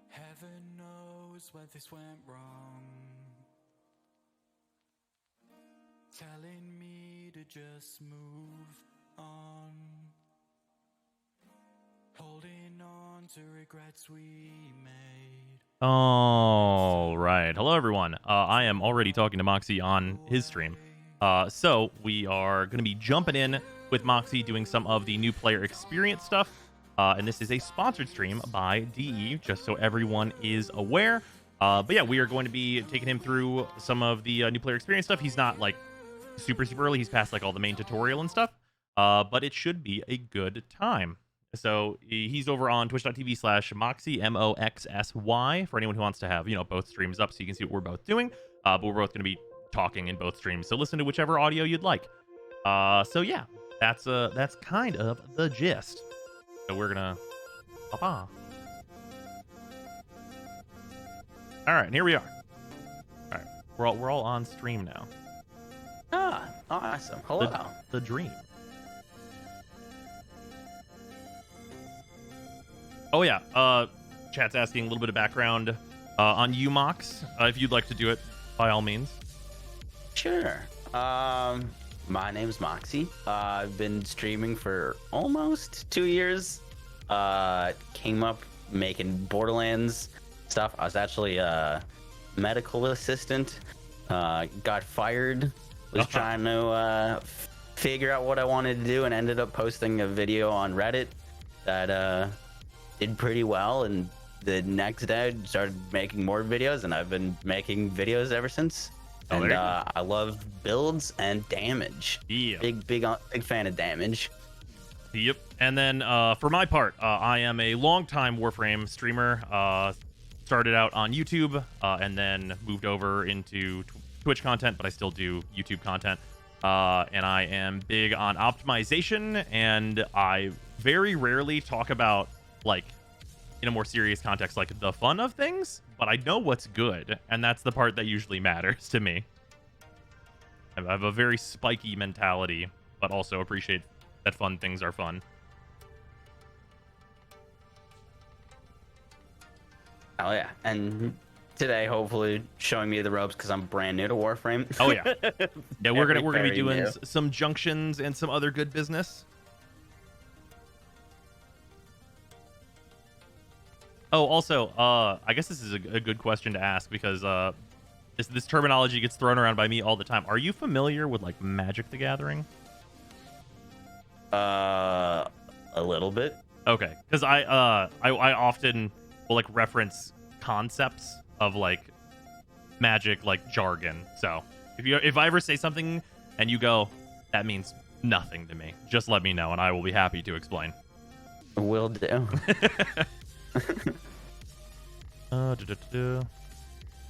Heaven knows where this went wrong, telling me to just move on, holding on to regrets we made. All right. Hello, everyone. I am already talking to Moxsy on his stream. So we are going to be jumping in with Moxsy doing some of the new player experience stuff. And this is a sponsored stream by DE, just so everyone is aware. But yeah, we are going to be taking him through some of the new player experience stuff. He's not like super early. He's past like all the main tutorial and stuff. But it should be a good time. So he's over on twitch.tv/Moxsy, MOXSY, for anyone who wants to have, both streams up so you can see what we're both doing. But we're both going to be talking in both streams. So listen to whichever audio you'd like. So yeah, that's kind of the gist. So we're going to pop. All right, here we are. All right, we're all on stream now. Ah, awesome. Hello. The dream. Oh yeah, chat's asking a little bit of background on you, Mox. If you'd like to do it, by all means. Sure. My name's Moxsy. I've been streaming for almost 2 years. Came up making Borderlands stuff. I was actually a medical assistant. Got fired. Was trying to figure out what I wanted to do, and ended up posting a video on Reddit that did pretty well. And the next day, I started making more videos, and I've been making videos ever since. Oh, And I love builds and damage. Yeah. Big fan of damage. Yep. And then for my part, I am a longtime Warframe streamer. Started out on YouTube and then moved over into Twitch content, but I still do YouTube content. And I am big on optimization, and I very rarely talk about, like, in a more serious context, like the fun of things, but I know what's good, and that's the part that usually matters to me. I have a very spiky mentality, but also appreciate that fun things are fun. Oh yeah, and today hopefully showing me the ropes because I'm brand new to Warframe. Oh yeah, yeah. We're gonna be Very doing new. some junctions and some other good business. Oh, also, I guess this is a good question to ask because this terminology gets thrown around by me all the time. Are you familiar with, like, Magic the Gathering? A little bit. Okay, because I often will, like, reference concepts of, like, Magic, like, jargon. So if I ever say something and you go, that means nothing to me, just let me know and I will be happy to explain. Will do.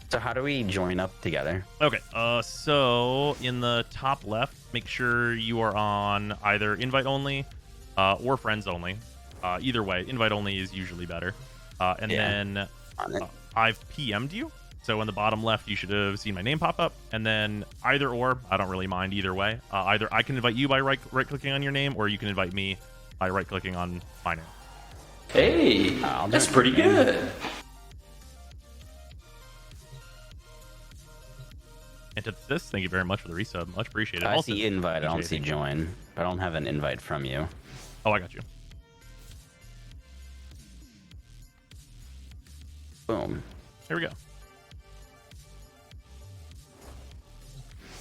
So how do we join up together? Okay, so in the top left, make sure you are on either invite only or friends only. Either way, invite only is usually better. And then I've PM'd you. So in the bottom left, you should have seen my name pop up. And then either or, I don't really mind either way. Either I can invite you by right-clicking on your name, or you can invite me by right-clicking on my name. Hey, that's pretty good. And to this, thank you very much for the resub. Much appreciated. I Also, see invite, I don't appreciate see it. join. I don't have an invite from you. Oh, I got you. Boom. Here we go.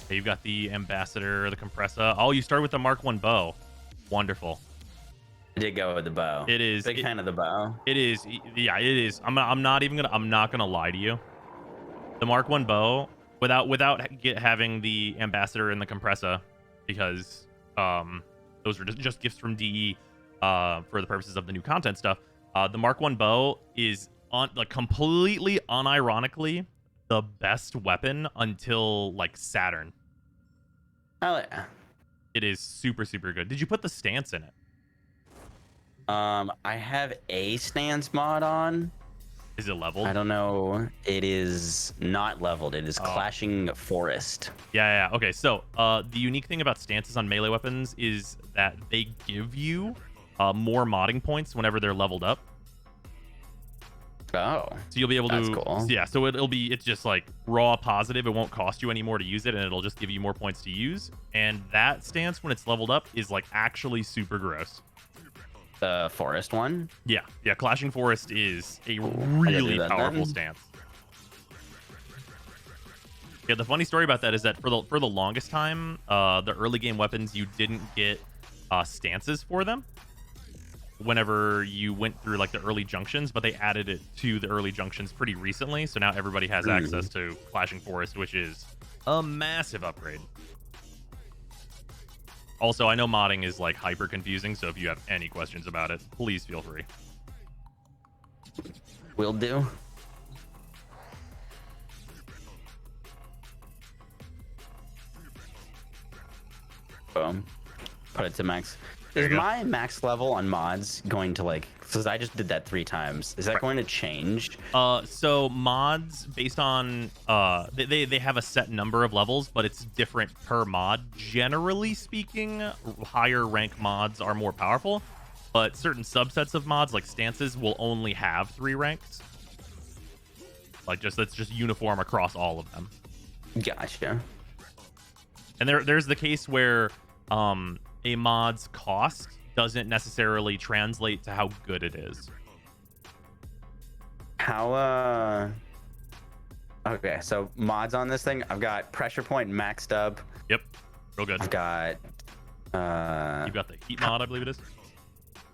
Okay, you've got the Ambassador, the Compressor. Oh, you start with the Mark 1 bow. Wonderful. I did go with the bow. It is Big fan of the bow. It is. Yeah, it is. I'm not gonna lie to you. The Mark 1 bow, without having the Ambassador and the Compressor, because those are just gifts from DE for the purposes of the new content stuff. The Mark 1 bow is completely unironically the best weapon until, like, Saturn. Oh yeah. It is super good. Did you put the stance in it? I have a stance mod on. Is it leveled? I don't know. It is not leveled. It is Clashing Forest. Yeah. Okay, so the unique thing about stances on melee weapons is that they give you more modding points whenever they're leveled up. Oh. So you'll be able to. That's cool. Yeah. So it's just like raw positive. It won't cost you any more to use it, and it'll just give you more points to use. And that stance, when it's leveled up, is, like, actually super gross. The forest one? Yeah. Clashing Forest is a really powerful stance. Yeah, the funny story about that is that for the longest time, the early game weapons, you didn't get stances for them whenever you went through, like, the early junctions, but they added it to the early junctions pretty recently, so now everybody has access to Clashing Forest, which is a massive upgrade. Also, I know modding is, like, hyper confusing, so if you have any questions about it, please feel free. Will do. Boom. Put it to max. Is my max level on mods going to, like, because I just did that 3 times. Is that going to change? So mods, based on they have a set number of levels, but it's different per mod. Generally speaking, higher rank mods are more powerful. but certain subsets of mods, like stances, will only have 3 ranks. Like, that's just uniform across all of them. Gotcha. And there's the case where a mod's cost doesn't necessarily translate to how good it is. How okay, so mods on this thing, I've got pressure point maxed up. Yep, real good. I've got You've got the heat mod, I believe it is.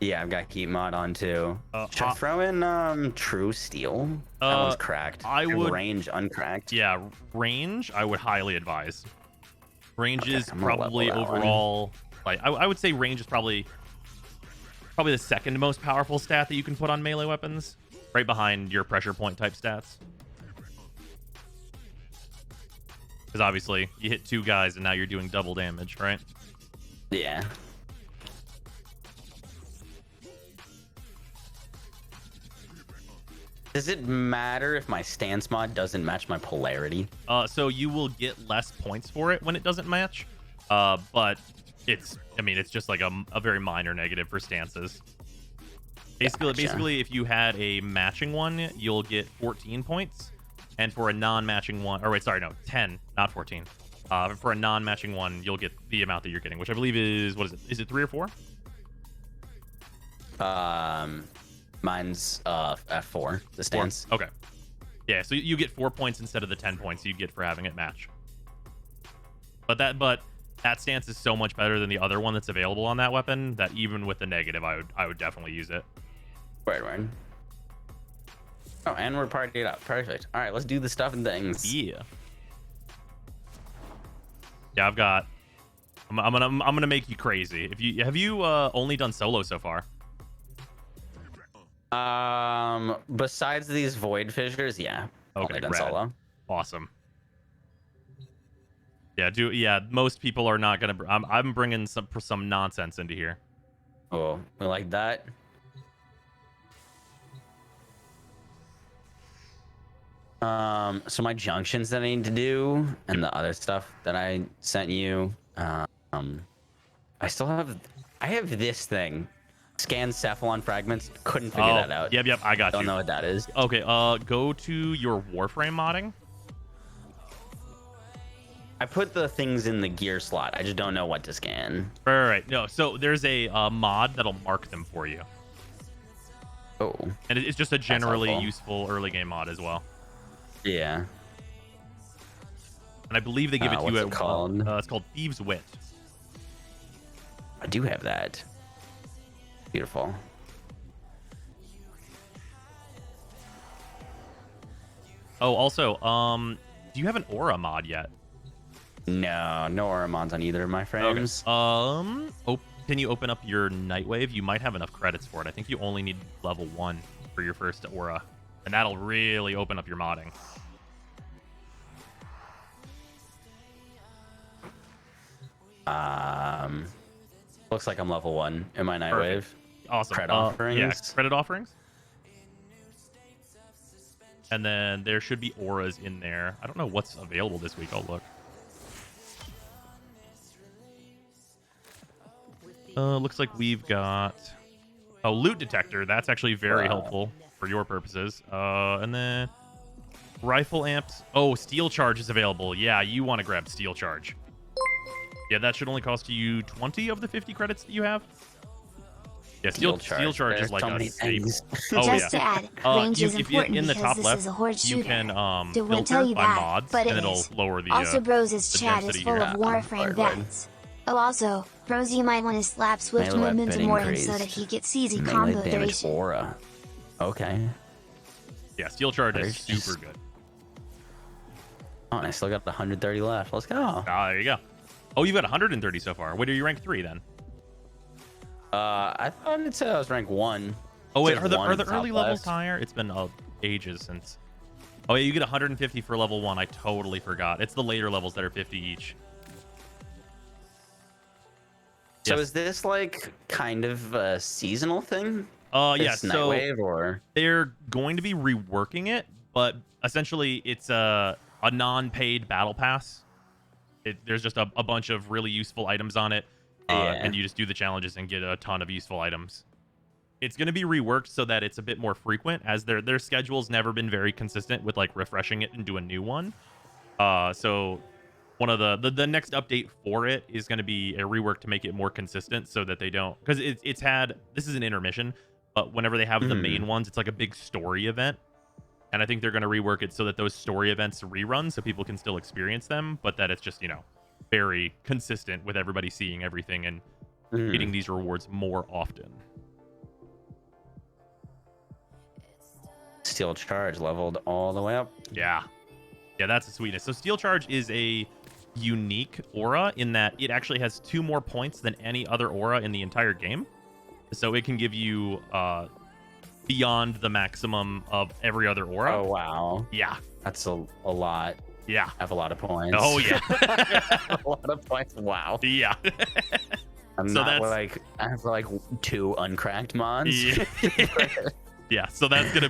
yeah, I've got heat mod on too. Should I throw in true steel? That one's cracked. I would range uncracked. Yeah, range I would highly advise. Range is I'm gonna probably level that overall like I would say range is probably the second most powerful stat that you can put on melee weapons, right behind your pressure point type stats. Because obviously you hit 2 guys and now you're doing double damage, right? Yeah. Does it matter if my stance mod doesn't match my polarity? So you will get less points for it when it doesn't match. But it's just like a very minor negative for stances. Basically, if you had a matching one, you'll get 14 points. And for a non-matching one, or wait, sorry, no, 10, not 14. For a non-matching one, you'll get the amount that you're getting, which I believe is, what is it? Is it 3 or 4? Mine's at 4, the stance. 4. Okay. Yeah, so you get 4 points instead of the 10 points you'd get for having it match. But that stance is so much better than the other one that's available on that weapon that even with the negative, I would definitely use it. Right. Oh, and we're partied up. Perfect. All right, let's do the stuff and things. Yeah. Yeah, I'm gonna make you crazy. Have you only done solo so far? Besides these void fissures, yeah. Okay, done rad. solo. Awesome. Yeah, most people are not gonna. I'm bringing some nonsense into here. Oh, we like that. So my junctions that I need to do and the other stuff that I sent you, I have this thing. Scan cephalon fragments. Couldn't figure that out. Yep, I got you. Don't know what that is. Okay, go to your Warframe modding. I put the things in the gear slot. I just don't know what to scan. Right. No, so there's a mod that'll mark them for you. Oh. And it's just a generally useful early game mod as well. Yeah. And I believe they give it to you at called? It's called Thieves' Wit. I do have that. Beautiful. Oh, also, do you have an aura mod yet? No aura mods on either of my frames. Okay. Can you open up your Nightwave? You might have enough credits for it. I think you only need level 1 for your first aura, and that'll really open up your modding. Looks like I'm level 1 in my Nightwave. Awesome. Credit offerings. Yeah, credit offerings. And then there should be auras in there. I don't know what's available this week. I'll look. Looks like we've got a loot detector. That's actually very helpful for your purposes. And then rifle amps. Oh, steel charge is available. Yeah, you want to grab steel charge. Yeah, that should only cost you 20 of the 50 credits that you have. Yeah, steel charge is like a staple. Oh, Just to add, range is important in the because top this left, is a horde you shooter. can Won't tell you by that, mods, but and it it'll is. lower the Also, Bros' the chat is density full here. of Warframe Right. vets. Oh, also, Bros, you might want to slap swift Melee movement weapon more in increased. so that he gets easy Melee combo damage duration. aura. Okay. Yeah, steel charge is Nice. super good. Oh, and I still got 130 left. Let's go. There you go. Oh, you've got 130 so far. Wait, are you rank 3 then? I thought it said I was rank 1. Oh wait, Says are the one in the top early levels left. higher? It's been ages since. Oh yeah, you get 150 for level 1. I totally forgot. It's the later levels that are 50 each. So Yes. is this like kind of a seasonal thing? Yeah. This So Nightwave or they're going to be reworking it, but essentially it's a non-paid battle pass. There's just a bunch of really useful items on it, Yeah. and you just do the challenges and get a ton of useful items. It's going to be reworked so that it's a bit more frequent, as their schedule's never been very consistent with like refreshing it into a new one. So one of the next update for it is going to be a rework to make it more consistent, so that they don't, because it's had, this is an intermission, but whenever they have the main ones, it's like a big story event. And I think they're going to rework it so that those story events rerun so people can still experience them, but that it's just, you know, very consistent with everybody seeing everything and getting these rewards more often. Steel Charge leveled all the way up. Yeah. Yeah, that's a sweetness. So Steel Charge is a unique aura in that it actually has 2 more points than any other aura in the entire game. So it can give you beyond the maximum of every other aura. Oh, wow. Yeah. That's a lot. Yeah. I have a lot of points. Oh, yeah. A lot of points. Wow. Yeah. I'm So not that's- like, I have like 2 uncracked mods. Yeah. Yeah, so that's gonna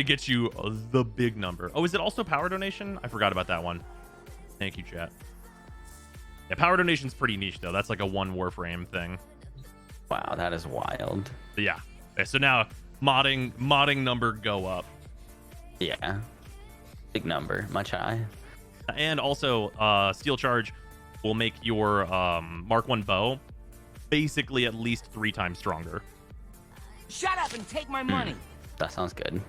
get you the big number. Oh, is it also power donation? I forgot about that one. Thank you, chat. Yeah, power donation's pretty niche though. That's like a 1 Warframe thing. Wow, that is wild. But yeah. Okay, so now modding number go up. Yeah. Big number, much high. And also Steel Charge will make your Mark 1 bow basically at least 3 times stronger. Shut up and take my money. That sounds good.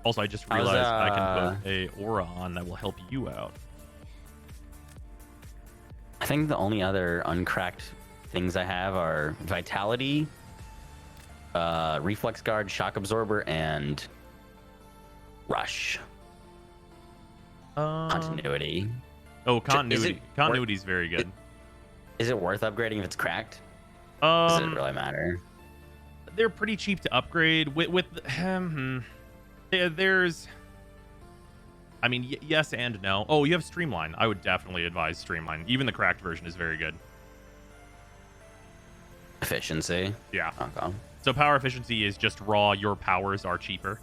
Also, I just realized I can put a aura on that will help you out. I think the only other uncracked things I have are Vitality, Reflex Guard, Shock Absorber, and Rush. Continuity. Oh, continuity. Is it Continuity is very good. Is it worth upgrading if it's cracked? Does it Um, really matter? they're pretty cheap to upgrade. With there's, I mean, yes and no. Oh, you have Streamline. I would definitely advise Streamline. Even the cracked version is very good. Efficiency. Yeah. Okay. So power efficiency is just raw. Your powers are cheaper.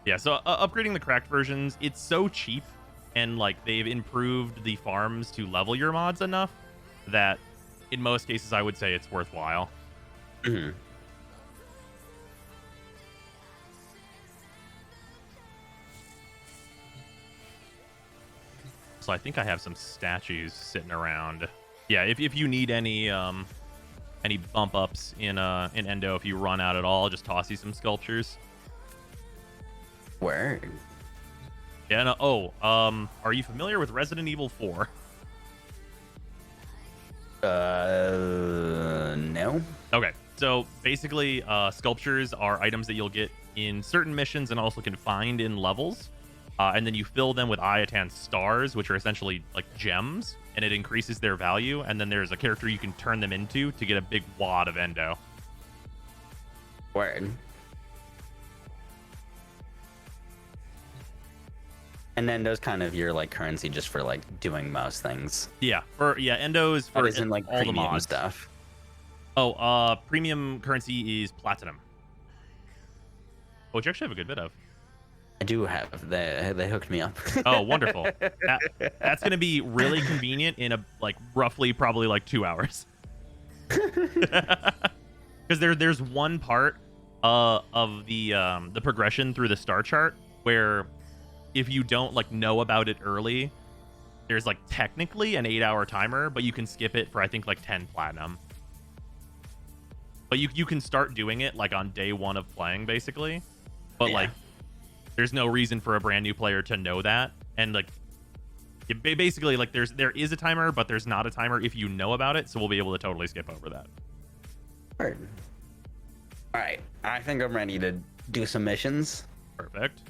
Yeah. So upgrading the cracked versions, it's so cheap, and like they've improved the farms to level your mods enough that in most cases I would say it's worthwhile. So I think I have some statues sitting around. Yeah, if you need any bump ups in Endo, if you run out at all, just toss you some sculptures. Word. Yeah. No, oh, are you familiar with Resident Evil 4? No. Okay, so basically, sculptures are items that you'll get in certain missions and also can find in levels. And then you fill them with Iatan stars, which are essentially like gems, and it increases their value. And then there's a character you can turn them into to get a big wad of Endo. Word. And then those kind of your like currency just for like doing most things. Yeah, Endo is for That isn't like all the premium mods. stuff. Oh, premium currency is platinum. Which you actually have a good bit of. I do have. They hooked me up. Oh, wonderful. That's going to be really convenient in a roughly probably like 2 hours. Because there's one part of the progression through the star chart where if you don't know about it early, there's technically an 8-hour timer, but you can skip it for I think 10 platinum. But you can start doing it on day 1 of playing basically. But Yeah. there's no reason for a brand new player to know that, and basically there is a timer, but there's not a timer if you know about it, so we'll be able to totally skip over that. Word. All right, I think I'm ready to do some missions. Perfect.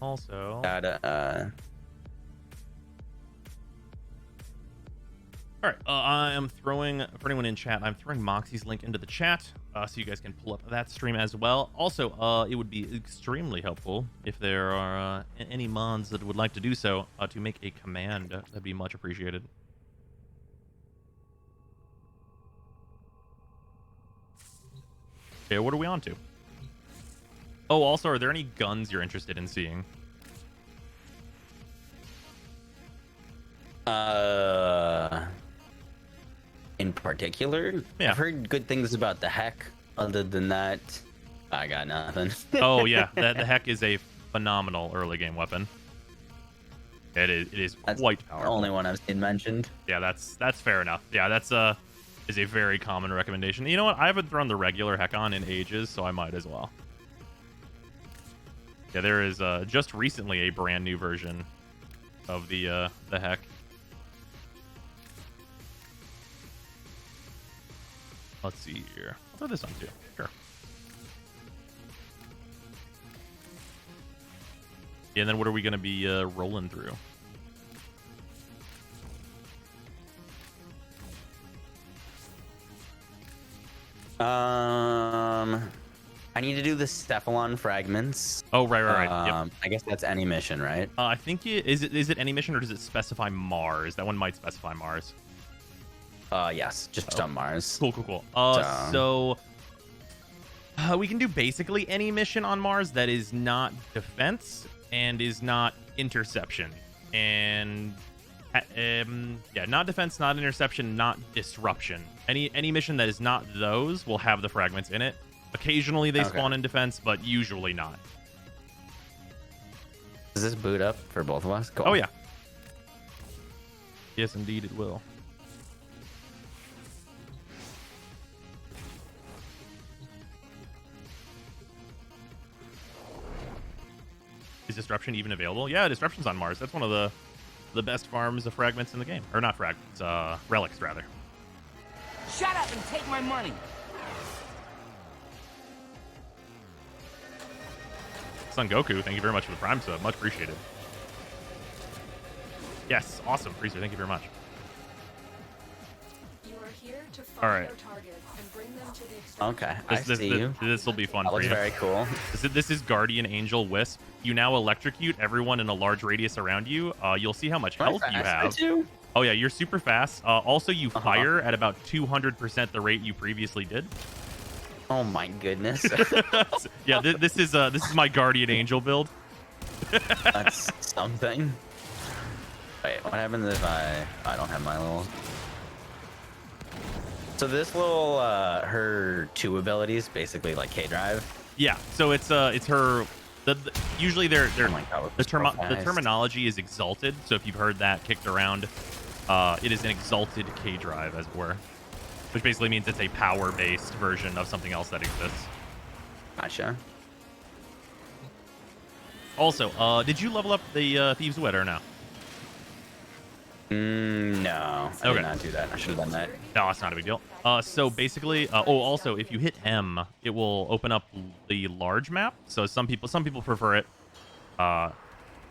Also, all right, I am throwing, for anyone in chat, I'm throwing Moxsy's link into the chat, so you guys can pull up that stream as well. Also, it would be extremely helpful if there are any mods that would like to do so to make a command. That'd be much appreciated. Okay, what are we on to? Oh, also, are there any guns you're interested in seeing? In particular, Yeah. I've heard good things about the heck. Other than that, I got nothing. Oh yeah, the heck is a phenomenal early game weapon. It is That's quite the powerful. only one I've seen mentioned. Yeah, that's fair enough. Yeah, that's is a very common recommendation. You know what? I haven't thrown the regular heck on in ages, so I might as well. Yeah, there is just recently a brand new version of the heck. Let's see here. I'll throw this on too. Sure. Yeah, and then what are we going to be rolling through? I need to do the Cephalon fragments. Oh, right. Yep. I guess that's any mission, right? I think is it any mission, or does it specify Mars? That one might specify Mars. Yes, just on Mars. Cool. So we can do basically any mission on Mars that is not defense and is not interception. And yeah, not defense, not interception, not disruption. Any mission that is not those will have the fragments in it. Occasionally they spawn in defense, but usually not. Does this boot up for both of us? Cool. Oh yeah. Yes, indeed it will. Is disruption even available? Yeah, disruption's on Mars. That's one of the best farms of fragments in the game. Or not fragments, relics rather. Shut up and take my money. Son Goku, thank you very much for the Prime sub. Much appreciated. Yes, awesome. Freezer, thank you very much. You are here to All find right. their target and bring them to the extraction. Okay, I see you. This will be fun That for looks you. very cool. This is Guardian Angel Wisp. You now electrocute everyone in a large radius around you. You'll see how much health you have. Oh yeah, you're super fast. Also, you fire at about 200% the rate you previously did. Oh my goodness. Yeah, this is my Guardian Angel build. That's something. Wait, what happens if I don't have my little... So this little, her two abilities, basically like K-Drive. Yeah, so it's her... usually they're Oh my God, the so fast. terminology is exalted. So if you've heard that kicked around, it is an exalted K-Drive, as it were. Which basically means it's a power-based version of something else that exists. Gotcha. Also, did you level up the Thieves' Wit or no? No, I Okay. did not do that. I should have done that. No, it's not a big deal. So basically, also, if you hit M, it will open up the large map. So some people prefer it.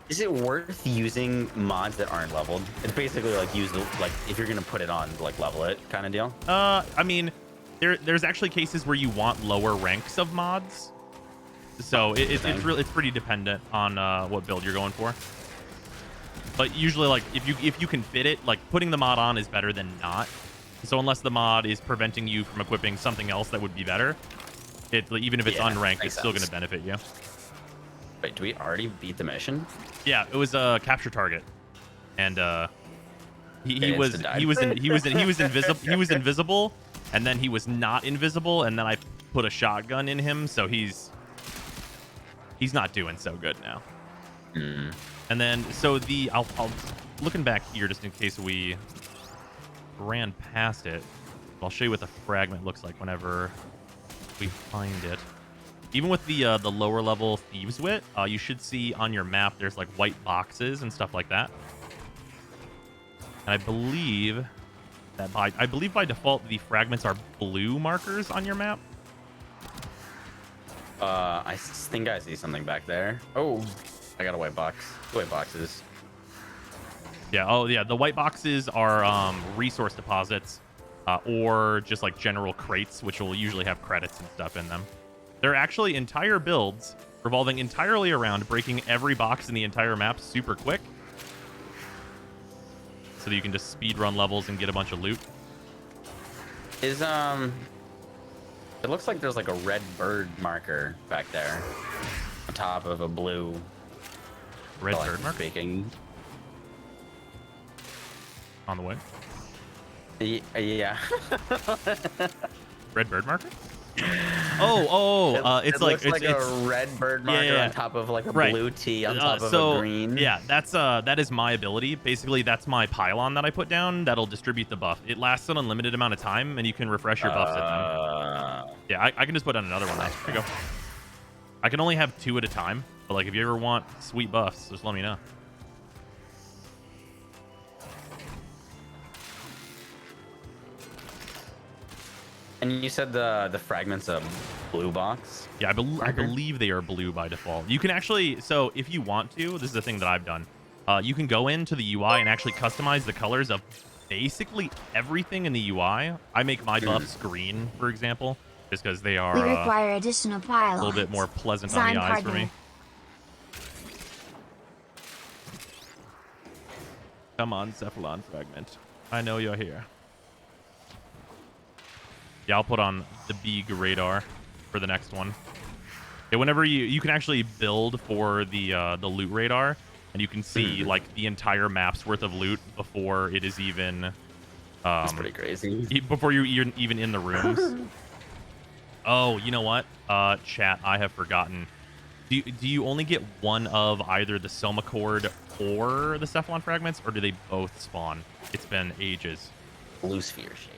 Is it worth using mods that aren't leveled? It's basically like if you're gonna put it on, like level it kind of deal. I mean, there's actually cases where you want lower ranks of mods. So it's pretty dependent on what build you're going for. But usually, like if you can fit it, like putting the mod on is better than not. So unless the mod is preventing you from equipping something else that would be better, even if it's unranked, it's still going to benefit you. Wait, do we already beat the mission? Yeah, it was a capture target, and he was invisible, and then he was not invisible, and then I put a shotgun in him, so he's not doing so good now. And then so I'll looking back here just in case we ran past it. I'll show you what the fragment looks like whenever we find it. Even with the lower level Thieves' Wit, you should see on your map there's like white boxes and stuff like that. And I believe by default the fragments are blue markers on your map. I think I see something back there. Oh, I got a white box. White boxes. Yeah. Oh yeah. The white boxes are resource deposits, or just like general crates, which will usually have credits and stuff in them. They're actually entire builds revolving entirely around breaking every box in the entire map super quick, so that you can just speed run levels and get a bunch of loot. Is It looks like there's like a red bird marker back there on top of a blue. Red bird marker? Speaking. On the way. Yeah. Red bird marker? It's it like looks it's a red bird marker on top of like a blue T on top of a green. Yeah, that is my ability. Basically, that's my pylon that I put down that'll distribute the buff. It lasts an unlimited amount of time, and you can refresh your buffs at them. Yeah, I can just put on another one. There you go. I can only have 2 at a time, but like if you ever want sweet buffs, just let me know. And you said the fragments of blue box? Yeah, I believe they are blue by default. You can actually, so if you want to, this is the thing that I've done. You can go into the UI and actually customize the colors of basically everything in the UI. I make my buffs green, for example, just because they are We require additional pylons. a little bit more pleasant on the eyes for me. Come on, Cephalon Fragment. I know you're here. Yeah, I'll put on the big radar for the next one. Yeah, whenever you can actually build for the loot radar, and you can see like the entire map's worth of loot before it is even. That's pretty crazy. Before you're even in the rooms. Oh, you know what? Chat, I have forgotten. Do you only get one of either the Soma Cord or the Cephalon Fragments, or do they both spawn? It's been ages. Blue sphere shape.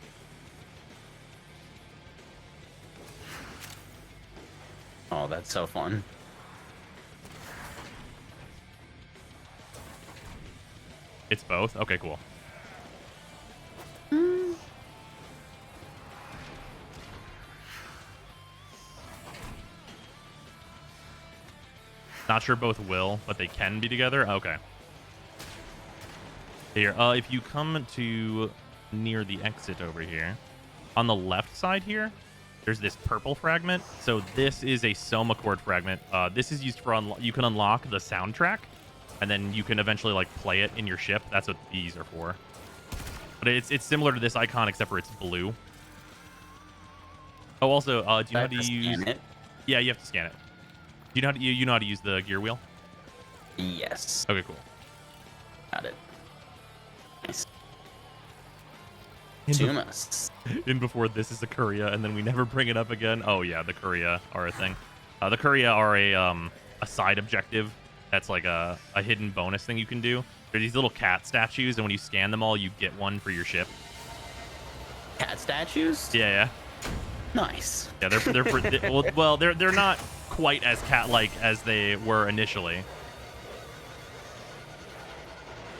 Oh, that's so fun. It's both? Okay, cool. Not sure both will, but they can be together? Okay. Here, if you come to near the exit over here, on the left side here, there's this purple fragment. So this is a Soma Cord fragment. This is used for you can unlock the soundtrack, and then you can eventually like play it in your ship. That's what these are for. But it's similar to this icon, except for it's blue. Oh, also, do you know how to use it? Yeah, you have to scan it. Do you know how to, you know how to use the gear wheel? Yes. Okay, cool. Got it. Nice. In before this is the Courier, and then we never bring it up again. Oh yeah, the Courier are a thing. The Courier are a side objective. That's like a hidden bonus thing you can do. They're these little cat statues, and when you scan them all, you get one for your ship. Cat statues? Yeah. Nice. Yeah, they're not quite as cat-like as they were initially.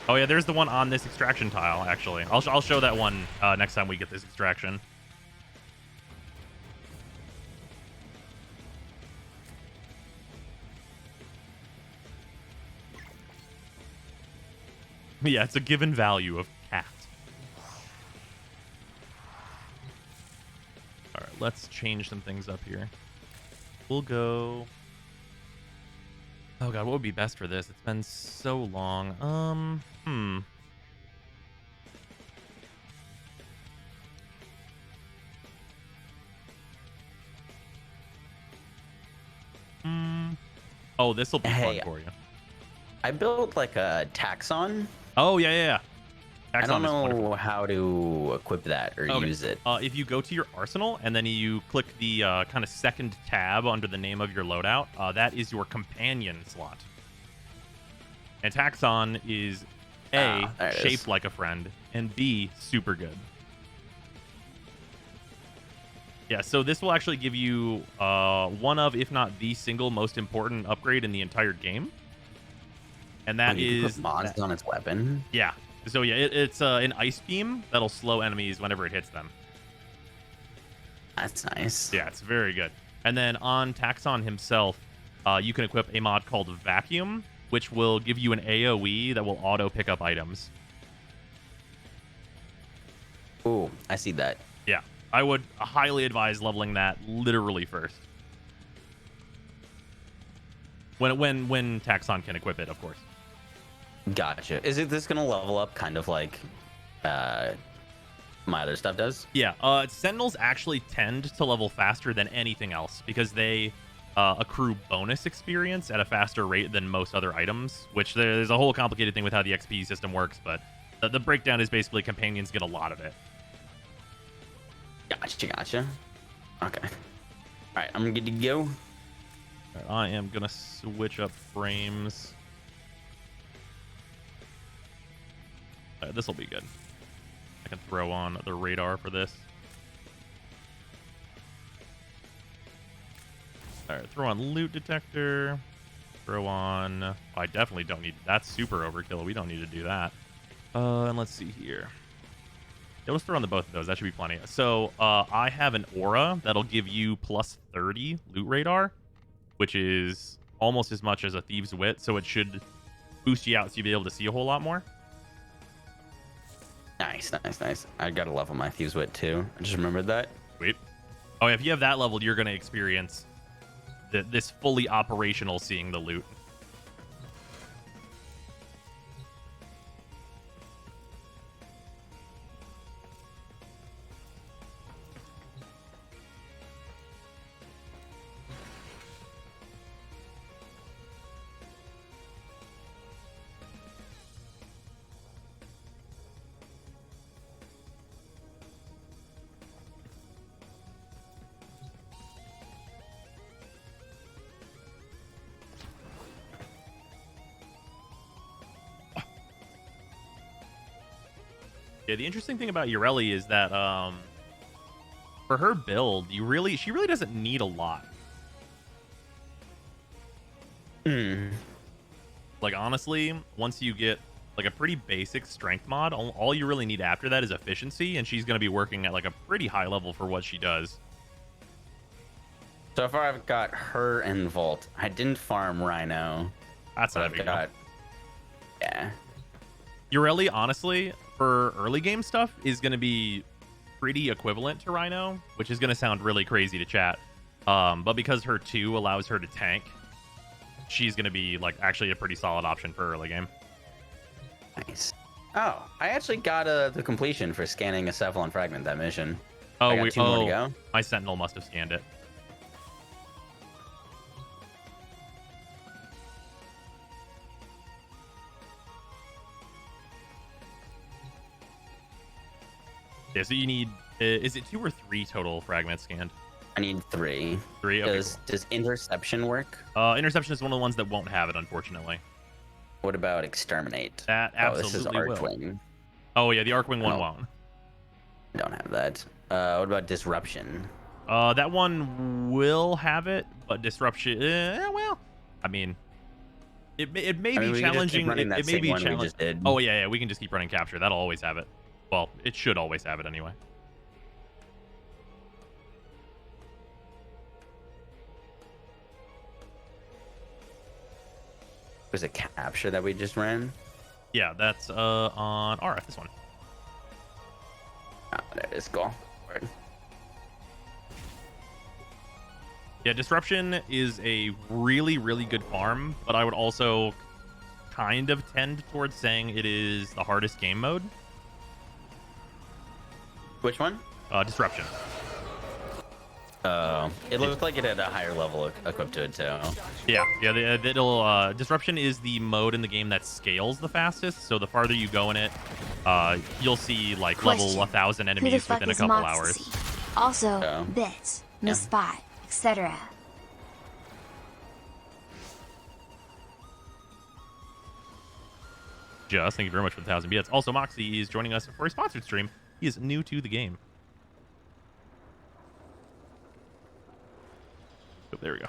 Oh yeah, there's the one on this extraction tile. Actually, I'll show that one next time we get this extraction. Yeah, it's a given value of cat. All right, let's change some things up here. We'll go. Oh god, what would be best for this? It's been so long. Oh, this will be fun for you. I built like a taxon. Oh yeah. I don't know how to equip that or use it. If you go to your arsenal and then you click the kind of second tab under the name of your loadout, that is your companion slot. And Taxon is A, shaped like a friend, and B, super good. Yeah, so this will actually give you one of, if not the single most important upgrade in the entire game. And that is... put mods on its weapon? Yeah. So yeah, it's an ice beam that'll slow enemies whenever it hits them. That's nice. Yeah, it's very good. And then on Taxon himself, you can equip a mod called Vacuum, which will give you an AoE that will auto pick up items. Ooh, I see that. Yeah, I would highly advise leveling that literally first. When Taxon can equip it, of course. Gotcha. Is this gonna level up kind of like My other stuff does. Yeah, Sentinels actually tend to level faster than anything else because they accrue bonus experience at a faster rate than most other items, which there's a whole complicated thing with how the XP system works, but the breakdown is basically companions get a lot of it. Gotcha. Okay. All right, I'm good to go. All right, I am going to switch up frames. This will be good. I can throw on the radar for this. All right, throw on loot detector. Throw on... I definitely don't need... That's super overkill. We don't need to do that. And let's see here. Yeah, let's throw on the both of those. That should be plenty. So I have an aura that'll give you plus 30 loot radar, which is almost as much as a Thieves' Wit. So it should boost you out so you'll be able to see a whole lot more. Nice. I got to level my Thieves' Wit too. I just remembered that. Sweet. Oh, if you have that leveled, you're going to experience this fully operational seeing the loot. Yeah, the interesting thing about Ureli is that for her build, she really doesn't need a lot. Like, honestly, once you get like a pretty basic strength mod, all you really need after that is efficiency, and she's going to be working at like a pretty high level for what she does. So far, I've got her and Vault. I didn't farm Rhino. That's what I've got. Yeah. Ureli, honestly, for early game stuff, is going to be pretty equivalent to Rhino, which is going to sound really crazy to chat. But because her 2 allows her to tank, she's going to be like actually a pretty solid option for early game. Nice. Oh, I actually got the completion for scanning a Cephalon fragment, that mission. Oh, I got 2 more to go. My Sentinel must have scanned it. Yeah, so you need, is it 2 or 3 total fragments scanned? I need 3. 3, okay. Does interception work? Interception is one of the ones that won't have it, unfortunately. What about exterminate? That absolutely will. This is Archwing. Oh, yeah, the Archwing one won't. I don't have that. What about disruption? That one will have it, but disruption, well, I mean, it may be challenging. It may be challenging. Oh, yeah, we can just keep running capture. That'll always have it. Well, it should always have it anyway. Was it capture that we just ran? Yeah, that's on RF, this one. Oh, there it is. Cool. Word. Yeah, disruption is a really, really good farm, but I would also kind of tend towards saying it is the hardest game mode. Which one? Disruption. It looked like it had a higher level equipped to it too. Yeah. Disruption is the mode in the game that scales the fastest. So the farther you go in it, you'll see like level 1,000 enemies within a couple hours. Also, bits, misspot, etc. Just thank you very much for the 1,000 bits. Also, Moxsy is joining us for a sponsored stream. He is new to the game. Oh, there we go.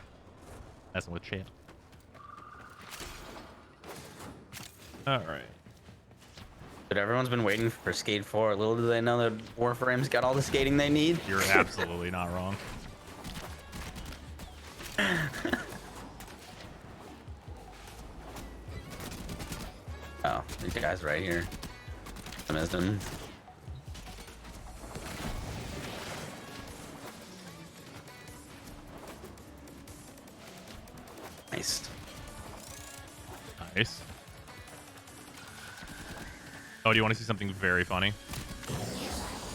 Messing with chat. All right. But everyone's been waiting for Skate 4. Little do they know that Warframe's got all the skating they need. You're absolutely not wrong. Oh, these guys right here. I missed him. Nice. Nice. Oh, do you want to see something very funny?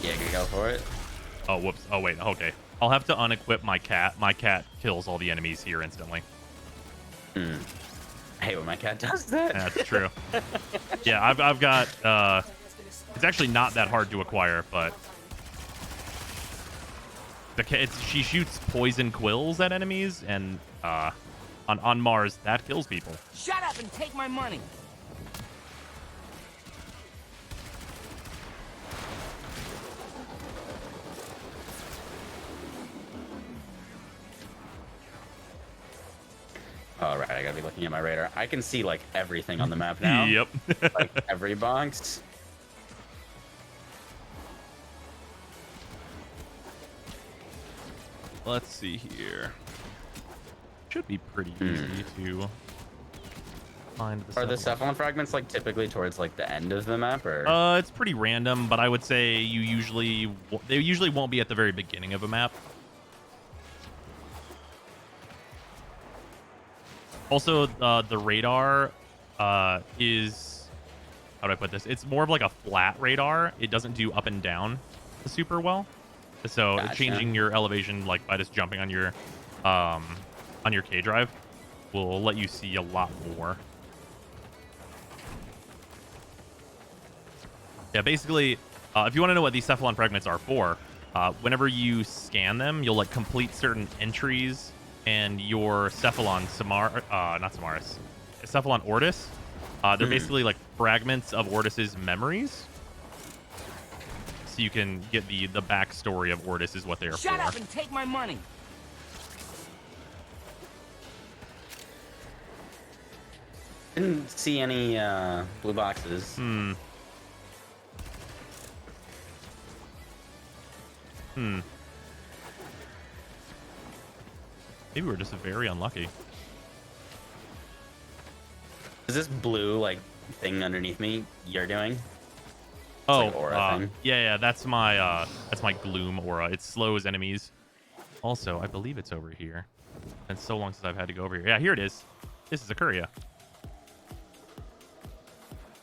Yeah, go for it. Oh, whoops. Oh, wait. Okay. I'll have to unequip my cat. My cat kills all the enemies here instantly. I hate when my cat does that. That's true. Yeah, I've got... it's actually not that hard to acquire, but... she shoots poison quills at enemies, and on Mars, that kills people. Shut up and take my money. All right, I gotta be looking at my radar. I can see like everything on the map now. Yep. Like every box. Let's see here. Should be pretty easy to find the Are the Cephalon. Cephalon fragments like typically towards like the end of the map, or? It's pretty random, but I would say they usually won't be at the very beginning of a map. Also, the radar is, how do I put this? It's more of like a flat radar. It doesn't do up and down super well. So Gotcha. changing your elevation, like by just jumping on your K drive, will let you see a lot more. Yeah, basically, if you want to know what these Cephalon fragments are for, whenever you scan them, you'll like complete certain entries, and your Cephalon Cephalon Ortis, they're basically like fragments of Ortis's memories. So you can get the backstory of Ortis is what they are for. Shut up and take my money. Didn't see any blue boxes. Maybe we're just very unlucky. Is this blue like thing underneath me you're doing? Oh, like aura thing. yeah, that's my gloom aura. It slows enemies. Also, I believe it's over here. It's been so long since I've had to go over here. Yeah, here it is. This is a Curia.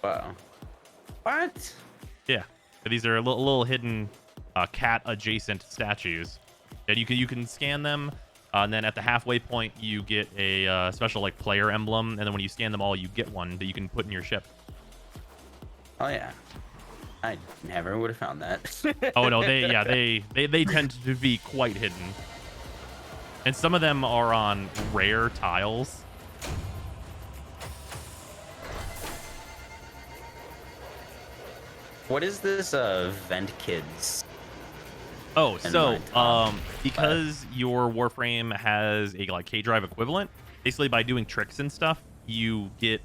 Wow. What? Yeah, these are little hidden cat adjacent statues. And you can scan them, and then at the halfway point you get a special like player emblem, and then when you scan them all, you get one that you can put in your ship. Oh yeah. I never would have found that. Oh no, they tend to be quite hidden, and some of them are on rare tiles. What is this vent kids? Oh, so my top because your Warframe has a like K drive equivalent, basically by doing tricks and stuff, you get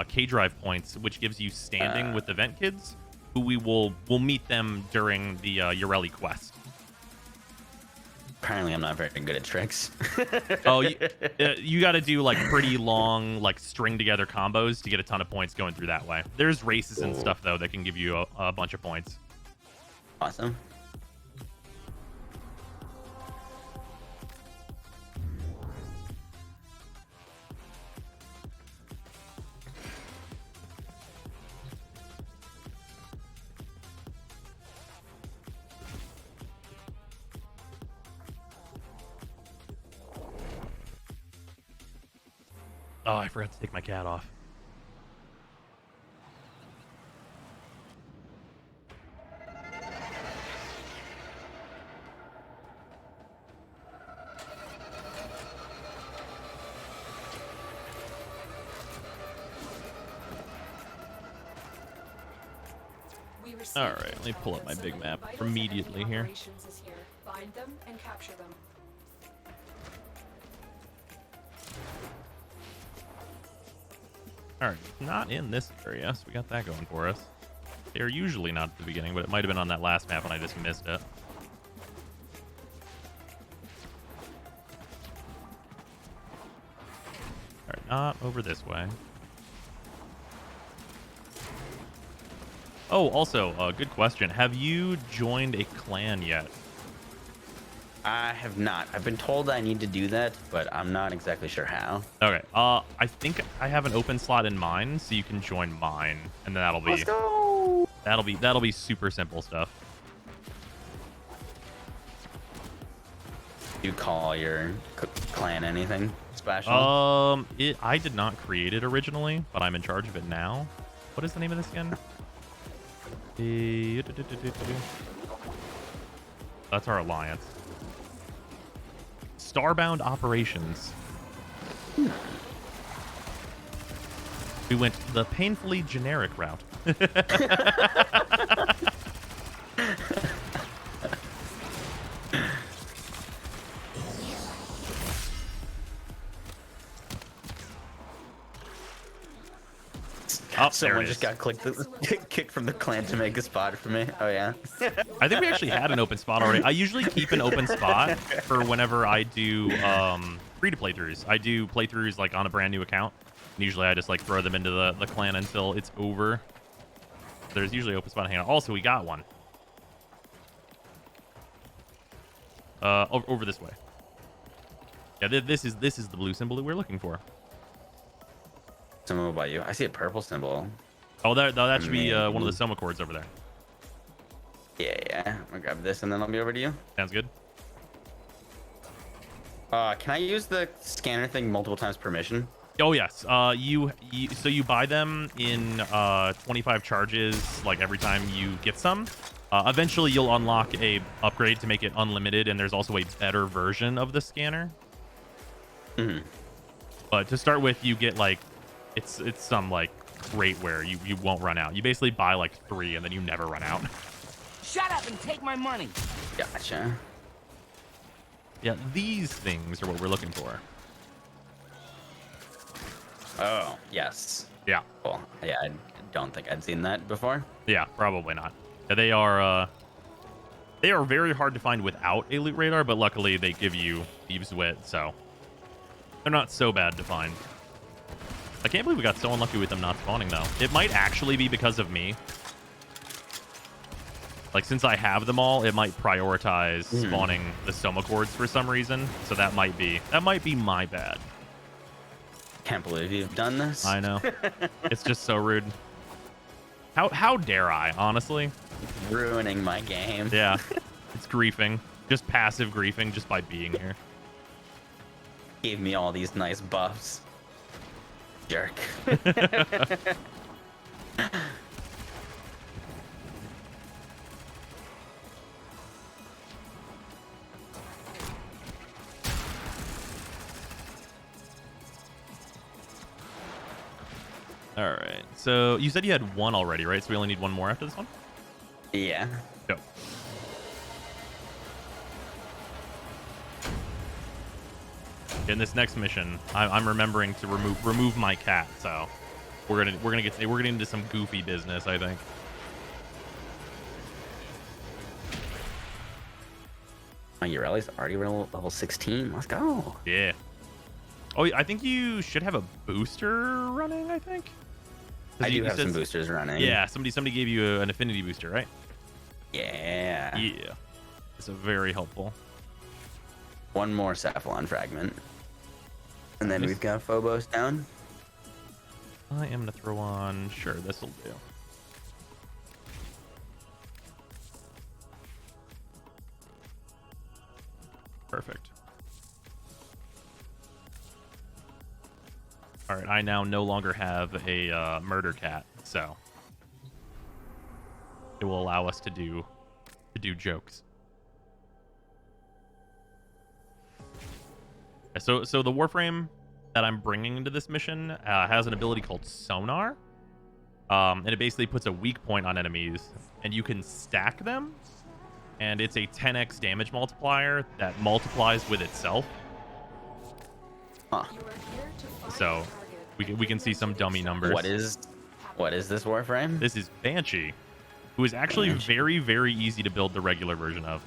K drive points, which gives you standing with the vent kids, who we'll meet them during the Ureli quest. Apparently, I'm not very good at tricks. Oh, you got to do like pretty long, like string together combos to get a ton of points going through that way. There's races and stuff though that can give you a bunch of points. Awesome. Oh, I forgot to take my cat off. All right, let me pull up my big map immediately here. Find them and capture them. All right, not in this area, so we got that going for us. They are usually not at the beginning, but it might have been on that last map and I just missed it. All right, not over this way. Oh, also, good question. Have you joined a clan yet? I have not. I've been told I need to do that, but I'm not exactly sure how. Okay. I think I have an open slot in mine, so you can join mine, and then that'll be super simple stuff. You call your clan anything special? I did not create it originally, but I'm in charge of it now. What is the name of this again? That's our alliance. Starbound Operations. We went the painfully generic route. Oh, someone just got kicked from the clan to make a spot for me. Oh yeah. I think we actually had an open spot already. I usually keep an open spot for whenever I do free-to-play playthroughs. I do playthroughs like on a brand new account. And usually I just like throw them into the clan until it's over. There's usually an open spot hanging out. Also, we got one. Over this way. Yeah, this is the blue symbol that we're looking for. Someone about you. I see a purple symbol. Oh, that should be one of the Soma cords over there. Yeah. I'm gonna grab this and then I'll be over to you. Sounds good. Can I use the scanner thing multiple times per mission? Oh yes. So you buy them in 25 charges, like every time you get some. Eventually you'll unlock a upgrade to make it unlimited, and there's also a better version of the scanner. Mm-hmm. But to start with, you get like it's some like rate where you won't run out. You basically buy like 3 and then you never run out. Shut up and take my money. Gotcha. Yeah, these things are what we're looking for. Oh, yes. Yeah. Cool. Yeah, I don't think I'd seen that before. Yeah, probably not. Yeah, they are very hard to find without a loot radar, but luckily they give you Thieves' Wit, so they're not so bad to find. I can't believe we got so unlucky with them not spawning, though. It might actually be because of me. Like, since I have them all, it might prioritize spawning the Soma cords for some reason, so that might be my bad. Can't believe you've done this. I know. It's just so rude. How dare I, honestly? Ruining my game. Yeah. It's griefing. Just passive griefing just by being here. Gave me all these nice buffs. Jerk. All right. So you said you had one already, right? So we only need one more after this one? Yeah. Go. In this next mission, I'm remembering to remove my cat. So we're gonna get into some goofy business, I think. Oh, your rally's already level 16. Let's go. Yeah. Oh, I think you should have a booster running, I think. I do have some boosters running. Yeah, somebody gave you an affinity booster, right? Yeah. Yeah. It's very helpful. One more Cephalon fragment. And then we've got Phobos down. I am going to throw on... Sure, this will do. Perfect. All right, I now no longer have a murder cat, so it will allow us to do jokes. So the Warframe that I'm bringing into this mission has an ability called Sonar, and it basically puts a weak point on enemies, and you can stack them, and it's a 10x damage multiplier that multiplies with itself. Huh. So we can see some dummy numbers. What is this Warframe? This is Banshee, who is actually very, very easy to build the regular version of.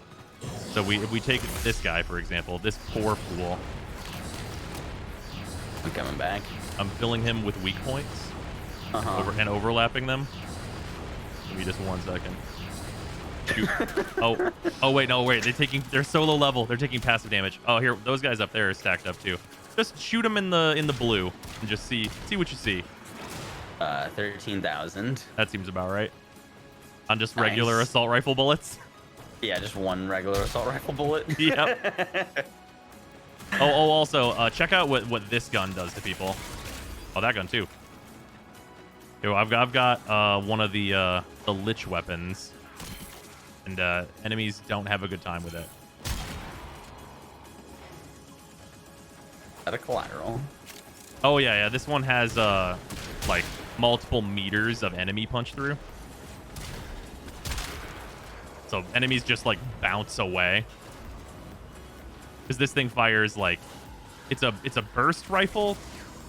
So if we take this guy, for example, this poor fool. I'm coming back. I'm filling him with weak points and overlapping them. Give me just 1 second. Shoot. Oh wait, no, wait. They're so low level. They're taking passive damage. Oh, here, those guys up there are stacked up too. Just shoot them in the blue and just see what you see. 13,000. That seems about right. On just regular assault rifle bullets. Yeah, just one regular assault rifle bullet. Yep. Also, check out what this gun does to people. Oh, that gun too. Yo, I've got one of the lich weapons, and enemies don't have a good time with it. Is that a collateral? Oh yeah. This one has like multiple meters of enemy punch through, so enemies just like bounce away. Because this thing fires like it's a burst rifle,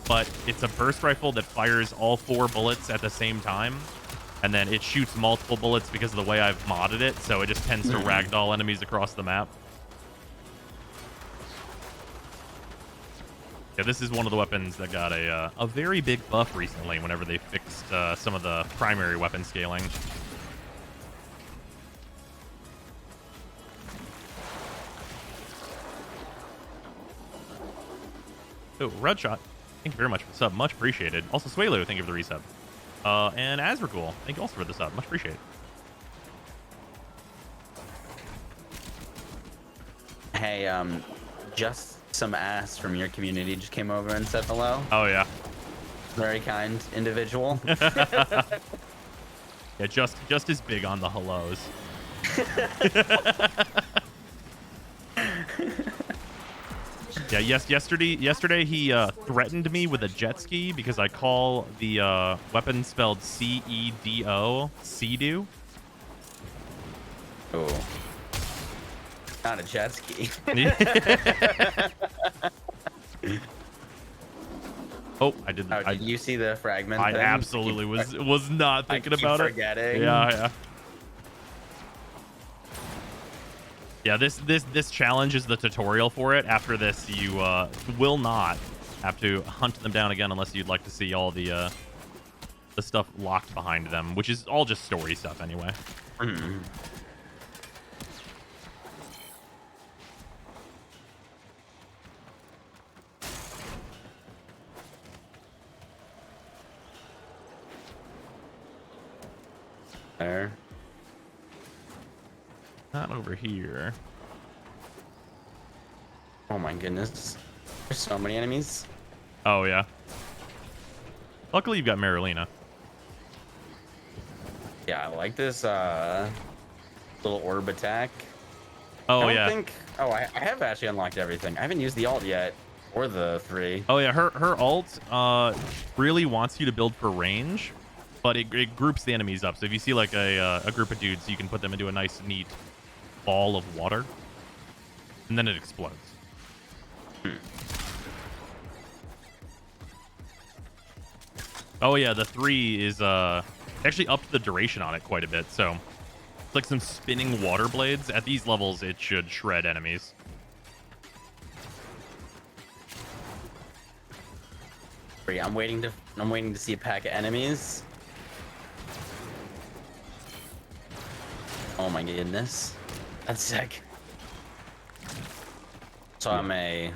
but it's a burst rifle that fires all 4 bullets at the same time, and then it shoots multiple bullets because of the way I've modded it, so it just tends to ragdoll enemies across the map. Yeah, this is one of the weapons that got a very big buff recently whenever they fixed some of the primary weapon scaling. Oh, Redshot, thank you very much for the sub. Much appreciated. Also, Swalo, thank you for the resub. And Azracool, thank you also for the sub. Much appreciated. Hey, just some ass from your community just came over and said hello. Oh, yeah. Very kind individual. Yeah, just as big on the hellos. Yeah, yesterday he threatened me with a jet ski because I call the weapon spelled C-E-D-O, Sea-Doo. Oh. Not a jet ski. Oh, I didn't. Oh, did you see the fragment I thing? absolutely was not thinking about forgetting. it. Yeah. Yeah, this challenge is the tutorial for it. After this, you will not have to hunt them down again unless you'd like to see all the stuff locked behind them, which is all just story stuff anyway. Mm. There. Not over here. Oh my goodness. There's so many enemies. Oh, yeah. Luckily, you've got Marilena. Yeah, I like this little orb attack. Oh, I yeah. don't think... Oh, I have actually unlocked everything. I haven't used the alt yet, or the 3. Oh, yeah. Her ult really wants you to build for range, but it groups the enemies up. So if you see like a group of dudes, you can put them into a nice, neat ball of water, and then it explodes. Oh yeah, the 3 is actually upped the duration on it quite a bit, so it's like some spinning water blades. At these levels, it should shred enemies. I'm waiting to see a pack of enemies. Oh my goodness. That's sick. So I'm a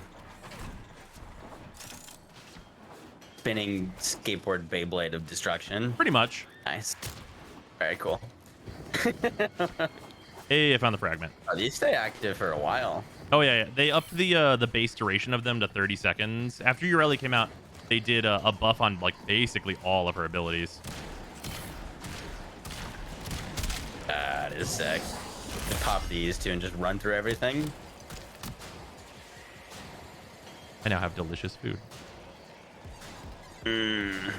spinning skateboard Beyblade of destruction. Pretty much. Nice. Very cool. Hey, I found the fragment. Oh, these stay active for a while. Oh yeah. They upped the base duration of them to 30 seconds. After Urelli came out, they did a buff on like basically all of her abilities. That is sick. Just pop these two and just run through everything. I now have delicious food. This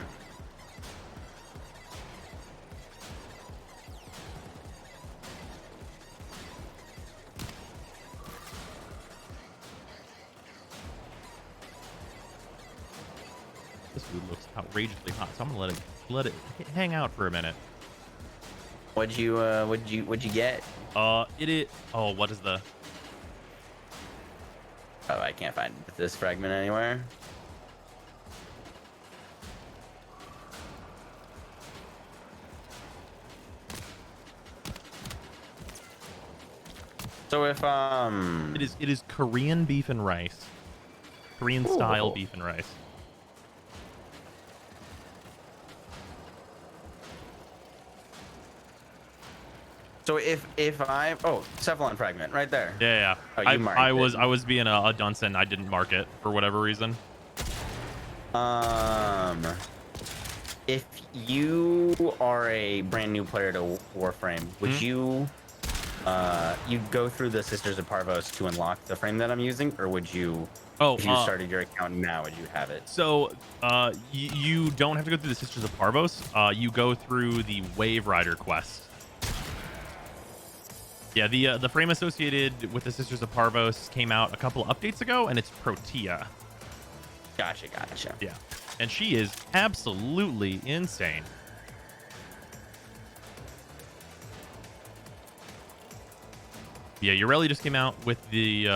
food looks outrageously hot, so I'm gonna let it hang out for a minute. What'd you get? It is. Oh, what is the? Oh, I can't find this fragment anywhere. So if It is Korean beef and rice, Korean style beef and rice. So if I Cephalon fragment right there. Yeah. Oh, you marked I it. was being a dunce and I didn't mark it for whatever reason. If you are a brand new player to Warframe, would you go through the Sisters of Parvos to unlock the frame that I'm using, or would you? Oh, if you started your account now, would you have it? So, you don't have to go through the Sisters of Parvos. You go through the Wave Rider quest. Yeah, the frame associated with the Sisters of Parvos came out a couple of updates ago, and it's Protea. Gotcha. Yeah, and she is absolutely insane. Yeah, Ureli just came out with the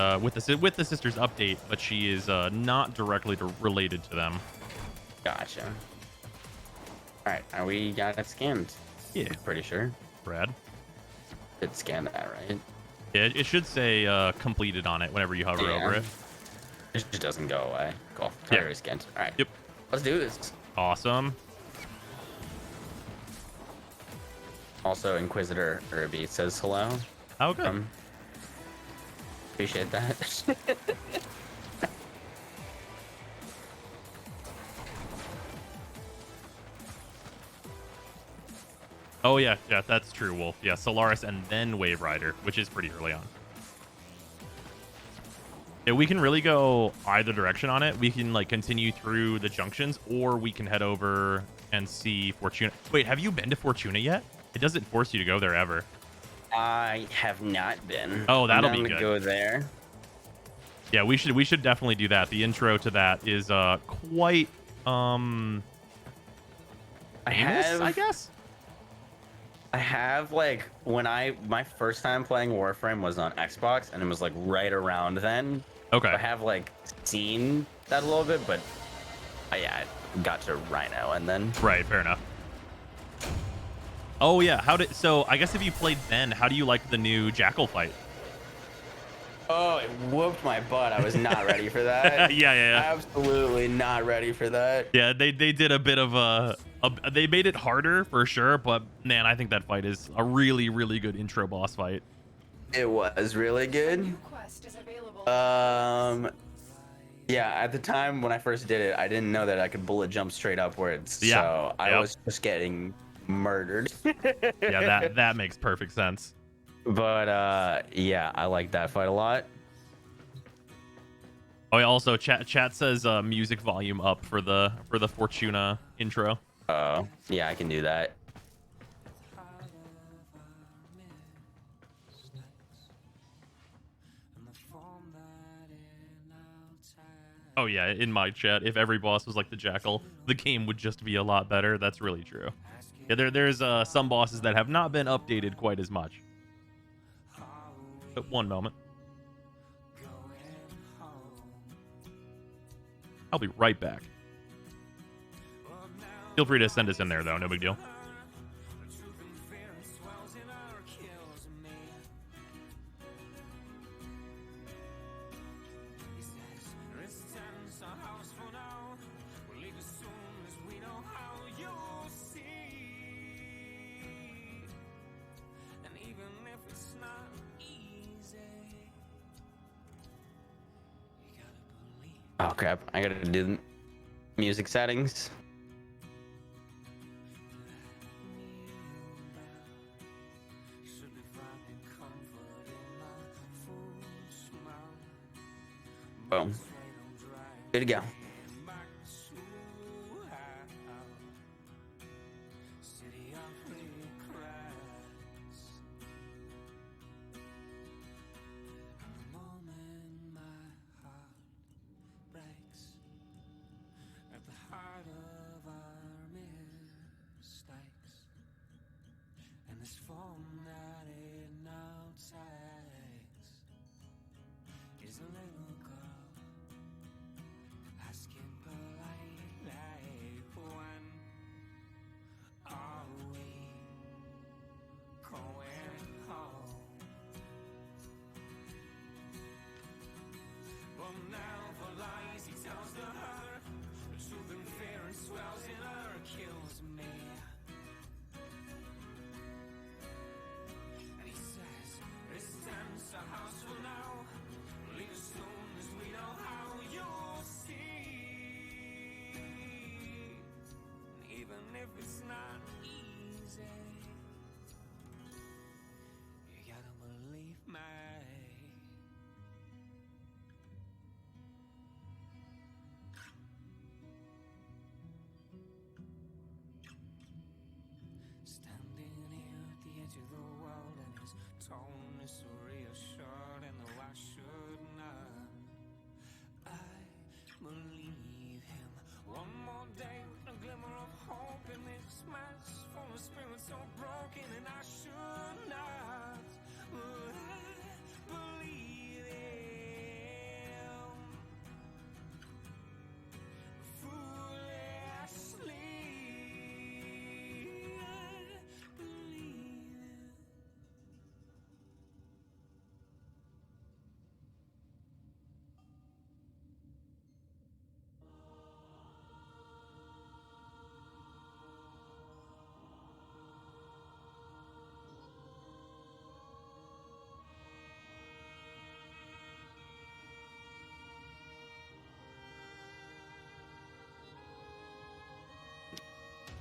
Sisters update, but she is not directly related to them. Gotcha. All right, we got it scanned. Yeah, pretty sure. Brad. Did scan that right? Yeah, it should say completed on it whenever you hover over it. It just doesn't go away. Cool. Yeah. Scanned. All right. Yep. Let's do this. Awesome. Also, Inquisitor Irby says hello. Oh, good. Appreciate that. Oh yeah, that's true, Wolf. Yeah, Solaris and then Wave Rider, which is pretty early on. Yeah, we can really go either direction on it. We can like continue through the junctions, or we can head over and see Fortuna. Wait, have you been to Fortuna yet? It doesn't force you to go there ever. I have not been. Oh, that'll be I'm good. Go there. Yeah, we should definitely do that. The intro to that is quite famous, I guess. I have like my first time playing Warframe was on Xbox, and it was like right around then. Okay. I have like seen that a little bit, but I got to Rhino and then. Right, fair enough. Oh yeah, so I guess if you played then, how do you like the new Jackal fight? Oh, it whooped my butt. I was not ready for that. Yeah. Absolutely not ready for that. Yeah, they did a bit of they made it harder for sure, but man, I think that fight is a really, really good intro boss fight. It was really good. New quest is available. Yeah, at the time when I first did it, I didn't know that I could bullet jump straight upwards. Yeah. So I was just getting murdered. Yeah, that makes perfect sense. But yeah, I like that fight a lot. Oh, yeah, also chat says music volume up for the Fortuna intro. Oh, yeah, I can do that. Oh yeah, in my chat, if every boss was like the Jackal, the game would just be a lot better. That's really true. Yeah, there's some bosses that have not been updated quite as much. But one moment. I'll be right back. Feel free to send us in there, though. No big deal. Oh crap, I gotta do music settings. Boom. Good to go.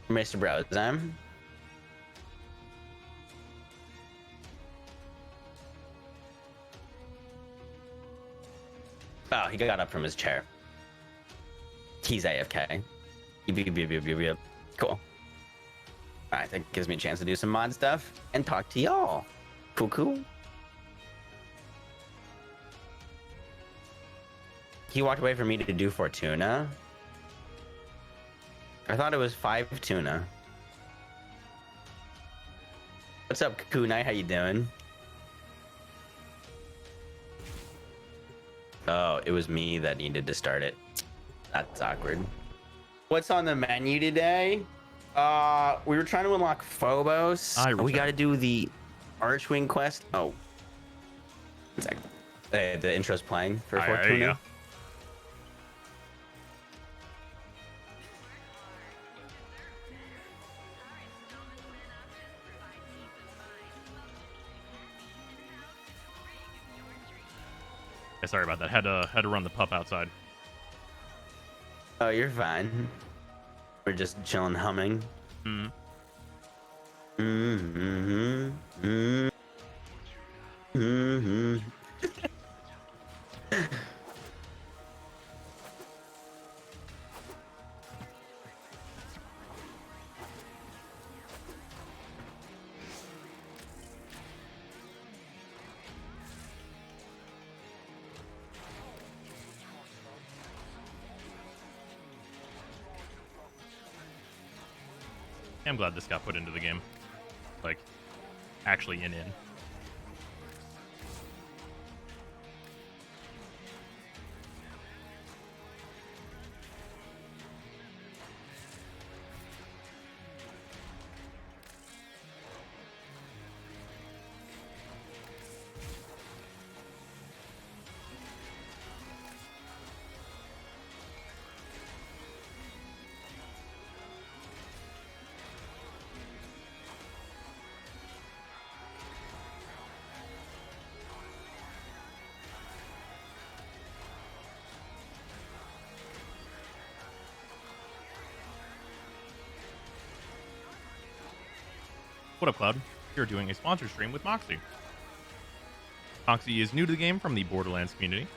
Mr. Browsem. Oh, he got up from his chair. He's AFK. Yep. Cool. Alright, that gives me a chance to do some mod stuff and talk to y'all. Cool. He walked away from me to do Fortuna. I thought it was 5 tuna. What's up, Kunai? How you doing? Oh, it was me that needed to start it. That's awkward. What's on the menu today? We were trying to unlock Phobos. We got to do the Archwing quest. Oh, 1 second. The intro's playing for Fortuna. Sorry about that. Had to run the pup outside. Oh, you're fine. We're just chilling, humming. I'm glad this got put into the game. Like, actually in. What up, Cloud? You're doing a sponsor stream with Moxsy. Moxsy is new to the game from the Borderlands community.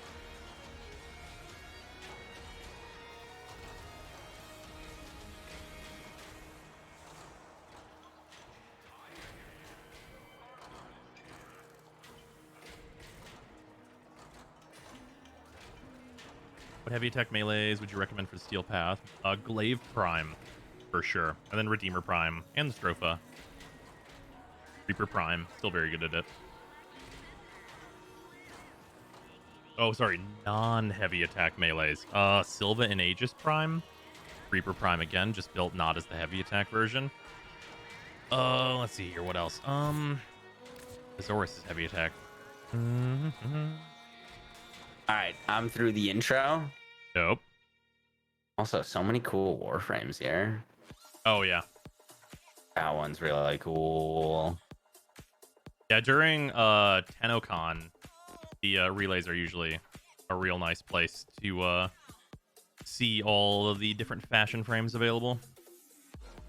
What heavy attack melees would you recommend for the Steel Path? Glaive Prime, for sure. And then Redeemer Prime and the Stropha. Reaper Prime, still very good at it. Oh, sorry, non-heavy attack melees. Silva and Aegis Prime. Reaper Prime again, just built not as the heavy attack version. Let's see here, what else? Azorus is heavy attack. Alright, I'm through the intro. Nope. Also, so many cool Warframes here. Oh, yeah. That one's really cool. Yeah, during TennoCon, the relays are usually a real nice place to see all of the different fashion frames available.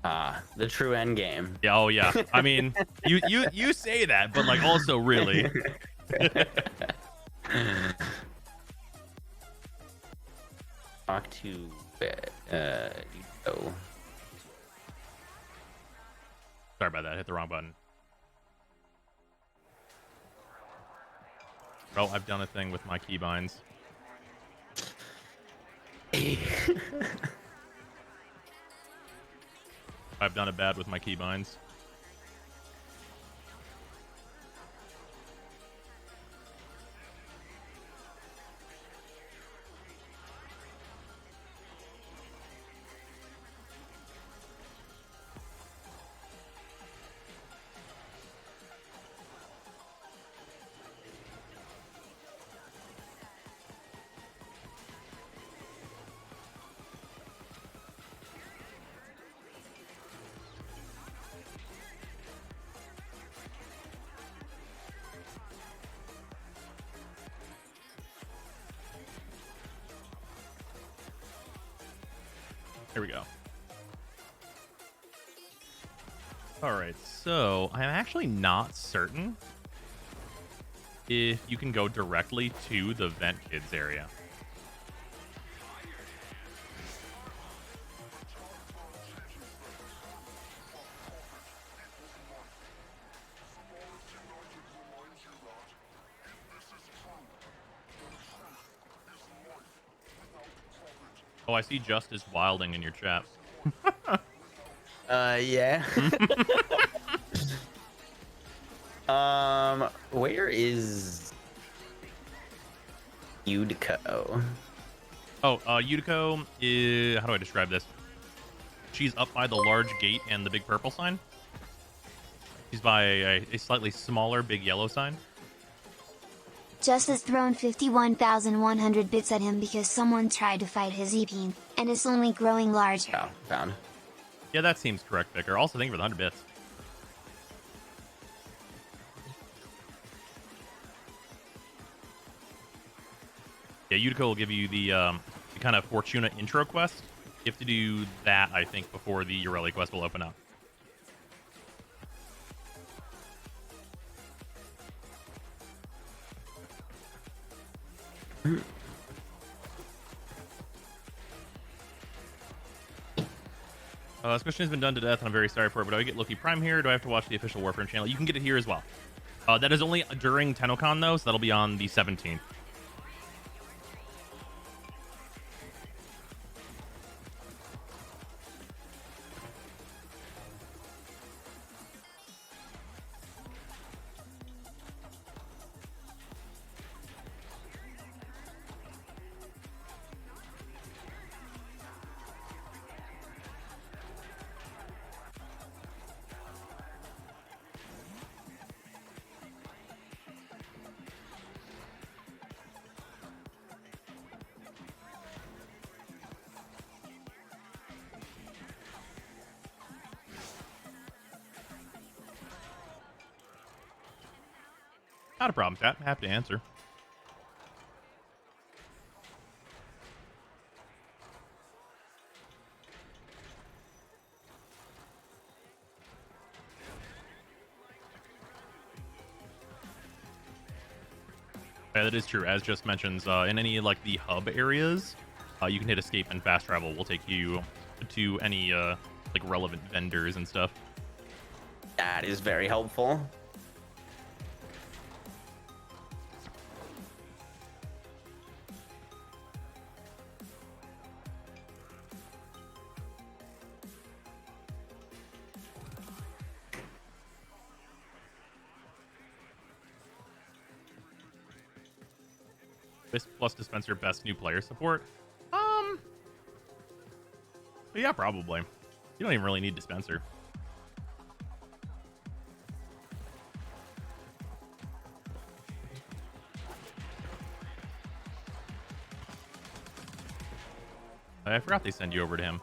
The true end game. Yeah, oh yeah. I mean, you say that, but like also really. Talk to Dojo. Sorry about that. Hit the wrong button. Bro, I've done a thing with my keybinds. I've done it bad with my keybinds. Here we go. All right, so I'm actually not certain if you can go directly to the Vent Kids area. Oh, I see Justice Wilding in your chat. Yeah. Where is Yudiko? Oh, Yutiko is... How do I describe this? She's up by the large gate and the big purple sign. She's by a slightly smaller big yellow sign. Justice thrown 51,100 bits at him because someone tried to fight his EP, and it's only growing larger. Oh, found. Yeah, that seems correct, Vicar. Also, thank you for the 100 bits. Yeah, Yutiko will give you the kind of Fortuna intro quest. You have to do that, I think, before the Ureli quest will open up. This question has been done to death, and I'm very sorry for it, but do I get Loki Prime here, or do I have to watch the official Warframe channel? You can get it here as well. That is only during TennoCon, though, so that'll be on the 17th. Not a problem, chat. Happy to answer. Yeah, that is true. As just mentions, in any like the hub areas, you can hit escape and fast travel. Will take you to any like relevant vendors and stuff. That is very helpful. Wisp plus dispenser best new player support. Yeah, probably. You don't even really need dispenser. I forgot they send you over to him.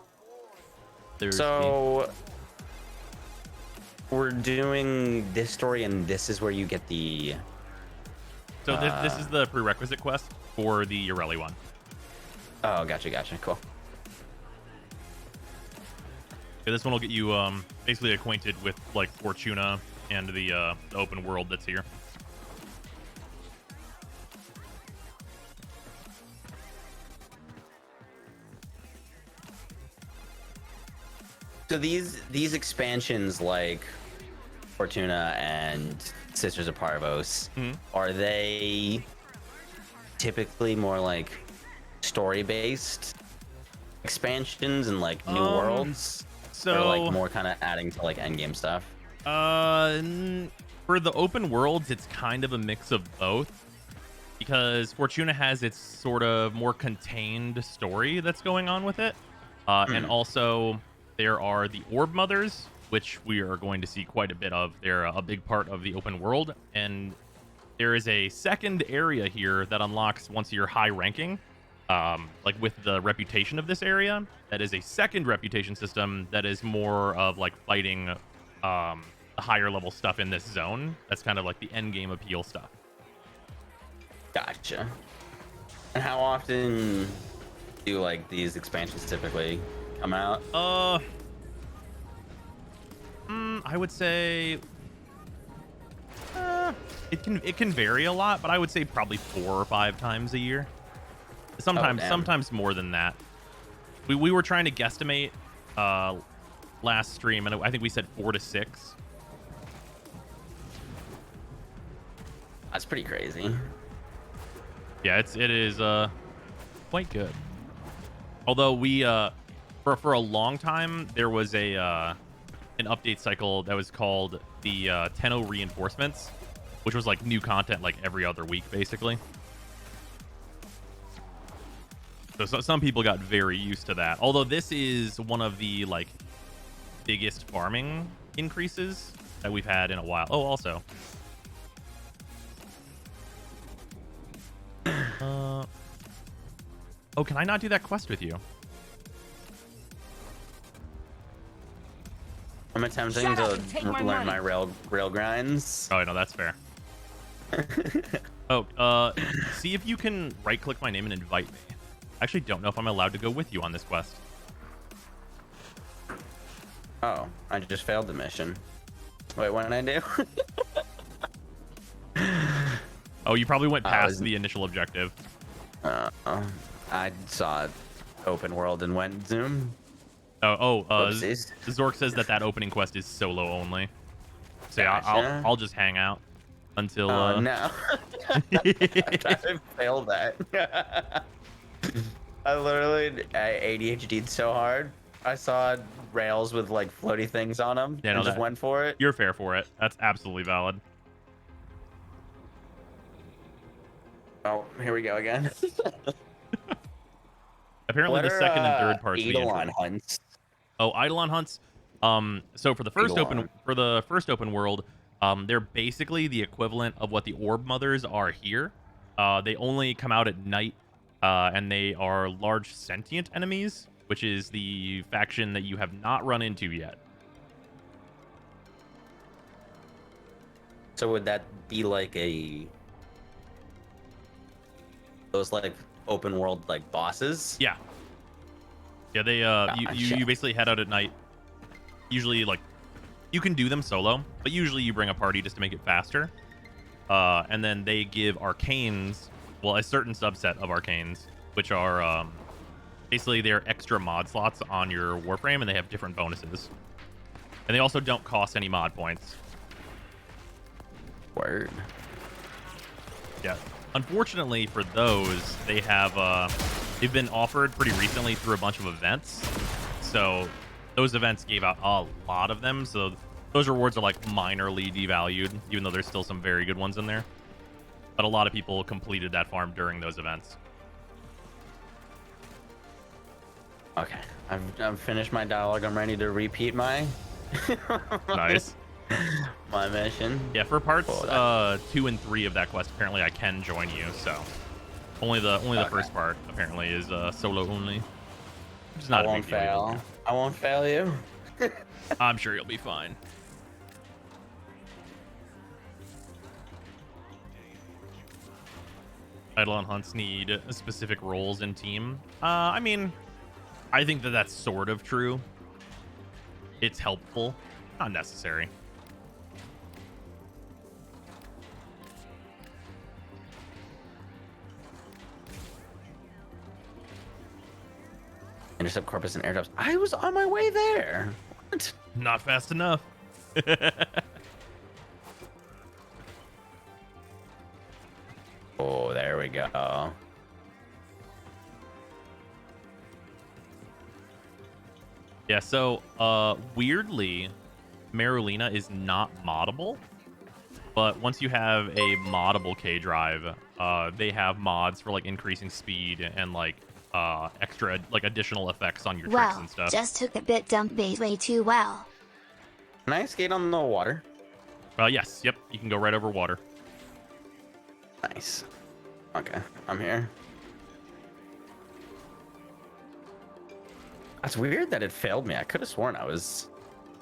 So we're doing this story, and this is where you get the. So this is the prerequisite quest for the Ureli one. Oh, gotcha, cool. Yeah, this one will get you basically acquainted with like Fortuna and the open world that's here. So these expansions like Fortuna and Sisters of Parvos, are they typically more like story-based expansions and like new worlds? So or like more kind of adding to like end game stuff? For the open worlds, it's kind of a mix of both, because Fortuna has its sort of more contained story that's going on with it. And also, there are the Orb Mothers, which we are going to see quite a bit of. They're a big part of the open world. And there is a second area here that unlocks once you're high ranking, like with the reputation of this area. That is a second reputation system that is more of like fighting the higher level stuff in this zone. That's kind of like the end game appeal stuff. Gotcha. And how often do like these expansions typically come out? I would say it can vary a lot, but I would say probably 4 or 5 times a year. Sometimes more than that. We were trying to guesstimate last stream, and I think we said 4 to 6. That's pretty crazy. Yeah, it is quite good. Although we for a long time there was an update cycle that was called the Tenno reinforcements, which was like new content like every other week basically. So some people got very used to that. Although this is one of the like biggest farming increases that we've had in a while. Oh, also. Oh, can I not do that quest with you? I'm attempting to learn my rail grinds. Oh, no, that's fair. See if you can right-click my name and invite me. I actually don't know if I'm allowed to go with you on this quest. Oh, I just failed the mission. Wait, what did I do? Oh, you probably went past the initial objective. I saw open world and went zoom. Zork says that opening quest is solo only. So yeah, Gotcha. I'll just hang out until. No, I failed that. I literally ADHD'd so hard. I saw rails with like floaty things on them. Yeah, no, and just went for it. You're fair for it. That's absolutely valid. Oh, here we go again. Apparently, the second and third parts. Eidolon hunts. Oh, Eidolon hunts. So for the first open world, they're basically the equivalent of what the Orb Mothers are here. They only come out at night, and they are large sentient enemies, which is the faction that you have not run into yet. So would that be like those like open world like bosses? Yeah. Yeah, they you basically head out at night. Usually like you can do them solo, but usually you bring a party just to make it faster. And then they give arcanes, well, a certain subset of arcanes, which are basically they're extra mod slots on your Warframe, and they have different bonuses. And they also don't cost any mod points. Word. Yeah. Unfortunately for those, they have they've been offered pretty recently through a bunch of events. So those events gave out a lot of them. So those rewards are like minorly devalued, even though there's still some very good ones in there. But a lot of people completed that farm during those events. Okay, I've finished my dialogue. I'm ready to repeat my Nice. my mission. Yeah, for parts 2 and 3 of that quest, apparently I can join you. So only the first part apparently is solo only. Which is not I a won't big deal. fail. I won't fail you. I'm sure you'll be fine. Eidolon hunts need specific roles in team. I mean, I think that that's sort of true. It's helpful, not necessary. Intercept corpus and airdrops. I was on my way there. What? Not fast enough. Oh, there we go. Yeah, so weirdly, Marulina is not moddable, but once you have a moddable K drive, they have mods for like increasing speed and like extra like additional effects on your tricks Well, and stuff. just took a bit dump bait way too well. Can I skate on the water? Yes, yep, you can go right over water. Nice. Okay, I'm here. That's weird that it failed me. I could have sworn I was.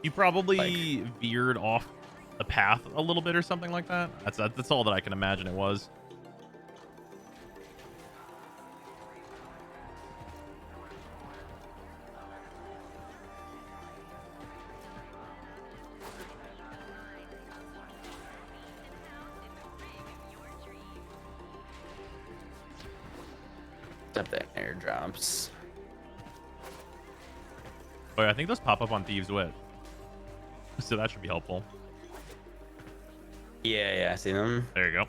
You probably veered off the path a little bit or something like that. That's all that I can imagine it was. Up the airdrops. Oh, yeah, I think those pop up on Thieves' Wit, so that should be helpful. Yeah, I see them. There you go.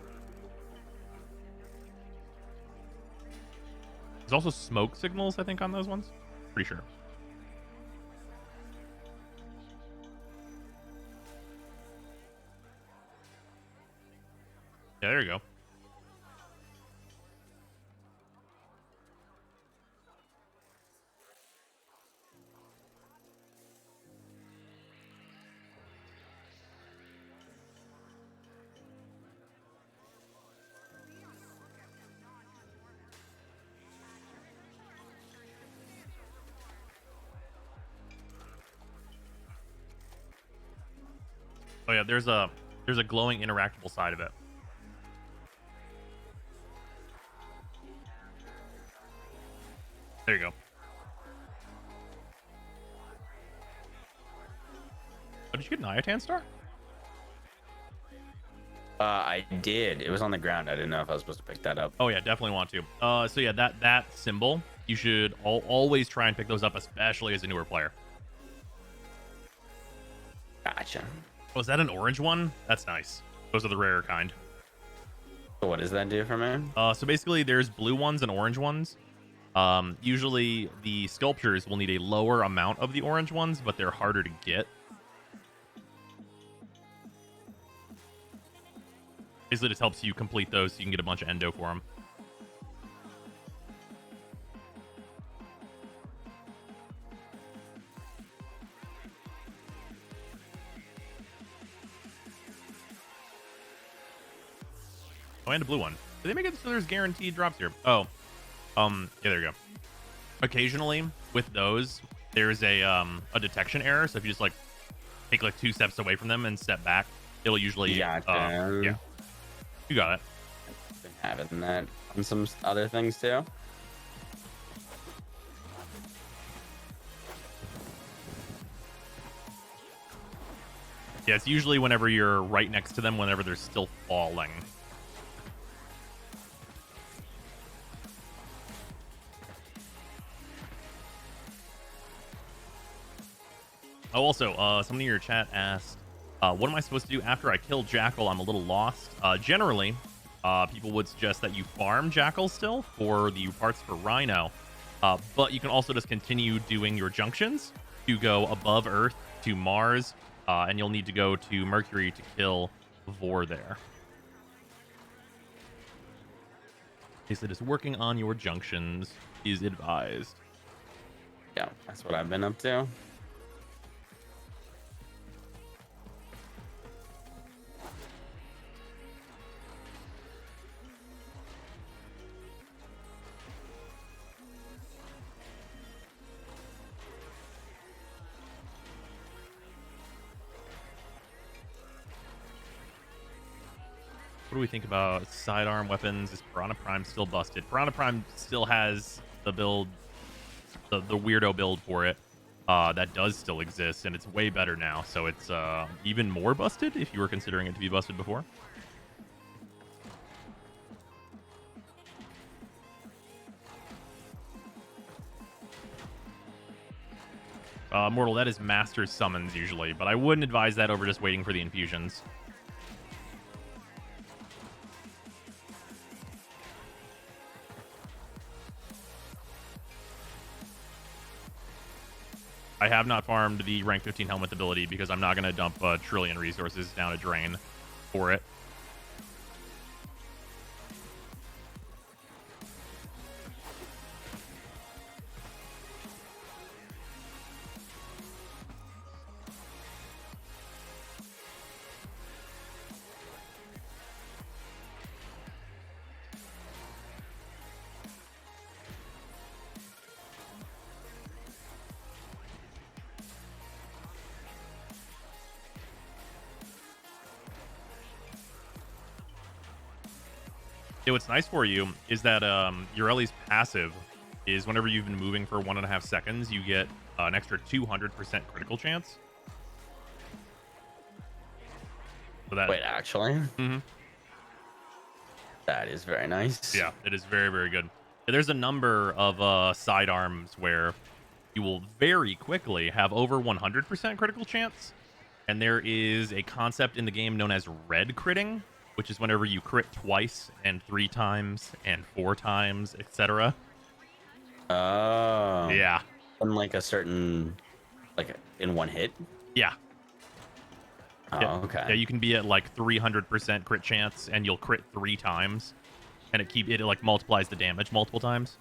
There's also smoke signals, I think, on those ones. Pretty sure. Yeah, there you go. Oh yeah, there's a glowing interactable side of it. There you go. Oh, did you get an Iatan star? I did. It was on the ground. I didn't know if I was supposed to pick that up. Oh yeah, definitely want to. So yeah, that symbol, you should always try and pick those up, especially as a newer player. Gotcha. Oh, is that an orange one? That's nice. Those are the rarer kind. So what does that do for me? So basically, there's blue ones and orange ones. Usually, the sculptures will need a lower amount of the orange ones, but they're harder to get. Basically, just helps you complete those so you can get a bunch of endo for them. Oh, and a blue one. Did they make it so there's guaranteed drops here? Oh, yeah, there you go. Occasionally, with those, there's a detection error. So if you just like take like 2 steps away from them and step back, it'll usually Gotcha. yeah. You got it. Been having that on some other things too. Yeah, it's usually whenever you're right next to them, whenever they're still falling. Oh, also, someone in your chat asked, what am I supposed to do after I kill Jackal? I'm a little lost. Generally, people would suggest that you farm Jackal still for the parts for Rhino, but you can also just continue doing your junctions to go above Earth to Mars, and you'll need to go to Mercury to kill Vor there. Basically, just working on your junctions is advised. Yeah, that's what I've been up to. What do we think about sidearm weapons? Is Piranha Prime still busted? Piranha Prime still has the build, the weirdo build for it. That does still exist, and it's way better now. So it's even more busted if you were considering it to be busted before. Mortal, that is Master Summons usually, but I wouldn't advise that over just waiting for the infusions. I have not farmed the rank 15 helmet ability because I'm not going to dump a trillion resources down a drain for it. Yeah, what's nice for you is that your Ellie's passive is whenever you've been moving for 1.5 seconds, you get an extra 200% critical chance. So that, Wait, actually? Mhm. That is very nice. Yeah, it is very, very good. There's a number of sidearms where you will very quickly have over 100% critical chance. And there is a concept in the game known as red critting, which is whenever you crit twice and 3 times and 4 times, etc. Oh. Yeah. In like a certain, like in one hit? Yeah. Oh, Yeah. okay. Yeah, you can be at like 300% crit chance and you'll crit 3 times. And it like multiplies the damage multiple times.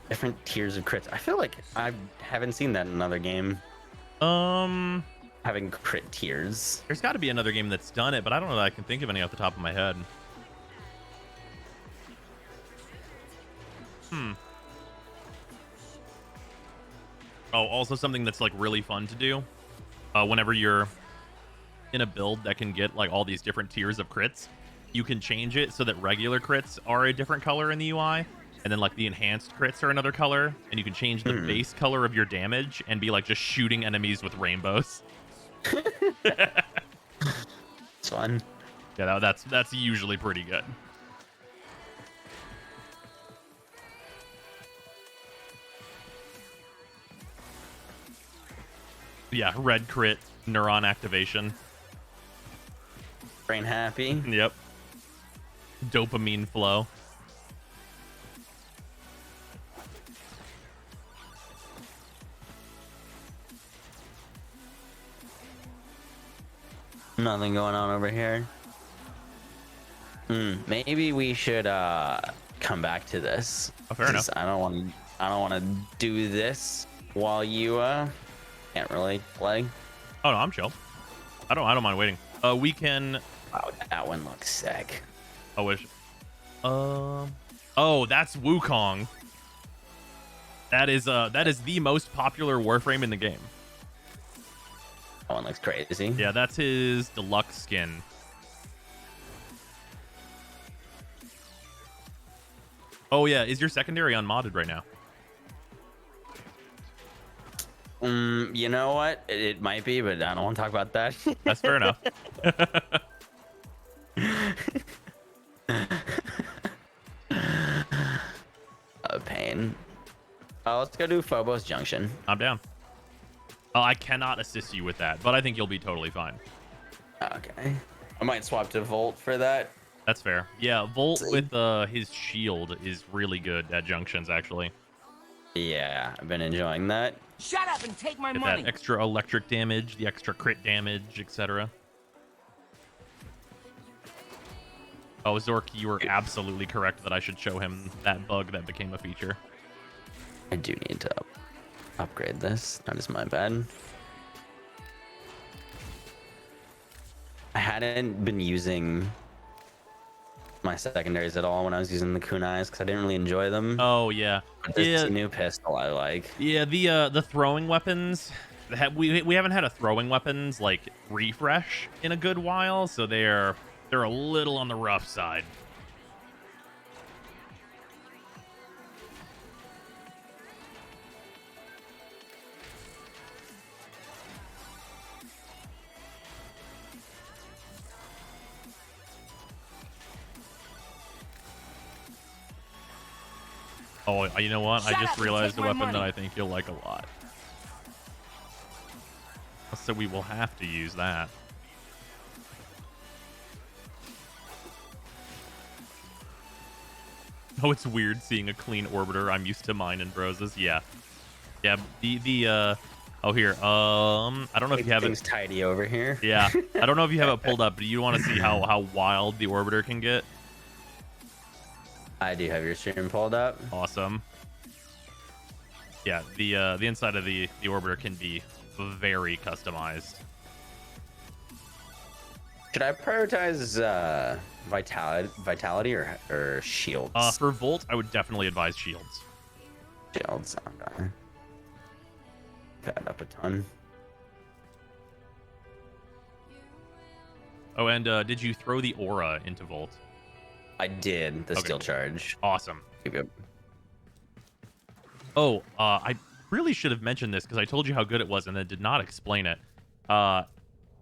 Different tiers of crits. I feel like I haven't seen that in another game. Having crit tiers. There's got to be another game that's done it, but I don't know that I can think of any off the top of my head. Oh, also something that's like really fun to do. Whenever you're in a build that can get like all these different tiers of crits, you can change it so that regular crits are a different color in the UI. And then like the enhanced crits are another color, and you can change the base color of your damage and be like just shooting enemies with rainbows. It's fun. Yeah, that's usually pretty good. Yeah, red crit, neuron activation. Brain happy. Yep. Dopamine flow. Nothing going on over here. Maybe we should come back to this. Oh, fair enough. I don't want to do this while you can't really play. Oh no, I'm chill. I don't mind waiting. We can. Wow, that one looks sick. I wish. Oh, that's Wukong. That is the most popular Warframe in the game. That one looks crazy. Yeah, that's his deluxe skin. Oh yeah, is your secondary unmodded right now? You know what? It might be, but I don't want to talk about that. That's fair enough. A pain. Let's go do Phobos Junction. I'm down. I cannot assist you with that, but I think you'll be totally fine. Okay. I might swap to Volt for that. That's fair. Yeah, Volt with his shield is really good at Junctions, actually. Yeah, I've been enjoying that. Shut up and take my Get money. that extra electric damage, the extra crit damage, etc. Oh, Zork, you were absolutely correct that I should show him that bug that became a feature. I do need to upgrade this. That is my bad. I hadn't been using my secondaries at all when I was using the kunais because I didn't really enjoy them. Oh yeah, This new pistol I like. Yeah, the throwing weapons. We haven't had a throwing weapons like refresh in a good while, so they're a little on the rough side. Oh, you know what? I just realized a weapon that I think you'll like a lot. So we will have to use that. Oh, it's weird seeing a clean orbiter. I'm used to mine and Broses. Yeah. Yeah, oh, here. I don't know if you have Everything's it. tidy over here. Yeah. I don't know if you have it pulled up, but you want to see how wild the orbiter can get. I do have your stream pulled up. Awesome. Yeah, the inside of the orbiter can be very customized. Should I prioritize vitality or shields? For Volt, I would definitely advise shields. Shields. Okay. That up a ton. Oh, and did you throw the aura into Volt? I did. The steel charge. Awesome. Yep. Oh, I really should have mentioned this because I told you how good it was and then did not explain it.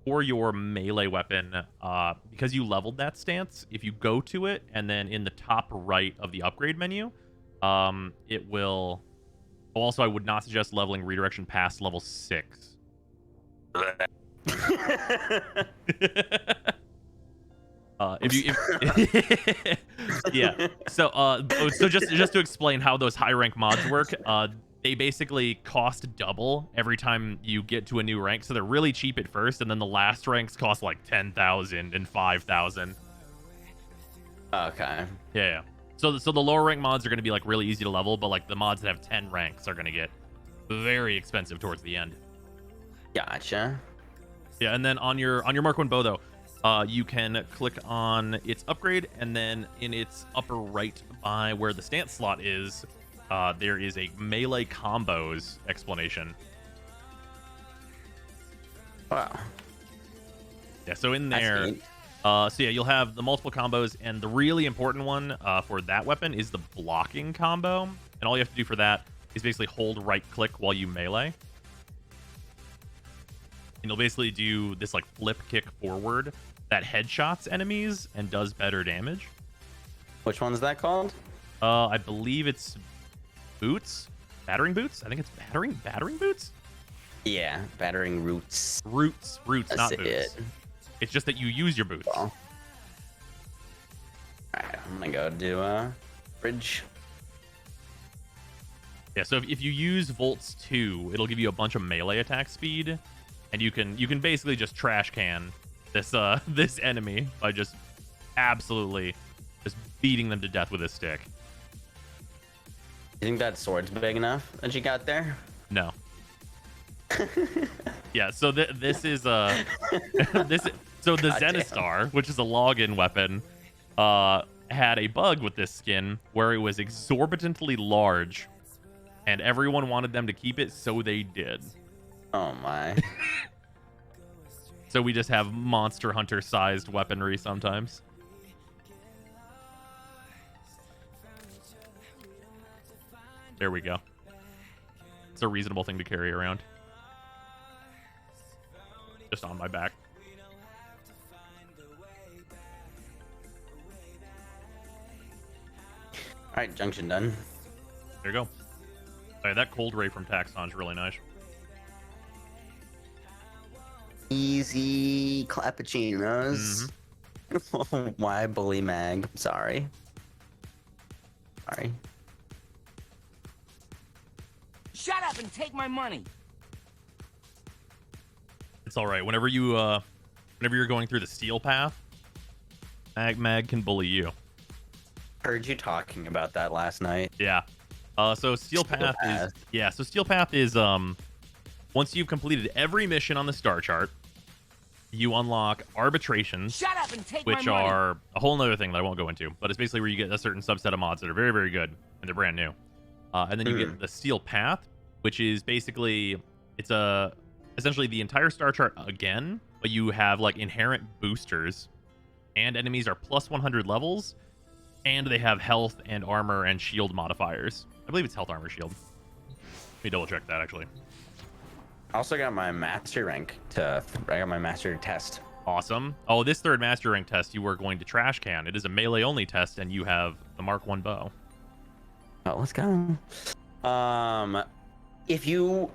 For your melee weapon, because you leveled that stance, if you go to it and then in the top right of the upgrade menu, it will... Also, I would not suggest leveling redirection past level 6. Yeah. So just to explain how those high rank mods work, they basically cost double every time you get to a new rank. So they're really cheap at first, and then the last ranks cost like 10,000 and 5,000. Okay. Yeah. So the lower rank mods are going to be like really easy to level, but like the mods that have 10 ranks are going to get very expensive towards the end. Gotcha. Yeah, and then on your Mark 1 bow though, you can click on its upgrade, and then in its upper right by where the stance slot is, there is a melee combos explanation. Wow. Yeah, so in there, so yeah, you'll have the multiple combos, and the really important one for that weapon is the blocking combo. And all you have to do for that is basically hold right click while you melee. And you'll basically do this like flip kick forward that headshots enemies and does better damage. Which one's that called? I believe it's boots, battering boots. I think it's battering boots. Yeah, battering roots. Roots, That's not it. boots. It's just that you use your boots. Well. Alright, I'm gonna go do bridge. Yeah, so if you use Volts 2, it'll give you a bunch of melee attack speed, and you can basically just trash can this this enemy by just absolutely just beating them to death with a stick. You think that sword's big enough that you got there? No. Yeah, so this is so the Zenistar, which is a login weapon, had a bug with this skin where it was exorbitantly large, and everyone wanted them to keep it, so they did. Oh my. So we just have Monster Hunter sized weaponry sometimes. There we go. It's a reasonable thing to carry around. Just on my back. Alright, Junction done. There you go. Hey, that cold ray from Taxon's really nice. Easy clappuccinos. Why bully mag? Sorry. Shut up and take my money. It's all right. Whenever you're going through the steel path, mag can bully you. Heard you talking about that last night. Yeah. So steel path is once you've completed every mission on the star chart, you unlock arbitrations, Shut up and take my which money. are a whole nother thing that I won't go into, but it's basically where you get a certain subset of mods that are very, very good and they're brand new. And then you get the steel path, which is basically essentially the entire star chart again, but you have like inherent boosters, and enemies are plus 100 levels, and they have health and armor and shield modifiers. I believe it's health, armor, shield. Let me double check that actually. I also got my master rank I got my master test. Awesome. Oh, this third master rank test you are going to trash can. It is a melee only test, and you have the Mark 1 bow. Oh, let's go. If you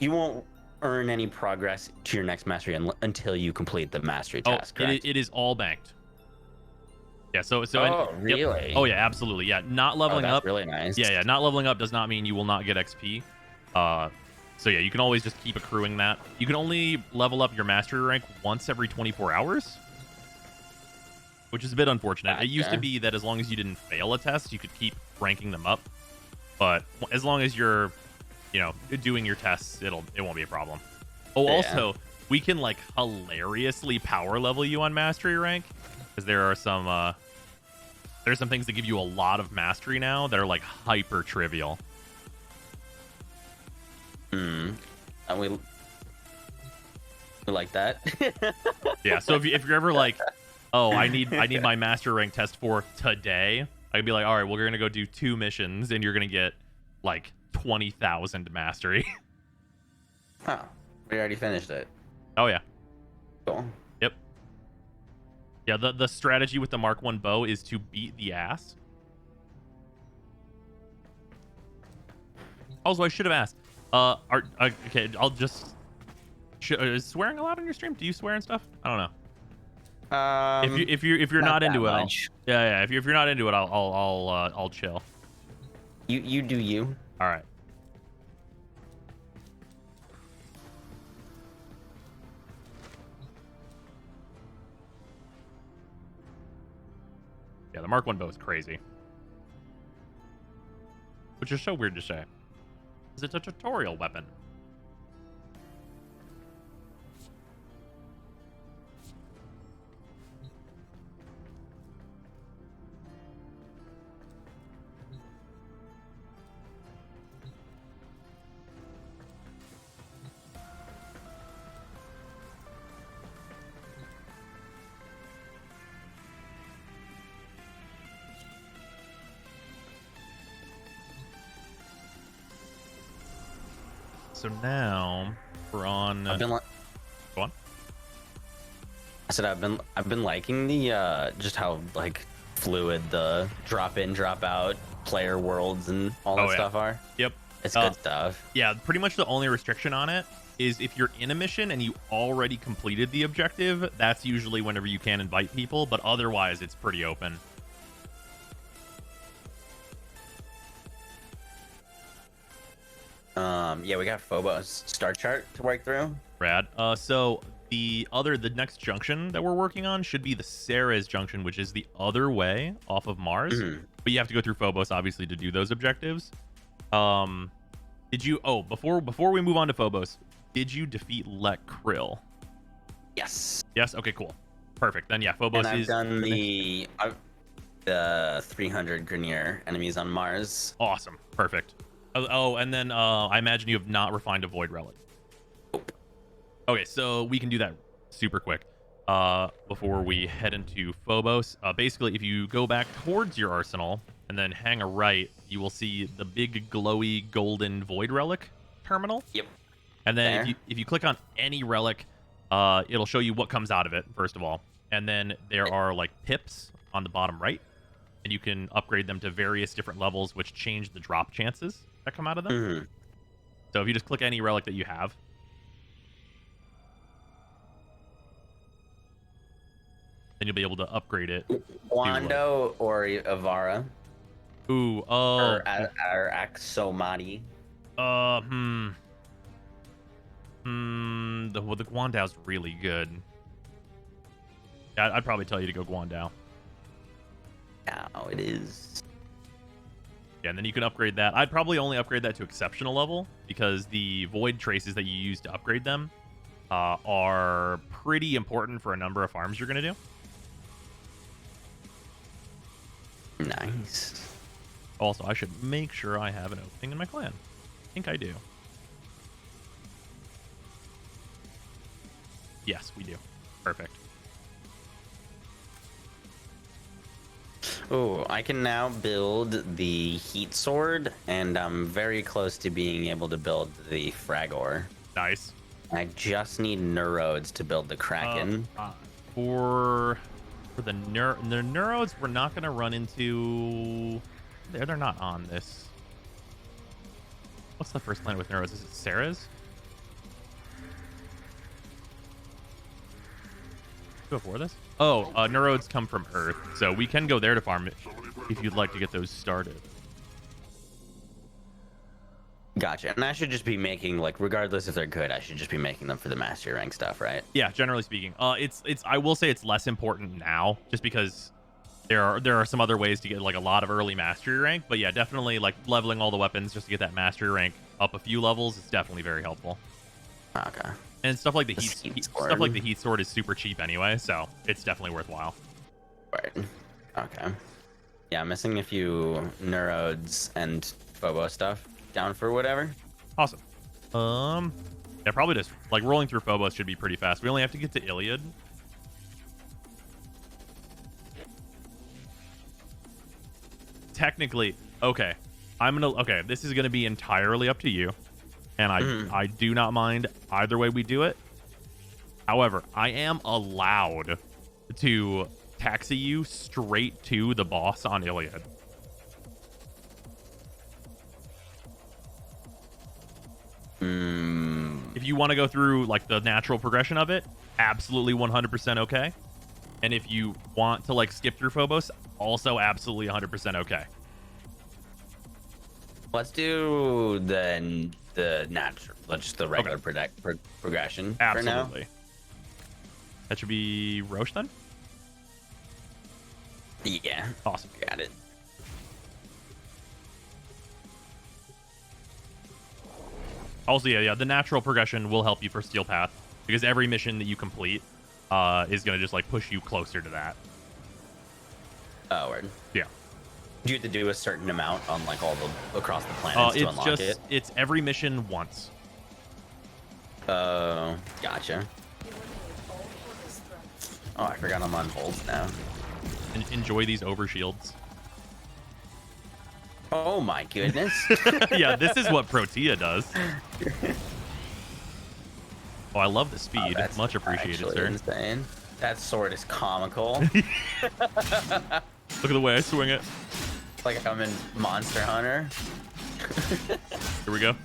won't earn any progress to your next mastery until you complete the mastery task. It is all banked. Yeah, so Oh, yep. really? Oh yeah, absolutely. Yeah, not leveling that's up. really nice. Yeah, not leveling up does not mean you will not get XP. So yeah, you can always just keep accruing that. You can only level up your mastery rank once every 24 hours, which is a bit unfortunate. It used to be that as long as you didn't fail a test, you could keep ranking them up. But as long as you're, doing your tests, it won't be a problem. Oh, also, we can like hilariously power level you on mastery rank, because there's some things that give you a lot of mastery now that are like hyper trivial. And we like that. Yeah, so if you're ever like, oh, I need my master rank test for today, I'd be like, all right, well, we're gonna go do 2 missions, and you're gonna get like 20,000 mastery. Huh. We already finished it. Oh yeah. Cool. Yep. Yeah, the strategy with the Mark 1 bow is to beat the ass. Also, I should have asked. Okay, I'll just. Is swearing allowed on your stream? Do you swear and stuff? I don't know. If you're not into it, yeah. If you're not into it, I'll chill. You do you. All right. Yeah, the Mark 1 bow is crazy. Which is so weird to say. Because it's a tutorial weapon. So now we're on. Go on. I said I've been liking the just how like fluid the drop in drop out player worlds and all that stuff are. Yep, it's good stuff. Yeah, pretty much the only restriction on it is if you're in a mission and you already completed the objective. That's usually whenever you can invite people, but otherwise it's pretty open. Yeah, we got Phobos star chart to work through. Rad. So the next junction that we're working on should be the Ceres junction, which is the other way off of Mars. But you have to go through Phobos, obviously, to do those objectives. Did you? Oh, before we move on to Phobos, did you defeat Let Krill? Yes. Yes. Okay. Cool. Perfect. Then yeah, Phobos and I've is done the 300 Grenier enemies on Mars. Awesome. Perfect. Oh, and then I imagine you have not refined a Void Relic. Nope. Okay, so we can do that super quick before we head into Phobos. Basically, if you go back towards your arsenal and then hang a right, you will see the big glowy golden Void Relic terminal. Yep. And then if you click on any relic, it'll show you what comes out of it, first of all. And then there are like pips on the bottom right, and you can upgrade them to various different levels, which change the drop chances that come out of them. So if you just click any relic that you have, then you'll be able to upgrade it. Wando or Avara. Ooh, or Axomati. The Guandao's really good. Yeah, I'd probably tell you to go Guandao. Now it is. Yeah, and then you can upgrade that. I'd probably only upgrade that to exceptional level, because the void traces that you use to upgrade them are pretty important for a number of farms you're going to do. Nice. Also, I should make sure I have an opening in my clan. I think I do. Yes, we do. Perfect. Oh, I can now build the heat sword, and I'm very close to being able to build the fragor. Nice. I just need neurodes to build the kraken. For the neurodes, we're not going to run into. They're not on this. What's the first planet with neurodes? Is it Ceres? Before this? Oh, neurodes come from Earth, so we can go there to farm it if you'd like to get those started. Gotcha. And I should just be making, like, regardless if they're good, I should just be making them for the mastery rank stuff, right? Yeah, generally speaking. It's I will say it's less important now, just because there are some other ways to get like a lot of early mastery rank. But yeah, definitely like leveling all the weapons just to get that mastery rank up a few levels is definitely very helpful. Okay. And stuff like the heat sword is super cheap anyway, so it's definitely worthwhile. Right. Okay. Yeah, I'm missing a few neurodes and Phobo stuff. Down for whatever. Awesome. Yeah, probably just like rolling through Phobos should be pretty fast. We only have to get to Iliad. Technically, okay. Okay, this is gonna be entirely up to you. And I do not mind either way we do it. However, I am allowed to taxi you straight to the boss on Iliad. If you want to go through like the natural progression of it, absolutely 100% okay. And if you want to like skip through Phobos, also absolutely 100% okay. Let's do the natural, just the regular progression. Absolutely. For now. That should be Roche then? Yeah. Awesome. Got it. Also, yeah, the natural progression will help you for Steel Path, because every mission that you complete is going to just, like, push you closer to that. Oh, word. Yeah. Do you have to do a certain amount on, like, all the, across the planets to unlock it? It's every mission once. Oh, gotcha. Oh, I forgot I'm on holds now. Enjoy these overshields. Oh my goodness. Yeah, this is what Protea does. Oh, I love the speed. That's much appreciated, sir. Insane. That sword is comical. Look at the way I swing it. Like I'm in Monster Hunter. Here we go.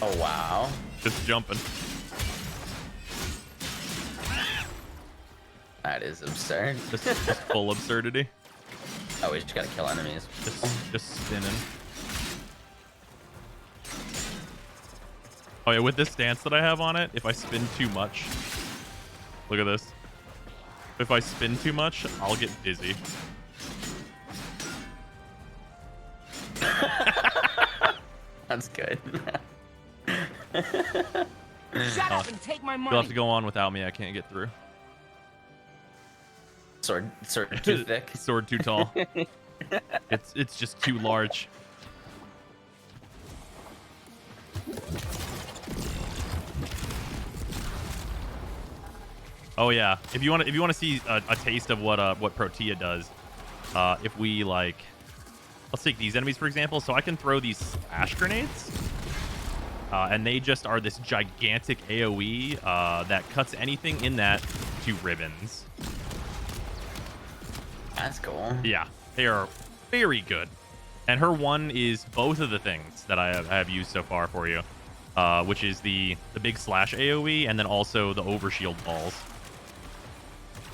Oh wow. Just jumping. That is absurd. Just full absurdity. Oh, we just gotta kill enemies. Just spinning. Oh yeah, with this stance that I have on it, if I spin too much, look at this. If I spin too much, I'll get dizzy. That's good. Shut up and take my money. You'll have to go on without me. I can't get through. Sword too thick. Sword too tall. It's just too large. Oh yeah. If you want to see a taste of what Protea does, if we like, let's take these enemies for example. So I can throw these splash grenades, and they just are this gigantic AOE that cuts anything in that to ribbons. That's cool. Yeah, they are very good. And her one is both of the things that I have used so far for you, which is the big slash AOE and then also the overshield balls.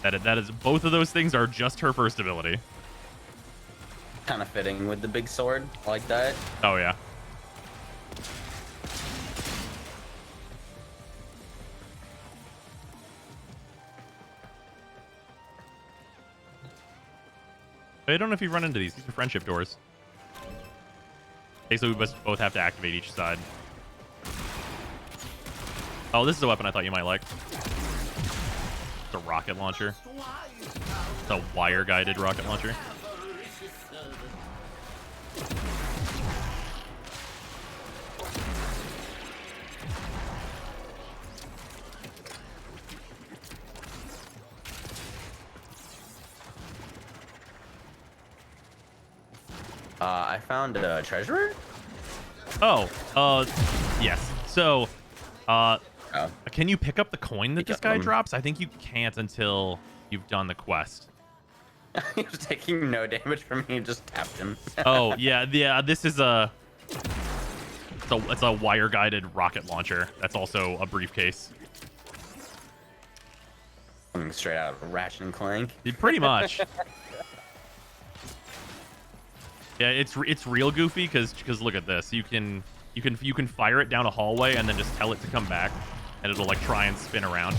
That is both of those things are just her first ability. Kind of fitting with the big sword like that. Oh yeah. I don't know if you've run into these. These are friendship doors. Okay, so we both have to activate each side. Oh, this is a weapon I thought you might like. It's a rocket launcher. It's a wire-guided rocket launcher. I found a treasure. Oh, yes. So, can you pick up the coin that this guy drops? I think you can't until you've done the quest. He was taking no damage from me. Just tapped him. Oh yeah. This is it's a wire-guided rocket launcher. That's also a briefcase. Coming straight out of Ratchet and Clank. Pretty much. Yeah, it's real goofy because look at this. You can fire it down a hallway and then just tell it to come back, and it'll like try and spin around.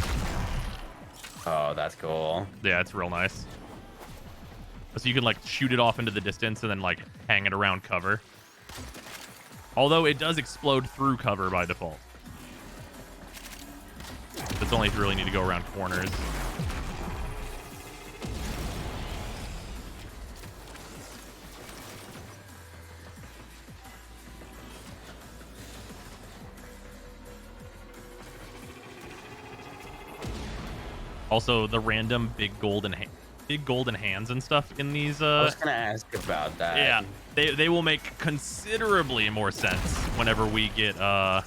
Oh, that's cool. Yeah, it's real nice. So you can like shoot it off into the distance and then like hang it around cover. Although it does explode through cover by default. It's only if you really need to go around corners. Also, the random big golden hands and stuff in these. I was gonna ask about that. Yeah, they will make considerably more sense whenever we get a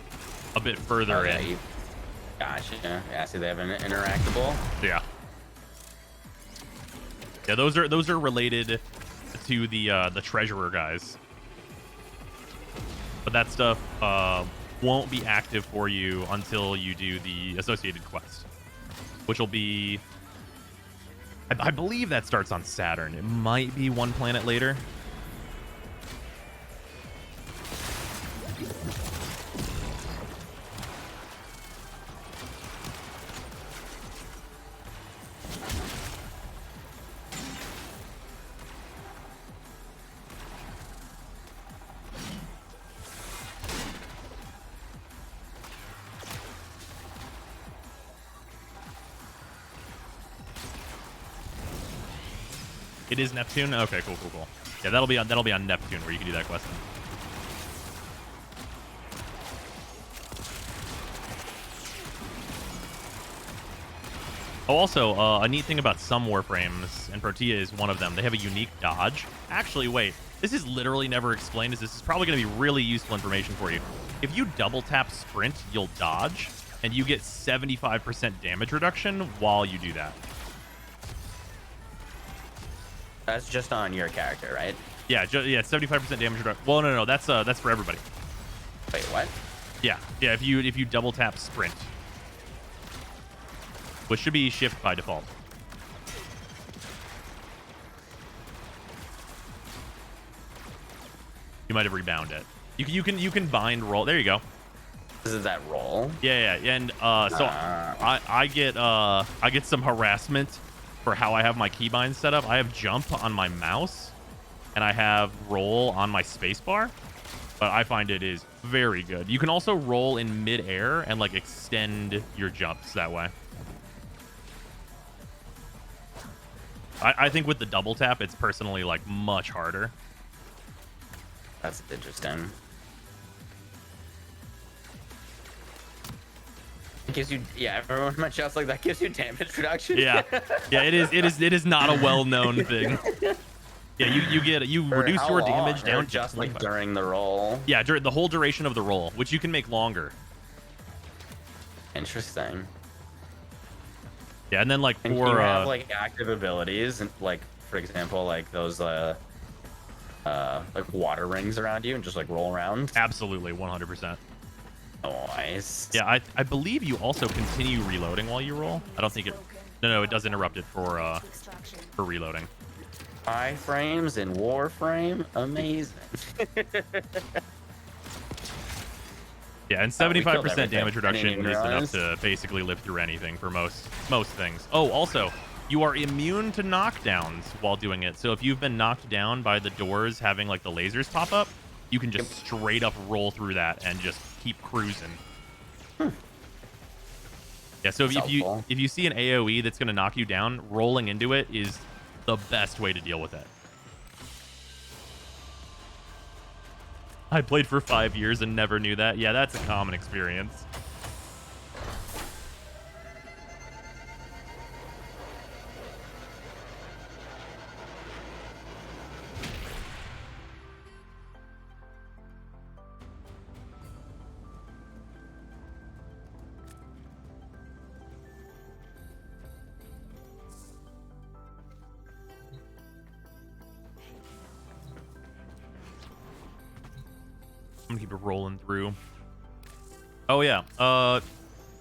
bit further in. Gotcha. Yeah, so they have an interactable. Yeah. Yeah, those are related to the treasurer guys. But that stuff won't be active for you until you do the associated quest, which will be, I believe that starts on Saturn. It might be one planet later. It is Neptune. Okay, cool. Yeah, that'll be on Neptune where you can do that quest. Oh, also, a neat thing about some Warframes, and Protea is one of them, they have a unique dodge. Actually, wait, this is literally never explained, as this is probably going to be really useful information for you. If you double tap sprint, you'll dodge, and you get 75% damage reduction while you do that. That's just on your character, right? Yeah, 75% damage reduction. Well, no, that's for everybody. Wait, what? Yeah, if you double tap sprint, which should be shift by default. You might have rebound it. You can bind roll. There you go. This is that roll. Yeah, and so I get some harassment for how I have my keybind set up. I have jump on my mouse, and I have roll on my spacebar. But I find it is very good. You can also roll in mid-air and like extend your jumps that way. I think with the double tap, it's personally like much harder. That's interesting. It gives you, yeah, everyone in my chat's like, that gives you damage reduction. Yeah, it is not a well-known thing. Yeah, you reduce your damage down just like during the roll. Yeah, during the whole duration of the roll, which you can make longer. Interesting. Yeah, and then like and you have like active abilities, and like for example, like those like water rings around you, and just like roll around. Absolutely, 100%. Nice. Yeah, I believe you also continue reloading while you roll. I don't think it. No, it does interrupt it for reloading. 5 frames in Warframe, amazing. Yeah, and 75% damage reduction is enough to basically live through anything for most things. Oh, also, you are immune to knockdowns while doing it. So if you've been knocked down by the doors having like the lasers pop up, you can just straight up roll through that and just keep cruising. Yeah, so if you see an AoE that's going to knock you down, rolling into it is the best way to deal with it. I played for 5 years and never knew that. Yeah, that's a common experience. I'm gonna keep it rolling through. Oh yeah.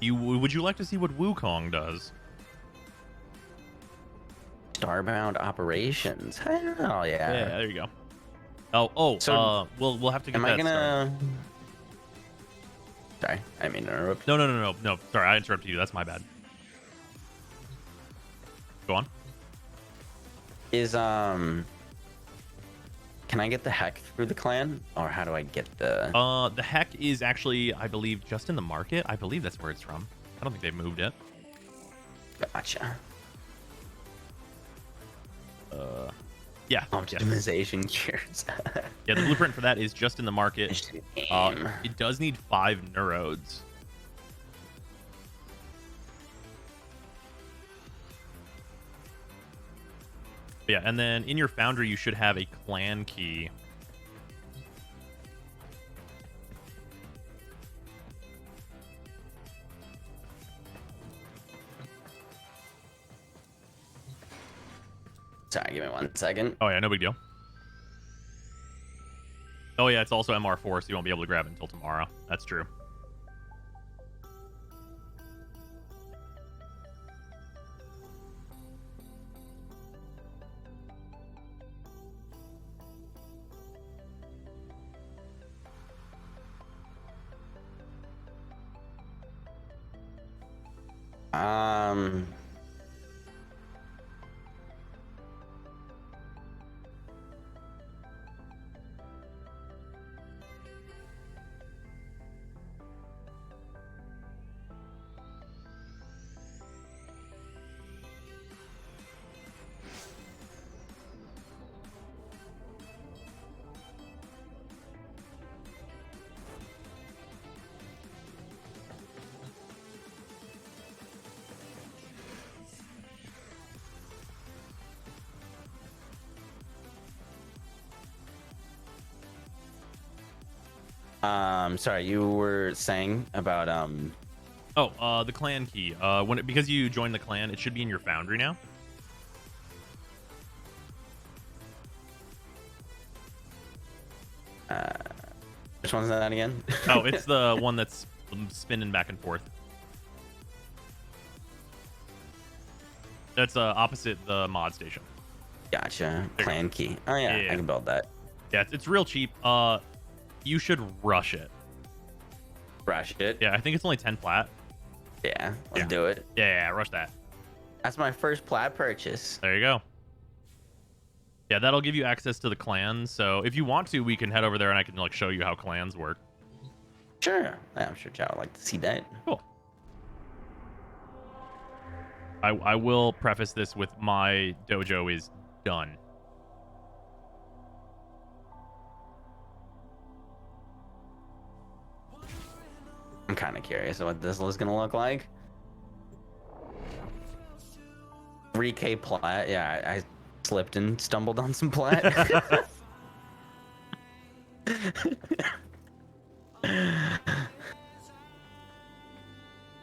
Would you like to see what Wukong does? Starbound operations. Hell yeah. Yeah, there you go. So, we'll have to get Am that I gonna? started. Sorry, I mean to interrupt. No. Sorry, I interrupted you. That's my bad. Go on. Is Can I get the heck through the clan, or how do I get the? The heck is actually, I believe, just in the market. I believe that's where it's from. I don't think they've moved it. Gotcha. Yeah. Optimization cures. Yeah, the blueprint for that is just in the market. It does need 5 neurodes. Yeah, and then in your foundry, you should have a clan key. Sorry, give me 1 second. Oh, yeah, no big deal. Oh, yeah, it's also MR4, so you won't be able to grab it until tomorrow. That's true. Sorry, you were saying about the clan key. Because you joined the clan, it should be in your foundry now. which one's that again? Oh, it's the one that's spinning back and forth. That's opposite the mod station. Gotcha. Clan key. Oh yeah, I can build that. Yeah, it's real cheap. You should rush it. Rush it. Yeah, I think it's only 10 plat. Yeah, let's do it. Yeah, rush that. That's my first plat purchase. There you go. Yeah, that'll give you access to the clans. So if you want to, we can head over there and I can like show you how clans work. Sure. Yeah, I'm sure Chad would like to see that. Cool. I will preface this with my dojo is done. I'm kind of curious what this is gonna look like. 3K plat. Yeah, I slipped and stumbled on some plat.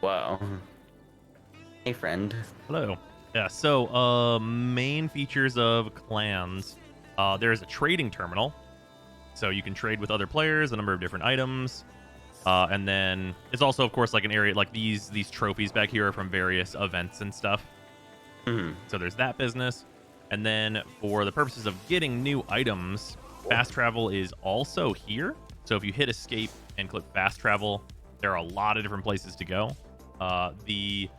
Wow. Hey, friend. Hello. Yeah, so main features of clans. There's a trading terminal. So you can trade with other players, a number of different items. And then it's also, of course, like an area like these trophies back here are from various events and stuff. So there's that business. And then for the purposes of getting new items, fast travel is also here. So if you hit escape and click fast travel, there are a lot of different places to go. The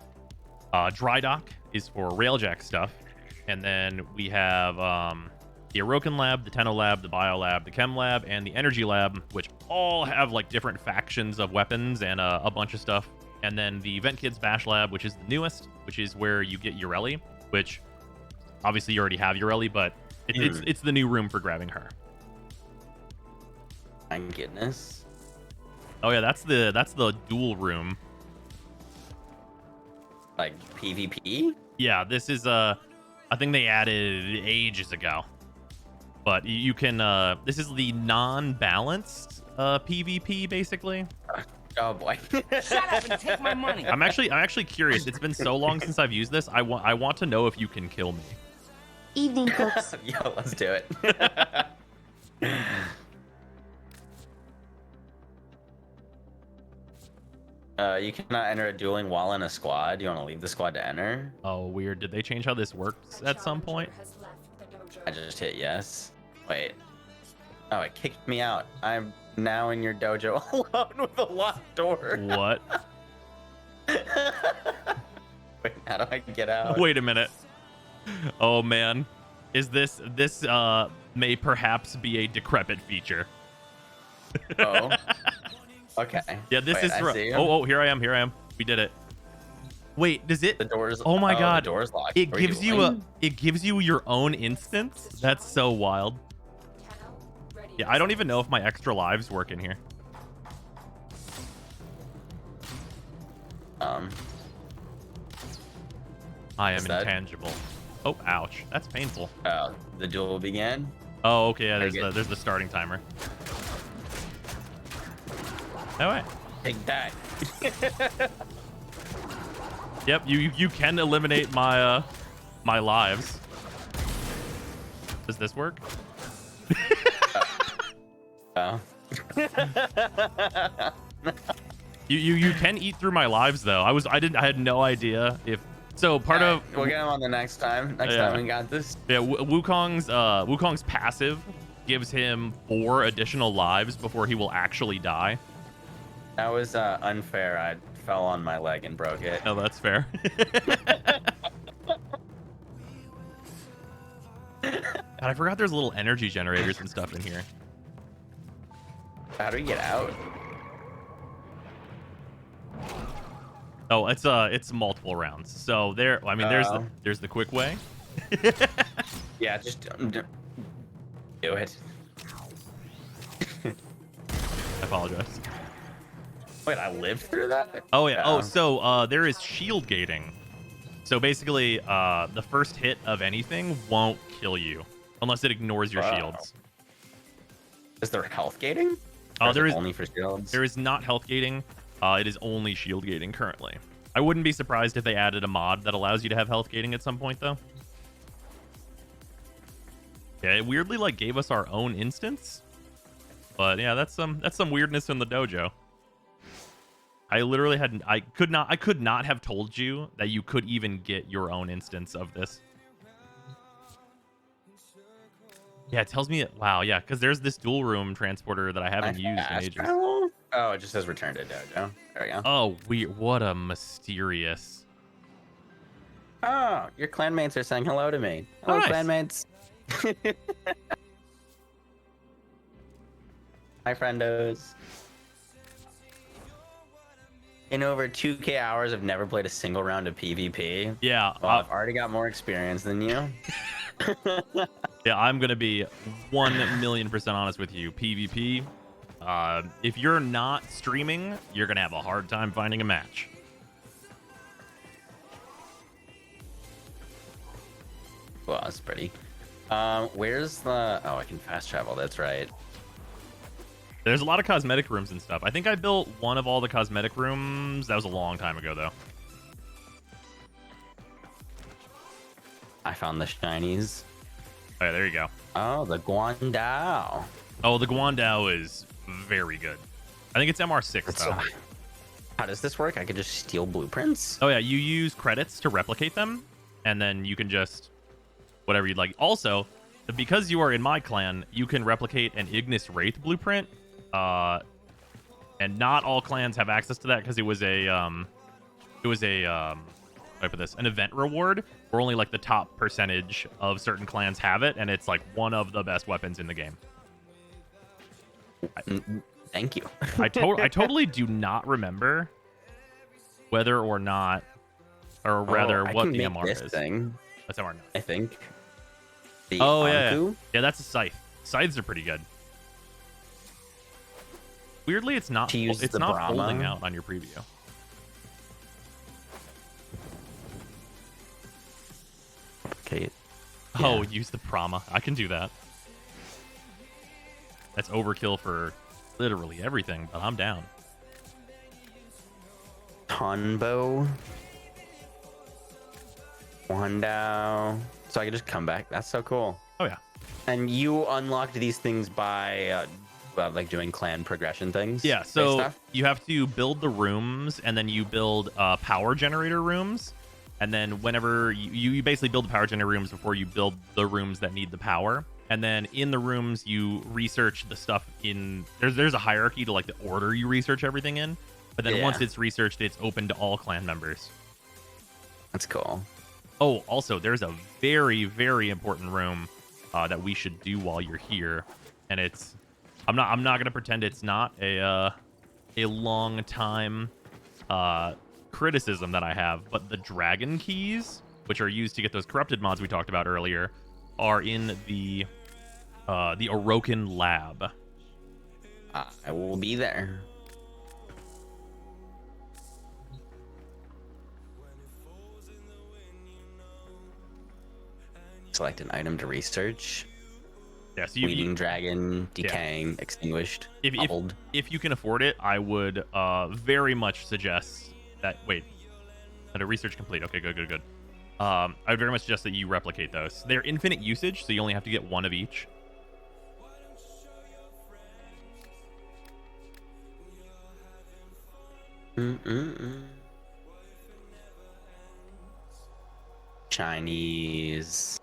dry dock is for Railjack stuff. And then we have the Aroken lab, the Tenno lab, the Bio lab, the Chem lab, and the Energy lab, which all have like different factions of weapons and a bunch of stuff. And then the Vent Kids Bash lab, which is the newest, which is where you get Ureli, which obviously you already have Ureli, but it's the new room for grabbing her. My goodness. Oh yeah, that's the duel room. Like PvP? Yeah, this is I think they added ages ago. But you can this is the non-balanced PvP basically. Oh boy. Shut up and take my money. I'm actually curious. It's been so long since I've used this. I want to know if you can kill me. Evening, folks. Yo, let's do it. You cannot enter a dueling while in a squad. You want to leave the squad to enter? Oh, weird. Did they change how this works at some point? Has left the dojo. I just hit yes. Wait. Oh, it kicked me out. I'm now in your dojo alone with a locked door. What? Wait, how do I get out? Wait a minute. Oh man, is this may perhaps be a decrepit feature? Oh. Okay. Yeah, this Wait, is. I see you. Oh, here I am. Here I am. We did it. Wait, does it? The door's. Oh my god. The door's locked. It What are you gives you doing? it gives you your own instance. That's so wild. Tenno, ready. Yeah, I don't even know if my extra lives work in here. I am Is that- intangible. Oh, ouch. That's painful. The duel began. Oh, okay. Yeah, Take it. there's the starting timer. Oh wait. Take that. Yep, you can eliminate my my lives. Does this work? Oh. You can eat through my lives though. I had no idea if so part Alright, of we'll get him on the next time. Next Yeah. time we got this. yeah, Wukong's passive gives him 4 additional lives before he will actually die. That was unfair. I fell on my leg and broke it. Oh, that's fair. God, I forgot there's little energy generators and stuff in here. How do we get out? Oh, it's multiple rounds. So there, I mean, Oh. there's the quick way. Yeah, just do it. I apologize. Wait, I lived through that? Oh yeah. Oh, so there is shield gating. So basically, the first hit of anything won't kill you unless it ignores your Wow. shields. Is there health gating? Oh, Or there it is. only for shields. There is not health gating. It is only shield gating currently. I wouldn't be surprised if they added a mod that allows you to have health gating at some point, though. Yeah, it weirdly like gave us our own instance. But yeah, that's some weirdness in the dojo. I literally I could not have told you that you could even get your own instance of this. Yeah, it tells me wow, yeah, because there's this dual room transporter that I haven't used in Fast ages. travel? Oh, it just says return to dojo. There we go. Oh, weird. What a mysterious. Oh, your clanmates are saying hello to me. Hello, Nice. clanmates. Hi, friendos. In over 2K hours, I've never played a single round of PvP. Yeah, Well, I've already got more experience than you. yeah. I'm gonna be 1,000,000% honest with you. PvP. If you're not streaming, you're gonna have a hard time finding a match. Well, that's pretty. Where's the... Oh, I can fast travel. That's right. There's a lot of cosmetic rooms and stuff. I think I built one of all the cosmetic rooms. That was a long time ago, though. I found the shinies. Oh, yeah, there you go. Oh, the Guandao. Oh, the Guandao is very good. I think it's MR6, So, though. how does this work? I could just steal blueprints? Oh, yeah, you use credits to replicate them, and then you can just... whatever you'd like. Also, because you are in my clan, you can replicate an Ignis Wraith blueprint. And not all clans have access to that because it was a how do I put this? An event reward where only like the top percentage of certain clans have it, and it's like one of the best weapons in the game. Thank you. I totally do not remember whether or not, or rather, I what can the make MR this is. thing, That's MR. I think. The Oh yeah, Anku? yeah, that's a scythe. Scythes are pretty good. Weirdly, it's not. To use It's the not Brahma? folding out on your preview. Okay. Oh, Yeah. use the Brahma. I can do that. That's overkill for literally everything, but I'm down. Tonbo. Wandao. So I can just come back. That's so cool. Oh yeah. And you unlocked these things by about like doing clan progression things. Yeah, based so stuff? you have to build the rooms, and then you build power generator rooms, and then whenever you basically build the power generator rooms before you build the rooms that need the power, and then in the rooms you research the stuff in there's a hierarchy to like the order you research everything in, but then once it's researched, it's open to all clan members. That's cool. Oh, also there's a very, very important room that we should do while you're here, and it's I'm not gonna pretend it's not a long time criticism that I have, but the dragon keys, which are used to get those corrupted mods we talked about earlier, are in the Orokin lab. I will be there. Select an item to research. Yeah, so Bleeding dragon, decaying, extinguished, bubbled. If you can afford it, I would very much suggest that. Wait, a research complete. Okay, good. I would very much suggest that you replicate those. They're infinite usage, so you only have to get one of each. Chinese.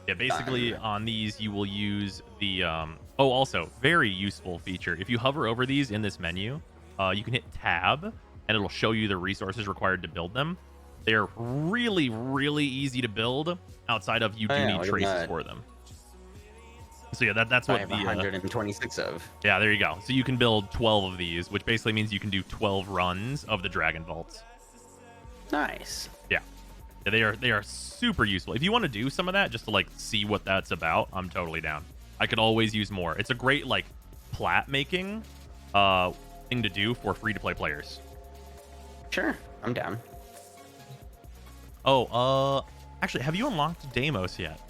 Yeah, basically on these you will use the oh, also very useful feature. If you hover over these in this menu, you can hit tab and it'll show you the resources required to build them. They're really, really easy to build outside of you do need traces for them. So yeah, that's what I have 126 of. Yeah, there you go. So you can build 12 of these, which basically means you can do 12 runs of the dragon vaults. Nice. Yeah. They are super useful. If you want to do some of that just to like see what that's about, I'm totally down. I could always use more. It's a great like plat making thing to do for free to play players. Sure, I'm down. Oh, actually, have you unlocked Deimos yet?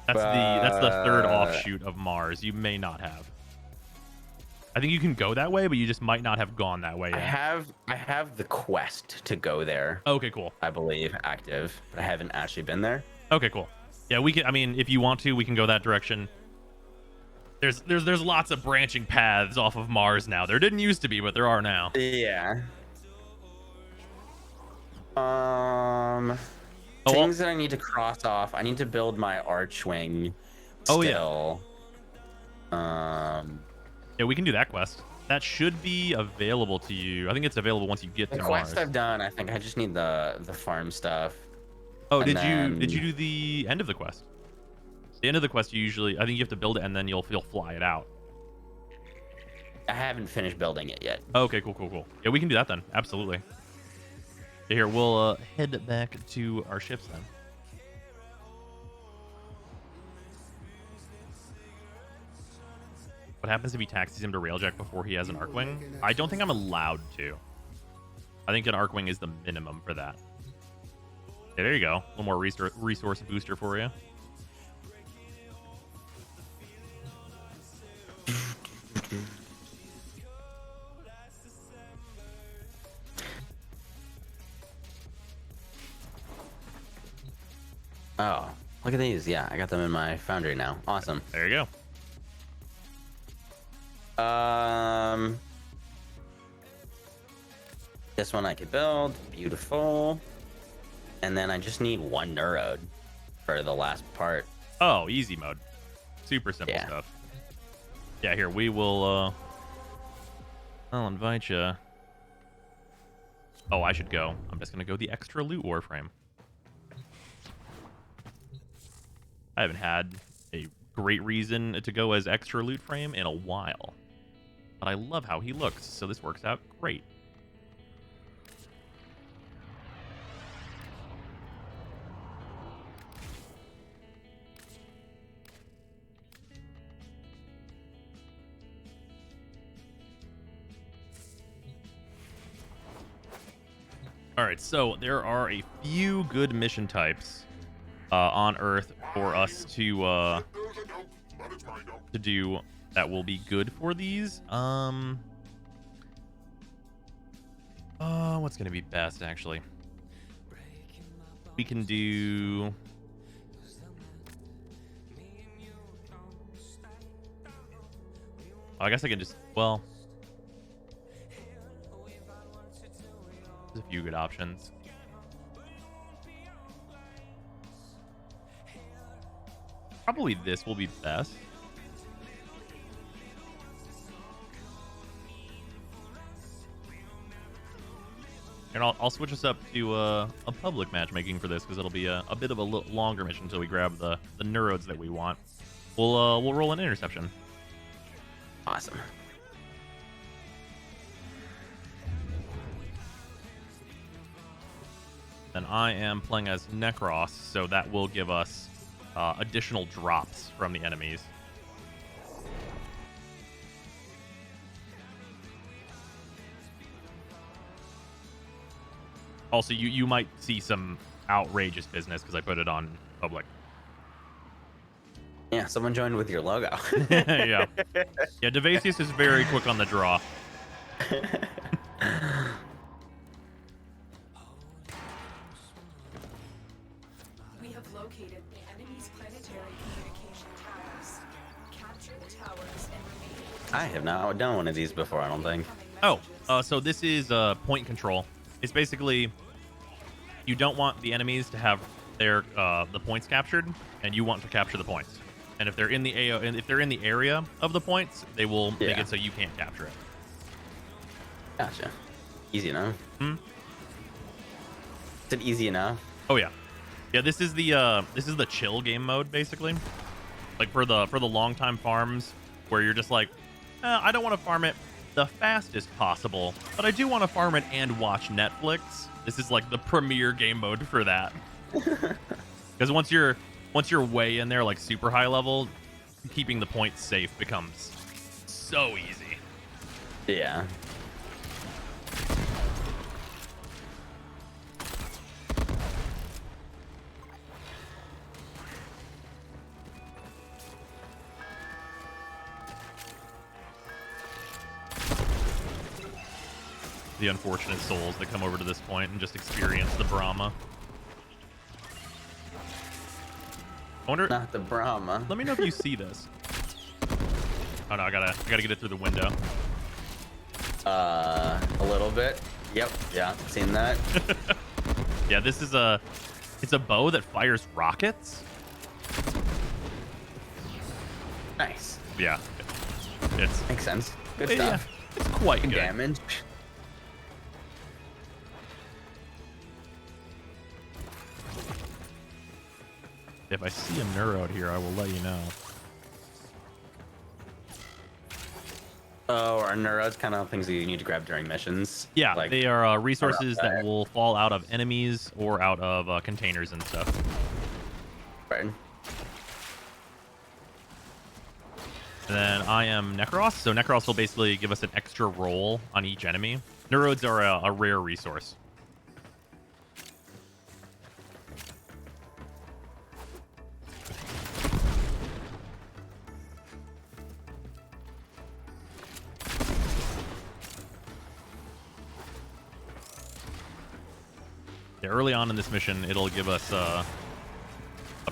That's the third offshoot of Mars. You may not have. I think you can go that way, but you just might not have gone that way yet. I have the quest to go there. Okay, cool. I believe active, but I haven't actually been there. Okay, cool. Yeah, we can. I mean, if you want to, we can go that direction. There's lots of branching paths off of Mars now. There didn't used to be, but there are now. Yeah. Things that I need to cross off. I need to build my archwing. Oh still. Yeah. Yeah, we can do that quest. That should be available to you. I think it's available once you get to Mars. The quest I've done. I think I just need the farm stuff. Oh, did you do the end of the quest? The end of the quest, you usually, I think you have to build it and then you'll fly it out. I haven't finished building it yet. Okay, cool. Yeah, we can do that then. Absolutely. Here, we'll head back to our ships then. What happens if he taxis him to Railjack before he has an Arcwing? I don't think I'm allowed to. I think an Arcwing is the minimum for that. Okay, there you go. A little more resource booster for you. Oh, look at these. Yeah, I got them in my foundry now. Awesome. There you go. This one I could build. Beautiful. And then I just need one neurode for the last part. Oh, easy mode. Super simple stuff. Yeah, here, we will, I'll invite you. Oh, I should go. I'm just going to go the extra loot Warframe. I haven't had a great reason to go as extra loot frame in a while. But I love how he looks, so this works out great. Alright, so there are a few good mission types on Earth for us to do that will be good for these. What's gonna be best actually? We can do I guess I can just, well, there's a few good options. Probably this will be best. And I'll switch us up to a public matchmaking for this because it'll be a bit of a longer mission until we grab the neurodes that we want. We'll roll an interception. Awesome. Then I am playing as Necros, so that will give us additional drops from the enemies. Also, you might see some outrageous business because I put it on public. Yeah, someone joined with your logo. Yeah. Yeah, Devasius is very quick on the draw. We have located the enemy's planetary communication towers. Capture the towers and remain. I have not done one of these before, I don't think. Oh, so this is point control. It's basically you don't want the enemies to have their the points captured, and you want to capture the points. And if they're in the and if they're in the area of the points, they will make it so you can't capture it. Gotcha. Easy enough. Hmm? Is it easy enough? Oh yeah, yeah. This is the chill game mode basically. Like for the long time farms where you're just like, I don't want to farm it the fastest possible, but I do want to farm it and watch Netflix. This is like the premier game mode for that. Because once you're way in there, like super high level, keeping the points safe becomes so easy. Yeah. The unfortunate souls that come over to this point and just experience the Brahma. I wonder. Not the Brahma. Let me know if you see this. Oh no, I gotta get it through the window. A little bit. Yep. Yeah, seen that. Yeah, this is it's a bow that fires rockets. Nice. Yeah, it's Makes sense. Good yeah, stuff. it's quite Good good. damage. If I see a neurode here, I will let you know. Oh, are neurodes kind of things that you need to grab during missions? Yeah, Like, they are resources that okay. will fall out of enemies or out of containers and stuff. right. And then I am Necros, so Necros will basically give us an extra roll on each enemy. Neurodes are a rare resource. Yeah, early on in this mission, it'll give us a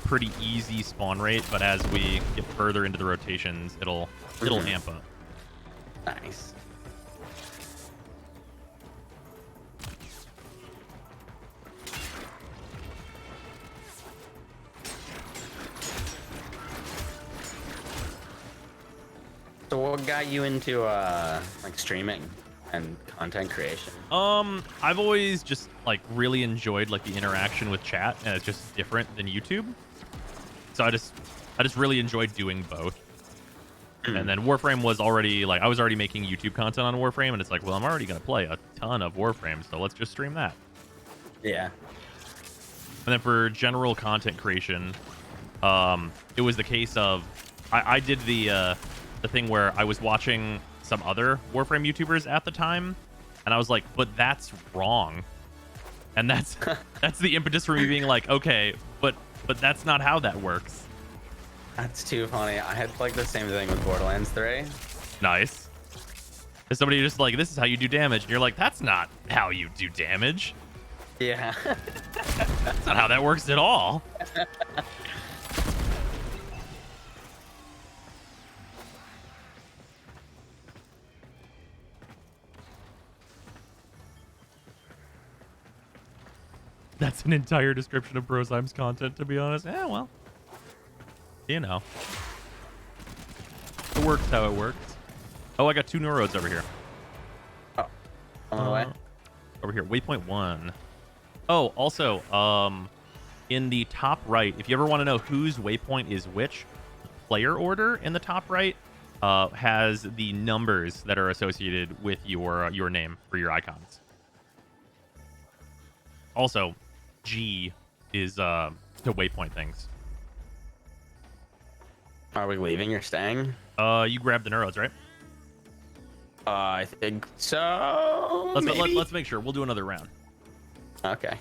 pretty easy spawn rate, but as we get further into the rotations, it'll amp up. Nice. So what got you into like streaming and content creation? I've always just like really enjoyed like the interaction with chat, and it's just different than YouTube. So I just really enjoyed doing both. And then Warframe was already like I was already making YouTube content on Warframe, and it's like, well, I'm already gonna play a ton of Warframe, so let's just stream that. Yeah. And then for general content creation, it was the case of I did the thing where I was watching some other Warframe YouTubers at the time, and I was like, but that's wrong. And that's the impetus for me being like, okay, but that's not how that works. That's too funny. I had like the same thing with Borderlands 3. Nice. Is somebody just like, this is how you do damage, and you're like, that's not how you do damage. Yeah. That's not how that works at all. That's an entire description of Brozyme's content, to be honest. Yeah, well, you know, it works how it works. Oh, I got 2 neurodes over here. Oh, on the way. Over here, waypoint 1. Oh, also, in the top right, if you ever want to know whose waypoint is which, player order in the top right has the numbers that are associated with your name for your icons. Also, G is the waypoint things. Are we leaving or staying? You grabbed the neurodes, right? I think so. Let's make sure. We'll do another round. Okay.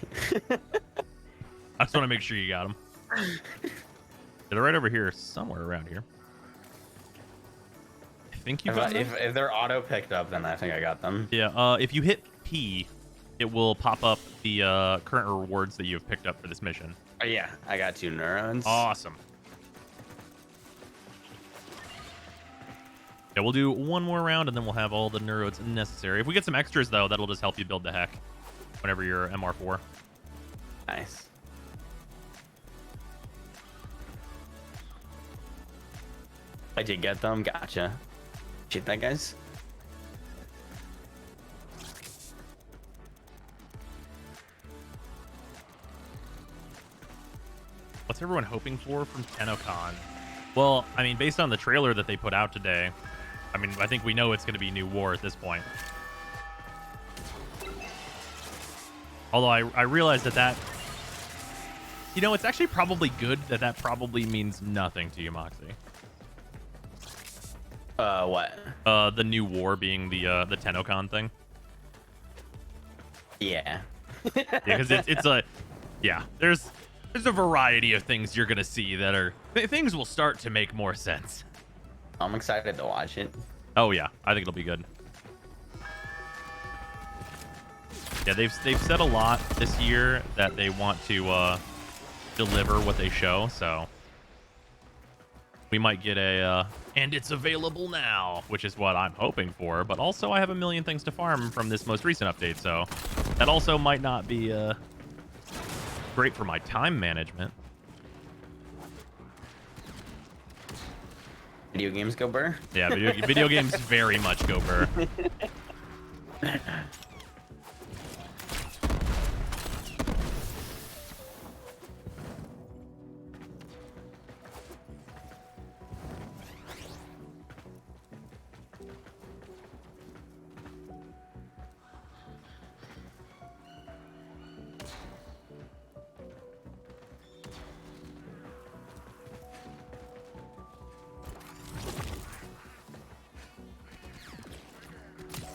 I just want to make sure you got them. They're right over here, somewhere around here. I think you got them. If they're auto picked up, then I think I got them. Yeah. If you hit P, it will pop up the current rewards that you have picked up for this mission. Oh, yeah, I got 2 neurons. Awesome. Yeah, we'll do one more round, and then we'll have all the neurodes necessary. If we get some extras, though, that'll just help you build the heck whenever you're MR4. Nice. I did get them. Gotcha. Shoot that, guys. What's everyone hoping for from TennoCon? Well, I mean, based on the trailer that they put out today, I mean, I think we know it's going to be new war at this point. Although I realize that you know, it's actually probably good that probably means nothing to you, Moxsy. What? The new war being the TennoCon thing. Yeah. Yeah, because it's a, yeah, there's a variety of things you're gonna see that are things will start to make more sense. I'm excited to watch it. Oh yeah, I think it'll be good. Yeah, they've said a lot this year that they want to deliver what they show, so we might get a and it's available now, which is what I'm hoping for. But also, I have a million things to farm from this most recent update, so that also might not be great for my time management. Video games go burr? Yeah, video games very much go burr.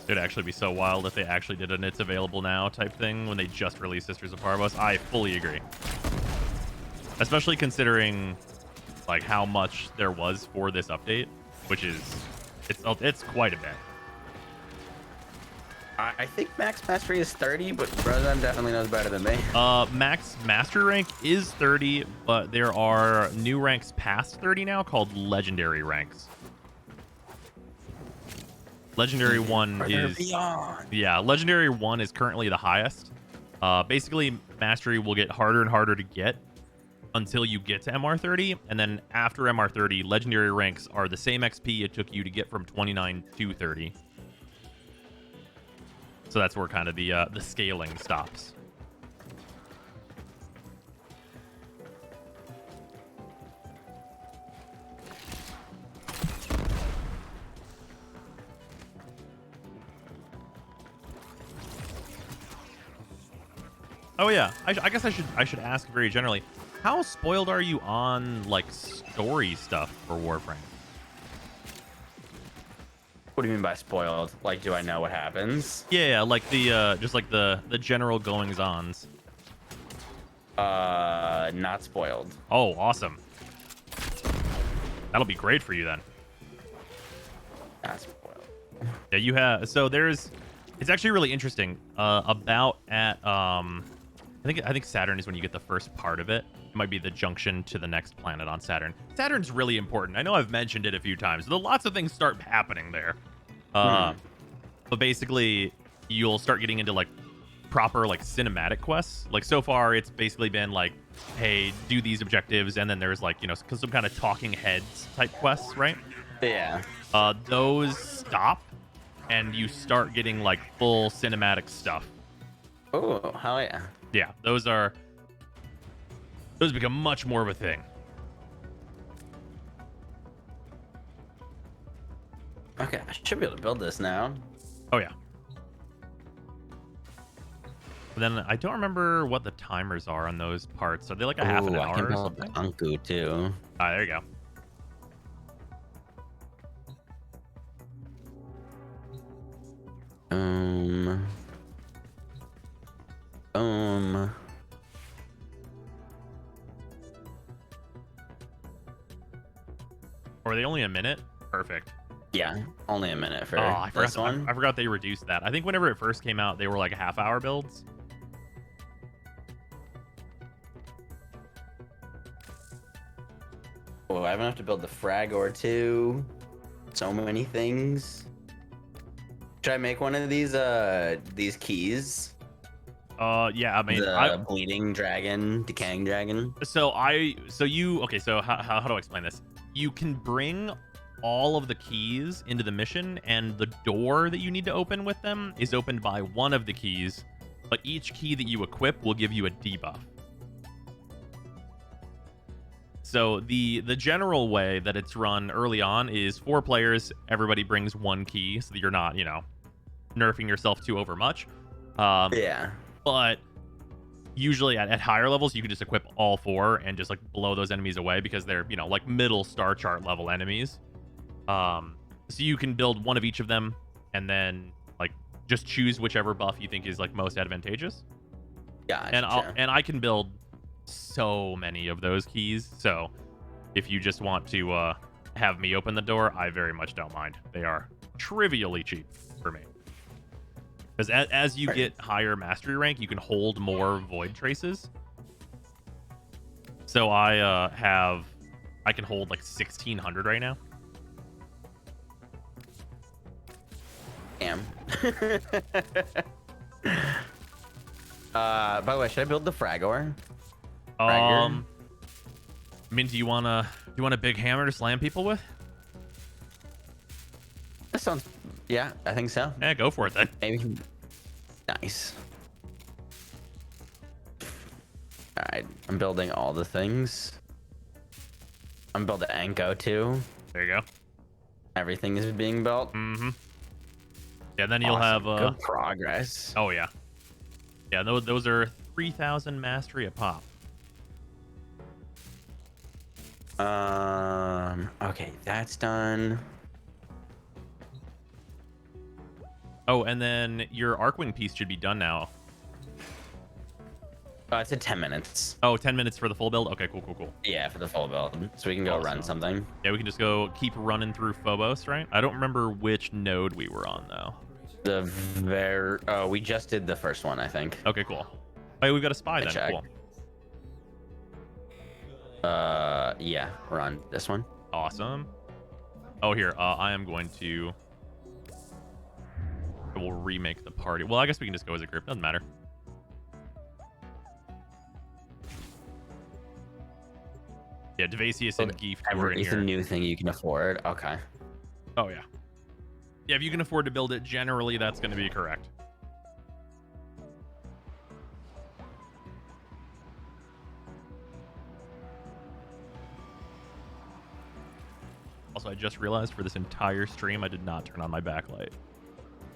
It'd actually be so wild if they actually did an "it's available now" type thing when they just released Sisters of Parvos. I fully agree, especially considering like how much there was for this update, which is it's quite a bit. I think max mastery is 30, but Brother definitely knows better than me. Max master rank is 30, but there are new ranks past 30 now called legendary ranks. Legendary 1 is beyond. Yeah, Legendary 1 is currently the highest. Basically, Mastery will get harder and harder to get until you get to MR30, and then after MR30, Legendary ranks are the same XP it took you to get from 29 to 30. So that's where kind of the scaling stops. Oh yeah, I guess I should ask very generally, how spoiled are you on like story stuff for Warframe? What do you mean by spoiled? Like, do I know what happens? Yeah, like the just like the general goings-ons. Not spoiled. Oh, awesome. That'll be great for you then. Not spoiled. Yeah, you have. So there's. It's actually really interesting. About at I think Saturn is when you get the first part of it. It might be the junction to the next planet on Saturn. Saturn's really important. I know I've mentioned it a few times. Lots of things start happening there. But basically, you'll start getting into like proper like cinematic quests. Like so far, it's basically been like, hey, do these objectives, and then there's like some kind of talking heads type quests, right? Yeah. Those stop, and you start getting like full cinematic stuff. Oh, hell yeah. Yeah, those become much more of a thing. Okay, I should be able to build this now. Oh yeah. But then I don't remember what the timers are on those parts. Are they like a half an I hour can or build something? Anku too. Ah, there you go. Or are they only a minute? Perfect. Yeah, only a minute for I this forgot, one. I forgot they reduced that. I think whenever it first came out, they were like half-hour builds. Oh, I have to build the frag or two. So many things. Should I make one of these keys? Yeah, I mean, The bleeding dragon, decaying dragon. so how do I explain this? You can bring all of the keys into the mission, and the door that you need to open with them is opened by one of the keys, but each key that you equip will give you a debuff. So the general way that it's run early on is 4 players, everybody brings 1 key so that you're not, nerfing yourself too over much. Yeah. But usually at higher levels, you can just equip all 4 and just like blow those enemies away because they're, like middle star chart level enemies. So you can build one of each of them and then like just choose whichever buff you think is like most advantageous. Gotcha. And I can build so many of those keys. So if you just want to have me open the door, I very much don't mind. They are trivially cheap for me. Because as you get higher mastery rank, you can hold more void traces. So I can hold like 1,600 right now. Damn. By the way, should I build the fragor? I mean, do you want a big hammer to slam people with? That sounds. Yeah, I think so. Yeah, go for it then. Maybe. Nice. All right, I'm building all the things. I'm building Anko too. There you go. Everything is being built. Mm-hmm. Yeah, then you'll Awesome. have Good progress. Oh yeah. Yeah, those are 3,000 mastery a pop. Okay, that's done. Oh, and then your Arcwing piece should be done now. It's at 10 minutes. Oh, 10 minutes for the full build? Okay, cool. Yeah, for the full build. So we can go run something. Yeah, we can just go keep running through Phobos, right? I don't remember which node we were on, though. We just did the first one, I think. Okay, cool. Oh, we've got a spy then. Check. Cool. Yeah, we're on this one. Awesome. Oh, here. I am going to... We'll remake the party. Well, I guess we can just go as a group. Doesn't matter. Yeah, Devasius and Geef were in It's here. a new thing you can afford. Okay. Oh, yeah. Yeah, if you can afford to build it, generally that's going to be correct. Also, I just realized for this entire stream, I did not turn on my backlight.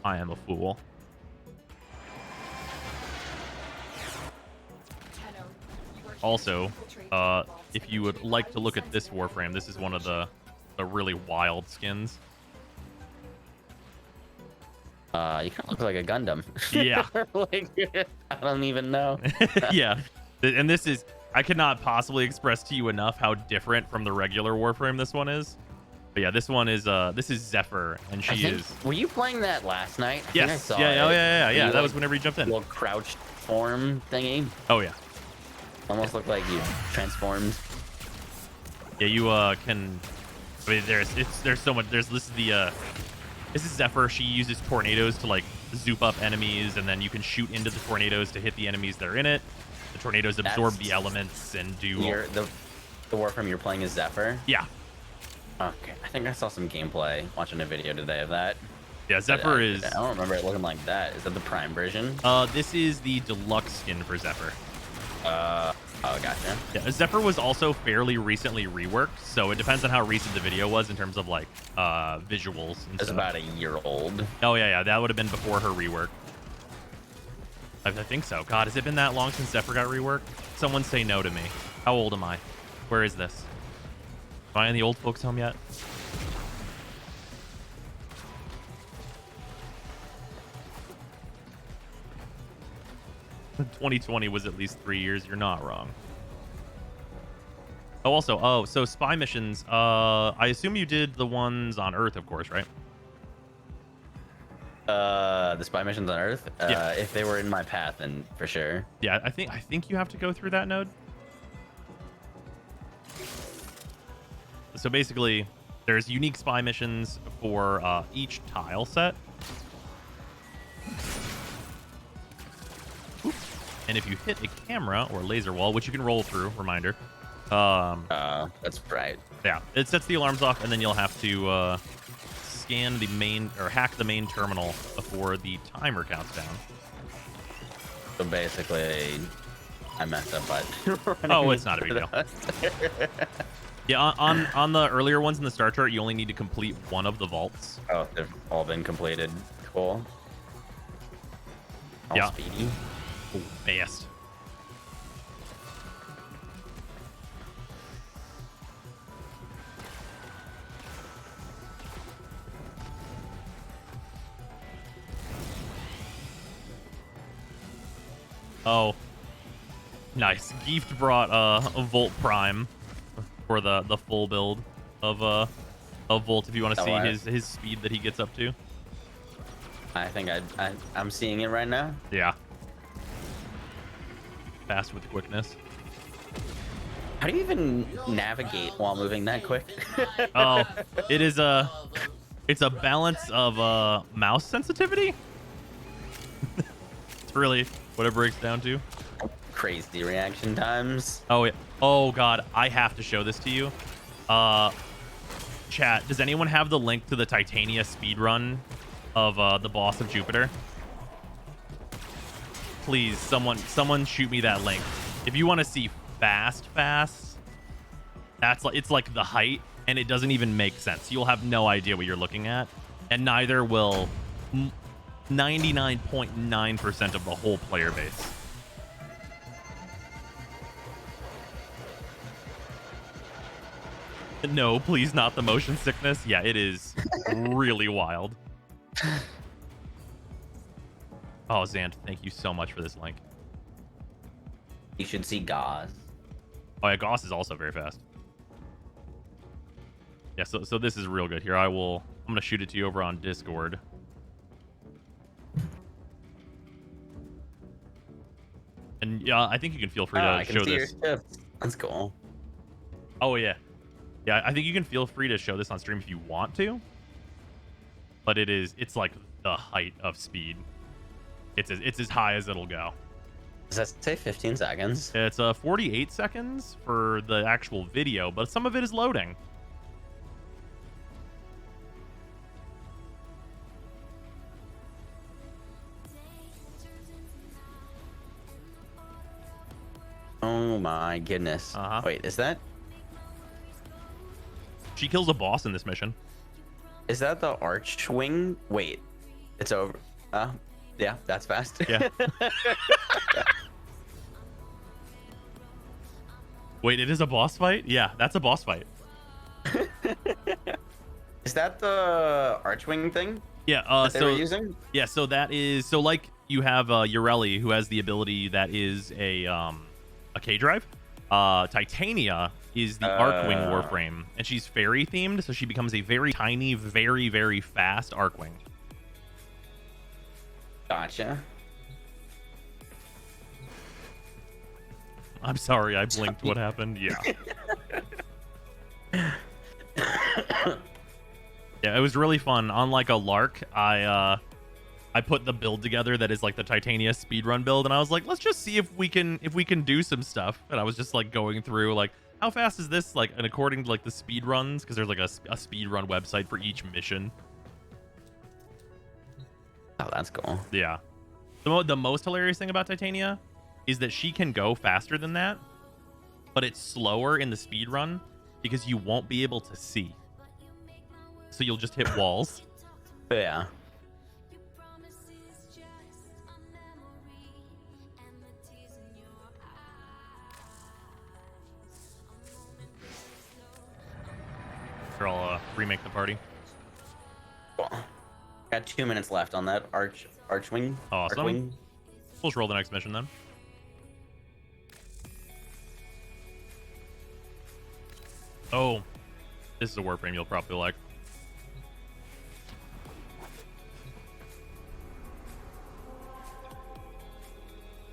I am a fool. Also, if you would like to look at this Warframe, this is one of the really wild skins. You kind of look like a Gundam. Yeah. Like, I don't even know. Yeah. And this is... I cannot possibly express to you enough how different from the regular Warframe this one is. But yeah, this one is... this is Zephyr, and she is... Were you playing that last night? I Yes. think I saw Yeah, it. yeah. You, That was whenever you jumped in. Little crouched form thingy. Oh, yeah. Almost looked like you transformed. Yeah, you can... I mean, there's so much... This is the This is Zephyr. She uses tornadoes to like zoop up enemies, and then you can shoot into the tornadoes to hit the enemies that are in it. The tornadoes absorb the elements and do. The Warframe you're playing is Zephyr. Yeah. Okay, I think I saw some gameplay watching a video today of that. Yeah, Zephyr is. I don't remember it looking like that. Is that the Prime version? This is the deluxe skin for Zephyr. Oh, gotcha. Yeah, Zephyr was also fairly recently reworked, so it depends on how recent the video was in terms of like visuals. It's about a year old. Oh yeah, that would have been before her rework. I think so. God, has it been that long since Zephyr got reworked? Someone say no to me. How old am I? Where is this? Am I in the old folks' home yet? ...2020 was at least 3 years. You're not wrong. Oh, also, so spy missions. I assume you did the ones on Earth, of course, right? The spy missions on Earth? Yeah. If they were in my path, then for sure. Yeah, I think you have to go through that node. So basically, there's unique spy missions for each tile set. And if you hit a camera or laser wall, which you can roll through, reminder. That's right. Yeah, it sets the alarms off, and then you'll have to scan the main or hack the main terminal before the timer counts down. So basically, I messed up by. Oh, it's not a big deal. Yeah, on the earlier ones in the star chart, you only need to complete one of the vaults. Oh, they've all been completed. Cool. All Yeah. speedy. Ooh, fast. Oh, nice. Gieft brought a Volt Prime for the full build of Volt. If you want to see his speed that he gets up to. I think I'm seeing it right now. Yeah. Fast with quickness. How do you even navigate while moving that quick? Oh, it's a balance of mouse sensitivity. It's really what it breaks down to. Crazy reaction times. Oh yeah. Oh god, I have to show this to you. Chat, does anyone have the link to the Titania speedrun of the boss of Jupiter? Please, someone shoot me that link. If you want to see fast, it's like the height, and it doesn't even make sense. You'll have no idea what you're looking at, and neither will 99.9% of the whole player base. No, please, not the motion sickness. Yeah, it is really wild. Oh, Xant, thank you so much for this link. You should see Gauss. Oh yeah, Gauss is also very fast. Yeah, so this is real good. Here, I'm gonna shoot it to you over on Discord. And yeah, I think you can feel free to I can show see this. your shifts. That's cool. Oh yeah. Yeah, I think you can feel free to show this on stream if you want to. But it's like the height of speed. It's as high as it'll go. Does that say 15 seconds? It's 48 seconds for the actual video, but some of it is loading. Oh my goodness. Uh-huh. Wait, is that She kills a boss in this mission. the Archwing? Wait, it's over. Yeah, that's fast. Yeah. Wait, it is a boss fight? Yeah, that's a boss fight. Is that the Archwing thing? Yeah, that they were using? Yeah, so that is like you have Ureli, who has the ability that is a K-drive. Titania is the Archwing Warframe, and she's fairy themed, so she becomes a very tiny, very, very fast Archwing. Gotcha. I'm sorry, I blinked. What happened? Yeah. Yeah, it was really fun. On like a lark, I put the build together that is like the Titania speedrun build, and I was like, let's just see if we can do some stuff. And I was just like going through like, how fast is this? Like, and according to like the speed runs, because there's like a speedrun website for each mission. Oh, that's cool. Yeah. The most hilarious thing about Titania is that she can go faster than that, but it's slower in the speed run because you won't be able to see. So you'll just hit walls. Yeah. Sure, I'll remake the party. Cool. Got 2 minutes left on that archwing. Awesome. Archwing. We'll just roll the next mission then. Oh, this is a Warframe you'll probably like.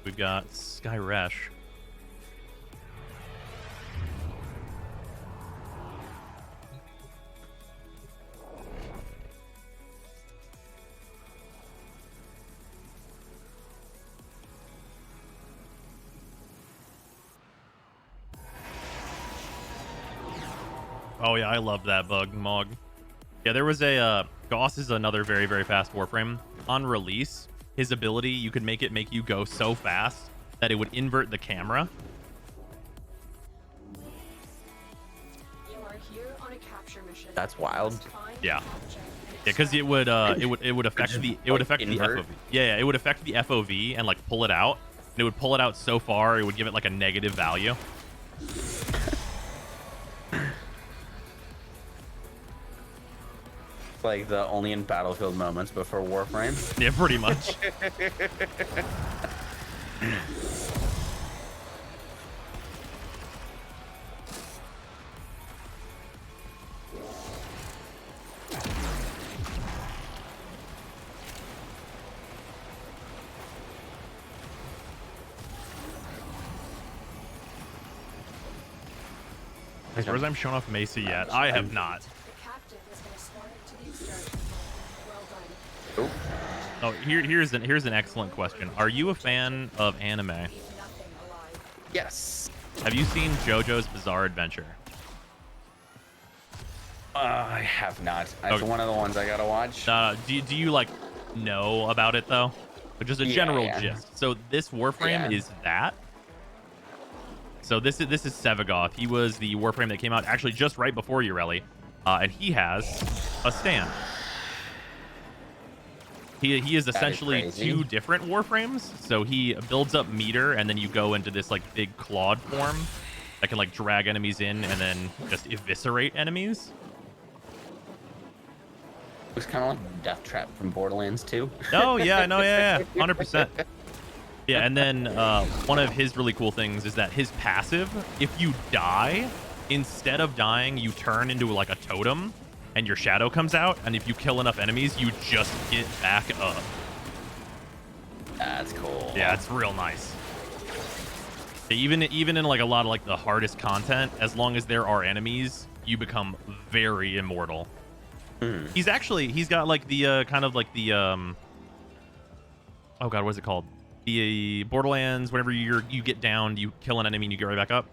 We've got Skyresh. Oh yeah, I loved that bug, Mog. Yeah, there was a Gauss is another very, very fast Warframe. On release, his ability, you could make you go so fast that it would invert the camera. You are here on a capture mission. That's wild. Yeah. Yeah, because it would affect the FOV. Yeah, it would affect the FOV and like pull it out. And it would pull it out so far it would give it like a negative value. Like the only in Battlefield moments before Warframe. Yeah, pretty much. As far as I'm showing off Macy yet, I have not. The captain is going to swarm to the extraction point. Well done. Oh, Oh, here's an excellent question. Are you a fan of anime? Leave nothing alive. yes. Have you seen JoJo's Bizarre Adventure? I have not. That's Okay. one of the ones I gotta watch. Do you like know about it though? But just a general Yeah. gist. So this Warframe Yeah. is that. So this is Sevagoth. He was the Warframe that came out actually just right before Ureli, and he has a stand. He is essentially crazy. two different Warframes. So he builds up meter, and then you go into this like big clawed form that can like drag enemies in and then just eviscerate enemies. Looks kind of like Death Trap from Borderlands 2. Oh yeah, no, yeah, 100%. Yeah, and then one of his really cool things is that his passive, if you die, instead of dying, you turn into like a totem, and your shadow comes out, and if you kill enough enemies, you just get back up. That's cool. Yeah, it's real nice. Even in like a lot of like the hardest content, as long as there are enemies, you become very immortal. He's got like the kind of like the oh god, what is it called? The Borderlands. Whenever you get down, you kill an enemy and you get right back up.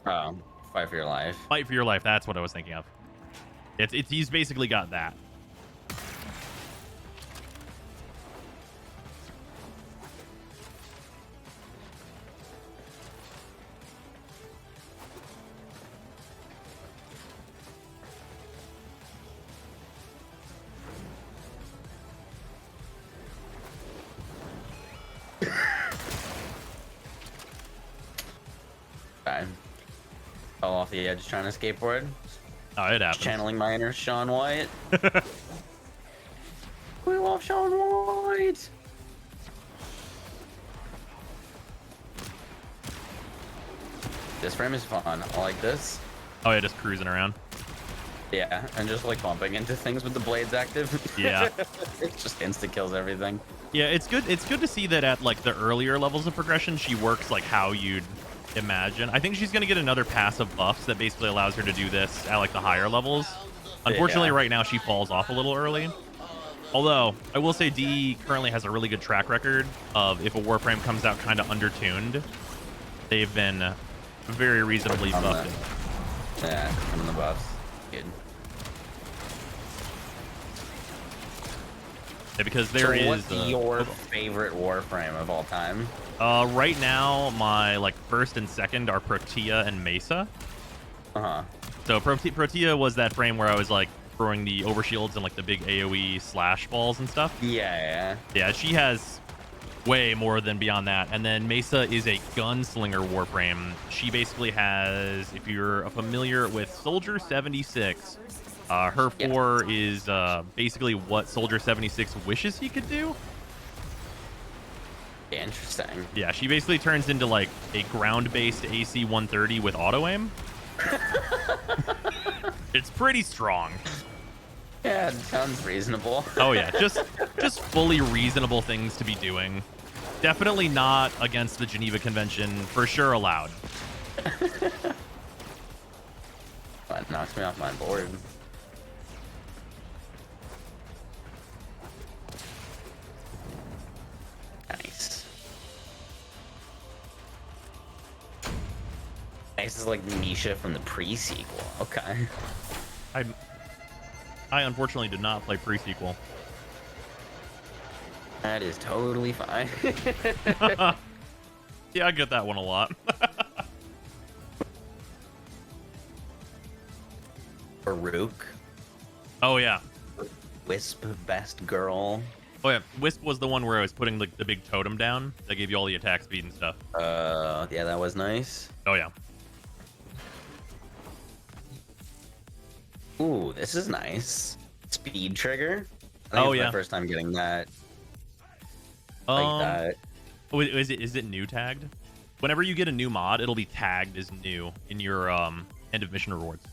Fight for your life. Fight for your life. That's what I was thinking of. He's basically got that. I fell off the edge trying to skateboard. Oh, it happens. Channeling my inner Sean White. We love Sean White. This frame is fun. I like this. Oh yeah, just cruising around. Yeah, and just like bumping into things with the blades active. Yeah. It just insta kills everything. Yeah, it's good. It's good to see that at like the earlier levels of progression, she works like how you'd imagine. I think she's gonna get another pass of buffs that basically allows her to do this at like the higher levels. Unfortunately, Yeah. right now she falls off a little early. Although, I will say D currently has a really good track record of if a Warframe comes out kind of undertuned, they've been very reasonably On buffed. Yeah, on the buffs. Good. Yeah, because there is. What's your favorite Warframe of all time? Right now, my like first and second are Protea and Mesa. Uh-huh. So Protea was that frame where I was like throwing the overshields and like the big AoE slash balls and stuff. Yeah. Yeah, she has way more than beyond that. And then Mesa is a gunslinger Warframe. She basically has, if you're familiar with Soldier 76, her 4 is basically what Soldier 76 wishes he could do. Interesting. Yeah, she basically turns into like a ground-based AC 130 with auto aim. It's pretty strong. Yeah, it sounds reasonable. Oh yeah, just fully reasonable things to be doing. Definitely not against the Geneva Convention, for sure allowed. That knocks me off my board. Nice. Nice is like Nisha from the pre-sequel. Okay. I unfortunately did not play pre-sequel. That is totally fine. Yeah, I get that one a lot. Farouk, Oh yeah. Wisp, best girl. Oh yeah. Wisp was the one where I was putting like the big totem down that gave you all the attack speed and stuff. Yeah, that was nice. Oh yeah. Ooh, this is nice. Speed trigger. I think Oh, it's yeah. my first time getting that. Like that. Oh, is it new tagged? Whenever you get a new mod, it'll be tagged as new in your end of mission rewards.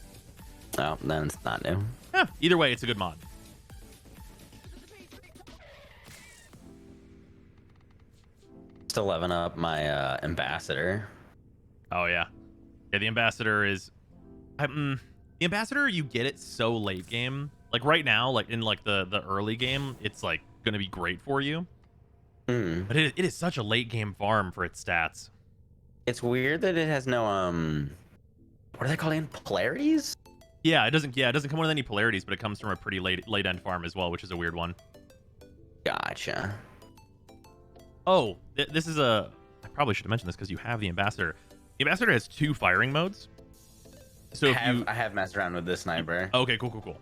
Oh, then it's not new. Yeah, either way, it's a good mod. Still leveling up my ambassador. Oh yeah, yeah. The ambassador is, the ambassador. You get it so late game. Like right now, like in like the early game, it's like gonna be great for you. But it is such a late game farm for its stats. It's weird that it has no what are they called again? Polarities? Yeah, it doesn't. Yeah, it doesn't come with any polarities, but it comes from a pretty late end farm as well, which is a weird one. Gotcha. Oh, this is a. I probably should have mentioned this because you have the ambassador. The ambassador has 2 firing modes. So I have messed around with this sniper. Okay, cool.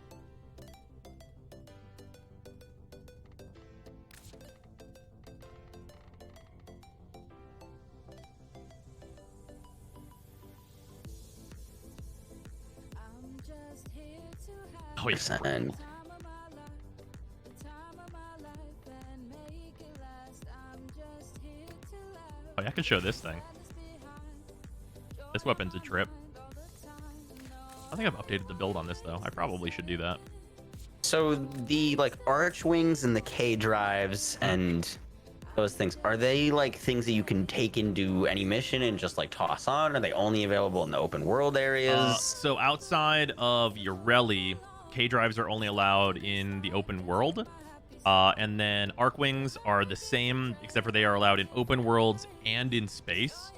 Oh, yeah. And Oh, yeah, I can show this thing. This weapon's a trip. I think I've updated the build on this, though. I probably should do that. so the like arch wings and the K drives and those things, are they like things that you can take into any mission and just like toss on? Are they only available in the open world areas? So outside of your rally, K-drives are only allowed in the open world. And then arc wings are the same, except for they are allowed in open worlds and in space.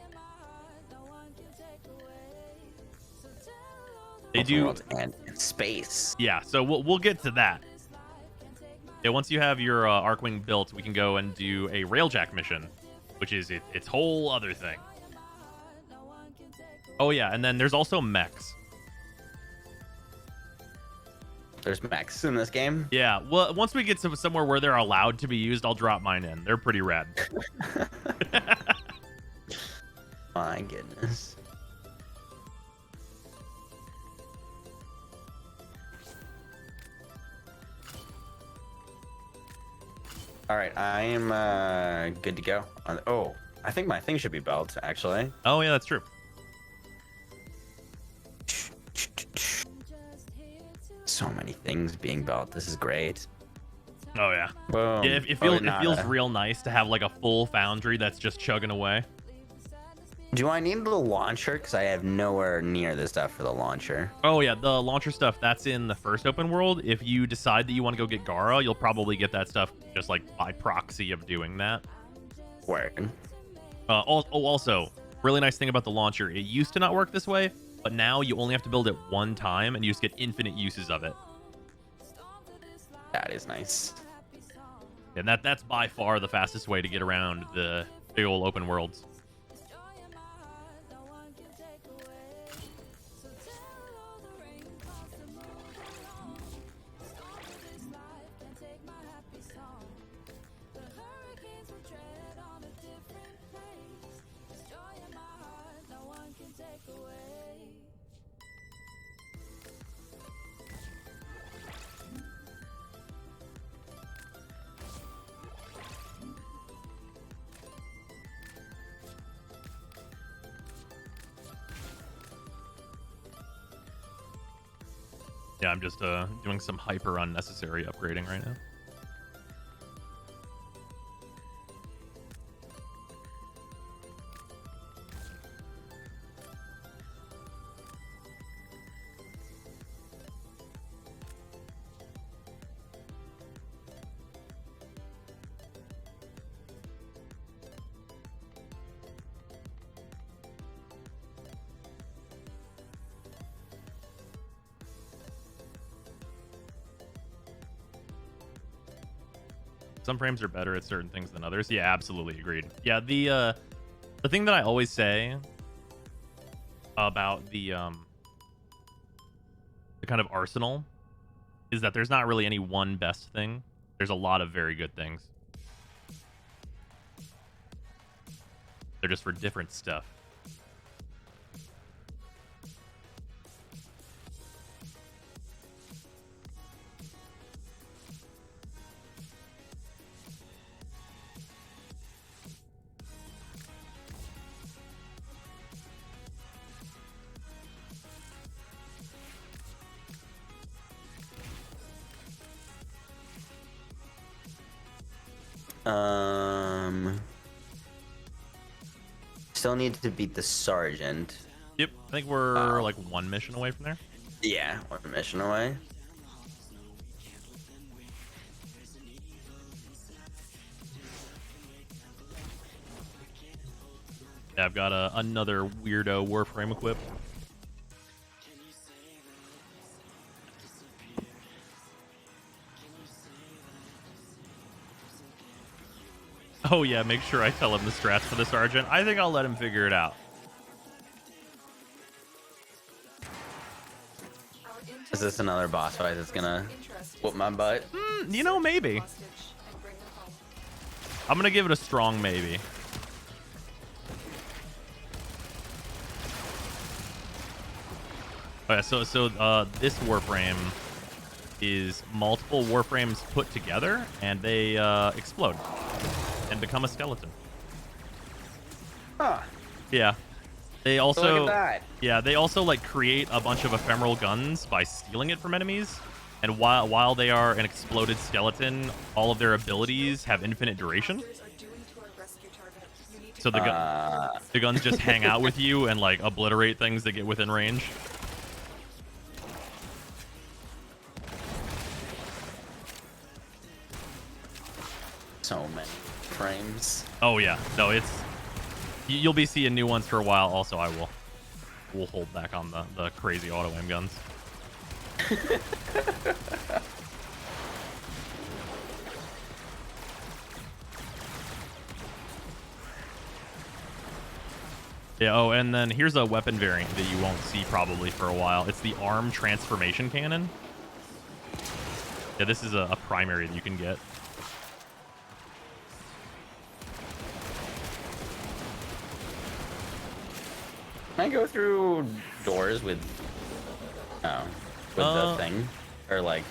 They Open do, world and in space. yeah. So we'll get to that. Yeah, once you have your arc wing built, we can go and do a Railjack mission, which is its whole other thing. Oh yeah, and then there's also mechs. There's mechs in this game. Yeah, well, once we get to somewhere where they're allowed to be used, I'll drop mine in. They're pretty rad. My goodness. All right, I am good to go. Oh, I think my thing should be built, actually. Oh yeah, that's true. So many things being built. This is great. Oh yeah. Boom. Yeah, it feels real nice to have like a full foundry that's just chugging away. Do I need the launcher? Because I have nowhere near the stuff for the launcher. Oh yeah, the launcher stuff, that's in the first open world. If you decide that you want to go get Gara, you'll probably get that stuff just like by proxy of doing that. Word. Also, really nice thing about the launcher, it used to not work this way, but now you only have to build it one time and you just get infinite uses of it. That is nice. And that's by far the fastest way to get around the big old open worlds. Yeah, I'm just doing some hyper unnecessary upgrading right now. Some frames are better at certain things than others. Yeah, absolutely agreed. Yeah, the thing that I always say about the kind of arsenal is that there's not really any one best thing. There's a lot of very good things. They're just for different stuff. Still need to beat the sergeant. Yep, I think we're like one mission away from there. Yeah, one mission away. Yeah, I've got another weirdo Warframe equipped. Oh yeah, make sure I tell him the strats for the sergeant. I think I'll let him figure it out. Is this another boss fight that's gonna whoop my butt? You know, maybe. I'm gonna give it a strong maybe. Oh yeah, so this Warframe is multiple Warframes put together, and they explode and become a skeleton. Huh. Yeah. They also Look at that. Yeah, they also like create a bunch of ephemeral guns by stealing it from enemies. And while they are an exploded skeleton, all of their abilities have infinite duration. So the guns just hang out with you and like obliterate things that get within range. So many frames. Oh yeah, no, it's you'll be seeing new ones for a while. Also, we'll hold back on the crazy auto aim guns. Yeah, oh, and then here's a weapon variant that you won't see probably for a while. It's the arm transformation cannon. Yeah, this is a primary that you can get. Can I go through doors with the thing? Or like,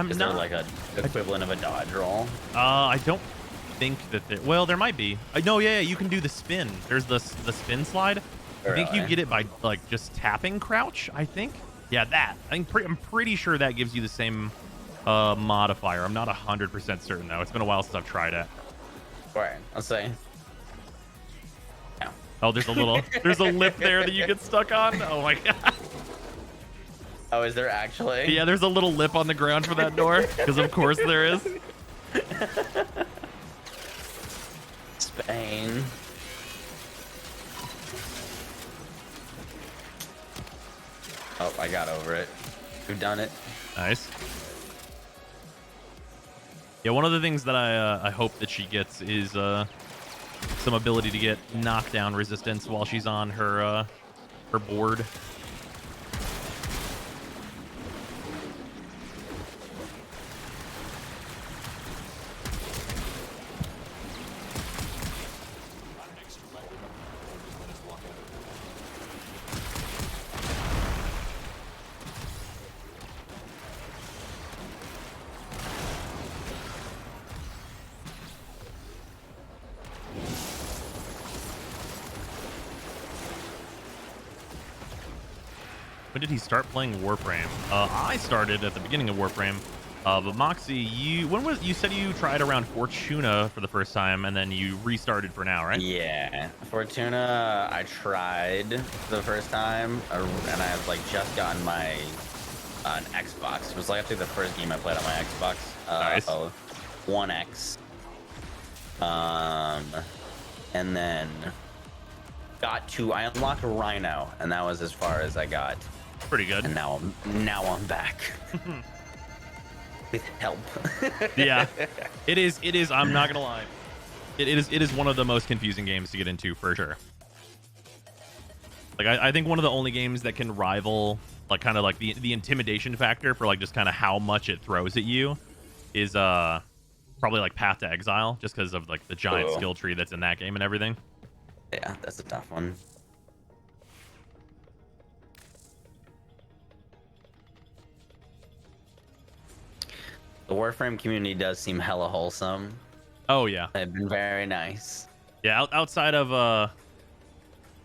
is there like a equivalent of a dodge roll? I don't think that well, there might be. No, yeah, you can do the spin. There's the spin slide. I think you get it by like just tapping crouch, I think. Yeah, that. I'm pretty sure that gives you the same modifier. I'm not 100% certain though. It's been a while since I've tried it. Right, I'll say. Yeah. Oh, there's a lip there that you get stuck on. Oh my god. Oh, is there actually? Yeah, there's a little lip on the ground for that door, because of course there is. Spain. Oh, I got over it. We've done it. Nice. Yeah, one of the things that I hope that she gets is some ability to get knockdown resistance while she's on her board. When did he start playing Warframe? I started at the beginning of Warframe. But Moxsy, you said you tried around Fortuna for the first time, and then you restarted for now, right? Yeah, Fortuna. I tried the first time, and I had like just gotten my an Xbox. It was like actually the first game I played on my Xbox. Nice. One X. And then I unlocked Rhino, and that was as far as I got. Pretty good. And now I'm back. With help. Yeah, it is. I'm not gonna lie. It is one of the most confusing games to get into for sure. Like I think one of the only games that can rival like kind of like the intimidation factor for like just kind of how much it throws at you is probably like Path to Exile, just because of like the giant skill tree that's in that game and everything. Yeah, that's a tough one. The Warframe community does seem hella wholesome. Oh yeah, They've been very nice. yeah. Outside of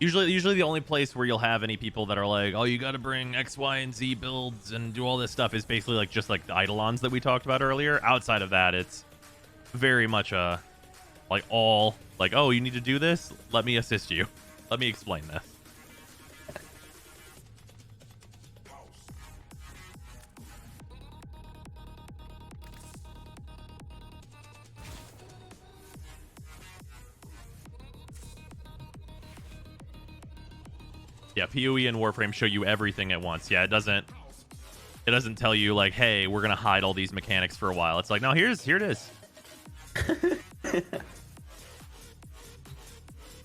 usually the only place where you'll have any people that are like, oh, you got to bring X, Y, and Z builds and do all this stuff is basically like just like the Eidolons that we talked about earlier. Outside of that, it's very much like all like, oh, you need to do this. Let me assist you. Let me explain this. Yeah, PoE and Warframe show you everything at once. Yeah, it doesn't tell you like, hey, we're gonna hide all these mechanics for a while. It's like, no, here it is.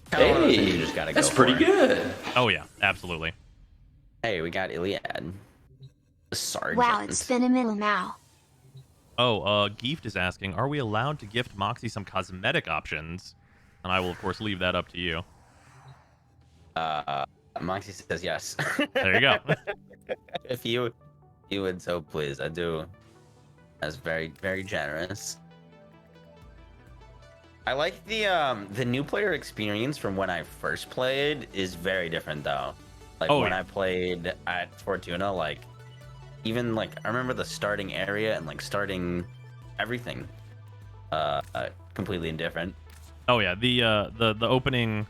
Hey, just gotta that's go pretty for it. good. Oh yeah, absolutely. Hey, we got Iliad. The Sergeant. Wow, it's been a minute now. Oh, Gift is asking, are we allowed to gift Moxsy some cosmetic options? And I will of course leave that up to you. Moxsy says yes. There you go. If you would so please, I do. That's very, very generous. I like the new player experience from when I first played is very different though. Like when I played at Fortuna, like even like I remember the starting area and like starting everything completely different. Oh yeah, the opening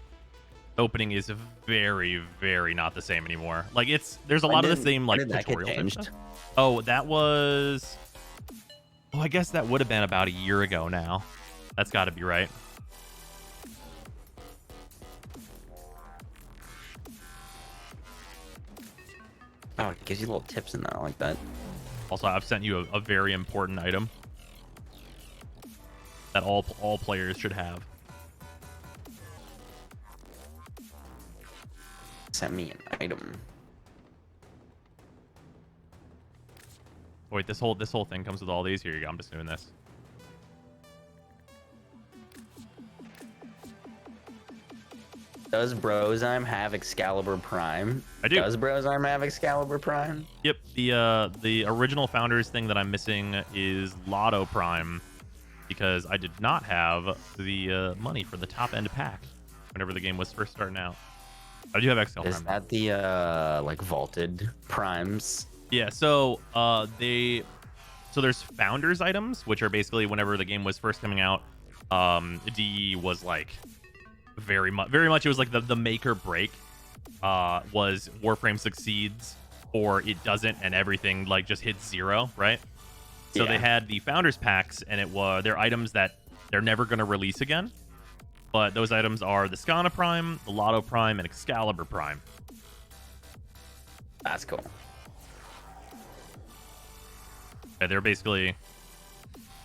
is very, very not the same anymore. Like there's a lot of the same like tutorial type stuff. Oh, that was I guess that would have been about a year ago now. That's got to be right. Oh, it gives you little tips in there. I like that. Also, I've sent you a very important item that all players should have. Send me an item. Wait, this whole thing comes with all these. Here you go. I'm just doing this. Does Brozyme have Excalibur Prime? I do. Does Brozyme have Excalibur Prime? Yep. The original founders thing that I'm missing is Lotto Prime, because I did not have the money for the top end pack whenever the game was first starting out. I do have Excalibur Prime. Is that the like vaulted primes? Yeah. So there's founders items, which are basically whenever the game was first coming out, DE was like very much. It was like the make or break. Was Warframe succeeds or it doesn't, and everything like just hits 0, right? So they had the founders packs, and they're items that they're never going to release again. But those items are the Skana Prime, the Lotto Prime, and Excalibur Prime. That's cool. Yeah, they're basically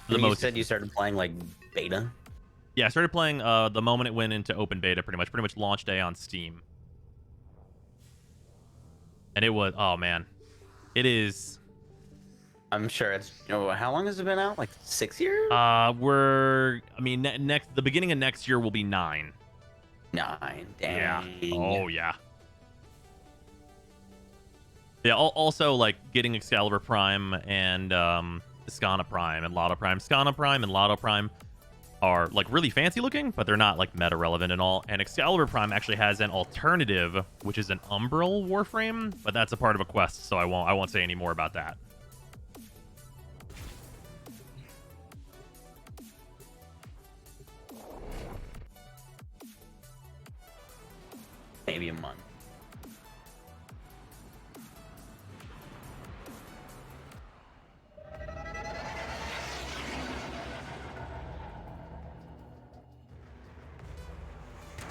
the You most. said you started playing like beta. Yeah, I started playing the moment it went into open beta, pretty much launch day on Steam. And it was, oh man, it is. I'm sure it's, how long has it been out? Like 6 years? The beginning of next year will be 9. 9. Dang. Yeah. Oh yeah. Yeah. Also, like getting Excalibur Prime and Skana Prime and Lotto Prime. Skana Prime and Lotto Prime are like really fancy looking, but they're not like meta relevant at all. And Excalibur Prime actually has an alternative, which is an Umbral Warframe, but that's a part of a quest, so I won't say any more about that. Maybe a month.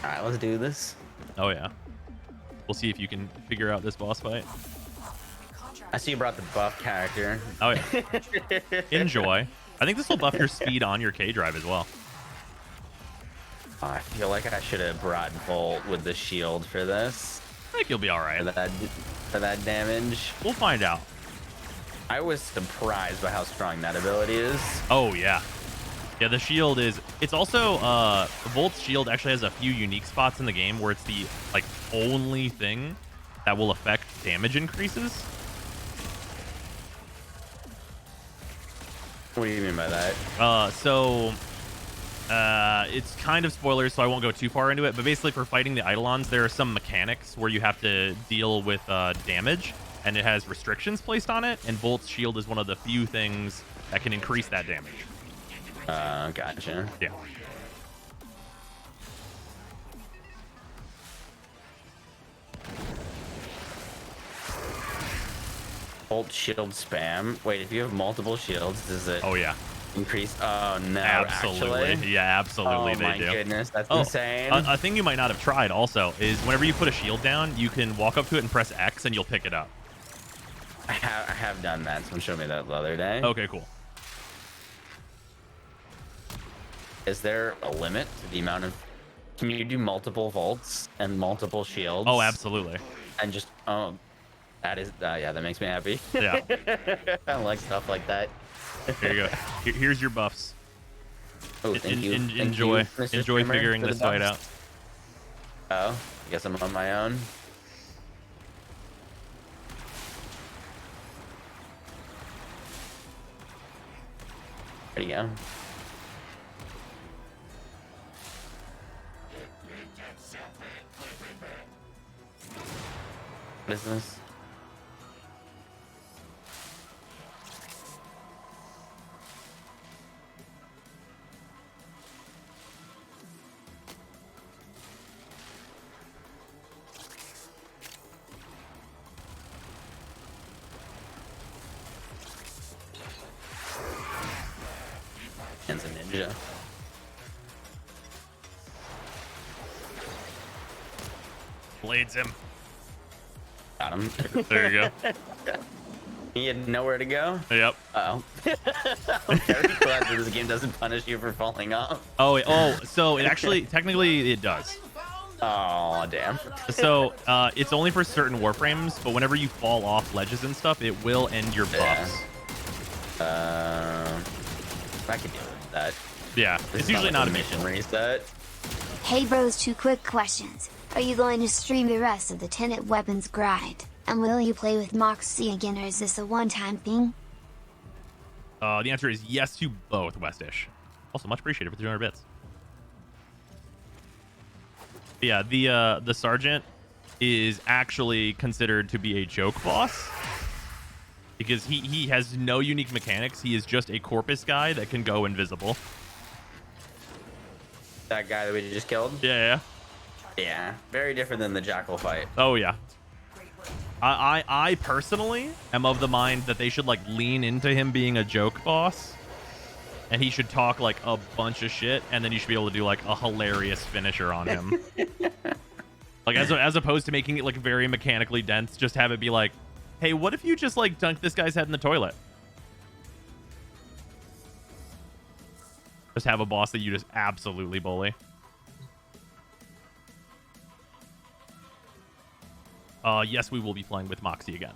All right, let's do this. Oh yeah. We'll see if you can figure out this boss fight. I see you brought the buff character. Oh yeah. Enjoy. I think this will buff your speed on your K drive as well. I feel like I should have brought Volt with the shield for this. I think you'll be all right. For that damage. We'll find out. I was surprised by how strong that ability is. Oh yeah. Yeah, the shield is. It's also Volt's shield actually has a few unique spots in the game where it's the like only thing that will affect damage increases. What do you mean by that? It's kind of spoilers, so I won't go too far into it. But basically, for fighting the Eidolons, there are some mechanics where you have to deal with damage, and it has restrictions placed on it. And Volt's shield is one of the few things that can increase that damage. Gotcha. Yeah. Volt shield spam. Wait, if you have multiple shields, does it? Oh yeah. Increase? Oh no! Absolutely. Actually? Yeah, absolutely. Oh they my do. goodness, that's insane. A thing you might not have tried also is whenever you put a shield down, you can walk up to it and press X, and you'll pick it up. I have done that. Someone showed me that the other day. Okay, cool. Is there a limit to the amount of? Can you do multiple volts and multiple shields? Oh, absolutely. And just that is yeah, that makes me happy. Yeah. I like stuff like that. Here you go. Here's your buffs. Oh, thank you. Enjoy figuring this fight out. Oh, I guess I'm on my own. There you go. What is this? Ken's a ninja. Blades him. Got him. There you go. He had nowhere to go. Yep. Uh-oh. I'm very glad that this game doesn't punish you for falling off. So it actually, technically, it does. Oh, damn. So it's only for certain Warframes, but whenever you fall off ledges and stuff, it will end your buffs. I can deal with that. Yeah, it's usually not a mission reset. Hey bros, 2 quick questions. Are you going to stream the rest of the Tenet Weapons grind? And will you play with Moxsy again, or is this a one-time thing? The answer is yes to both, Westish. Also, much appreciated for the 200 bits. Yeah, the Sergeant is actually considered to be a joke boss. Because he has no unique mechanics. He is just a corpus guy that can go invisible. That guy that we just killed. Yeah. Yeah, very different than the Jackal fight. Oh yeah. I personally am of the mind that they should like lean into him being a joke boss, and he should talk like a bunch of shit, and then you should be able to do like a hilarious finisher on him. Like as opposed to making it like very mechanically dense, just have it be like, hey, what if you just like dunk this guy's head in the toilet? Just have a boss that you just absolutely bully. Yes, we will be playing with Moxsy again.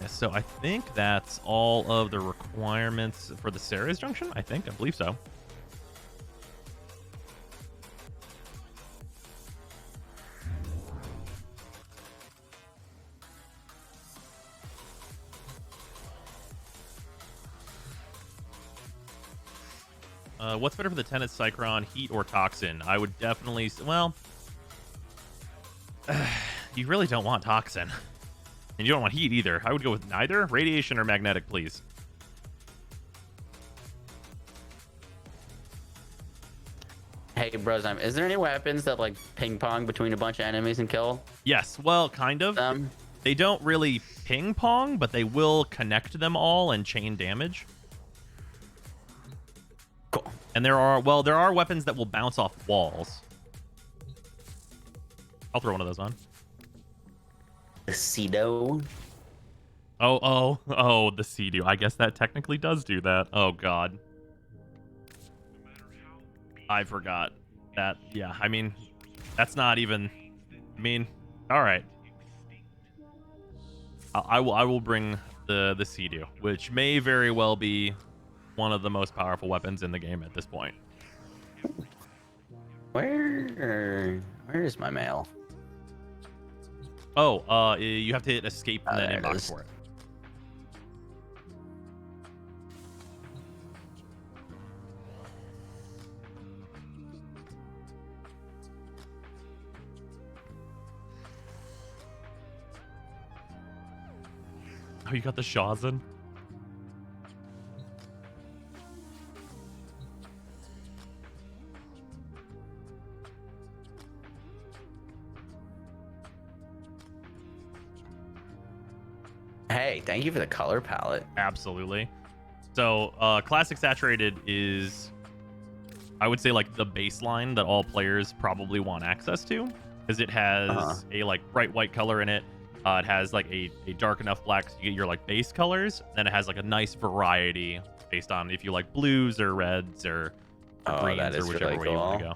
So I think that's all of the requirements for the Sarah's Junction. I believe so. What's better for the Tenet Cycron, heat or toxin? I would definitely... Well, you really don't want toxin. And you don't want heat either. I would go with neither. Radiation or magnetic, please. Hey, Brozime, is there any weapons that like ping pong between a bunch of enemies and kill? Yes, well, kind of. They don't really ping pong, but they will connect them all and chain damage. Cool. And there are weapons that will bounce off walls. I'll throw one of those on. The Cedo. Oh, the Sea-Doo. I guess that technically does do that. Oh, God. I forgot that. Yeah, I mean, that's not even... I mean, all right. I will bring the Sea-Doo, which may very well be one of the most powerful weapons in the game at this point. Where is my mail? Oh, you have to hit escape and then inbox for it. Oh, you got the Shazin? Hey, thank you for the color palette. Absolutely. So, Classic Saturated is, I would say, like the baseline that all players probably want access to, because it has a like bright white color in it. It has like a dark enough black so you get your like base colors. Then it has like a nice variety based on if you like blues or reds or greens or whichever way you want to go.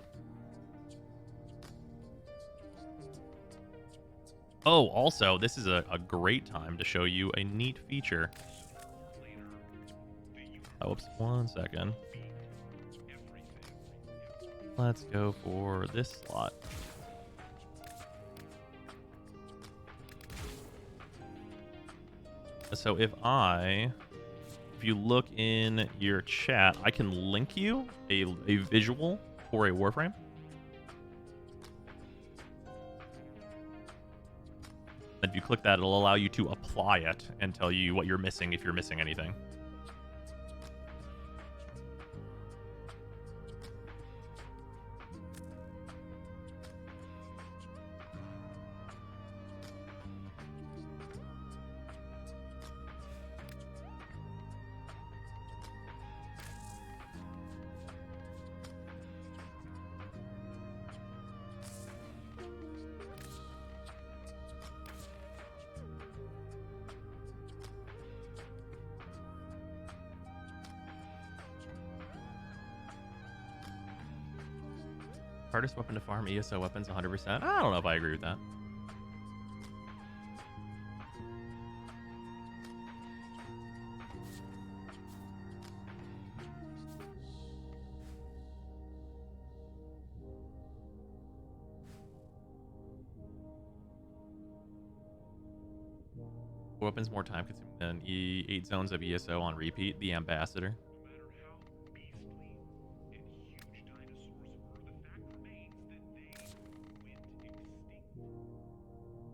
Oh, also, this is a great time to show you a neat feature. Oh, oops, 1 second. Let's go for this slot. So if you look in your chat, I can link you a visual for a Warframe. And if you click that, it'll allow you to apply it and tell you what you're missing if you're missing anything. Hardest weapon to farm ESO weapons 100%. I don't know if I agree with that. Weapons more time consuming than 8 zones of ESO on repeat. The Ambassador.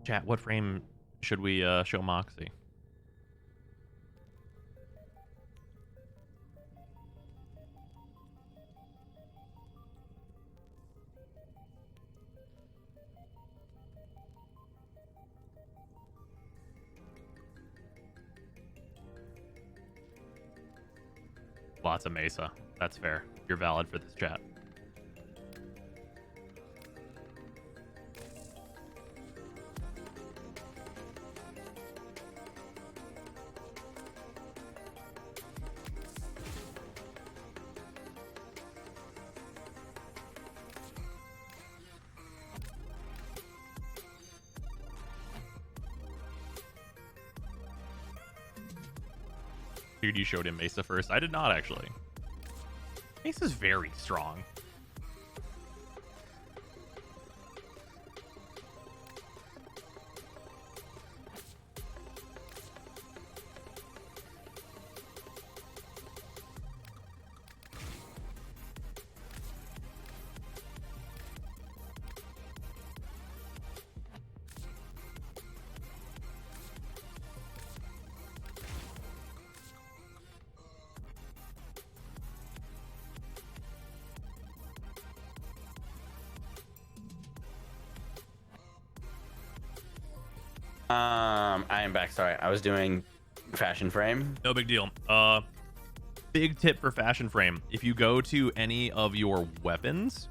Chat, what frame should we show Moxsy? Lots of Mesa. That's fair. You're valid for this chat. Figured you showed him Mesa first. I did not, actually. Mesa's very strong. I am back. Sorry, I was doing fashion frame. No big deal. Big tip for fashion frame. If you go to any of your weapons,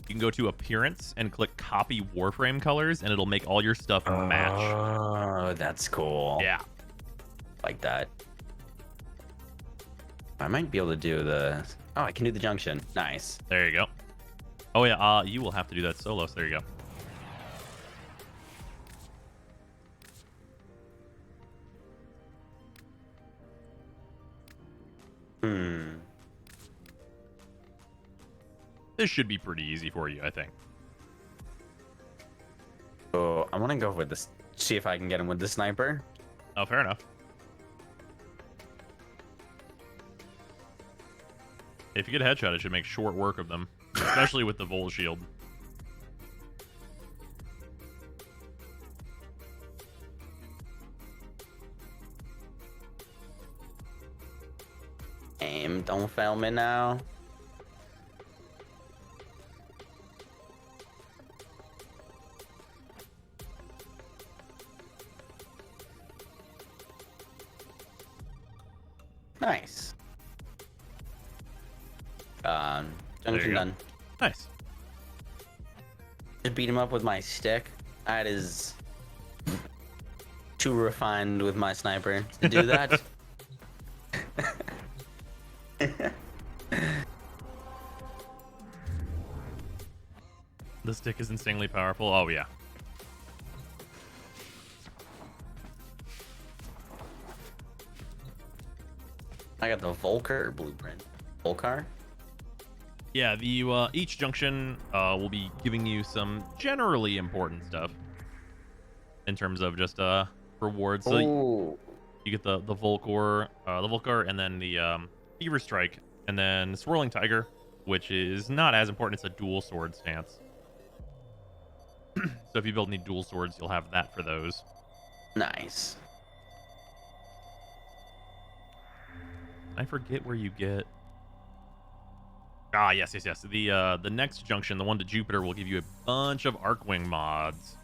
you can go to appearance and click copy Warframe colors, and it'll make all your stuff match. Oh, that's cool. Yeah. Like that. I might be able to do the... Oh, I can do the junction. Nice. There you go. Oh, yeah. You will have to do that solo, so there you go. This should be pretty easy for you, I think. So I want to go with this. See if I can get him with the sniper. Oh, fair enough. If you get a headshot, it should make short work of them, especially with the Vol shield. Aim, don't fail me now. Nice. Junction done. Nice. Just beat him up with my stick. That is too refined with my sniper to do that. The stick is insanely powerful. Oh, yeah. I got the Volker blueprint. Volcar? Yeah, the each junction will be giving you some generally important stuff in terms of just rewards. So you get the Volcar, and then the Fever Strike, and then Swirling Tiger, which is not as important. It's a dual sword stance. So if you build any dual swords, you'll have that for those. Nice. I forget where you get. Ah, yes. The next junction, the one to Jupiter, will give you a bunch of Arcwing mods.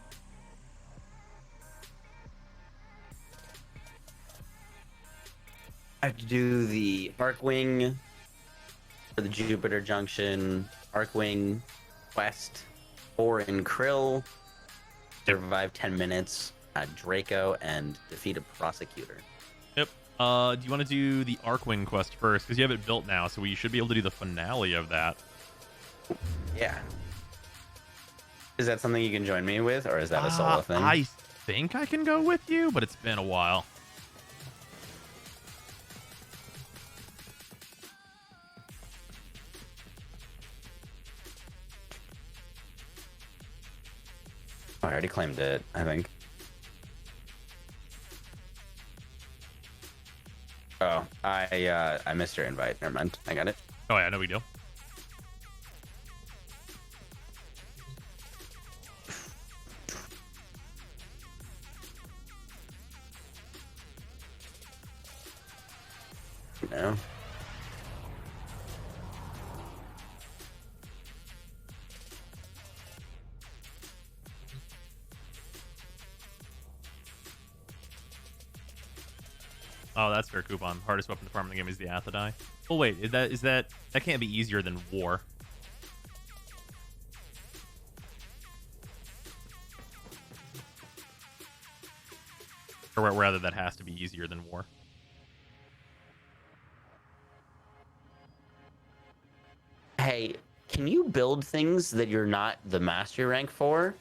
I have to do the Arcwing for the Jupiter junction, Arcwing quest, 4 in Krill, survive 10 minutes at Draco, and defeat a prosecutor. Yep. Do you want to do the Arcwing quest first? Because you have it built now, so we should be able to do the finale of that. Yeah. Is that something you can join me with, or is that a solo thing? I think I can go with you, but it's been a while. Oh, I already claimed it, I think. Oh, I missed your invite. Never mind. I got it. Oh, yeah, no big deal. No. Oh, that's fair coupon. Hardest weapon to farm in the game is the Athadai. Oh wait, that can't be easier than War. Or rather, that has to be easier than War. Hey, can you build things that you're not the mastery rank for,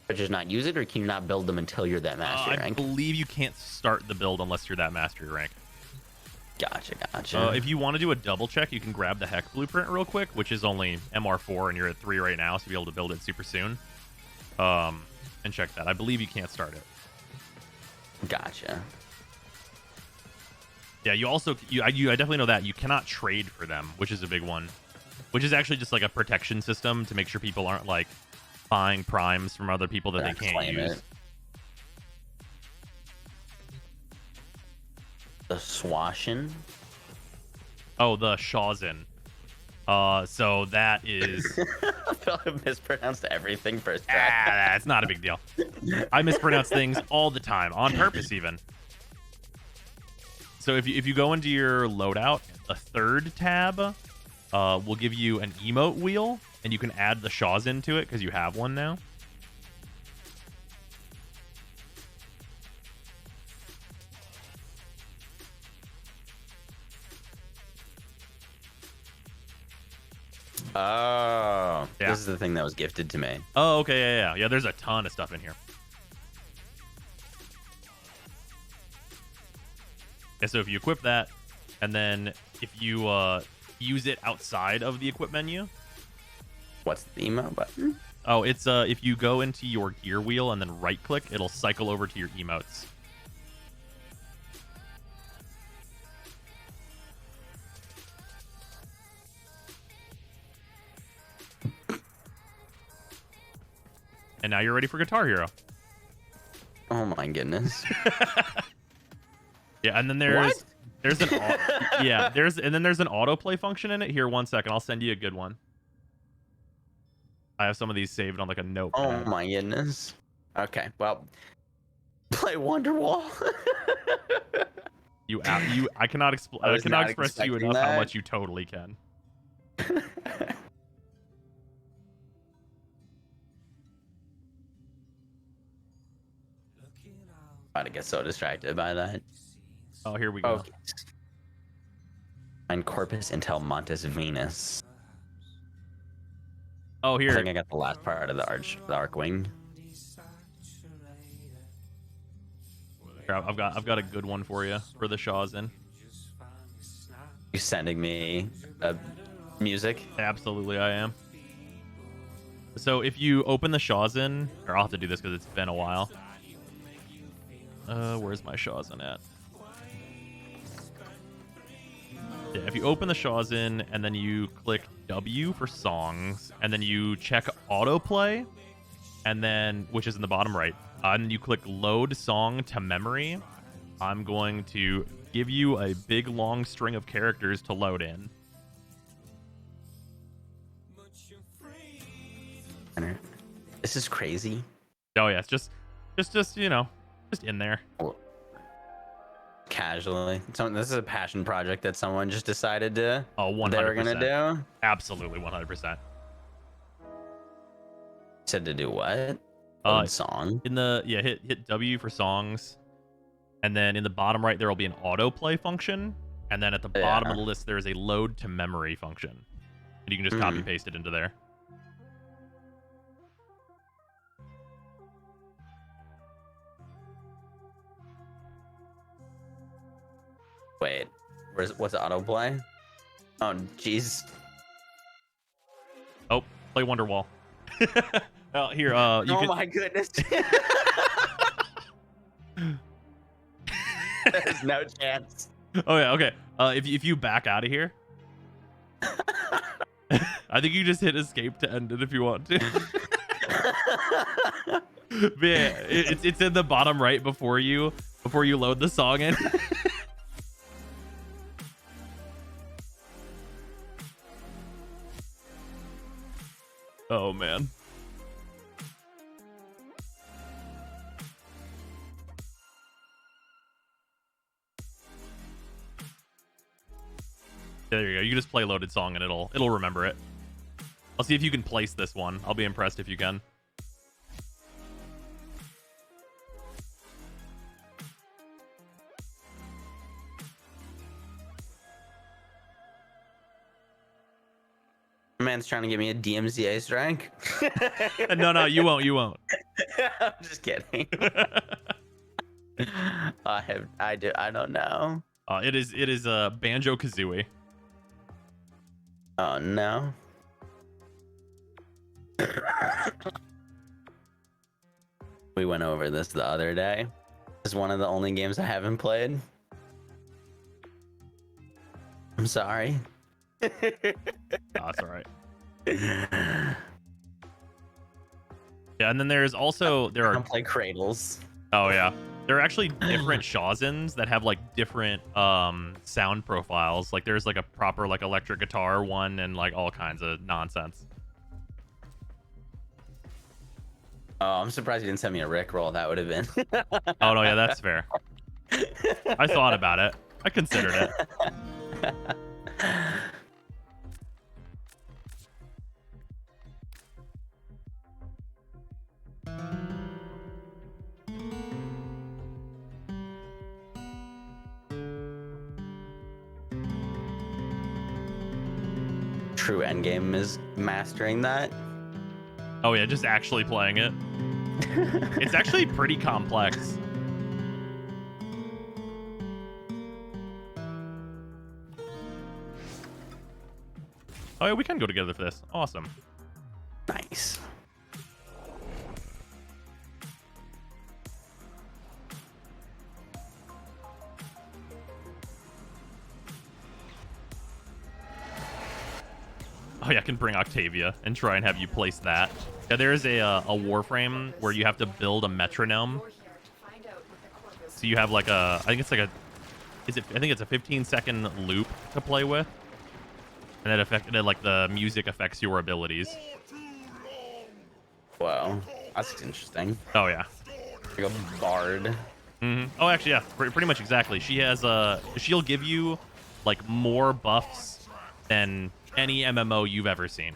but just not use it, or can you not build them until you're that mastery I rank? believe you can't start the build unless you're that mastery rank. Gotcha. If you want to do a double check, you can grab the Heck blueprint real quick, which is only MR4, and you're at 3 right now, so you'll be able to build it super soon. And check that. I believe you can't start it. Gotcha. Yeah, you also I definitely know that you cannot trade for them, which is a big one. Which is actually just like a protection system to make sure people aren't like buying primes from other people that they can't use. It. The Swashin. Oh, the Shawzin. So that is. I feel like I mispronounced everything first try. That's not a big deal. I mispronounce things all the time, on purpose even. So if you go into your loadout, the third tab will give you an emote wheel, and you can add the Shawzin to it because you have one now. Oh, Yeah. This is the thing that was gifted to me. Oh, okay, yeah. There's a ton of stuff in here. Yeah, so if you equip that, and then if you use it outside of the equip menu. What's the emote button? Oh, it's if you go into your gear wheel and then right click, it'll cycle over to your emotes. And now you're ready for Guitar Hero. Oh my goodness. Yeah, and then there's an there's an autoplay function in it. Here, 1 second, I'll send you a good one. I have some of these saved on like a notepad. Oh my goodness. Okay, well, play Wonderwall. I cannot I cannot express to you enough how much you totally can. About to get so distracted by that. Oh, here we go. Okay. Find Corpus Intel Montes Venus. Oh, I here. think I got the last part of the Archwing. Here, I've got a good one for you for the Shawzin. You sending me music? Absolutely, I am. So if you open the Shawzin, or I'll have to do this because it's been a while. Where's my Shawzin at? Yeah, if you open the Shawzin and then you click W for songs, and then you check autoplay, and then which is in the bottom right, and you click load song to memory, I'm going to give you a big long string of characters to load in. This is crazy. Oh yeah, it's just you know, just in there. Casually. So this is a passion project that someone just decided to. Oh, 100%. They were gonna do. Absolutely, 100%. Said to do what? Load song. In the hit W for songs, and then in the bottom right there will be an autoplay function, and then at the bottom of the list there is a load to memory function, and you can just copy paste it into there. Wait, what's autoplay? Oh, jeez. Oh, play Wonderwall. Well, here, my goodness. There's no chance. Oh yeah, okay. If you back out of here, I think you just hit escape to end it if you want to. But yeah, it's in the bottom right before you load the song in. Oh man. There you go. You can just play loaded song and it'll remember it. I'll see if you can place this one. I'll be impressed if you can. Man's trying to give me a DMZ ice rank. No, you won't. You won't. I'm just kidding. I don't know. It is Banjo Kazooie. Oh no. We went over this the other day. It's one of the only games I haven't played. I'm sorry. That's all right. Yeah, and then there are don't play Cradles. Oh yeah, there are actually different Shazens that have like different sound profiles. Like there's like a proper like electric guitar one and like all kinds of nonsense. Oh, I'm surprised you didn't send me a Rickroll. That would have been. Oh no, yeah, that's fair. I thought about it. I considered it. True endgame is mastering that. Oh yeah, just actually playing it. It's actually pretty complex. Oh yeah, we can go together for this. Awesome. Nice. Oh yeah, I can bring Octavia and try and have you place that. Yeah, there is a Warframe where you have to build a metronome. So you have like a, I think it's a 15-second loop to play with, and that like the music affects your abilities. Wow, that's interesting. Oh yeah. Like a bard. Oh, actually, yeah, pretty much exactly. She has she'll give you like more buffs than any MMO you've ever seen.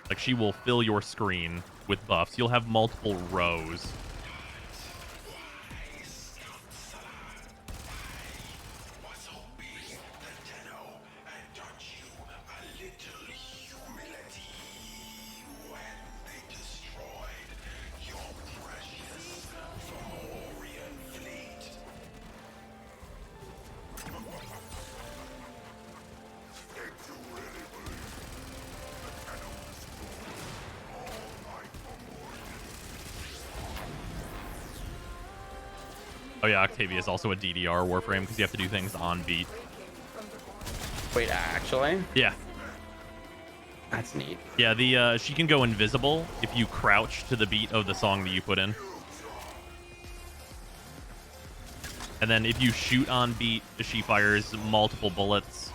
Like she will fill your screen with buffs. You'll have multiple rows. Oh yeah, Octavia is also a DDR Warframe because you have to do things on beat. Wait, actually? Yeah. That's neat. Yeah, she can go invisible if you crouch to the beat of the song that you put in. And then if you shoot on beat, she fires multiple bullets.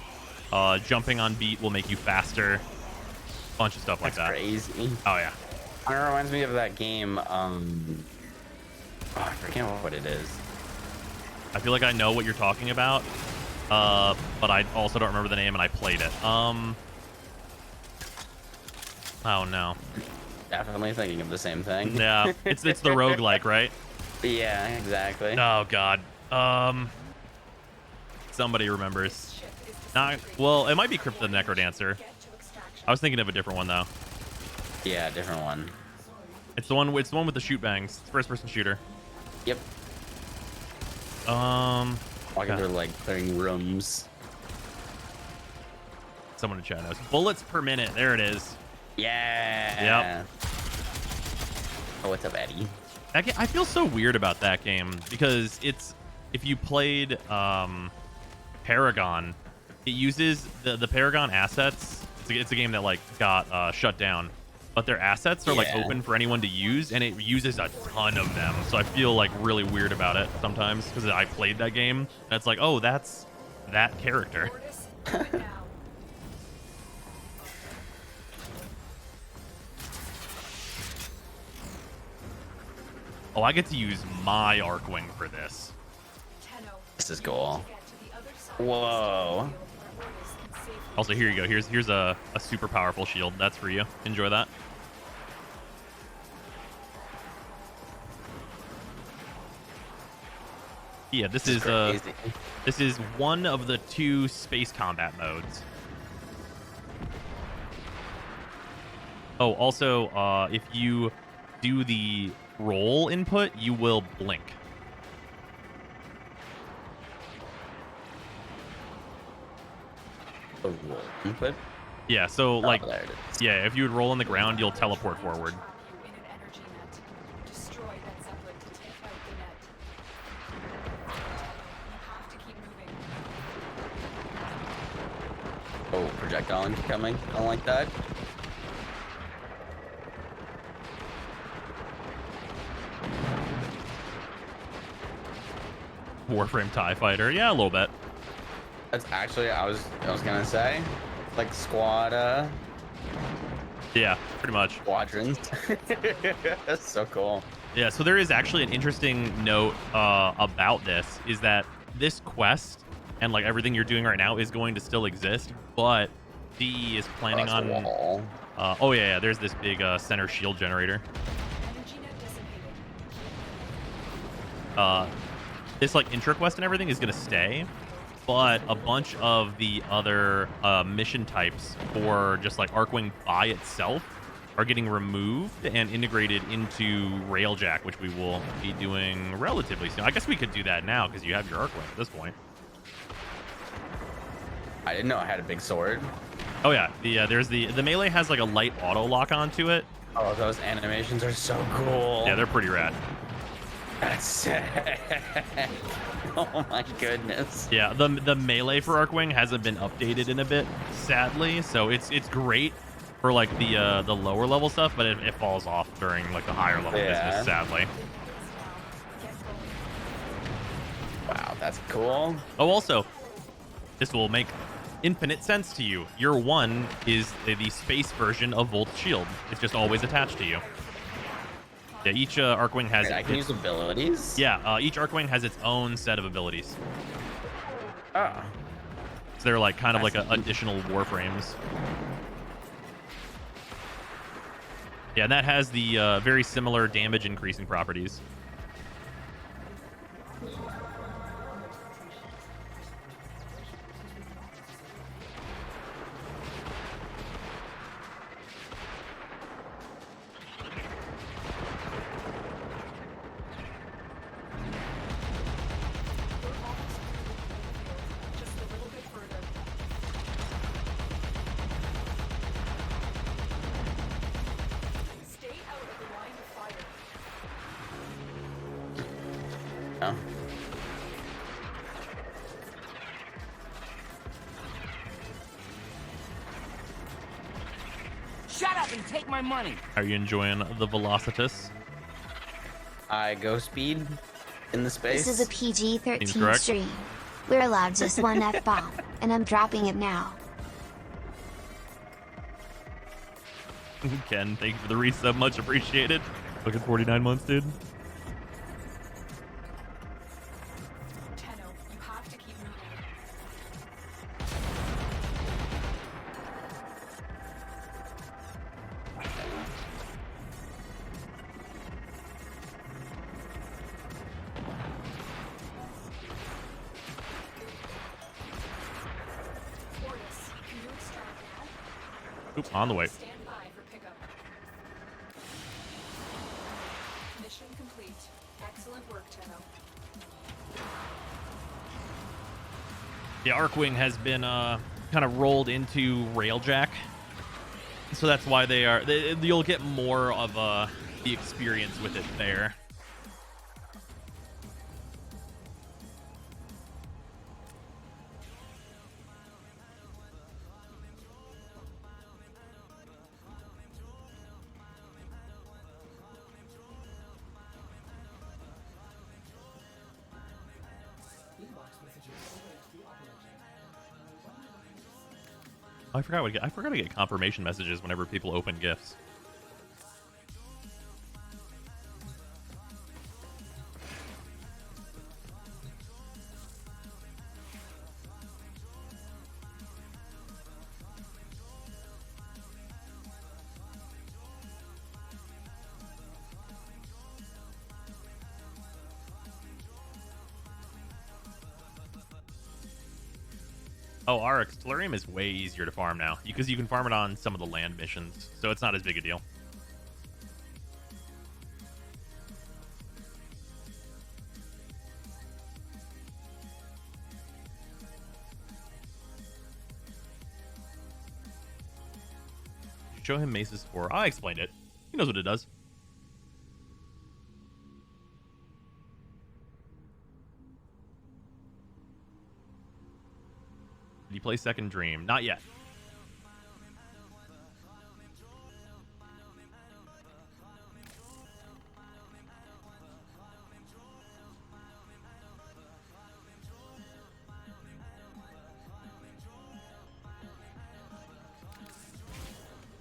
Jumping on beat will make you faster. Bunch of stuff like that. That's crazy. Oh yeah. It reminds me of that game. I forget what it is. I feel like I know what you're talking about, but I also don't remember the name, and I played it. Oh no. Definitely thinking of the same thing. Yeah, it's the roguelike, right? Yeah, exactly. Oh god. Somebody remembers. Well, it might be Crypt the Necrodancer. I was thinking of a different one though. Yeah, different one. It's the one with the shoot bangs. It's first-person shooter. Yep. Walking through like clearing rooms. Someone in chat knows. Bullets per minute. There it is. Yeah. Yep. Oh, what's up, Eddie? I feel so weird about that game because if you played Paragon, it uses the Paragon assets. It's a game that like got shut down, but their assets are like open for anyone to use, and it uses a ton of them. So I feel like really weird about it sometimes because I played that game and it's like, oh, that's that character. Oh, I get to use my Arcwing for this. This is cool. Whoa. Also, here you go. Here's a super powerful shield. That's for you. Enjoy that. Yeah, this is one of the 2 space combat modes. Oh, also, if you do the roll input, you will blink. A roll input? Yeah, so like, there it is. yeah, if you would roll on the ground, you'll teleport forward. In an energy net. Destroy that zeppelin to take out the net. You have to keep moving. Oh, projectile incoming. I don't like that. Warframe TIE Fighter. Yeah, a little bit. That's actually I was gonna say, like Yeah, pretty much. squadrons. That's so cool. Yeah, so there is actually an interesting note about this, is that this quest and like everything you're doing right now is going to still exist, but D is planning Across the on... wall. oh yeah, there's this big center shield generator. Energy net dissipated. This like intra quest and everything is going to stay, but a bunch of the other mission types for just like Arcwing by itself are getting removed and integrated into Railjack, which we will be doing relatively soon. I guess we could do that now because you have your Arcwing at this point. I didn't know I had a big sword. Oh yeah, there's the melee has like a light auto lock onto it. Oh, those animations are so cool. Yeah, they're pretty rad. That's sick. Oh my goodness. Yeah, the melee for Arcwing hasn't been updated in a bit, sadly. So it's great for like the lower level stuff, but it falls off during like the higher level business, sadly. Wow, that's cool. Oh, also, this will make infinite sense to you. Your 1 is the space version of Volt's shield. It's just always attached to you. Yeah, each Arcwing has... Wait, I can use abilities? Yeah, each Arcwing has its own set of abilities. Oh. So they're like kind of like additional Warframes. Yeah, and that has the very similar damage increasing properties. Just a little bit further. Stay out of the line of fire. Oh. Shut up and take my money. Are you enjoying the Velocitus? I go speed in the space. This is a Seems PG-13 correct. stream. We're allowed just one F-bomb, and I'm dropping it now. Ken, thank you for the resub. Much appreciated. Looking 49 months, dude. Tenno, you have to keep moving. Fortis, can you extract now? Oop, on the way. Stand by for pickup. Mission complete. Excellent work, Tenno. Yeah, Arcwing has been kind of rolled into Railjack, so that's why you'll get more of the experience with it there. I forgot to get confirmation messages whenever people open gifts. Oh, Arx, Tellurium is way easier to farm now because you can farm it on some of the land missions, so it's not as big a deal. Show him Mace's 4. I explained it. He knows what it does. Did you play Second Dream? Not yet.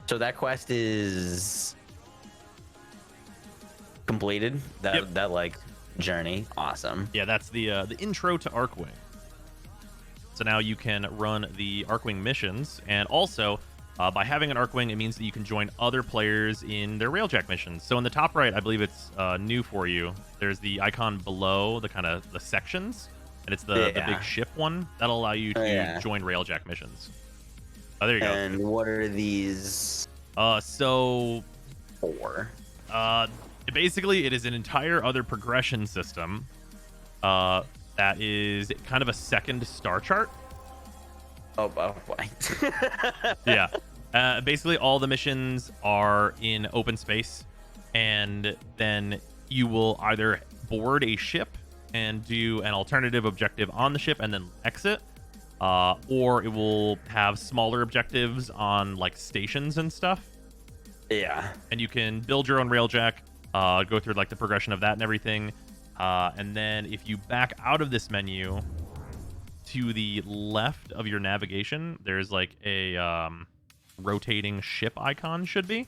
So that quest is completed. That like journey, awesome. Yeah, that's the intro to Arcwing. So now you can run the Arcwing missions, and also by having an Arcwing, it means that you can join other players in their Railjack missions. So in the top right, I believe it's new for you. There's the icon below the kind of the sections, and it's the big ship one that'll allow you to join Railjack missions. Oh, there you go. And what are these? So for? Basically, it is an entire other progression system. That is kind of a second star chart. Oh boy. Yeah. Basically, all the missions are in open space, and then you will either board a ship and do an alternative objective on the ship and then exit, or it will have smaller objectives on like stations and stuff. Yeah. And you can build your own Railjack, go through like the progression of that and everything. And then if you back out of this menu to the left of your navigation, there's like a rotating ship icon should be.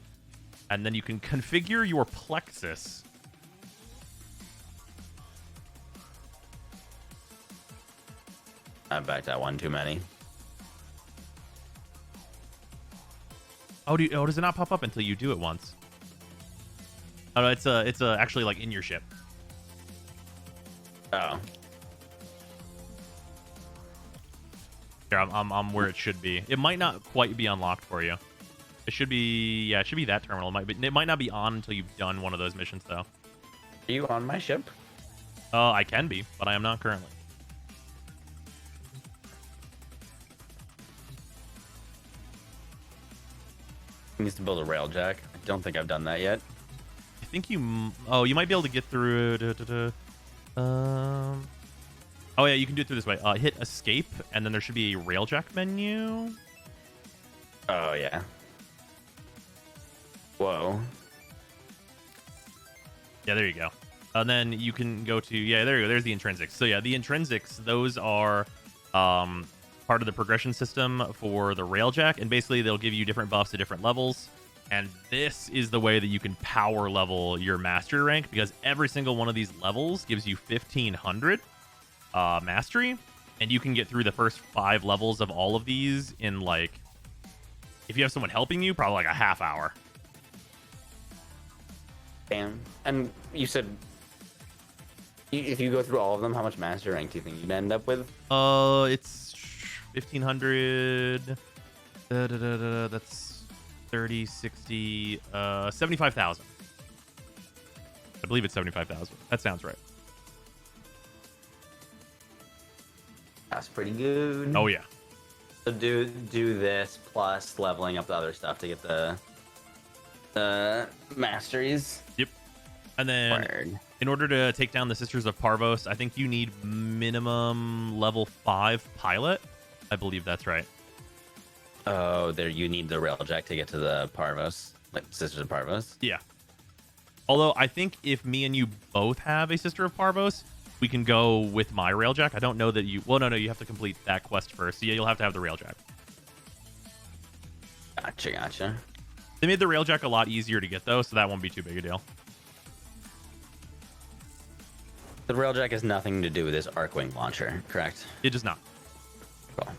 And then you can configure your plexus. I backed that one too many. Oh, does it not pop up until you do it once? Oh, no, it's actually like in your ship. Oh. Here, I'm where it should be. It might not quite be unlocked for you. It should be, yeah, it should be that terminal. It might not be on until you've done one of those missions, though. Are you on my ship? I can be, but I am not currently. Needs to build a Railjack. I don't think I've done that yet. I think you... Oh, you might be able to get through... Oh, yeah, you can do it through this way. Hit escape, and then there should be a Railjack menu. Oh, yeah. Whoa. Yeah, there you go. And then you can go to... Yeah, there you go. There's the intrinsics. So, yeah, the intrinsics, those are part of the progression system for the Railjack, and basically they'll give you different buffs at different levels. And this is the way that you can power level your mastery rank, because every single one of these levels gives you 1500 mastery, and you can get through the first 5 levels of all of these in, like, if you have someone helping you, probably like a half hour. Damn. And you said if you go through all of them, how much mastery rank do you think you'd end up with? It's 1500. That's 30, 60, 75,000. I believe it's 75,000. That sounds right. That's pretty good. Oh, yeah. So do this plus leveling up the other stuff to get the masteries. Yep. And then in order to take down the Sisters of Parvos, I think you need minimum level 5 pilot. I believe that's right. Oh, there you need the Railjack to get to the Parvos, like Sisters of Parvos. Yeah. Although I think if me and you both have a Sister of Parvos, we can go with my Railjack. I don't know that you... Well, no, you have to complete that quest first. So yeah, you'll have to have the Railjack. Gotcha. They made the Railjack a lot easier to get, though, so that won't be too big a deal. The Railjack has nothing to do with this Arcwing launcher, correct? It does not. Cool.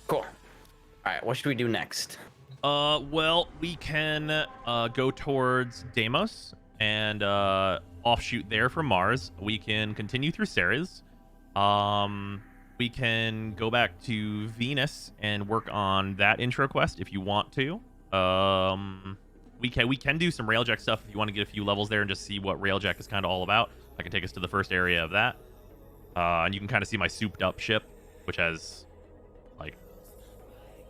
Cool. All right, what should we do next? Well, we can go towards Deimos and offshoot there from Mars. We can continue through Ceres. We can go back to Venus and work on that intro quest if you want to. We can do some Railjack stuff if you want to get a few levels there and just see what Railjack is kind of all about. I can take us to the first area of that. And you can kind of see my souped up ship, which has like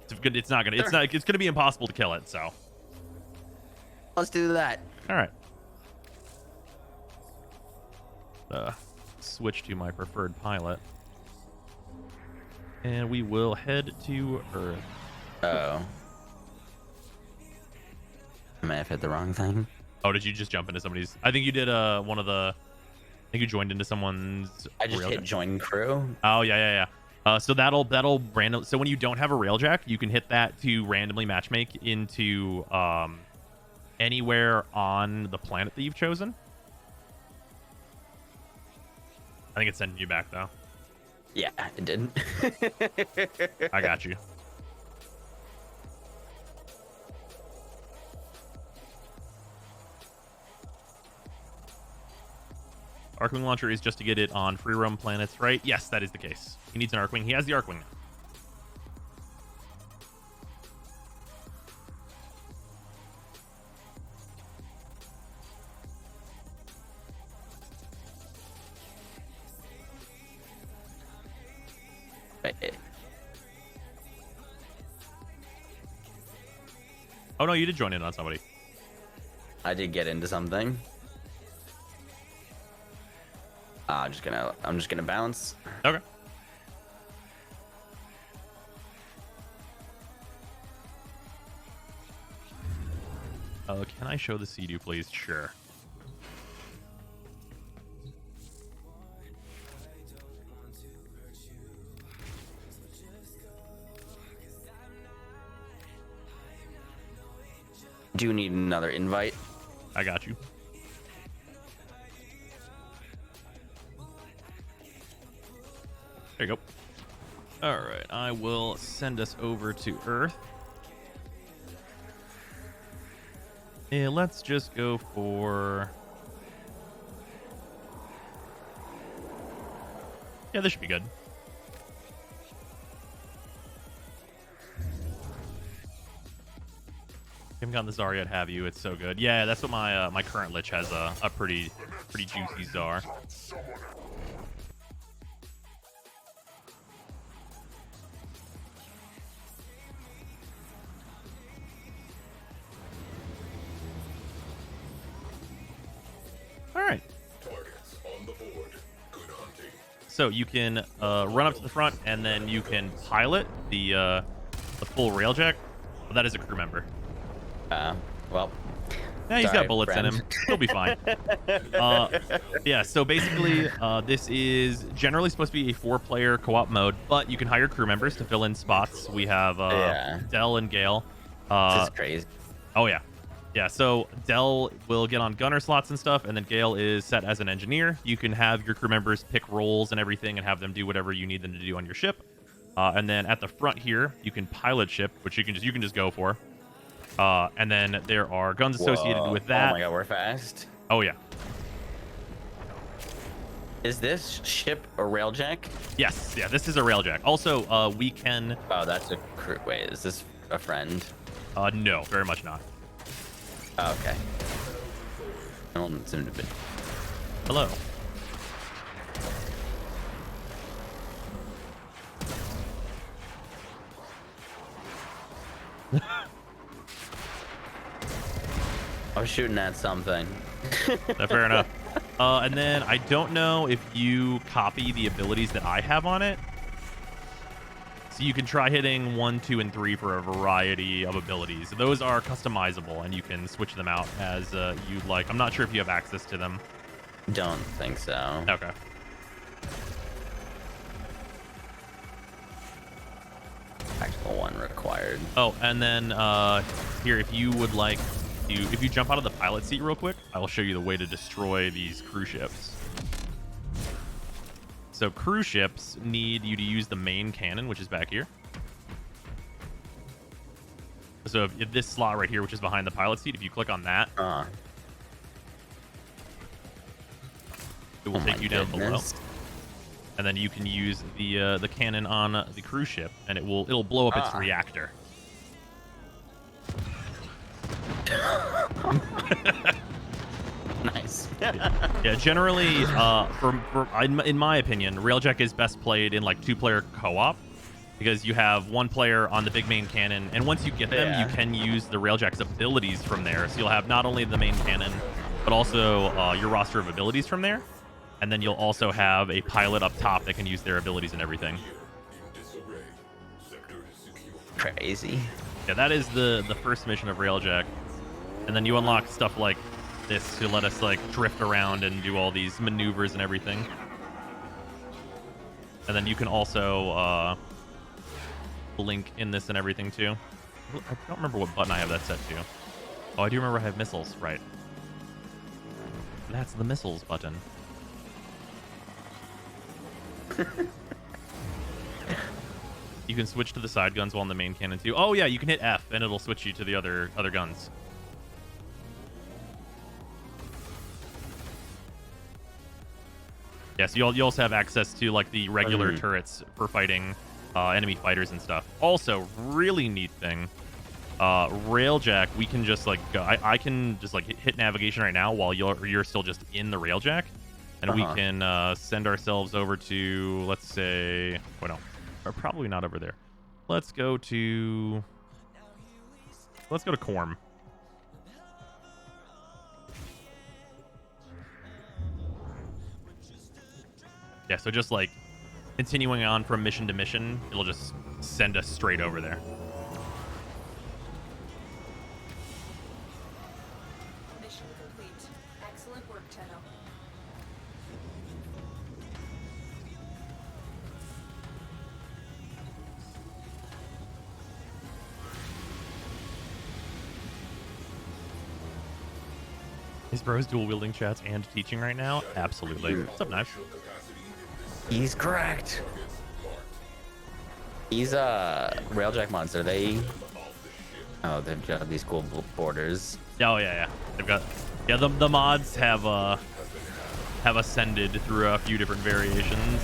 it's gonna be impossible to kill it, so Let's do that. all right. Switch to my preferred pilot. And we will head to Earth. Oh. I may have hit the wrong thing. Oh, did you just jump into somebody's? I think you did one of the. I think you joined into someone's. I just hit join crew. Oh yeah. So that'll random. So when you don't have a Railjack, you can hit that to randomly matchmake into anywhere on the planet that you've chosen. I think it's sending you back though. Yeah, it did. I got you. Arcwing launcher is just to get it on free roam planets, right? Yes, that is the case. He needs an Arcwing. He has the Arcwing now. Oh no, you did join in on somebody. I did get into something. I'm just gonna bounce. Okay. Can I show the Sea-Doo, please? Sure. Do you need another invite? I got you. There you go. All right, I will send us over to Earth. And let's just go for... Yeah, this should be good. Haven't gotten the Czar yet, have you? It's so good. Yeah, that's what my my current Lich has, a pretty juicy Czar. All right. So you can run up to the front, and then you can pilot the full Railjack. Well, that is a crew member. Well. Yeah, he's sorry, got bullets friend. in him. He'll be fine. Yeah, so basically, this is generally supposed to be a 4-player co-op mode, but you can hire crew members to fill in spots. We have Dell and Gale. This is crazy. Oh, yeah. Yeah, so Dell will get on gunner slots and stuff, and then Gale is set as an engineer. You can have your crew members pick roles and everything and have them do whatever you need them to do on your ship. And then at the front here, you can pilot ship, which you can just go for. And then there are guns associated with that. Oh my god, we're fast. Oh yeah. Is this ship a Railjack? Yes. Yeah, this is a Railjack. Also, we can... Oh, that's a crew. Wait, is this a friend? No, very much not. Oh, okay. I don't seem to be. Hello. I was shooting at something. Fair enough. And then I don't know if you copy the abilities that I have on it. So you can try hitting 1, 2, and 3 for a variety of abilities. Those are customizable, and you can switch them out as you'd like. I'm not sure if you have access to them. Don't think so. Okay. Tactical 1 required. Oh, and then here, if you would like to, if you jump out of the pilot seat real quick, I will show you the way to destroy these cruise ships. So cruise ships need you to use the main cannon, which is back here. So if this slot right here, which is behind the pilot seat, if you click on that, it will take you down below. And then you can use the cannon on the cruise ship, and it'll blow up its reactor. Nice. Yeah, generally, in my opinion, Railjack is best played in like 2-player co-op, because you have 1 player on the big main cannon, and once you get them, you can use the Railjack's abilities from there. So you'll have not only the main cannon, but also your roster of abilities from there. And then you'll also have a pilot up top that can use their abilities and everything. Crazy. Yeah, that is the first mission of Railjack. And then you unlock stuff like this to let us like drift around and do all these maneuvers and everything. And then you can also blink in this and everything too. I don't remember what button I have that set to. Oh, I do remember I have missiles, right. That's the missiles button. You can switch to the side guns while in the main cannon too. Oh yeah, you can hit F and it'll switch you to the other guns. Yeah, so you also have access to like the regular turrets for fighting enemy fighters and stuff. Also, really neat thing, Railjack, we can just like go, I can just like hit navigation right now while you're still just in the Railjack, and we can send ourselves over to, let's say, well, no, or probably not over there. Let's go to Corm. Yeah, so just like continuing on from mission to mission, it'll just send us straight over there. Mission complete. Excellent work, Tenno. Is Bros dual wielding chats and teaching right now? Absolutely. What's up, Knife? He's correct. These Railjack mods, are they? Oh, they've got these cool borders. Oh yeah. They've got the mods have ascended through a few different variations.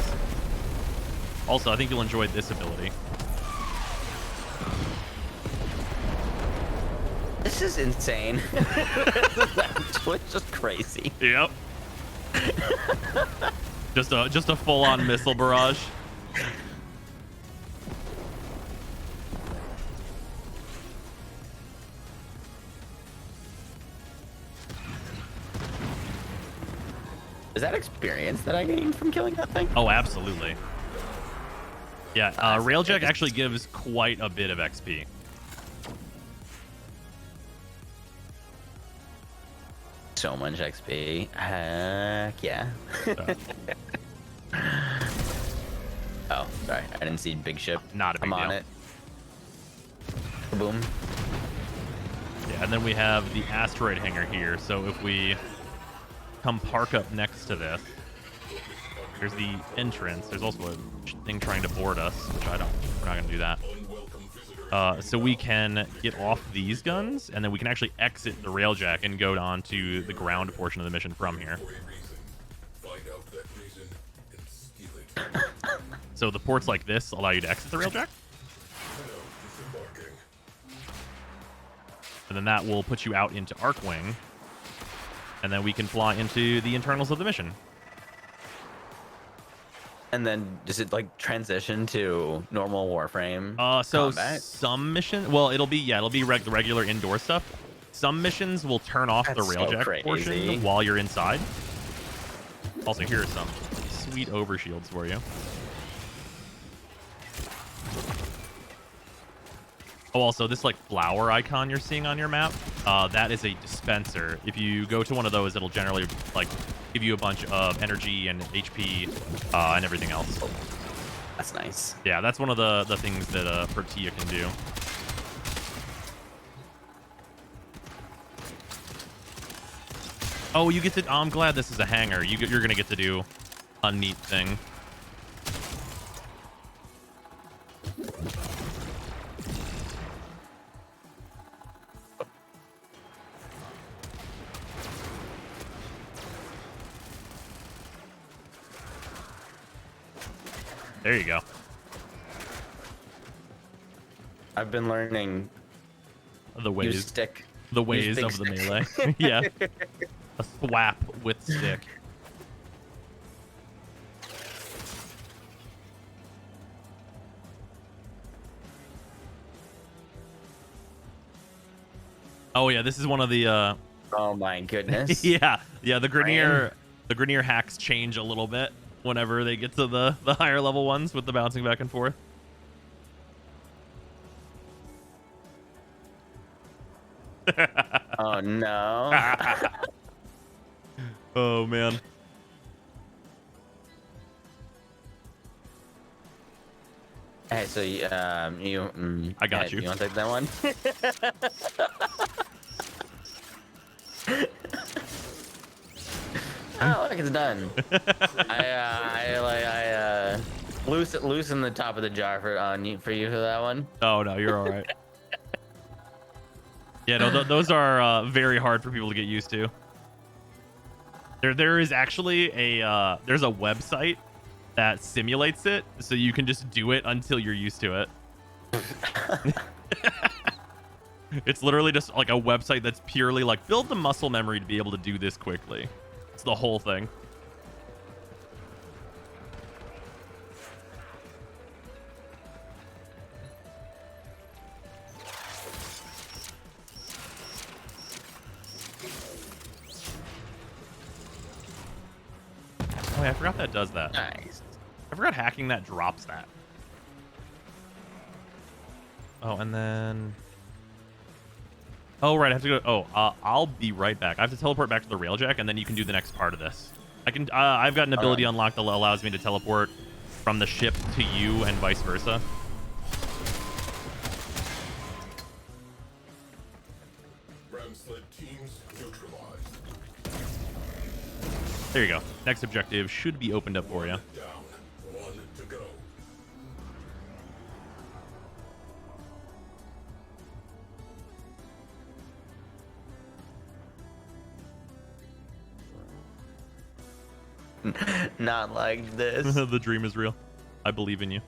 Also, I think you'll enjoy this ability. This is insane. It's just crazy. Yep. Just a full-on missile barrage. Is that experience that I gained from killing that thing? Oh, absolutely. Yeah, Railjack actually gives quite a bit of XP. So much XP. Heck yeah. Oh, sorry. I didn't see big ship. Not a big deal. I'm on it. Boom. Yeah, and then we have the asteroid hangar here. So if we come park up next to this, there's the entrance. There's also a thing trying to board us, which we're not going to do that. So we can get off these guns, and then we can actually exit the Railjack and go on to the ground portion of the mission from here. So the ports like this allow you to exit the Railjack. And then that will put you out into Arcwing. And then we can fly into the internals of the mission. And then does it like transition to normal Warframe? So combat? some mission, well, it'll be the regular indoor stuff. Some missions will turn off the Railjack portion while you're inside. Also, here are some sweet overshields for you. Oh, also, this like flower icon you're seeing on your map, that is a dispenser. If you go to one of those, it'll generally like give you a bunch of energy and HP and everything else. That's nice. Yeah, that's one of the things that Fortuna can do. Oh, you get to. I'm glad this is a hangar. You're gonna get to do a neat thing. There you go. I've been learning The use ways. stick. The Use ways big of the stick. melee. Yeah. A swap with stick. Oh yeah, this is one of the Oh my goodness. yeah, the Grenier hacks change a little bit whenever they get to the higher level ones with the bouncing back and forth. Oh no. Oh man. Hey, so you I got you. You want to take that one? Oh, look, it's done. I loosen the top of the jar for you for that one. Oh no, you're all right. Yeah, no, those are very hard for people to get used to. There is actually there's a website that simulates it, so you can just do it until you're used to it. It's literally just like a website that's purely like build the muscle memory to be able to do this quickly. It's the whole thing. Oh, yeah, I forgot that does that. Nice. I forgot hacking that drops that. Oh, and then... Oh, right, I have to go... Oh, I'll be right back. I have to teleport back to the Railjack, and then you can do the next part of this. I can. I've got an ability unlocked that allows me to teleport from the ship to you and vice versa. There you go. Next objective should be opened up for you. Not like this. The dream is real. I believe in you.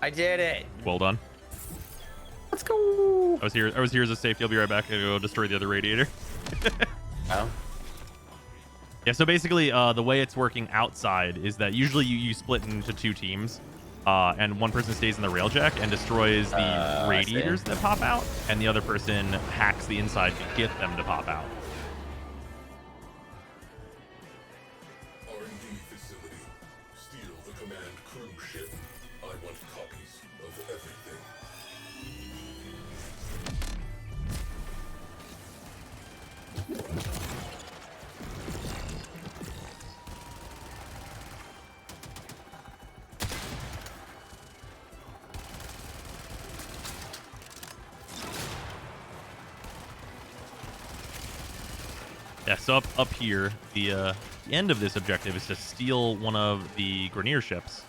I did it. Well done. Let's go. I was here as a safety. I'll be right back. I'm gonna go destroy the other radiator. Oh. Yeah, so basically, the way it's working outside is that usually you split into two teams, and one person stays in the Railjack and destroys the radiators that pop out, and the other person hacks the inside to get them to pop out. R&D facility. Steal the command crew ship. I want copies of everything. Yeah, so up here, the end of this objective is to steal one of the Grenier ships.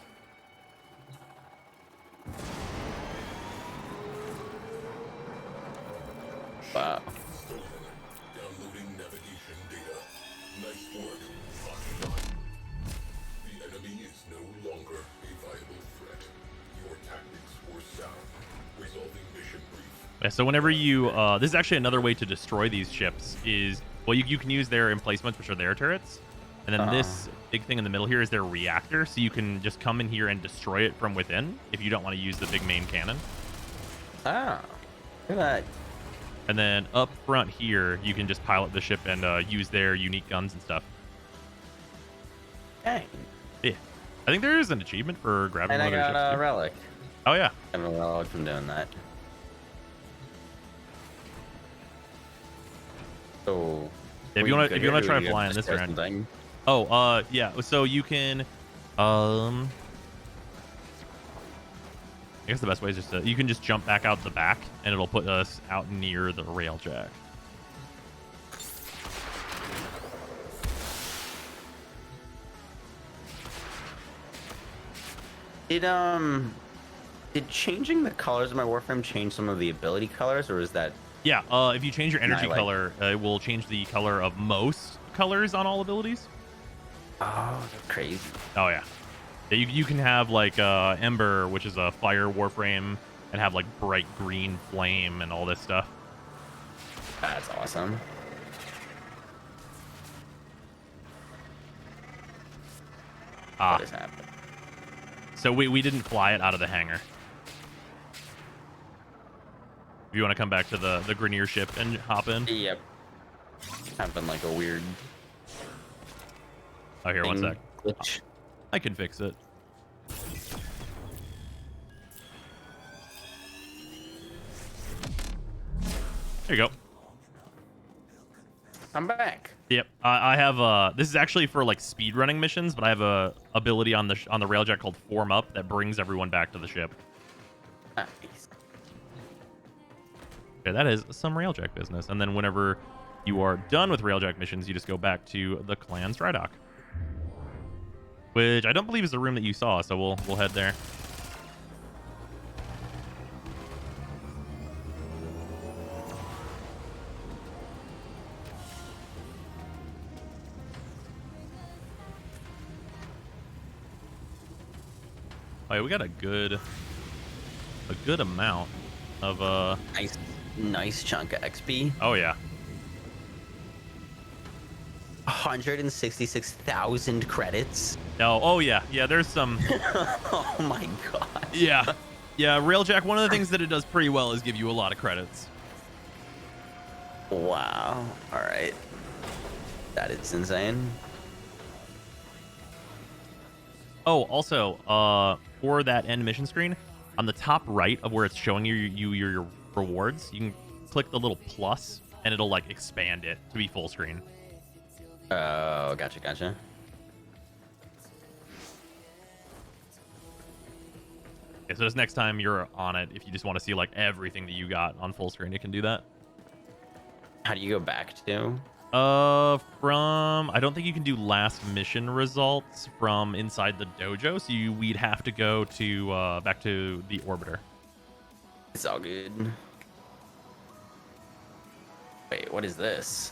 Wow. Stolen. Downloading navigation data. Nice work. Hot. The enemy is no longer a viable threat. Your tactics were sound. Resolving mission brief. Yeah, so whenever you... this is actually another way to destroy these ships is... Well, you can use their emplacements, which are their turrets. And then this big thing in the middle here is their reactor. So you can just come in here and destroy it from within if you don't want to use the big main cannon. Ah. Look at that. And then up front here, you can just pilot the ship and use their unique guns and stuff. Dang. Yeah. I think there is an achievement for grabbing And I one of their got ships, a too. relic. Oh, yeah. I got a relic from doing that. So... If you want to try flying this around. Thing? Oh, yeah. So you can, I guess the best way is just you can just jump back out the back, and it'll put us out near the Railjack. Did changing the colors of my Warframe change some of the ability colors, or is that? Yeah, if you change your energy Nightwave. color, it will change the color of most colors on all abilities. Oh, that's crazy. Oh yeah. Yeah, you can have like Ember, which is a fire Warframe, and have like bright green flame and all this stuff. That's awesome. What is happening? So we didn't fly it out of the hangar. If you want to come back to the Grenier ship and hop in. Yep. Having like a weird. Oh, here, one sec. Glitch. I can fix it. There you go. I'm back. Yep. I have this is actually for like speedrunning missions, but I have a ability on the Railjack called Form Up that brings everyone back to the ship. Nice. Okay, that is some Railjack business. And then whenever you are done with Railjack missions, you just go back to the clan's dry dock, which I don't believe is the room that you saw. So we'll head there. Oh yeah, we got a good amount of Nice chunk of XP. Oh yeah. 166,000 credits. No, oh yeah, there's some. Oh my god. Yeah, Railjack. One of the things that it does pretty well is give you a lot of credits. Wow. All right. That is insane. Oh, also, for that end mission screen, on the top right of where it's showing you your rewards, you can click the little plus, and it'll like expand it to be full screen. Oh, gotcha. Okay, so this next time you're on it, if you just want to see like everything that you got on full screen, you can do that. How do you go back to? From I don't think you can do last mission results from inside the dojo, so we'd have to go to back to the orbiter. It's all good. Wait, what is this?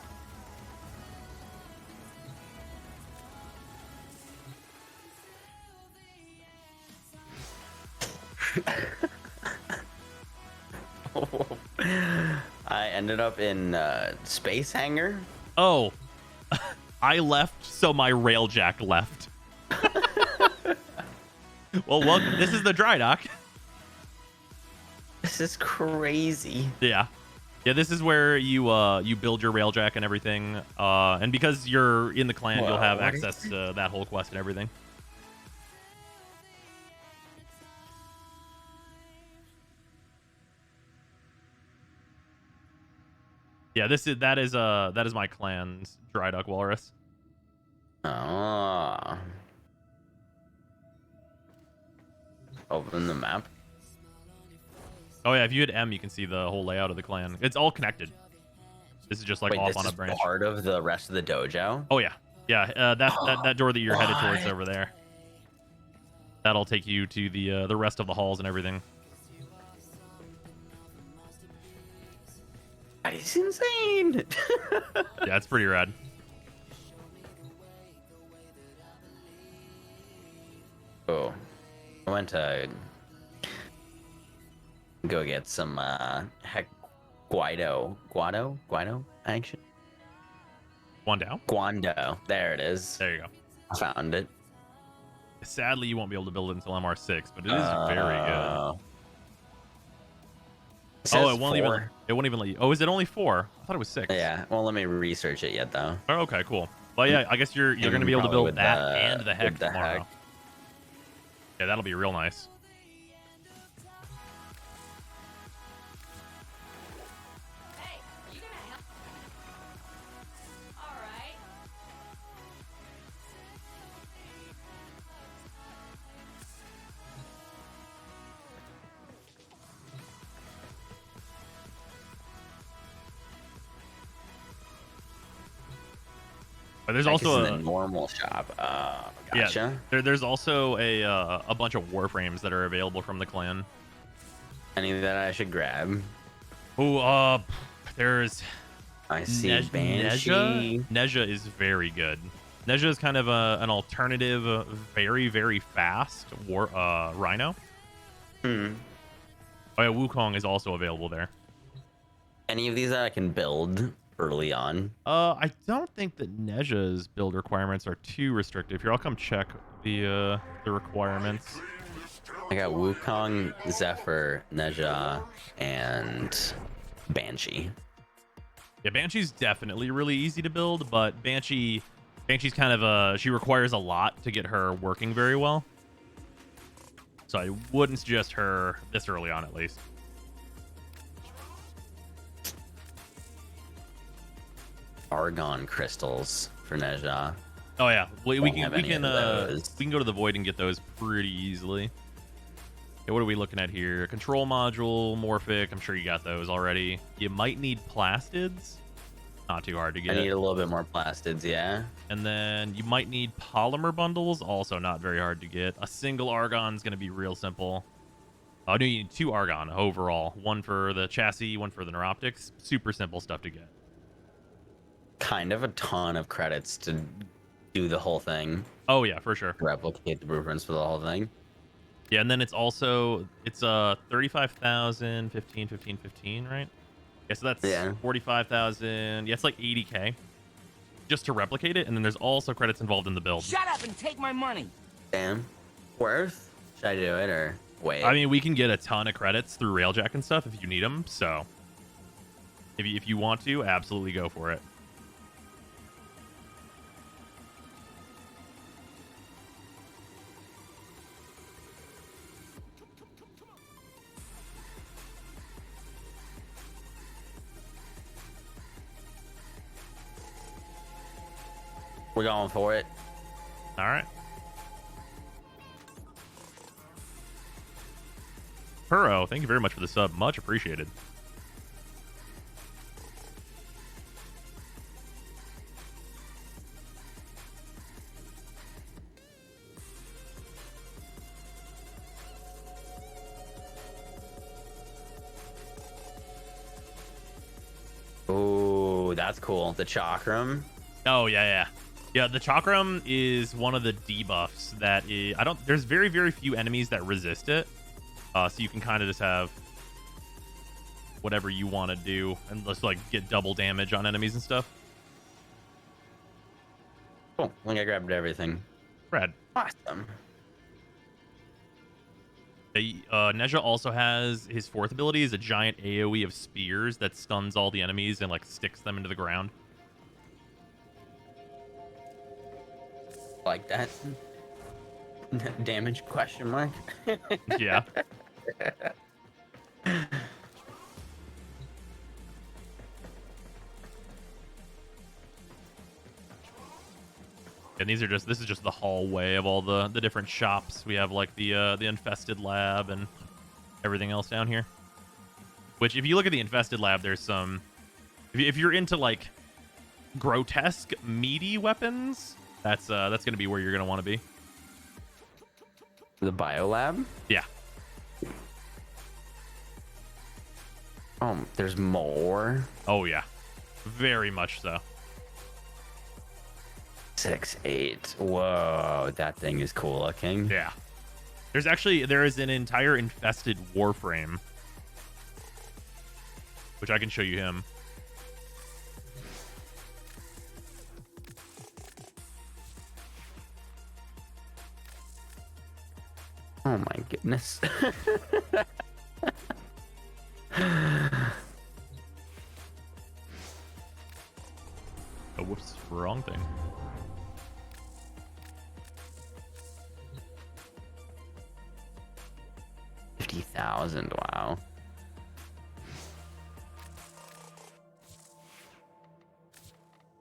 I ended up in space hangar. Oh, I left, so my Railjack left. Well, welcome. This is the dry dock. This is crazy. Yeah. This is where you you build your Railjack and everything. And because you're in the clan, you'll have access to that whole quest and everything. Yeah, that is my clan's dry dock walrus. Oh. Open the map. Oh yeah, if you hit M, you can see the whole layout of the clan. It's all connected. This is just like off on a branch. Part of the rest of the dojo. Oh yeah, that door that you're headed towards over there. That'll take you to the rest of the halls and everything. That is insane. Yeah, it's pretty rad. Oh, I went to go get some Guido action. Guando. There it is. There you go. I found it. Sadly, you won't be able to build it until MR6, but it is very good. Oh, it won't even let you. Oh, is it only 4? I thought it was 6. Yeah. Well, let me research it yet though. Oh, okay, cool. Well, yeah, I guess you're going to be able to build that and the heck tomorrow. Heck. Yeah, that'll be real nice. Hey, you gonna help? All right. But there's I also guess in the normal shop. Gotcha. Yeah, there's also a bunch of Warframes that are available from the clan. Any that I should grab? Oh, there's I see Banshee. Neja is very good. Neja is kind of an alternative, very, very fast Rhino. Oh yeah, Wukong is also available there. Any of these that I can build early on? I don't think that Neja's build requirements are too restrictive. Here, I'll come check the requirements. I got Wukong, Zephyr, Neja, and Banshee. Yeah, Banshee's definitely really easy to build, but Banshee's kind of she requires a lot to get her working very well. So I wouldn't suggest her this early on, at least. Argon crystals for Neja. Oh yeah, we can go to the Void and get those pretty easily. Okay, what are we looking at here? Control module, Morphic. I'm sure you got those already. You might need plastids. Not too hard to get. I need a little bit more plastids, yeah. And then you might need polymer bundles. Also not very hard to get. A single Argon's going to be real simple. Oh, no, you need 2 Argon overall. One for the chassis, one for the neuroptics. Super simple stuff to get. Kind of a ton of credits to do the whole thing. Oh yeah, for sure. Replicate the blueprints for the whole thing. Yeah, and then it's 35,000, 15, 15, 15, right? Yeah, so that's 45,000. Yeah, it's like 80K just to replicate it, and then there's also credits involved in the build. Shut up and take my money. Damn. Worth? Should I do it or wait? I mean, we can get a ton of credits through Railjack and stuff if you need them, so if you want to, absolutely go for it. We're going for it. All right. Puro, thank you very much for the sub. Much appreciated. Ooh, that's cool. The Chakram. Oh, yeah. Yeah, the Chakram is one of the debuffs that is... There's very, very few enemies that resist it. So you can kind of just have whatever you want to do and just, like, get double damage on enemies and stuff. Cool. I think I grabbed everything. Rad. Awesome. Neja also has... His 4th ability is a giant AoE of spears that stuns all the enemies and, like, sticks them into the ground. Like that. Damage question mark. Yeah. And this is just the hallway of all the different shops. We have like the infested lab and everything else down here. Which if you look at the infested lab, there's some if you're into like grotesque meaty weapons, that's going to be where you're going to want to be. The biolab? Yeah. Oh, there's more? Oh, yeah. Very much so. 6-8. Whoa, that thing is cool looking. Yeah. There is an entire infested Warframe, which I can show you him. Oh my goodness. Oh, whoops, wrong thing. $50,000, wow.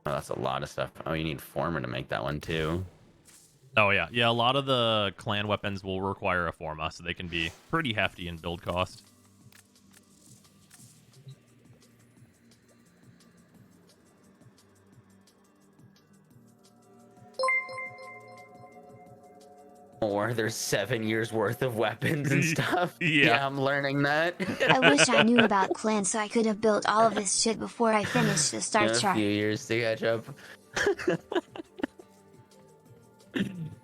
Oh, that's a lot of stuff. Oh, you need Former to make that one too. Oh, yeah. Yeah, a lot of the clan weapons will require a Forma, so they can be pretty hefty in build cost. Or there's 7 years worth of weapons and stuff. Yeah. I'm learning that. I wish I knew about clans so I could have built all of this shit before I finished the start A chart. few years to catch up.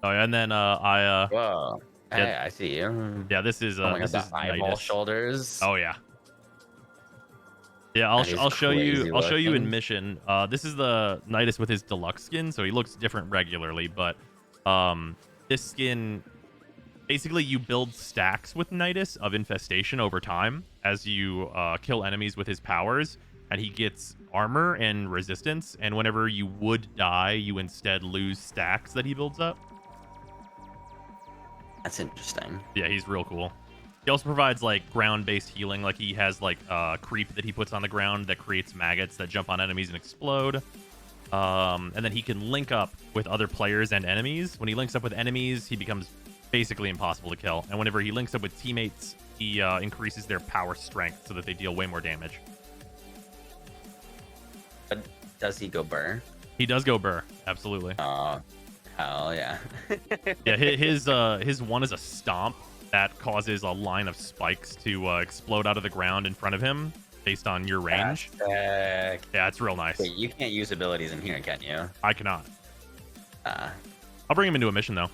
Oh, yeah, and then Whoa. Hey, Yeah. I see you. yeah, this is Oh my this god, is the eyeball Nidus. shoulders. Oh yeah. Yeah, That is I'll show you crazy I'll show you in looking. mission. This is the Nidus with his deluxe skin, so he looks different regularly, but this skin basically you build stacks with Nidus of infestation over time as you kill enemies with his powers, and he gets armor and resistance, and whenever you would die, you instead lose stacks that he builds up. That's interesting. Yeah, he's real cool. He also provides like ground-based healing. Like he has like creep that he puts on the ground that creates maggots that jump on enemies and explode. And then he can link up with other players and enemies. When he links up with enemies, he becomes basically impossible to kill. And whenever he links up with teammates, he increases their power strength so that they deal way more damage. But does he go burr? He does go burr, absolutely. Oh, hell yeah. Yeah, his one is a stomp that causes a line of spikes to explode out of the ground in front of him based on your range. Sick. Yeah, it's real nice. Wait, you can't use abilities in here, can you? I cannot. Uh, I'll bring him into a mission though.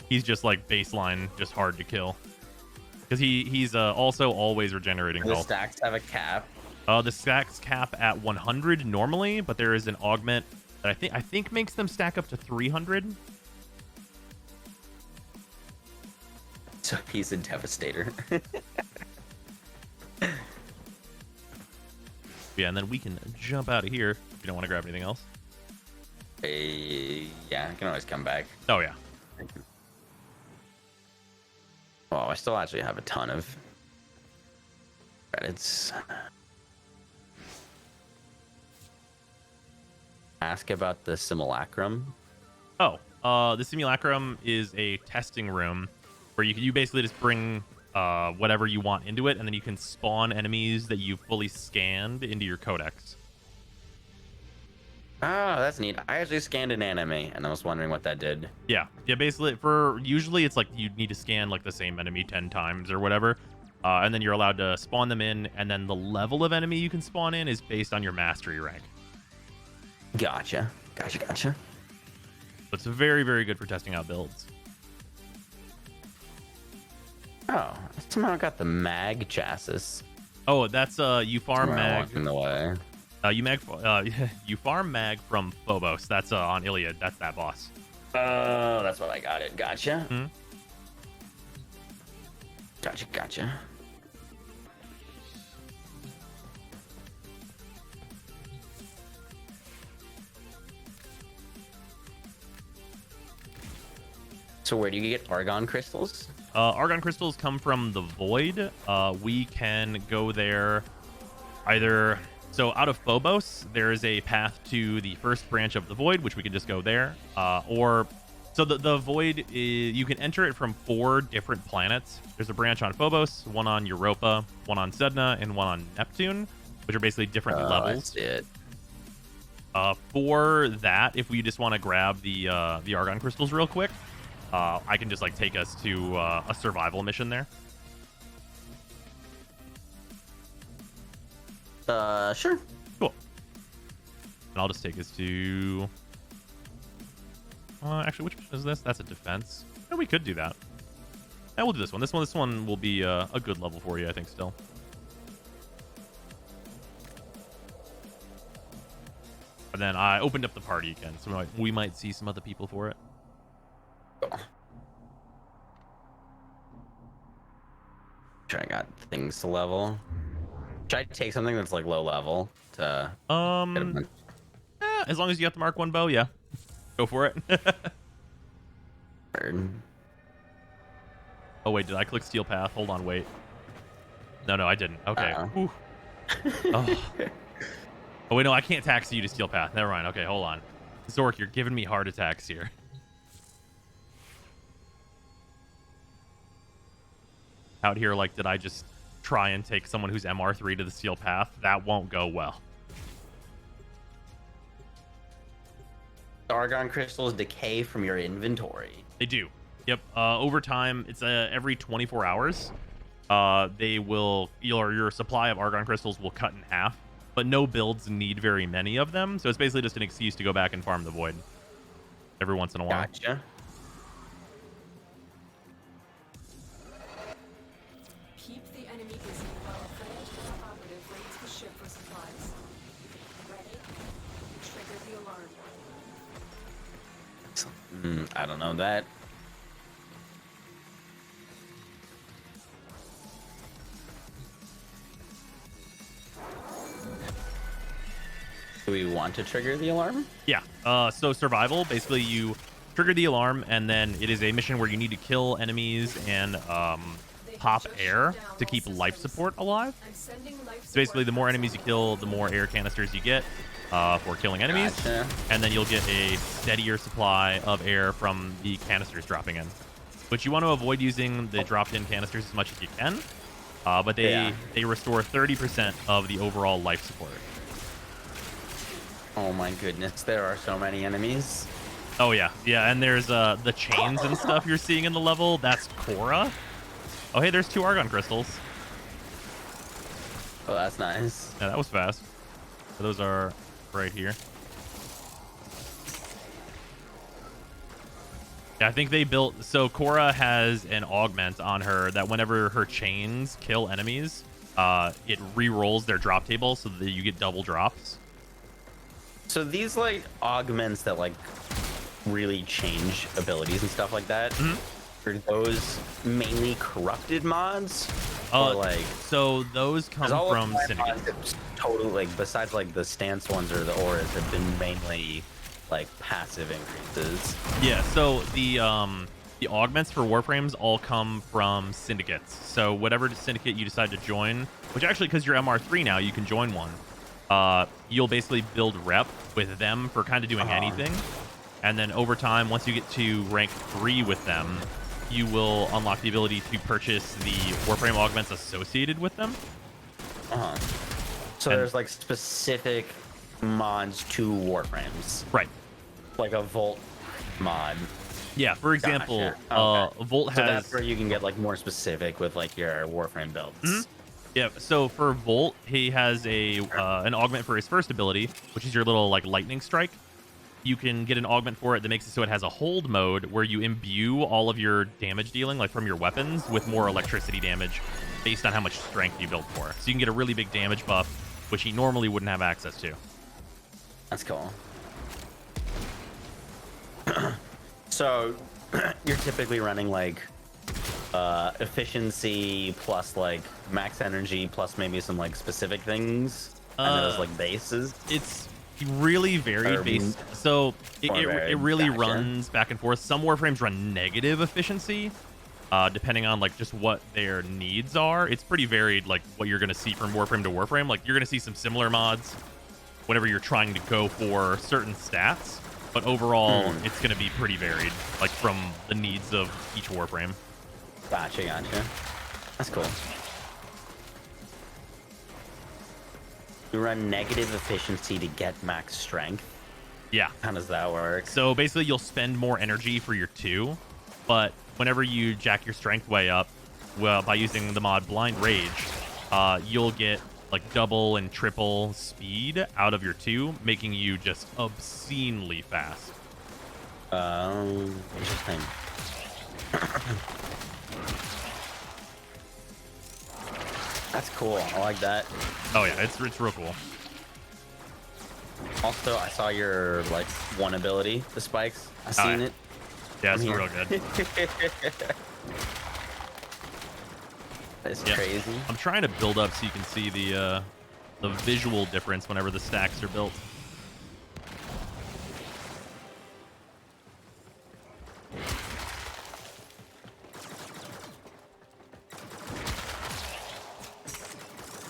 He's just like baseline, just hard to kill. Because he's also always regenerating the health. stacks have a cap. The stacks cap at 100 normally, but there is an augment that I think makes them stack up to 300. So he's a devastator. Yeah, and then we can jump out of here if you don't want to grab anything else. Yeah, I can always come back. Oh yeah. Oh, I still actually have a ton of credits. Ask about the simulacrum. Oh, the simulacrum is a testing room where you basically just bring whatever you want into it, and then you can spawn enemies that you've fully scanned into your codex. Oh, that's neat. I actually scanned an anime, and I was wondering what that did. Yeah, basically usually it's like you need to scan like the same enemy 10 times or whatever, and then you're allowed to spawn them in, and then the level of enemy you can spawn in is based on your mastery rank. Gotcha. So it's very, very good for testing out builds. Oh, somehow I got the mag chassis. Oh, that's you farm mag. Walking the way. You farm mag from Phobos. That's on Iliad. That's that boss. Oh, that's what I got it. Gotcha. Hmm? Gotcha. So where do you get argon crystals? Argon crystals come from the Void. We can go there either... So out of Phobos, there is a path to the first branch of the Void, which we can just go there. So the Void, you can enter it from 4 different planets. There's a branch on Phobos, one on Europa, one on Sedna, and one on Neptune, which are basically different levels. I see it. For that, if we just want to grab the Argon crystals real quick, I can just like take us to a survival mission there. Sure. Cool. And I'll just take us to... actually, which mission is this? That's a defense. Yeah, we could do that. Yeah, we'll do this one. This one will be a good level for you, I think, still. And then I opened up the party again, so we might see some other people for it. Sure, I got things to level. Should I take something that's like low level to get a bunch? As long as you got the Mark 1 bow, yeah. Go for it. Oh, wait, did I click Steel Path? Hold on, wait. No, I didn't. Okay. Oh. Oh, wait, no, I can't tax you to Steel Path. Never mind. Okay, hold on. Zork, you're giving me heart attacks here. Out here, like, did I just try and take someone who's MR3 to the Steel Path? That won't go well. Argon crystals decay from your inventory. They do. Yep. Over time, it's every 24 hours. They will your supply of argon crystals will cut in half, but no builds need very many of them, so it's basically just an excuse to go back and farm the void every once in a while. Gotcha. Keep the enemy busy while a Railjack operative raids the ship for supplies. Ready? Trigger the alarm. I don't know that. Do we want to trigger the alarm? Yeah. So survival, basically you trigger the alarm, and then it is a mission where you need to kill enemies and pop air to keep life support alive. So basically, the more enemies you kill, the more air canisters you get for killing enemies. Gotcha. And then you'll get a steadier supply of air from the canisters dropping in. But you want to avoid using the dropped-in canisters as much as you can. But they restore 30% of the overall life support. Oh my goodness, there are so many enemies. Oh yeah, yeah, and there's the chains and stuff you're seeing in the level. That's Korra. Oh hey, there's 2 argon crystals. Oh, that's nice. Yeah, that was fast. So those are right here. Yeah, I think they built... So Korra has an augment on her that whenever her chains kill enemies, it re-rolls their drop table so that you get double drops. So these like augments that like really change abilities and stuff like that, are those mainly corrupted mods? Or like... So those come from Syndicate. Totally, like, besides like the stance ones or the auras have been mainly like passive increases. Yeah, so the augments for Warframes all come from syndicates. So whatever syndicate you decide to join, which actually, because you're MR3 now, you can join one. You'll basically build rep with them for kind of doing anything. And then over time, once you get to rank 3 with them, you will unlock the ability to purchase the Warframe augments associated with them. So there's like specific mods to Warframes. Right. Like a Volt mod. Yeah, for example, Gotcha. Okay. Volt So has... that's where you can get like more specific with like your Warframe builds. Yeah, so for Volt, he has a an augment for his first ability, which is your little like lightning strike. You can get an augment for it that makes it so it has a hold mode where you imbue all of your damage dealing, like from your weapons, with more electricity damage based on how much strength you build for. So you can get a really big damage buff, which he normally wouldn't have access to. That's cool. So you're typically running like efficiency plus like max energy plus maybe some like specific things and those like bases. It's really varied based, so it really runs back and forth. Some Warframes run negative efficiency depending on like just what their needs are. It's pretty varied, like what you're going to see from Warframe to Warframe. Like you're going to see some similar mods whenever you're trying to go for certain stats, but overall it's going to be pretty varied, like from the needs of each Warframe. Gotcha. That's cool. You run negative efficiency to get max strength. Yeah. How does that work? So basically you'll spend more energy for your 2, but whenever you jack your strength way up, well, by using the mod Blind Rage, you'll get like double and triple speed out of your 2, making you just obscenely fast. Interesting. That's cool. I like that. Oh yeah, it's real cool. Also, I saw your like one ability, the spikes. I seen it. Yeah, it's real good. It's crazy. I'm trying to build up so you can see the visual difference whenever the stacks are built.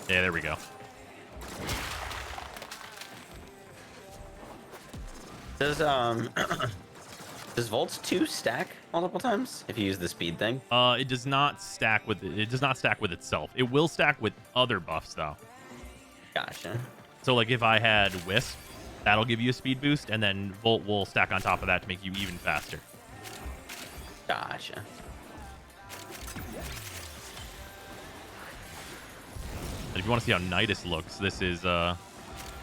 Yeah, there we go. Does does Volts 2 stack multiple times if you use the speed thing? It does not stack with it does not stack with itself. It will stack with other buffs though. Gotcha. So like if I had Wisp That'll give you a speed boost, and then Volt will stack on top of that to make you even faster. Gotcha. And if you want to see how Nidus looks, this is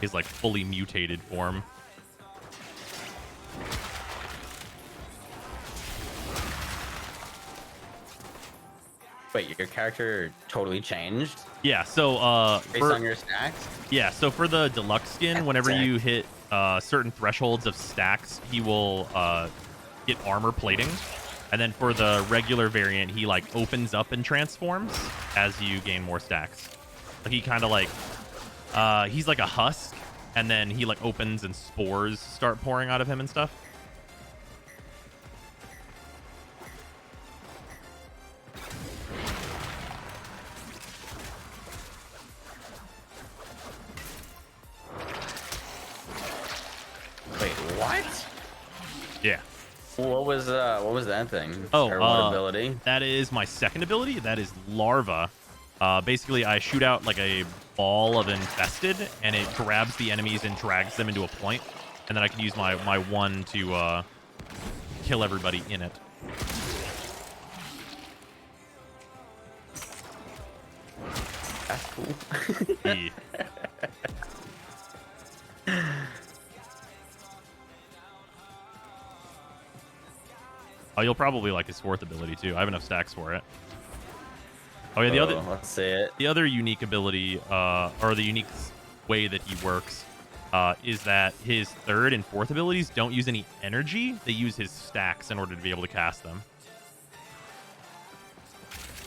his like fully mutated form. Wait, your character totally changed Yeah, so based on your stacks? yeah, so for the deluxe skin, whenever you hit certain thresholds of stacks, he will get armor plating. And then for the regular variant, he like opens up and transforms as you gain more stacks. Like he kind of like he's like a husk, and then he like opens and spores start pouring out of him and stuff. Wait, what? Yeah. What was that thing? Oh, Or what ability? that is my second ability. That is Larva. Basically, I shoot out like a ball of infested, and it grabs the enemies and drags them into a point. And then I can use my one to kill everybody in it. That's cool. Yeah. Oh, you'll probably like his fourth ability too. I have enough stacks for it. Oh yeah, Let's see it. the other unique ability, or the unique way that he works, is that his third and fourth abilities don't use any energy. They use his stacks in order to be able to cast them.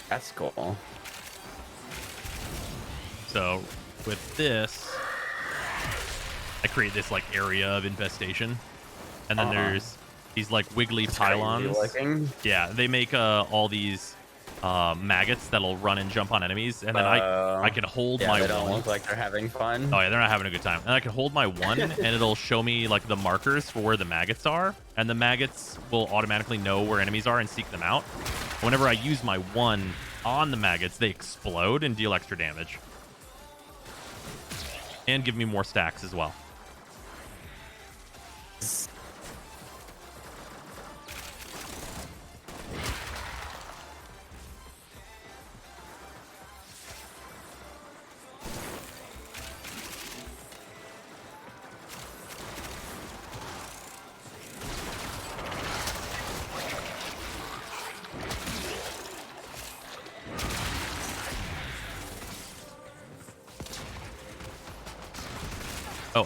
That's cool. So with this, I create this like area of infestation, and then there's these like wiggly pylons. Yeah, they make all these maggots that'll run and jump on enemies, and then I can hold my they don't one. look like they're having fun. Oh yeah, they're not having a good time. And I can hold my one, and it'll show me like the markers for where the maggots are, and the maggots will automatically know where enemies are and seek them out. Whenever I use my one on the maggots, they explode and deal extra damage, and give me more stacks as well.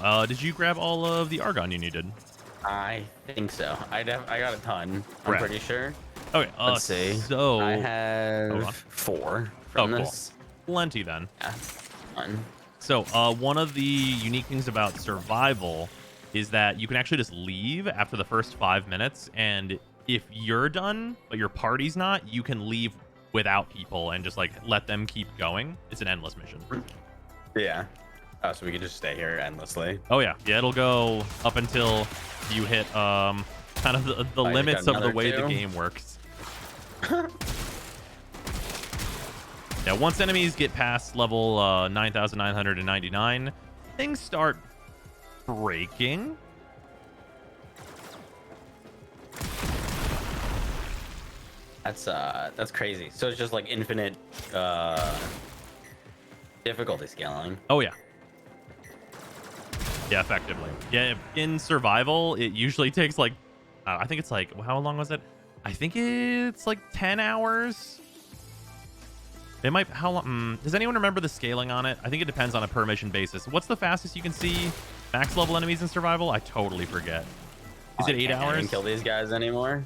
Oh, did you grab all of the argon you needed? I think so. I got a ton. I'm Right. pretty sure. Okay, Let's see. So I hold on. have 4 from Oh, cool. this. Plenty then. Yeah, fun. So one of the unique things about survival is that you can actually just leave after the first 5 minutes, and if you're done but your party's not, you can leave without people and just like let them keep going. It's an endless mission. Yeah. Oh, so we can just stay here endlessly. Oh yeah, it'll go up until you hit kind of the limits of the way the game works. Yeah, once enemies get past level 9,999, things start breaking. That's crazy. So it's just like infinite difficulty scaling. Oh yeah. Yeah, effectively. Yeah, in survival, it usually takes like, I think it's like, how long was it? I think it's like 10 hours. It might, how long? Does anyone remember the scaling on it? I think it depends on a per mission basis. What's the fastest you can see max level enemies in survival? I totally forget. Is it 8 I can't hours? even kill these guys anymore.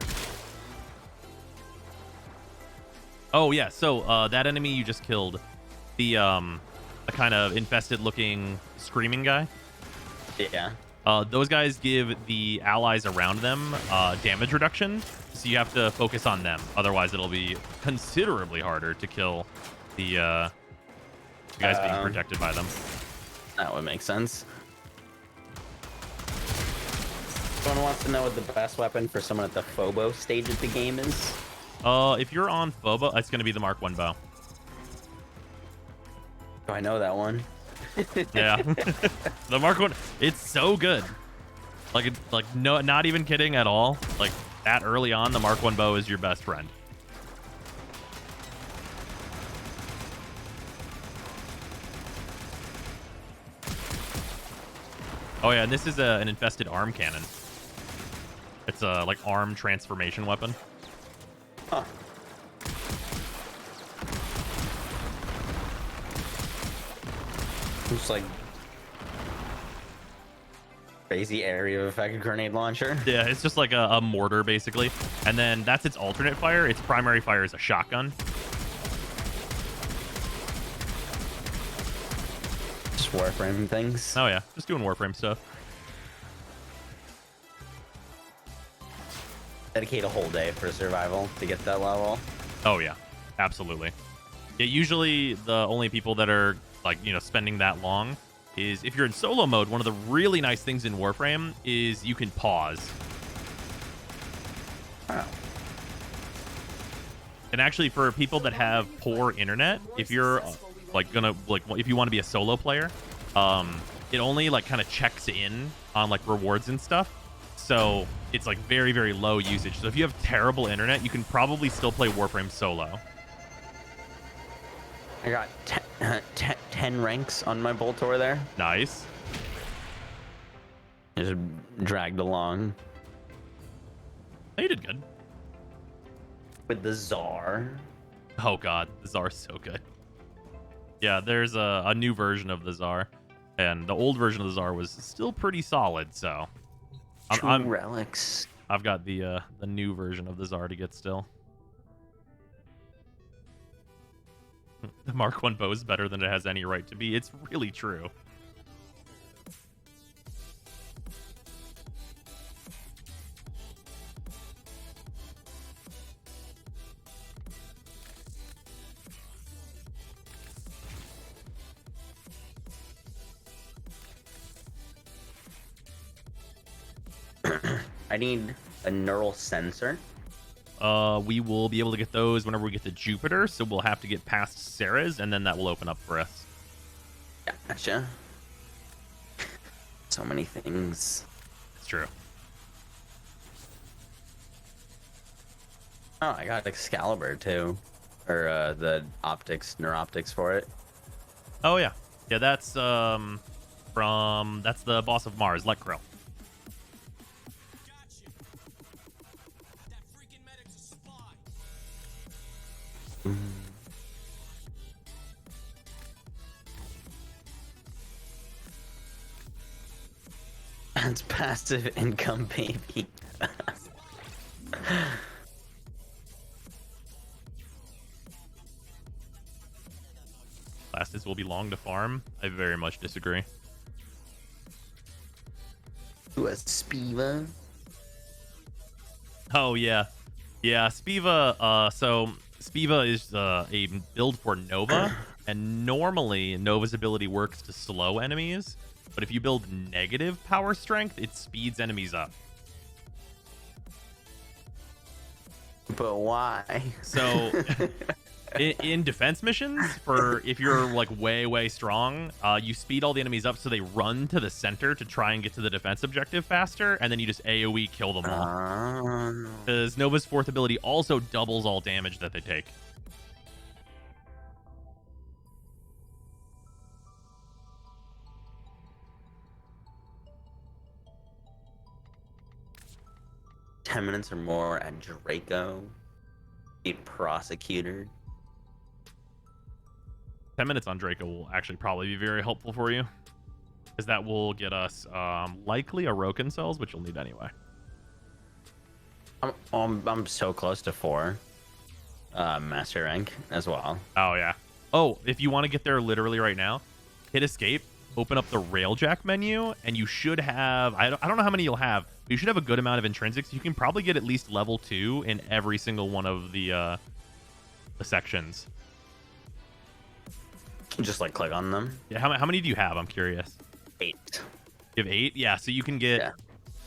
Oh yeah, so that enemy you just killed, the a kind of infested looking screaming guy. Yeah. Those guys give the allies around them damage reduction, so you have to focus on them. Otherwise, it'll be considerably harder to kill the guys being protected by them. That would make sense. Someone wants to know what the best weapon for someone at the Phobo stage of the game is. If you're on Phobo, it's going to be the Mark 1 bow. Oh, I know that one. Yeah. The Mark 1, it's so good. Like no, not even kidding at all. Like that early on, the Mark 1 bow is your best friend. Oh yeah, and this is an infested arm cannon. It's a like arm transformation weapon. Huh. It's like crazy area of effect grenade launcher. Yeah, it's just like a mortar basically, and then that's its alternate fire. Its primary fire is a shotgun. Just Warframe things. Oh yeah, just doing Warframe stuff. Dedicate a whole day for survival to get that level. Oh yeah, absolutely. Yeah, usually the only people that are like, you know, spending that long is if you're in solo mode. One of the really nice things in Warframe is you can pause. Wow. And actually, for people that have poor internet, if you're like gonna like if you want to be a solo player, it only like kind of checks in on like rewards and stuff. So it's like very, very low usage. So if you have terrible internet, you can probably still play Warframe solo. I got 10 ranks on my Boltor there. Nice. Just dragged along. Oh, you did good. With the Czar. Oh god, the Czar's so good. Yeah, there's a new version of the Czar, and the old version of the Czar was still pretty solid. So I'm relics. I've got the new version of the Czar to get still. The Mark 1 bow is better than it has any right to be. It's really true. I need a neural sensor. We will be able to get those whenever we get to Jupiter, so we'll have to get past Ceres, and then that will open up for us. Gotcha. So many things. It's true. Oh, I got Excalibur too, or the neuroptics for it. Oh yeah, yeah. That's that's the boss of Mars, Lekkril. That's passive income, baby. Fastest will be long to farm. I very much disagree. Who has Spiva? Oh yeah, yeah. Spiva. So Spiva is a build for Nova, and normally Nova's ability works to slow enemies. But if you build negative power strength, it speeds enemies up. But why? So in defense missions, for if you're like way strong, you speed all the enemies up so they run to the center to try and get to the defense objective faster, and then you just AoE kill them all. Because Nova's fourth ability also doubles all damage that they take. $10 minutes or more at Draco. A prosecutor. 10 minutes on Draco will actually probably be very helpful for you, because that will get us likely a Roken cells, which you'll need anyway. I'm so close to 4 master rank as well. Oh yeah. Oh, if you want to get there literally right now, hit escape, open up the Railjack menu, and you should have, I don't know how many you'll have, but you should have a good amount of intrinsics. You can probably get at least level 2 in every single one of the sections. Just like click on them. Yeah, how many do you have? I'm curious. 8. You have 8? Yeah, so you can get,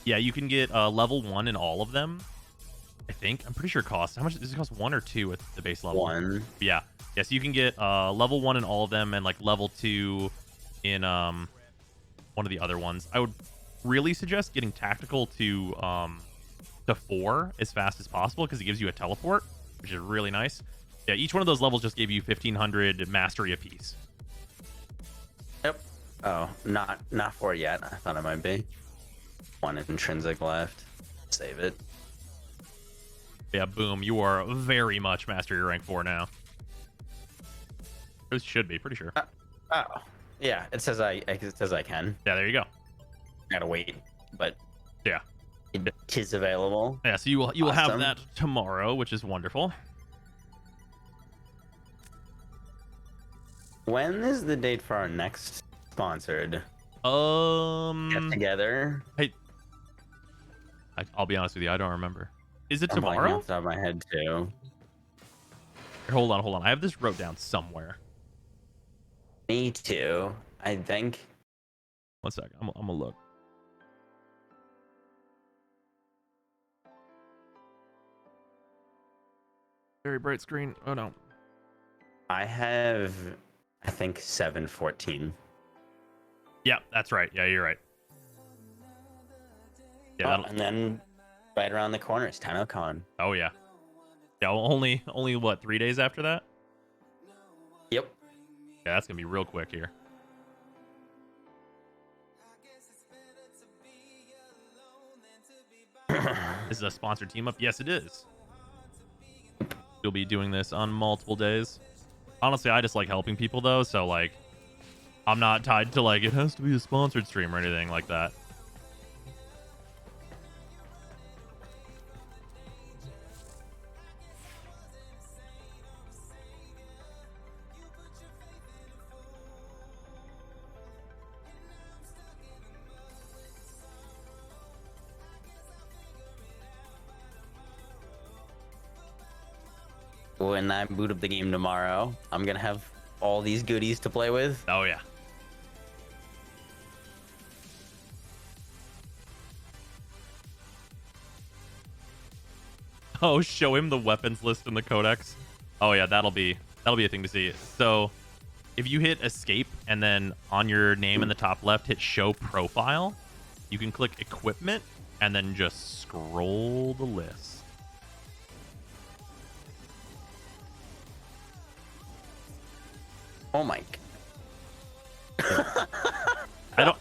yeah, you can get level 1 in all of them. I think. I'm pretty sure it costs. How much does it cost? 1 or 2 at the base level? 1. Yeah. Yeah, so you can get level 1 in all of them, and like level 2 in one of the other ones. I would really suggest getting tactical to 4 as fast as possible because it gives you a teleport, which is really nice. Yeah, each one of those levels just gave you 1500 mastery apiece. Yep. Oh, not 4 yet. I thought it might be. 1 intrinsic left. Save it. Yeah, boom. You are very much mastery rank 4 now. It should be, pretty sure. Oh, yeah. It says I can. Yeah, there you go. Gotta wait, but yeah, it is available. Yeah, so you will have Awesome. that tomorrow, which is wonderful. When is the date for our next sponsored get together? Hey, I'll be honest with you, I don't remember. Is it I'm blanking tomorrow? off the top of my head too. Here, hold on. I have this wrote down somewhere. Me too. I think. One sec. I'm gonna look. Very bright screen. Oh no. I have, I think 7/14. Yeah, that's right. Yeah, you're right. Yeah, and then right around the corner is TennoCon. Oh yeah. Yeah, only what, 3 days after that? Yep. Yeah, that's gonna be real quick here. This is a sponsored team up. Yes, it is. You'll be doing this on multiple days. Honestly, I just like helping people though, so like I'm not tied to like it has to be a sponsored stream or anything like that. When I boot up the game tomorrow, I'm gonna have all these goodies to play with. Oh yeah. Oh, show him the weapons list in the codex. Oh yeah, that'll be a thing to see. So if you hit escape and then on your name in the top left hit show profile, you can click equipment and then just scroll the list. Oh my.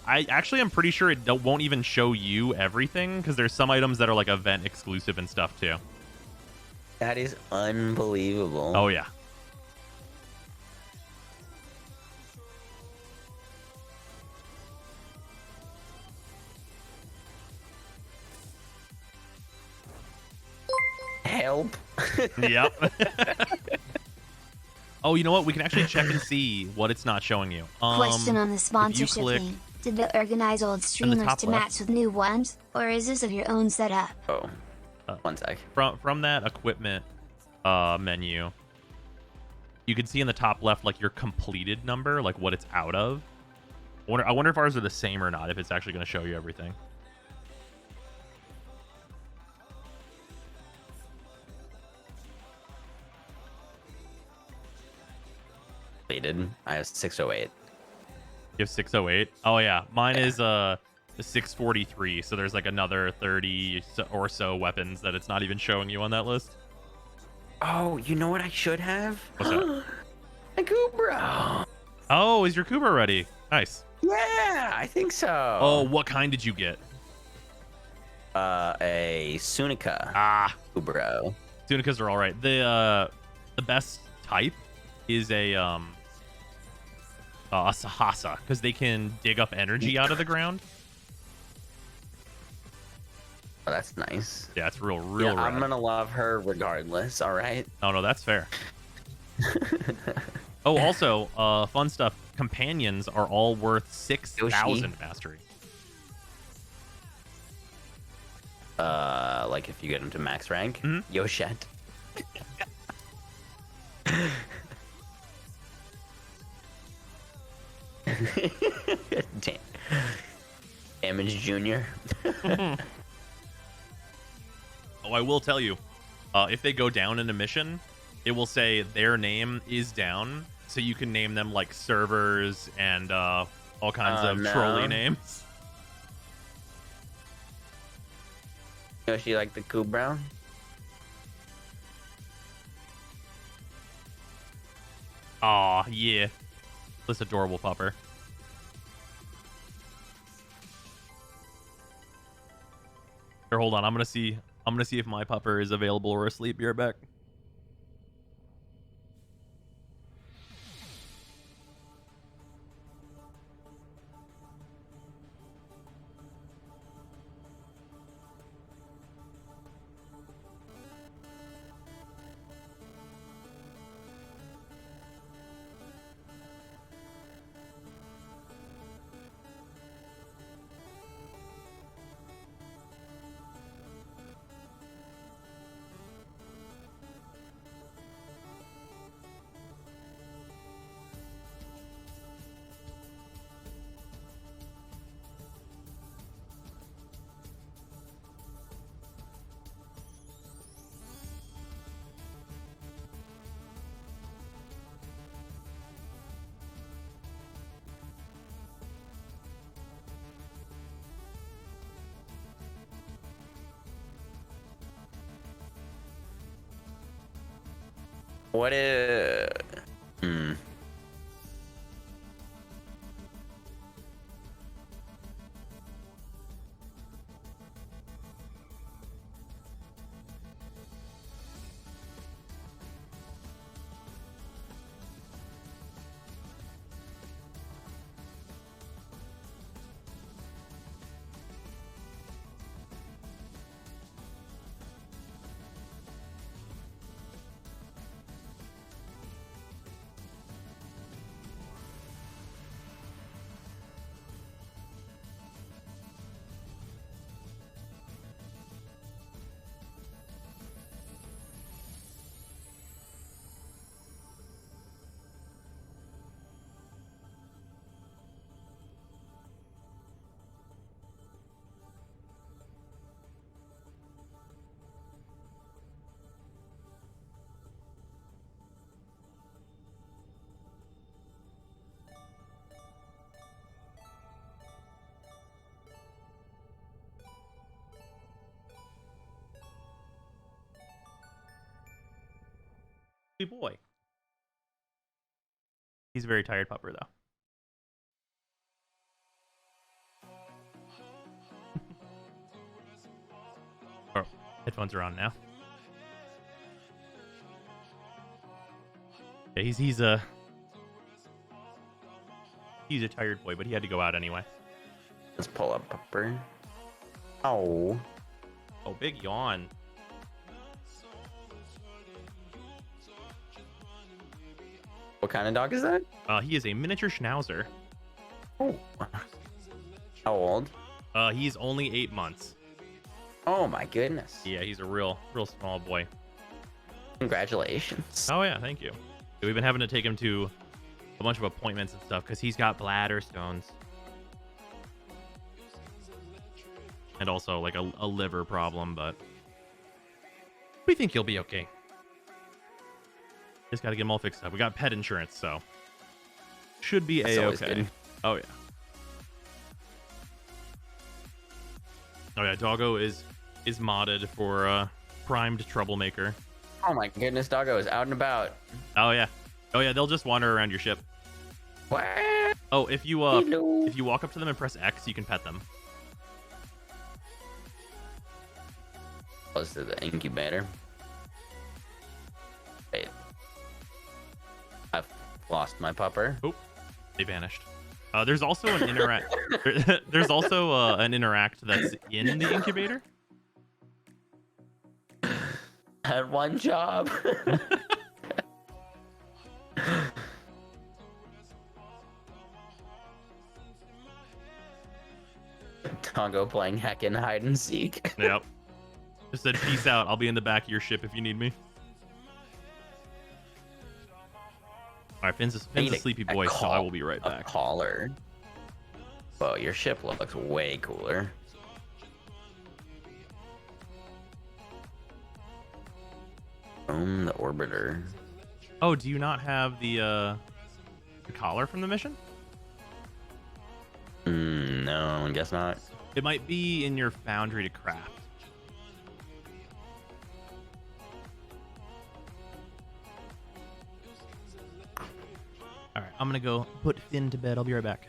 I actually am pretty sure it won't even show you everything because there's some items that are like event exclusive and stuff too. That is unbelievable. Oh yeah. Help. Yep. Oh, you know what? We can actually check and see what it's not showing you. Question on the sponsorship click thing. Did they organize old streamers top to left. match with new ones? Or is this of your own setup? Oh, one sec. From that equipment menu, you can see in the top left like your completed number, like what it's out of. I wonder if ours are the same or not, if it's actually going to show you everything. Completed. I have 608. You have 608? Oh yeah, mine is the 643. So there's like another 30 or so weapons that it's not even showing you on that list. Oh, you know what I should have? What's that? A Kubra. Oh, is your Kuba ready? Nice. Yeah, I think so. Oh, what kind did you get? A Sunica. Ah, Kubra. Tunicas are all right. The best type is a Sahasa because they can dig up energy out of the ground. Oh, that's nice. Yeah, it's real Yeah, rad. I'm gonna love her regardless. All right. Oh no, that's fair. Oh, also, fun stuff. Companions are all worth 6,000 mastery. Like if you get them to max rank. Mm-hmm. Yoshet. Damn. Damage Junior. Oh, I will tell you, if they go down in a mission, it will say their name is down, so you can name them like servers and all kinds of no. trolly names. Yoshi like the Coo Brown? Aw, yeah. This adorable pupper. Here, hold on. I'm gonna see if my pupper is available or asleep. Be right back. What is... Good boy. He's a very tired pupper, though. Oh, headphones are on now. Yeah, he's a tired boy, but he had to go out anyway. Let's pull up pupper. Oh. Oh, big yawn. What kind of dog is that? He is a miniature schnauzer. Oh. How old? He's only 8 months. Oh my goodness. Yeah, he's a real small boy. Congratulations. Oh yeah, thank you. We've been having to take him to a bunch of appointments and stuff because he's got bladder stones. And also like a liver problem, but we think he'll be okay. Just got to get him all fixed up. We got pet insurance, so should be A-okay. Oh yeah. Oh yeah, Doggo is modded for primed troublemaker. Oh my goodness, Doggo is out and about. Oh yeah. Oh yeah, they'll just wander around your ship. What? Oh, if you walk up to them and press X, you can pet them. Close to the incubator. Wait. I've lost my pupper. Oh, they vanished. There's also an interact. There's also an interact that's in the incubator. Had one job. Tongo playing heckin' hide and seek. Yep. Just said peace out. I'll be in the back of your ship if you need me. All right, Finn's a sleepy boy, so I will be right back. A caller. Whoa, your ship looks way cooler. The orbiter. Oh, do you not have the collar from the mission? No, I guess not. It might be in your foundry to craft. All right, I'm gonna go put Finn to bed. I'll be right back.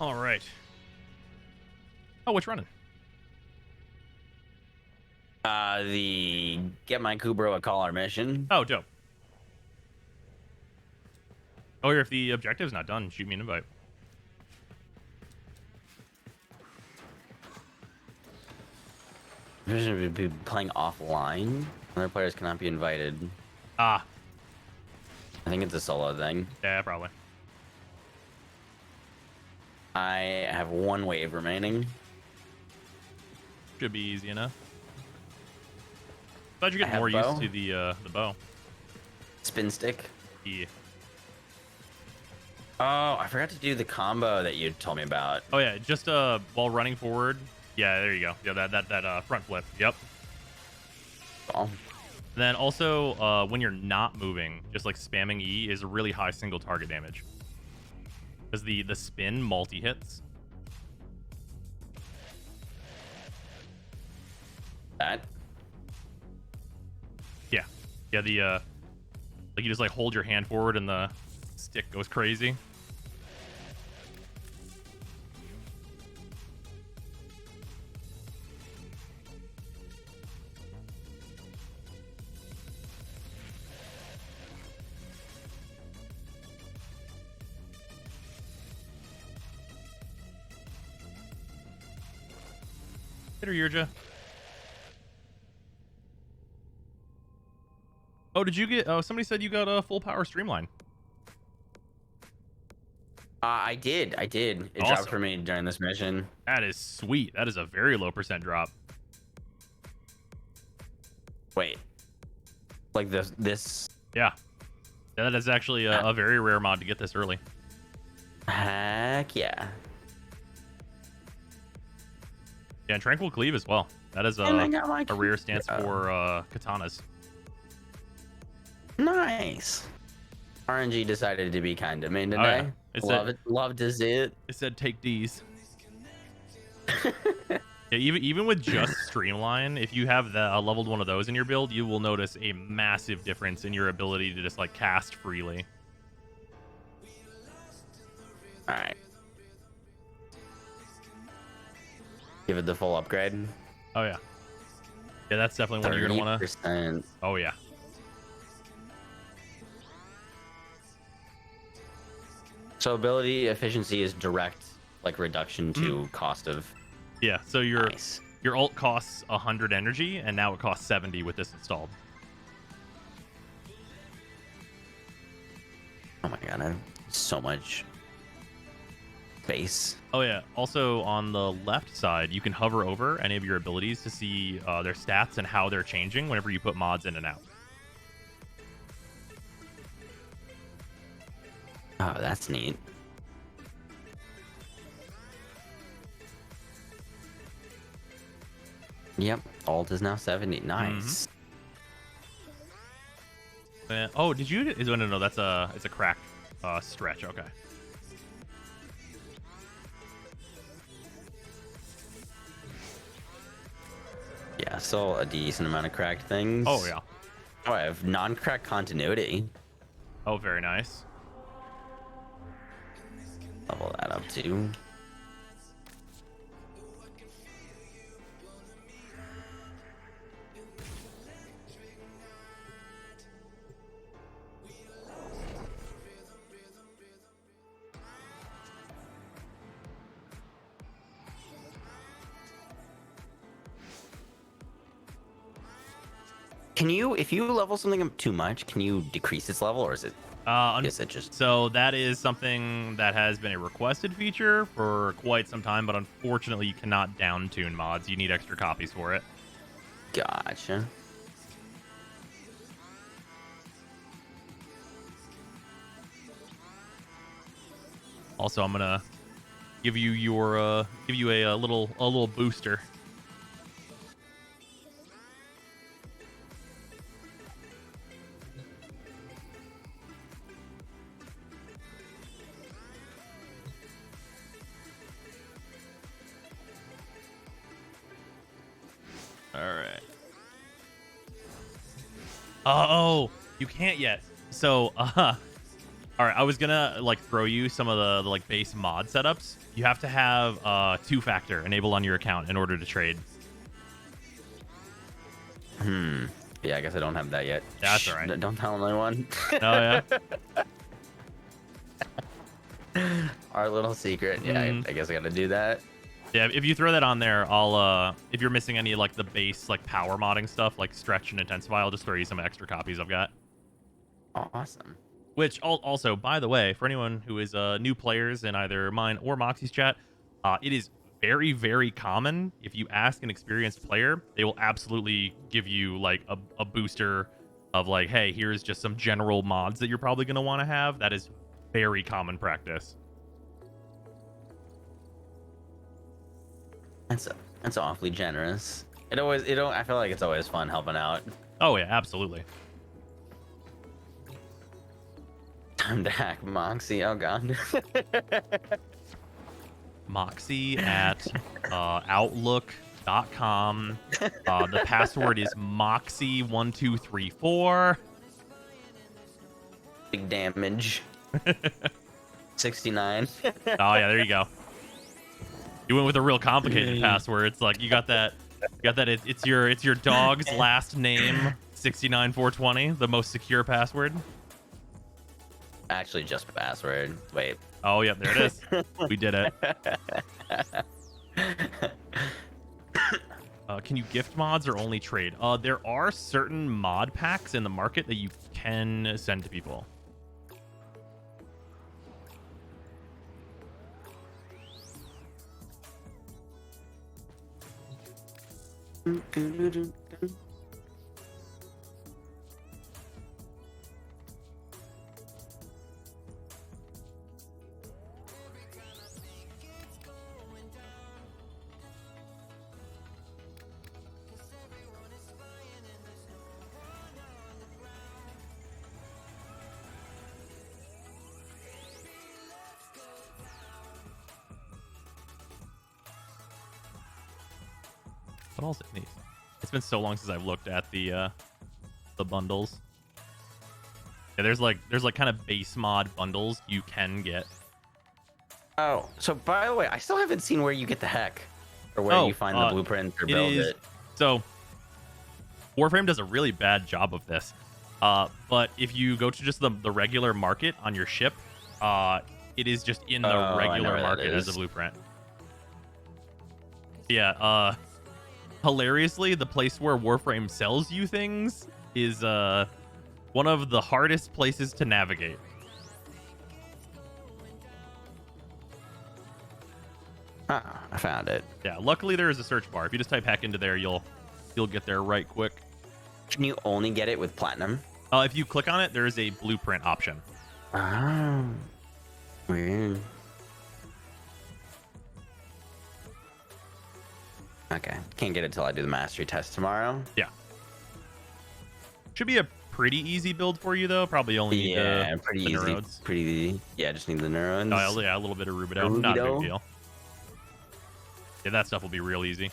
All right. Oh, which running? The Get My Kubro a Caller mission. Oh, dope. Oh, if the objective's not done, shoot me an invite. Mission would be playing offline. Other players cannot be invited. Ah. I think it's a solo thing. Yeah, probably. I have 1 wave remaining. Should be easy enough. Glad you're getting have more bow. used to the bow. Spin stick. Yeah. Oh, I forgot to do the combo that you told me about. Oh yeah, just while running forward. Yeah, there you go. Yeah, that front flip. Yep. Oh. Then also when you're not moving, just like spamming E is a really high single target damage. Because the spin multi hits. That. Yeah. Yeah, the like you just like hold your hand forward and the stick goes crazy. Hit her, Yurja. Oh, did you get... Oh, somebody said you got a full power streamline. I did. It Awesome. dropped for me during this mission. That is sweet. That is a very low % drop. Wait. Like this... Yeah. Yeah, that is actually a very rare mod to get this early. Heck yeah. Yeah, and Tranquil Cleave as well. That is And I got my a rare stance Kubro. for katanas. Nice. RNG decided to be kind to me today. Oh, yeah. It Love said- it. Love to see it. It said take D's. Yeah, even with just Streamline, if you have the leveled one of those in your build, you will notice a massive difference in your ability to just like cast freely. All right. Give it the full upgrade. Oh yeah. Yeah, that's definitely one you're gonna wanna. 30%. Oh yeah. So ability efficiency is direct, like reduction to cost of. Yeah, so your Nice. your ult costs 100 energy, and now it costs 70 with this installed. Oh my god, I have so much space. Oh yeah. Also on the left side, you can hover over any of your abilities to see their stats and how they're changing whenever you put mods in and out. Oh, that's neat. Yep, alt is now 70. Nice. Oh, did you? No, that's it's a crack stretch. Okay. Yeah, still a decent amount of cracked things. Oh yeah. Oh, I have non-cracked continuity. Oh, very nice. Level that up too. Can you, if you level something up too much, can you decrease its level, or is it? Is it just? So that is something that has been a requested feature for quite some time, but unfortunately you cannot down tune mods. You need extra copies for it. Gotcha. Also, I'm gonna give you your a little booster. All right. Oh, you can't yet. So, All right, I was gonna like throw you some of the like base mod setups. You have to have two-factor enabled on your account in order to trade. Yeah, I guess I don't have that yet. That's all right. Don't tell anyone. Oh yeah. Our little secret. Yeah, I guess I gotta do that. Yeah, if you throw that on there, I'll if you're missing any like the base like power modding stuff like stretch and intensify, I'll just throw you some extra copies I've got. Oh, awesome. Which also, by the way, for anyone who is new players in either mine or Moxsy's chat, it is very, very common. If you ask an experienced player, they will absolutely give you like a booster of like, hey, here's just some general mods that you're probably going to want to have. That is very common practice. That's awfully generous. I feel like it's always fun helping out. Oh yeah, absolutely. Time to hack Moxsy. Oh god. Moxsy at outlook.com. The password is Moxsy1234. Big damage. 69. Oh yeah, there you go. You went with a real complicated password. It's like you got that. It's your dog's last name, 69420, the most secure password. Actually, just a password. Wait. Oh yeah, there it is. We did it. Can you gift mods or only trade? There are certain mod packs in the market that you can send to people. What else it needs? It's been so long since I've looked at the bundles. Yeah, there's like kind of base mod bundles you can get. Oh, so by the way, I still haven't seen where you get the heck or where you find the blueprint or build it. So Warframe does a really bad job of this. But if you go to just the regular market on your ship, it is just in the regular market as a blueprint. Yeah, hilariously, the place where Warframe sells you things is one of the hardest places to navigate. I found it. Yeah, luckily there is a search bar. If you just type heck into there, you'll get there right quick. Can you only get it with platinum? If you click on it, there is a blueprint option. Oh, weird. Okay, can't get it till I do the mastery test tomorrow. Yeah. Should be a pretty easy build for you though. Probably only need pretty easy. neurodes. Pretty. Yeah, just need the neurons. Oh yeah, a little bit of rubido. Not a big deal. Yeah, that stuff will be real easy.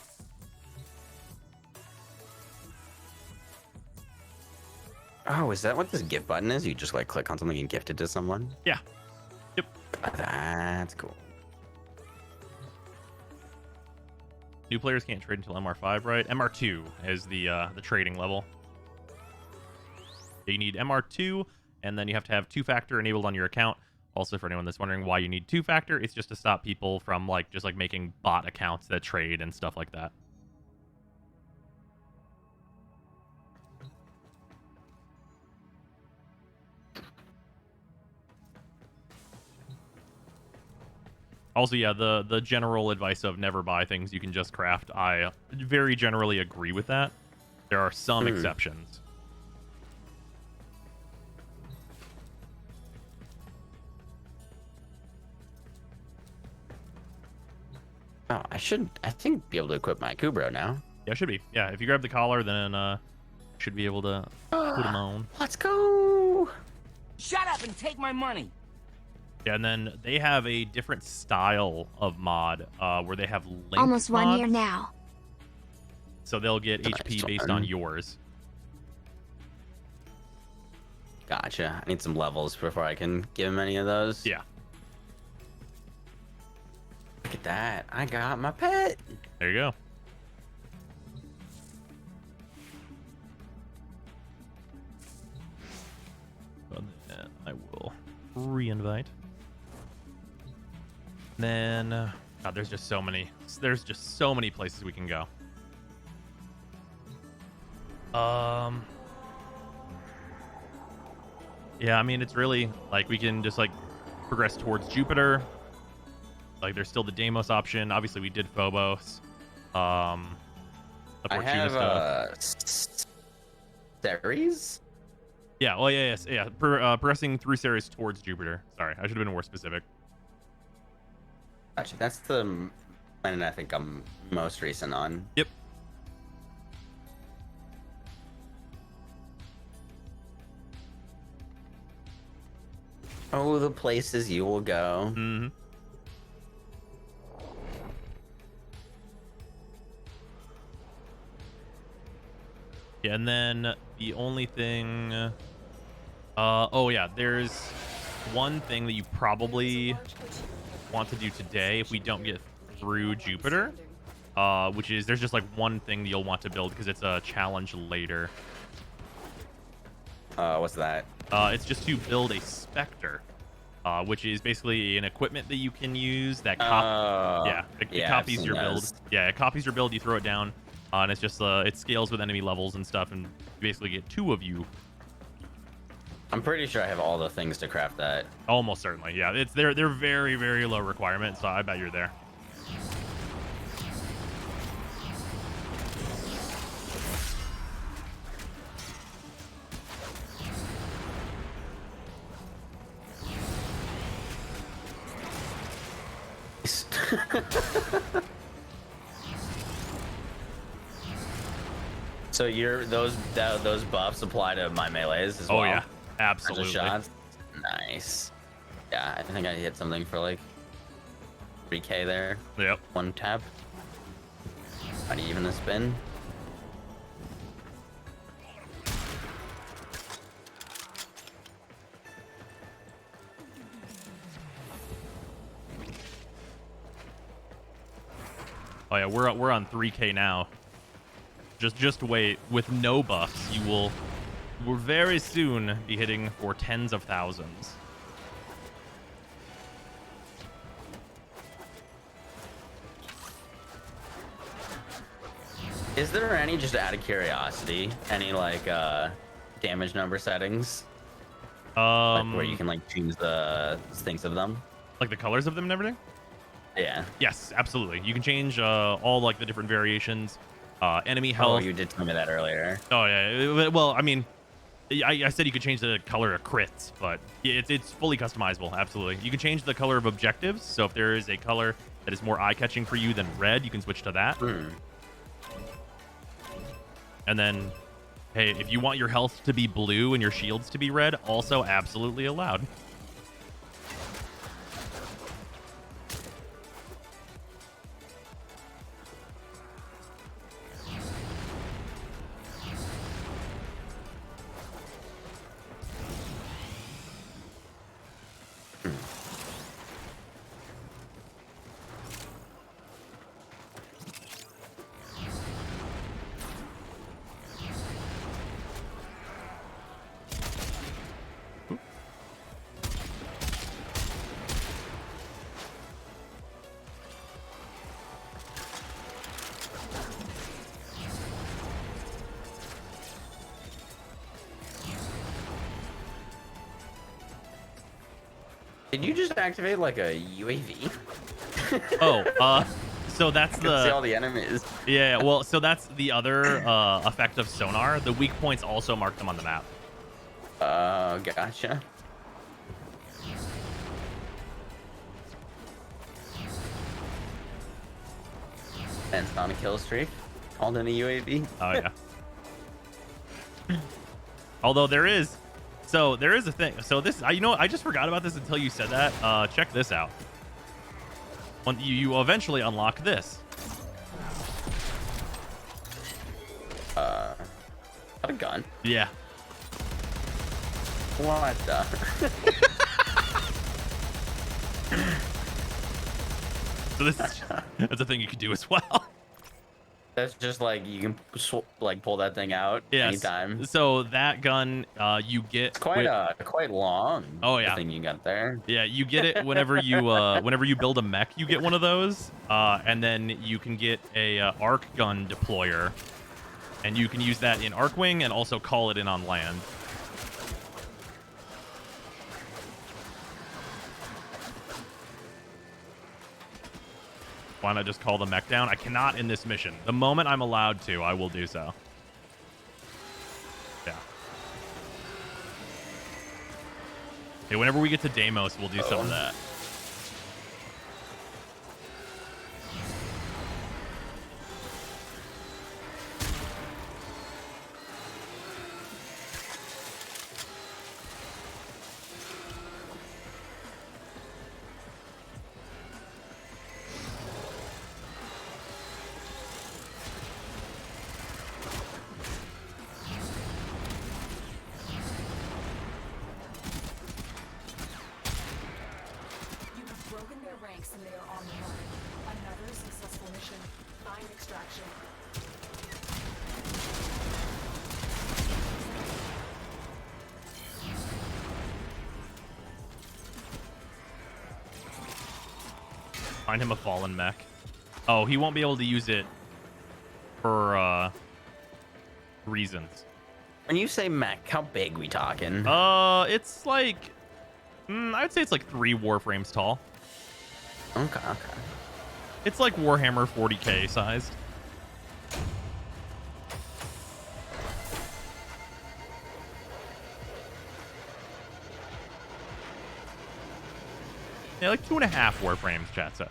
Oh, is that what this gift button is? You just like click on something and gift it to someone? Yeah. Yep. That's cool. New players can't trade until MR5, right? MR2 is the trading level. You need MR2, and then you have to have two-factor enabled on your account. Also, for anyone that's wondering why you need two-factor, it's just to stop people from just making bot accounts that trade and stuff like that. Also, yeah, the general advice of never buy things you can just craft, I very generally agree with that. There are some exceptions. Oh, I think, be able to equip my Kubro now. Yeah, should be. Yeah, if you grab the collar, then should be able to put them on. Let's go! Shut up and take my money! Yeah, and then they have a different style of mod where they have linked Almost 1 mods. year now. So they'll get Nice HP based one. on yours. Gotcha. I need some levels before I can give him any of those. Yeah. Look at that. I got my pet. There you go. Well, then I will re-invite. Then, God, there's just so many. There's just so many places we can go. Yeah, I mean, it's really like we can just like progress towards Jupiter. Like, there's still the Deimos option. Obviously, we did Phobos. The I Fortuna have stuff. Ceres? Yeah. Well, yeah. Progressing through Ceres towards Jupiter. Sorry, I should have been more specific. Gotcha. That's the planet I think I'm most recent on. Yep. Oh, the places you will go. Mm-hmm. Yeah, and then the only thing... oh, yeah, there's one thing that you probably want to do today if we don't get through Jupiter, which is there's just like one thing that you'll want to build because it's a challenge later. What's that? It's just to build a Spectre, which is basically an equipment that you can use that it copies your build. those. Yeah, it copies your build. You throw it down, and it's just it scales with enemy levels and stuff, and you basically get 2 of you. I'm pretty sure I have all the things to craft that. Almost certainly, yeah. They're very, very low requirement, so I bet you're there. So those buffs apply to my melees as well? Oh yeah, As absolutely. shots? Nice. Yeah, I think I hit something for like 3k there. Yep. 1 tap. Not even a spin. Oh yeah, we're on 3k now. Just wait. With no buffs, we'll very soon be hitting for tens of thousands. Is there any, just out of curiosity, any like damage number settings? Like where you can like choose the things of them? Like the colors of them and everything? Yeah. Yes, absolutely. You can change all like the different variations. Enemy health. Oh, you did tell me that earlier. Oh yeah. Well, I mean, I said you could change the color of crits, but it's fully customizable. Absolutely. You can change the color of objectives. So if there is a color that is more eye-catching for you than red, you can switch to that. And then, hey, if you want your health to be blue and your shields to be red, also absolutely allowed. Did you just activate like a UAV? So that's I can see all the enemies. Yeah, well, so that's the other effect of sonar. The weak points also mark them on the map. Gotcha. And it's on a kill streak. Called in a UAV. Oh yeah. Although there is a thing. So this, you know, I just forgot about this until you said that. Check this out. When you eventually unlock this. Not a gun. Yeah. What the? So that's a thing you could do as well. That's just like you can like pull that thing out anytime. So that gun, you get It's quite long. Oh yeah. The thing you got there. Yeah, you get it whenever you build a mech. You get one of those, and then you can get a arc gun deployer, and you can use that in Arcwing and also call it in on land. Why not just call the mech down? I cannot in this mission. The moment I'm allowed to, I will do so. Yeah. Okay, whenever we get to Deimos, we'll do some of that. And they are on the run. Another successful mission. Find extraction. Find him a fallen mech. Oh, he won't be able to use it for reasons. When you say mech, how big we talking? It's like I'd say it's like 3 Warframes tall. Okay. It's like Warhammer 40k sized. Yeah, like 2.5 Warframes, chat says.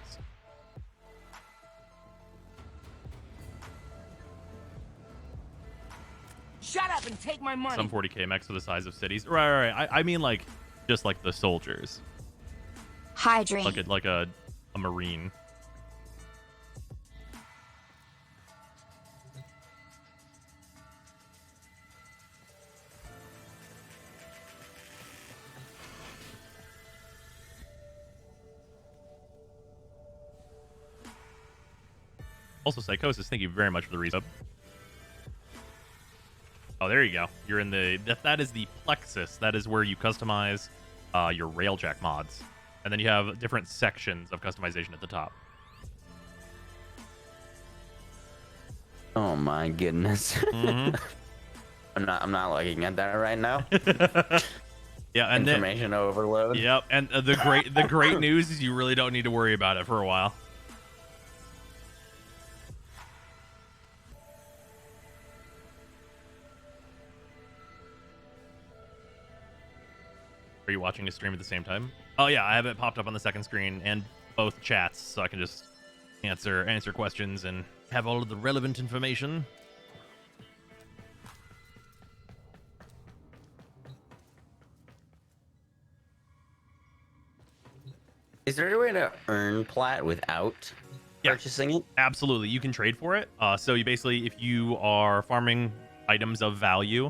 Shut up and take my money. Some 40k mechs are the size of cities. Right. I mean, like, just like the soldiers. Hydrate. Like a marine. Also, Psychosis, thank you very much for the resub. Oh, there you go. You're in the... That is the Plexus. That is where you customize your Railjack mods. And then you have different sections of customization at the top. Oh my goodness. Mm-hmm. I'm not looking at that right now. Yeah, and information overload. Yep, and the great news is you really don't need to worry about it for a while. Are you watching a stream at the same time? Oh yeah, I have it popped up on the second screen and both chats, so I can just answer questions and have all of the relevant information. Is there a way to earn plat without purchasing it? Absolutely, you can trade for it. So you basically, if you are farming items of value,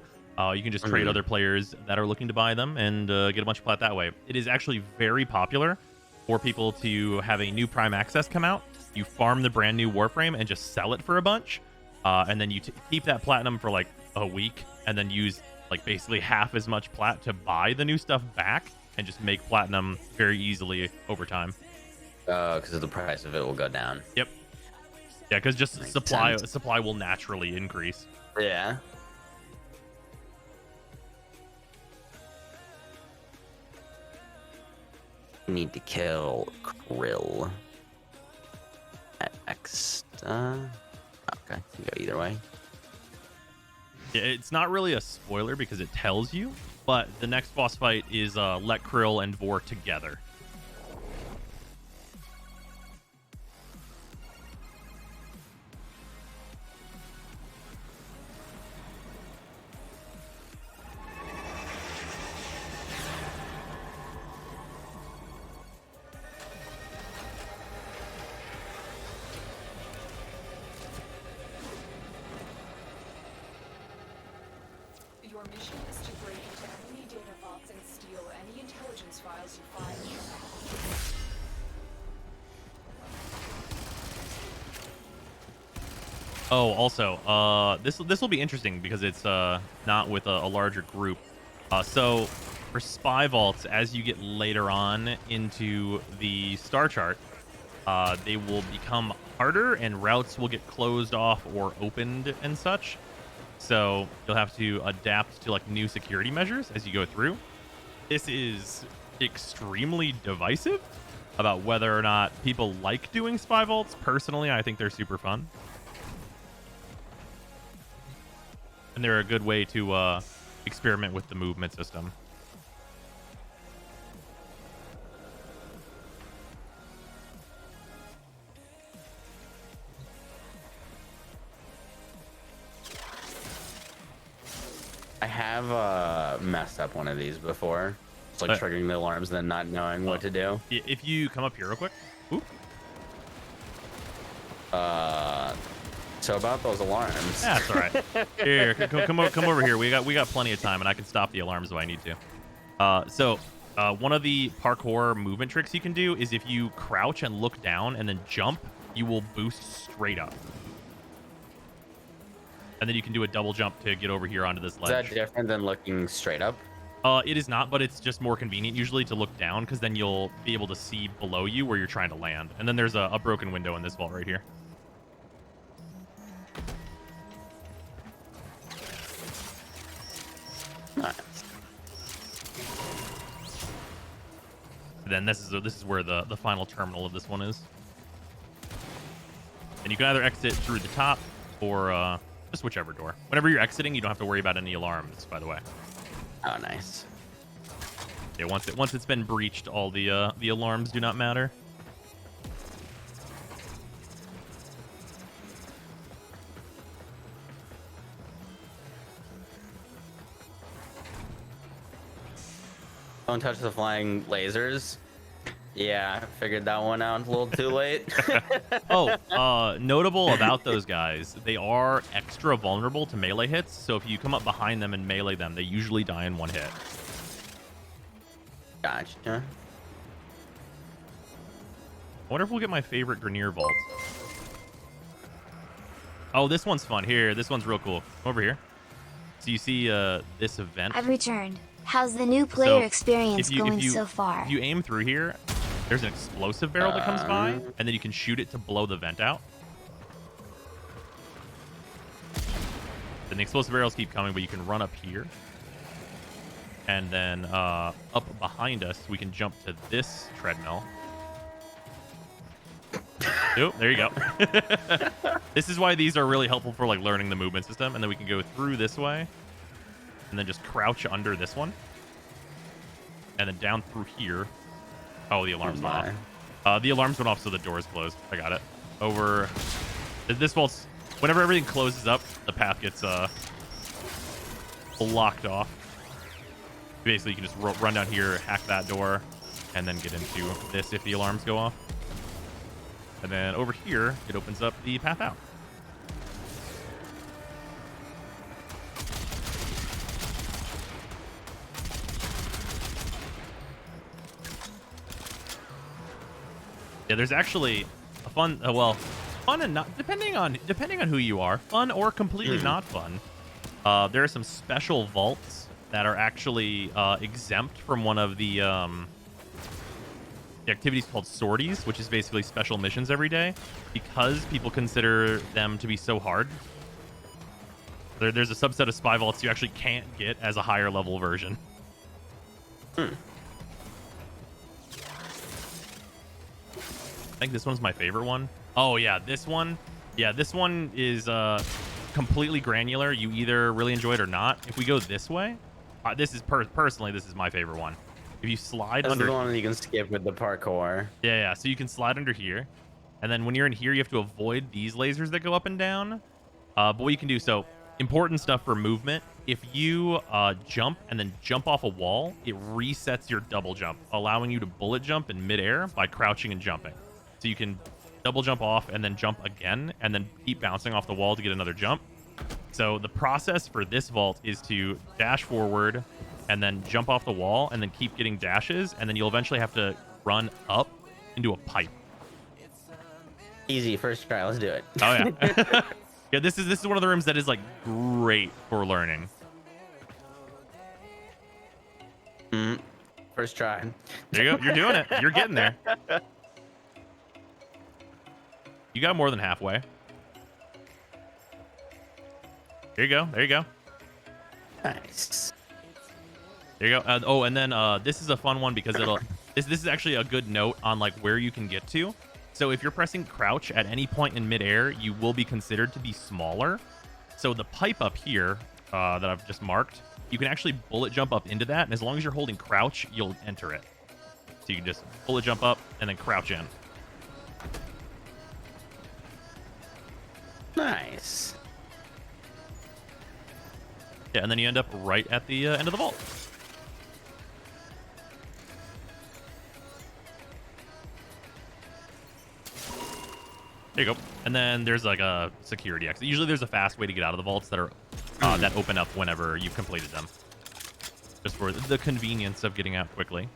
you can just trade other players that are looking to buy them and get a bunch of plat that way. It is actually very popular for people to have a new Prime Access come out. You farm the brand new Warframe and just sell it for a bunch, and then you keep that platinum for like a week, and then use like basically half as much plat to buy the new stuff back, and just make platinum very easily over time. Because the price of it will go down. Yep. Yeah, because just supply will naturally increase. Yeah. Need to kill Krill at X. Okay, you go either way. Yeah, it's not really a spoiler because it tells you, but the next boss fight is let Krill and Vor together. Your mission is to break into enemy data vaults and steal any intelligence files you find. Oh, also, this will be interesting because it's not with a larger group. So for spy vaults, as you get later on into the star chart, they will become harder and routes will get closed off or opened and such. So you'll have to adapt to like new security measures as you go through. This is extremely divisive about whether or not people like doing spy vaults. Personally, I think they're super fun. And they're a good way to experiment with the movement system. I have messed up one of these before. It's like triggering the alarms and then not knowing what to do. If you come up here real quick. Ooh. So about those alarms. That's all right. Here, come over here. We got plenty of time, and I can stop the alarms if I need to. So one of the parkour movement tricks you can do is if you crouch and look down and then jump, you will boost straight up. And then you can do a double jump to get over here onto this ledge. Is that different than looking straight up? It is not, but it's just more convenient usually to look down because then you'll be able to see below you where you're trying to land. And then there's a broken window in this vault right here. Nice. Then this is where the final terminal of this one is. And you can either exit through the top or just whichever door. Whenever you're exiting, you don't have to worry about any alarms, by the way. Oh, nice. Yeah, once it's been breached, all the alarms do not matter. Don't touch the flying lasers. Yeah, I figured that one out a little too late. Oh, notable about those guys, they are extra vulnerable to melee hits. So if you come up behind them and melee them, they usually die in one hit. Gotcha. I wonder if we'll get my favorite Grenier vault. Oh, this one's fun. Here, this one's real cool. Come over here. So you see this event. I've returned. How's the new player experience going so far? If you aim through here, there's an explosive barrel that comes by, and then you can shoot it to blow the vent out. Then the explosive barrels keep coming, but you can run up here. And then up behind us, we can jump to this treadmill. Oh, there you go. This is why these are really helpful for like learning the movement system. And then we can go through this way. And then just crouch under this one. And then down through here. Oh, the alarm's went off. The alarms went off, so the door's closed. I got it. Over. This vault's... Whenever everything closes up, the path gets blocked off. Basically, you can just run down here, hack that door, and then get into this if the alarms go off. And then over here, it opens up the path out. Yeah, there's actually a fun, fun and not, depending on who you are, fun or completely not fun. There are some special vaults that are actually exempt from one of the activities called sorties, which is basically special missions every day, because people consider them to be so hard. There's a subset of spy vaults you actually can't get as a higher level version. I think this one's my favorite one. Oh yeah, this one. Yeah, this one is completely granular. You either really enjoy it or not. If we go this way, this is personally, this is my favorite one. If you slide under, the one you can skip with the parkour. Yeah. So you can slide under here, and then when you're in here, you have to avoid these lasers that go up and down. But what you can do, so important stuff for movement. If you jump and then jump off a wall, it resets your double jump, allowing you to bullet jump in midair by crouching and jumping. So you can double jump off and then jump again, and then keep bouncing off the wall to get another jump. So the process for this vault is to dash forward and then jump off the wall and then keep getting dashes, and then you'll eventually have to run up into a pipe. Easy, first try. Let's do it. Oh yeah. Yeah, this is one of the rooms that is like great for learning. First try. There you go. You're doing it. You're getting there. You got more than halfway. There you go. There you go. Nice. There you go. Oh, and then this is a fun one because this is actually a good note on like where you can get to. So if you're pressing crouch at any point in midair, you will be considered to be smaller. So the pipe up here that I've just marked, you can actually bullet jump up into that, and as long as you're holding crouch, you'll enter it. So you can just bullet jump up and then crouch in. Nice. Yeah, and then you end up right at the end of the vault. There you go. And then there's like a security exit. Usually there's a fast way to get out of the vaults that are that open up whenever you've completed them. Just for the convenience of getting out quickly.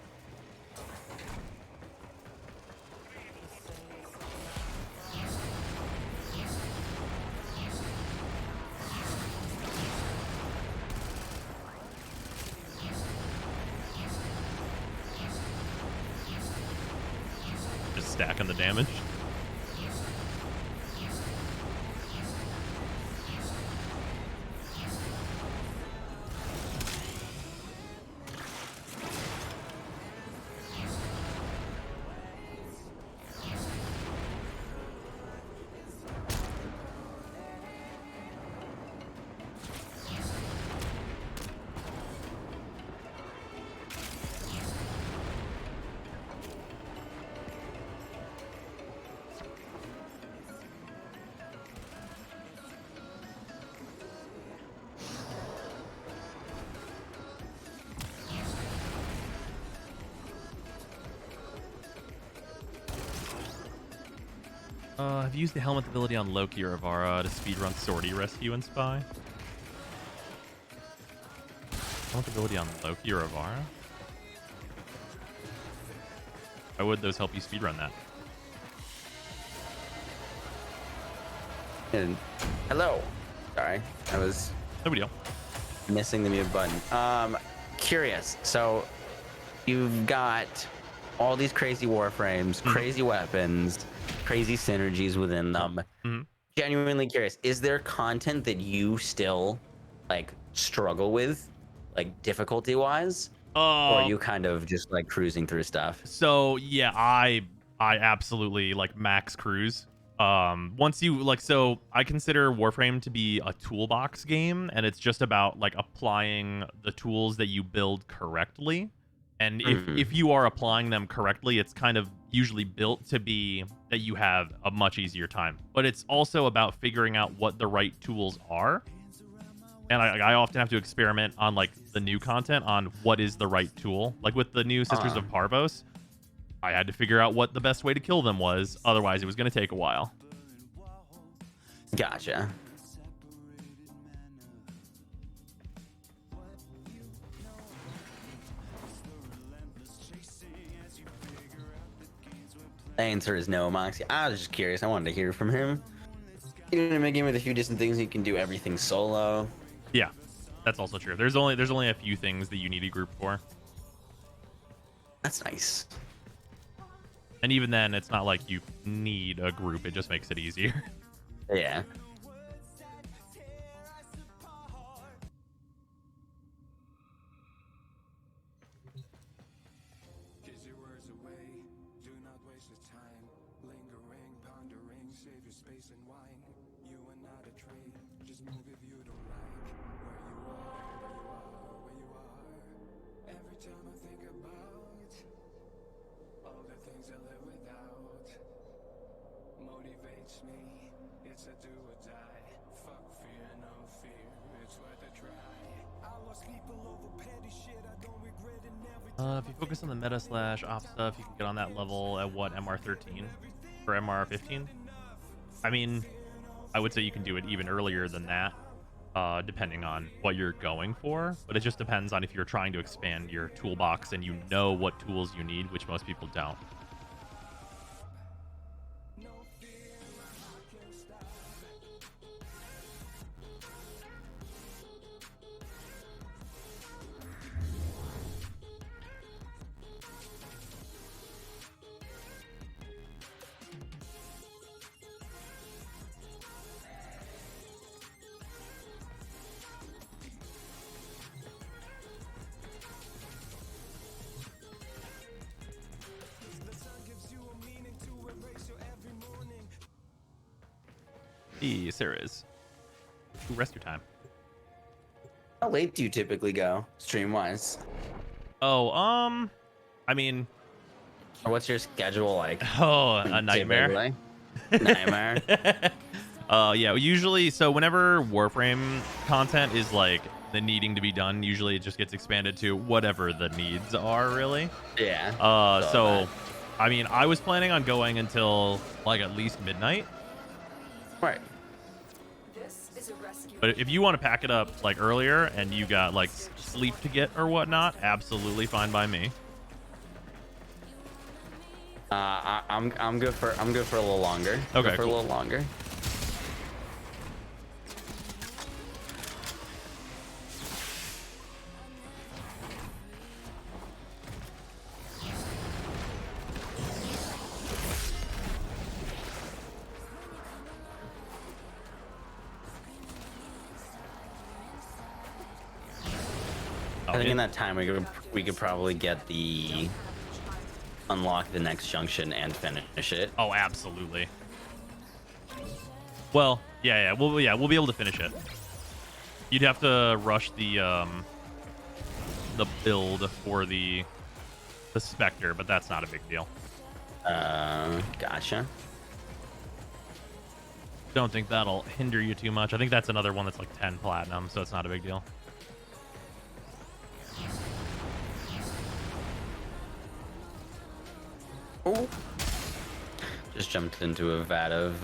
Just stacking the damage. I've used the helmet ability on Loki or Avara to speedrun Sortie, Rescue, and Spy. Helmet ability on Loki or Avara? Why would those help you speedrun that? And hello. Sorry, I was No big deal. missing the mute button. Curious. So you've got all these crazy warframes, crazy weapons, crazy synergies within them. Genuinely curious, is there content that you still like struggle with, like difficulty wise, or are you kind of just like cruising through stuff? So yeah, I absolutely like max cruise. Once you like, so I consider Warframe to be a toolbox game, and it's just about like applying the tools that you build correctly. And if you are applying them correctly, it's kind of usually built to be that you have a much easier time. But it's also about figuring out what the right tools are. And I often have to experiment on like the new content on what is the right tool. Like with the new Sisters of Parvos, I had to figure out what the best way to kill them was. Otherwise, it was going to take a while. Gotcha. The answer is no, Moxsy. I was just curious. I wanted to hear from him. You know, in a game with a few different things, you can do everything solo. Yeah, that's also true. There's only a few things that you need a group for. That's nice. And even then, it's not like you need a group. It just makes it easier. Yeah. If you focus on the meta / op stuff, you can get on that level at what, MR13 or MR15? I mean, I would say you can do it even earlier than that. depending on what you're going for. But it just depends on if you're trying to expand your toolbox and you know what tools you need, which most people don't. Yes, there is. Rest your time. How late do you typically go, stream-wise? Oh, I mean... Or what's your schedule like? Oh, a nightmare. Nightmare. Yeah, usually, so whenever Warframe content is like the needing to be done, usually it just gets expanded to whatever the needs are, really. Yeah. So, I mean, I was planning on going until like at least midnight. Right. But if you want to pack it up like earlier and you got like sleep to get or whatnot, absolutely fine by me. I'm good for a little longer. Okay, good for cool. a little longer. I think in that time we could probably get the unlock the next junction and finish it. Oh, absolutely. Well, yeah, we'll be able to finish it. You'd have to rush the build for the Spectre, but that's not a big deal. Gotcha. Don't think that'll hinder you too much. I think that's another one that's like 10 platinum, so it's not a big deal. Oh. Just jumped into a vat of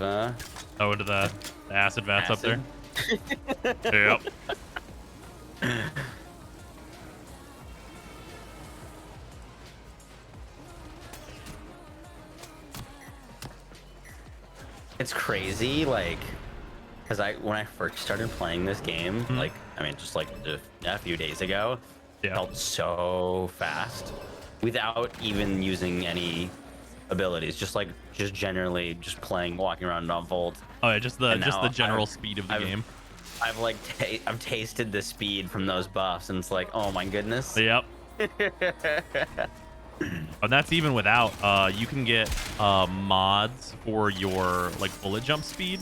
Oh, into the acid vats up there. Yep. It's crazy, like, because when I first started playing this game, like, I mean, just like a few days ago, it felt so fast without even using any abilities, just generally just playing, walking around on Volt. Oh yeah, just the general speed of the game. I've tasted the speed from those buffs, and it's like, oh my goodness. Yep. And that's even without you can get mods for your like bullet jump speed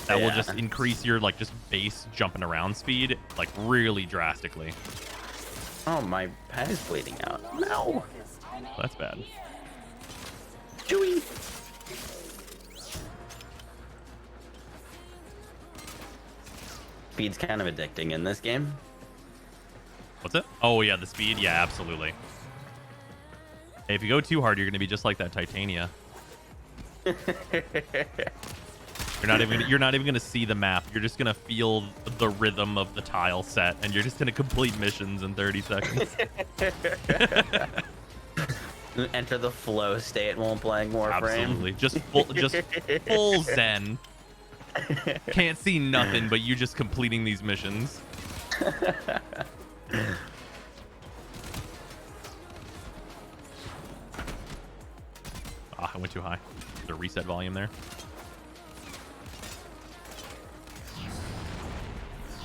that will just increase your like just base jumping around speed like really drastically. Oh, my pad is bleeding out. No. That's bad. Chewy. Speed's kind of addicting in this game. What's it? Oh yeah, the speed. Yeah, absolutely. Hey, if you go too hard, you're gonna be just like that Titania. You're not even gonna see the map. You're just gonna feel the rhythm of the tile set, and you're just gonna complete missions in 30 seconds. Enter the flow state while playing Warframe. Absolutely, just full zen. Can't see nothing, but you just completing these missions. I went too high. The reset volume there.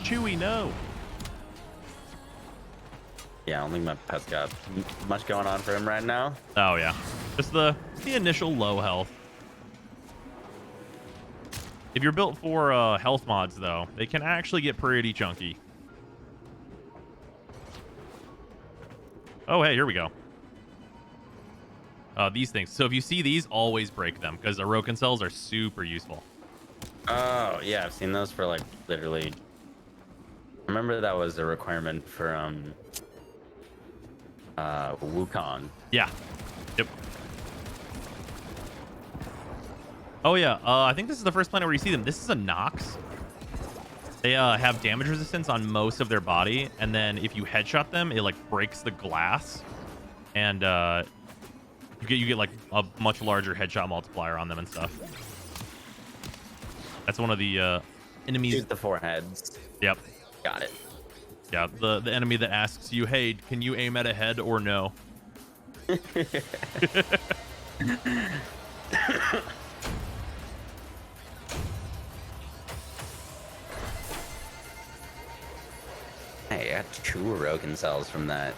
Chewy, no. Yeah, I don't think my pet's got much going on for him right now. Oh yeah, just the initial low health. If you're built for health mods, though, they can actually get pretty chunky. Oh, hey, here we go. These things. So if you see these, always break them, because Orokin cells are super useful. Oh, yeah, I've seen those for, like, literally... I remember that was a requirement for, Wukong. Yeah. Yep. Oh, yeah. I think this is the first planet where you see them. This is a Nox. They have damage resistance on most of their body, and then if you headshot them, it like breaks the glass, and you get like a much larger headshot multiplier on them and stuff. That's one of the enemies. Shoot the foreheads. Yep. Got it. Yeah, the enemy that asks you, hey, can you aim at a head or no? Hey, I got 2 Aroken cells from that.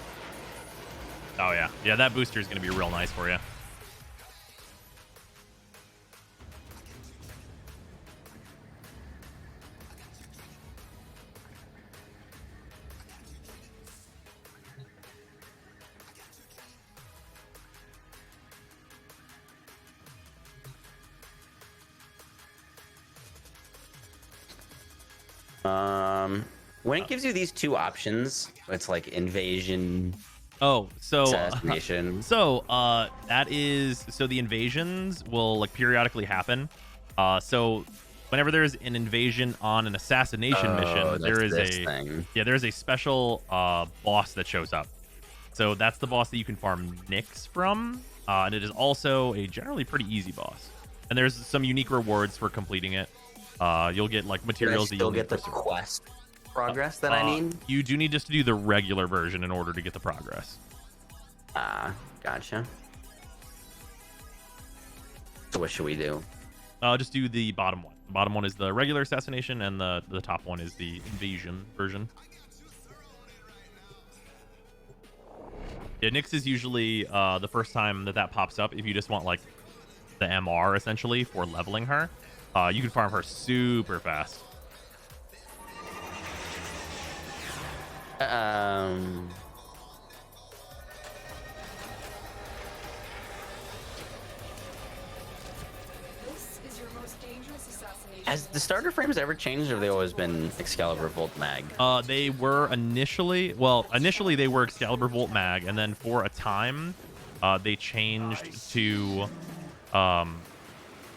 Oh yeah. Yeah, that booster is going to be real nice for you. When it gives you these 2 options, it's like invasion, Oh, so assassination. that is so the invasions will like periodically happen. So whenever there's an invasion on an assassination mission, there is there's a special boss that shows up. So that's the boss that you can farm Nyx from, and it is also a generally pretty easy boss. And there's some unique rewards for completing it. You'll get like materials that you'll get the quest progress that I need. You do need just to do the regular version in order to get the progress. Gotcha. So what should we do? Just do the bottom one. The bottom one is the regular assassination, and the top one is the invasion version. Yeah, Nyx is usually the first time that pops up. If you just want like the MR essentially for leveling her, you can farm her super fast. This is your most dangerous assassination. Has the starter frames ever changed, or have they always been Excalibur Volt Mag? They were initially they were Excalibur Volt Mag, and then for a time, they changed to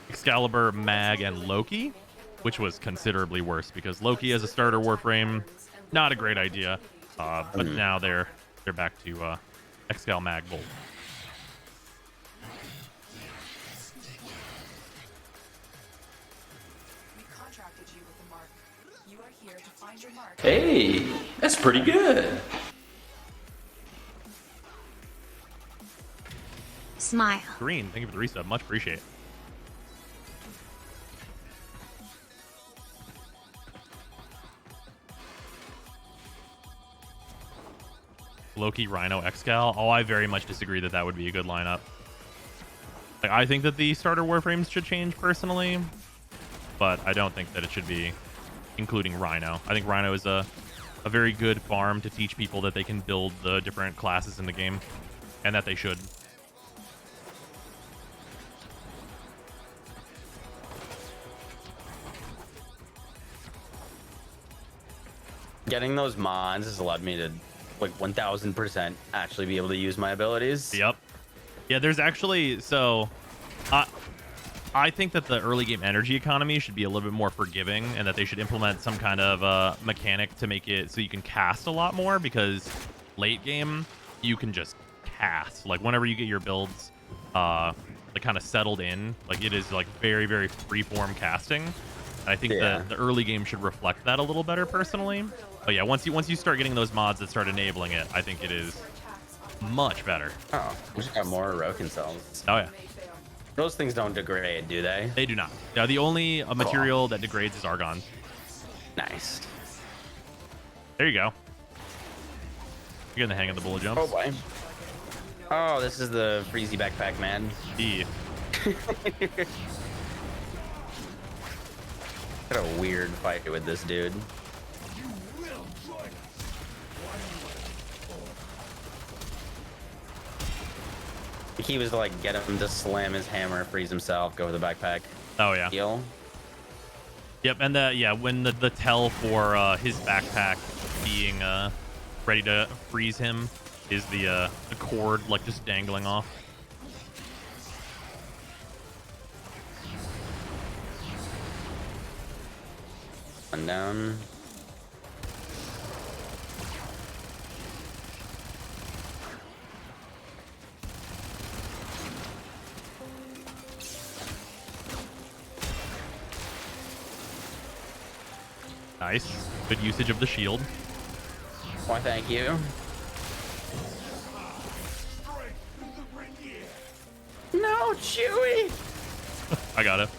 Excalibur Mag and Loki, which was considerably worse because Loki as a starter Warframe, not a great idea. But now they're back to Excal Mag Volt. We contracted you with the mark. You are here to find your mark. Hey, that's pretty good. Smile. Green, thank you for the resub. Much appreciate. Loki, Rhino, Excal. Oh, I very much disagree that would be a good lineup. Like, I think that the starter Warframes should change personally, but I don't think that it should be including Rhino. I think Rhino is a very good farm to teach people that they can build the different classes in the game, and that they should. Getting those mods has allowed me to like 1000% actually be able to use my abilities. Yep. Yeah, there's actually I think that the early game energy economy should be a little bit more forgiving, and that they should implement some kind of mechanic to make it so you can cast a lot more, because late game you can just cast. Like whenever you get your builds like kind of settled in, like it is like very, very freeform casting. And I think that the early game should reflect that a little better personally. But yeah, once you start getting those mods that start enabling it, I think it is much better. Oh, we just got more Aroken cells. Oh yeah. Those things don't degrade, do they? They do not. Yeah, the only material that degrades is Argon. Nice. There you go. You're getting the hang of the bullet jumps. Oh boy. Oh, this is the Freezy backpack, man. E. Got a weird fight with this dude. The key was to like get him to slam his hammer, freeze himself, go for the backpack. Oh yeah. Heal. Yep, and when the tell for his backpack being ready to freeze him is the cord like just dangling off. One down. Nice. Good usage of the shield. Why, thank you. No, Chewie! I got it.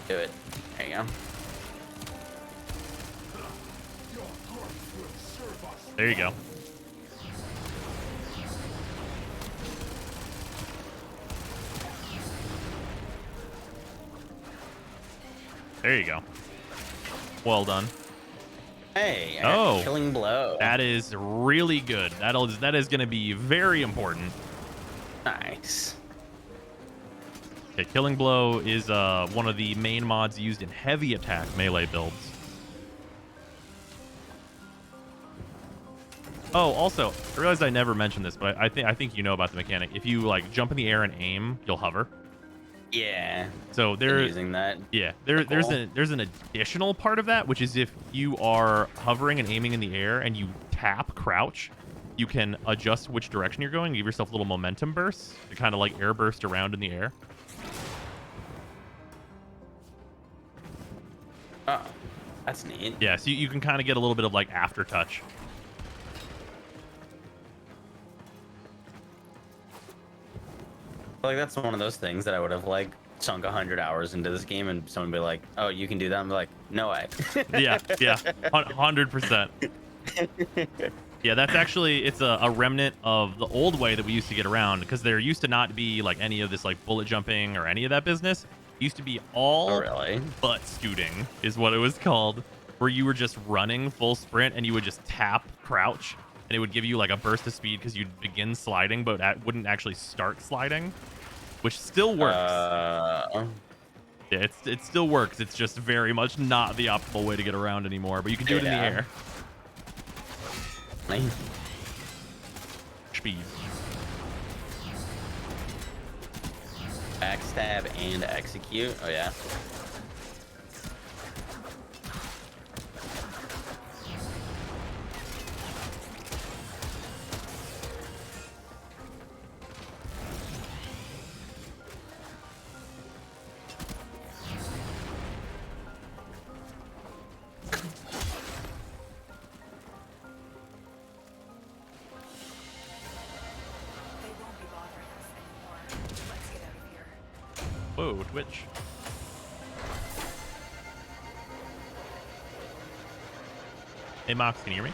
Do it. There you go. There you go. There you go. Well done. Hey, I got killing blow. That is really good. That is going to be very important. Nice. Okay, killing blow is one of the main mods used in heavy attack melee builds. Oh, also, I realized I never mentioned this, but I think you know about the mechanic. If you like jump in the air and aim, you'll hover. Yeah. So Been using that. Yeah, Cool. there's an additional part of that, which is if you are hovering and aiming in the air and you tap crouch, you can adjust which direction you're going. Give yourself little momentum bursts to kind of like air burst around in the air. Oh, that's neat. Yeah, so you can kind of get a little bit of like aftertouch. Like, that's one of those things that I would have like sunk 100 hours into this game, and someone would be like, "Oh, you can do that." I'm like, "No way." Yeah, 100%. Yeah, that's actually, it's a remnant of the old way that we used to get around, because there used to not be like any of this like bullet jumping or any of that business. It used to be all butt scooting is what it was called, where you were just running full sprint and you would just tap crouch and it would give you like a burst of speed because you'd begin sliding but wouldn't actually start sliding, which still works. Yeah, it still works. It's just very much not the optimal way to get around anymore, but you can do it in the air. Nice. Speed. Backstab and execute. Oh yeah. Whoa, Twitch. Hey, Mox, can you hear me?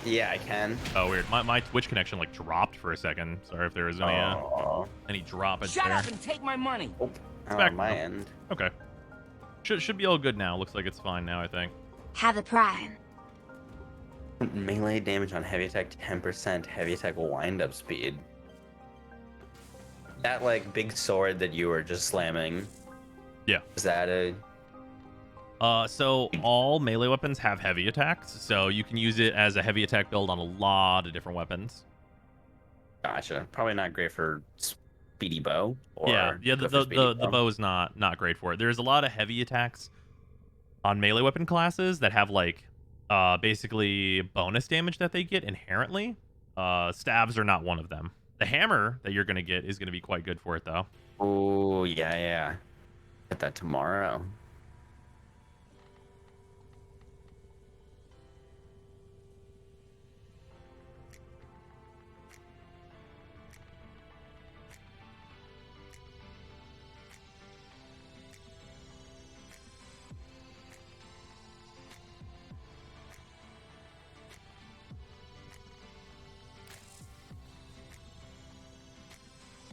Yeah, I can. Oh, weird. My Twitch connection like dropped for a second. Sorry if there was any droppage Shut there. up and take my money. Oh, It's back on my now. end. Okay. Should be all good now. Looks like it's fine now, I think. Have a prime. Melee damage on heavy attack 10%. Heavy attack wind up speed. That like big sword that you were just slamming. Yeah. Is that a? So all melee weapons have heavy attacks, so you can use it as a heavy attack build on a lot of different weapons. Gotcha. Probably not great for speedy bow. Or Yeah. The bow is not great for it. There's a lot of heavy attacks on melee weapon classes that have like basically bonus damage that they get inherently. Stabs are not one of them. The hammer that you're gonna get is gonna be quite good for it though. Oh yeah. Get that tomorrow.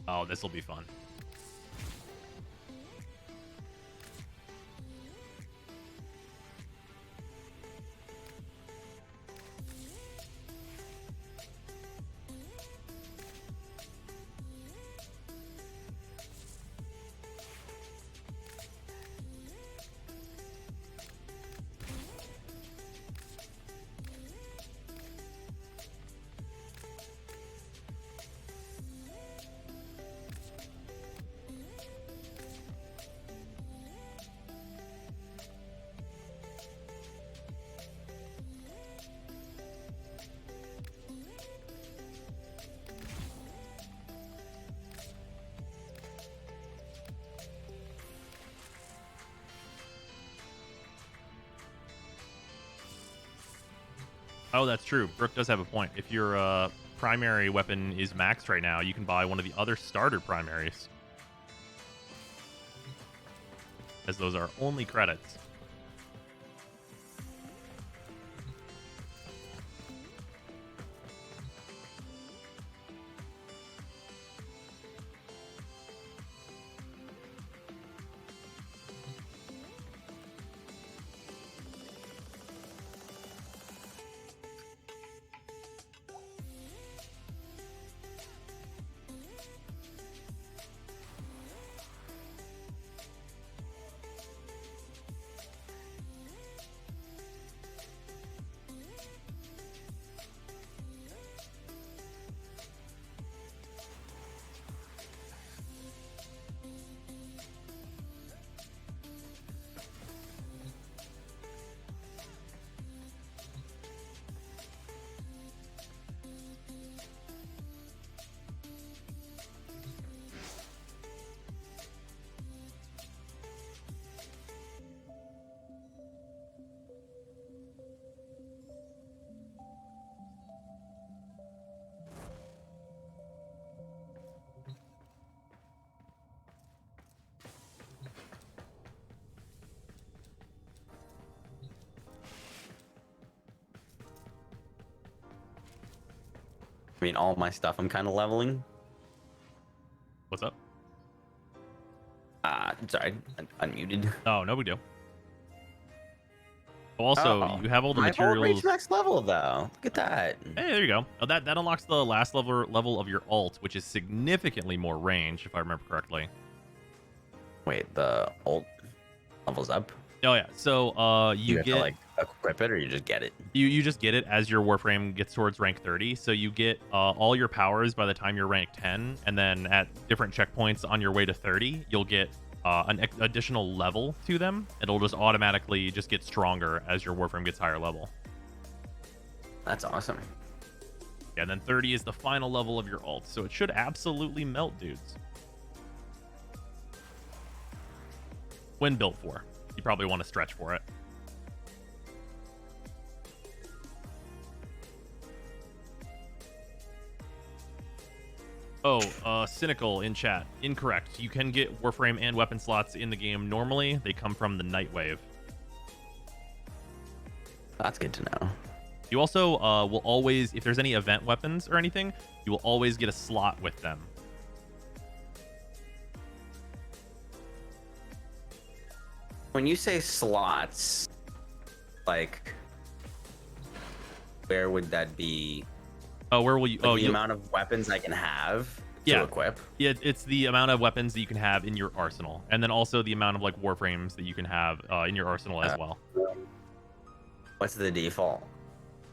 Oh, this will be fun. Oh, that's true. Brooke does have a point. If your primary weapon is maxed right now, you can buy one of the other starter primaries, as those are only credits. I mean, all my stuff I'm kind of leveling. What's up? Sorry, unmuted. Oh, no big deal. Also, you have all the I've all materials. reached max level though. Look at that. Hey, there you go. Oh, that unlocks the last level of your ult, which is significantly more range, if I remember correctly. Wait, the ult levels up. Oh yeah. So you have get to like equip it, or you just get it. you just get it as your Warframe gets towards rank 30. So you get all your powers by the time you're rank 10, and then at different checkpoints on your way to 30, you'll get an additional level to them. It'll just automatically just get stronger as your Warframe gets higher level. That's awesome. Yeah, and then 30 is the final level of your ult, so it should absolutely melt dudes. When built for. You probably want to stretch for it. Oh, Cynical in chat. Incorrect. You can get Warframe and weapon slots in the game normally. They come from the Nightwave. That's good to know. You also will always, if there's any event weapons or anything, you will always get a slot with them. When you say slots, like, where would that be? Oh, where will you? Like oh, the amount of weapons I can have to equip. Yeah, it's the amount of weapons that you can have in your arsenal, and then also the amount of like Warframes that you can have in your arsenal as well. What's the default?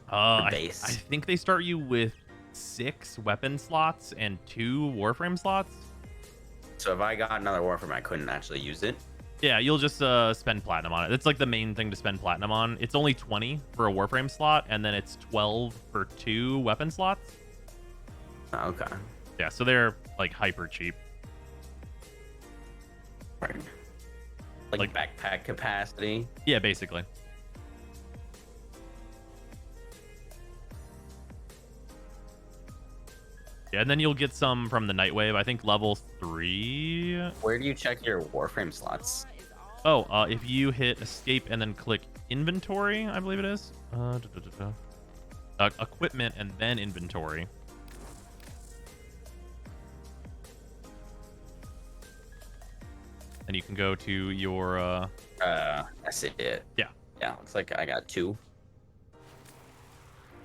Base. I think they start you with 6 weapon slots and 2 Warframe slots. So if I got another Warframe, I couldn't actually use it. Yeah, you'll just spend platinum on it. It's like the main thing to spend platinum on. It's only 20 for a Warframe slot, and then it's 12 for 2 weapon slots. Okay. Yeah, so they're like hyper cheap. Right. Like backpack capacity. Yeah, basically. Yeah, and then you'll get some from the Nightwave. I think level 3. Where do you check your Warframe slots? Oh, if you hit escape and then click inventory, I believe it is. Equipment and then inventory. And you can go to your I see it. Yeah. Yeah, looks like I got 2.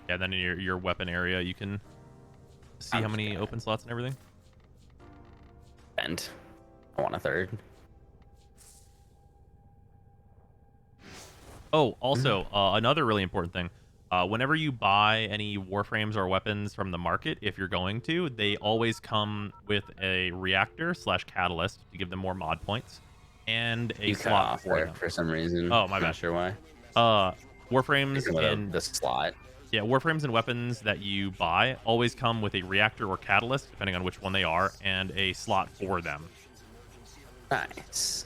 Yeah, and then in your weapon area you can see how many open slots and everything. And I want a 3rd. Oh, also, another really important thing. Whenever you buy any Warframes or weapons from the market, if you're going to, they always come with a reactor/catalyst to give them more mod points, and a slot for them. For some reason. Oh, my bad. Not sure why. Warframes and the slot. Yeah, Warframes and weapons that you buy always come with a reactor or catalyst, depending on which one they are, and a slot for them. Nice.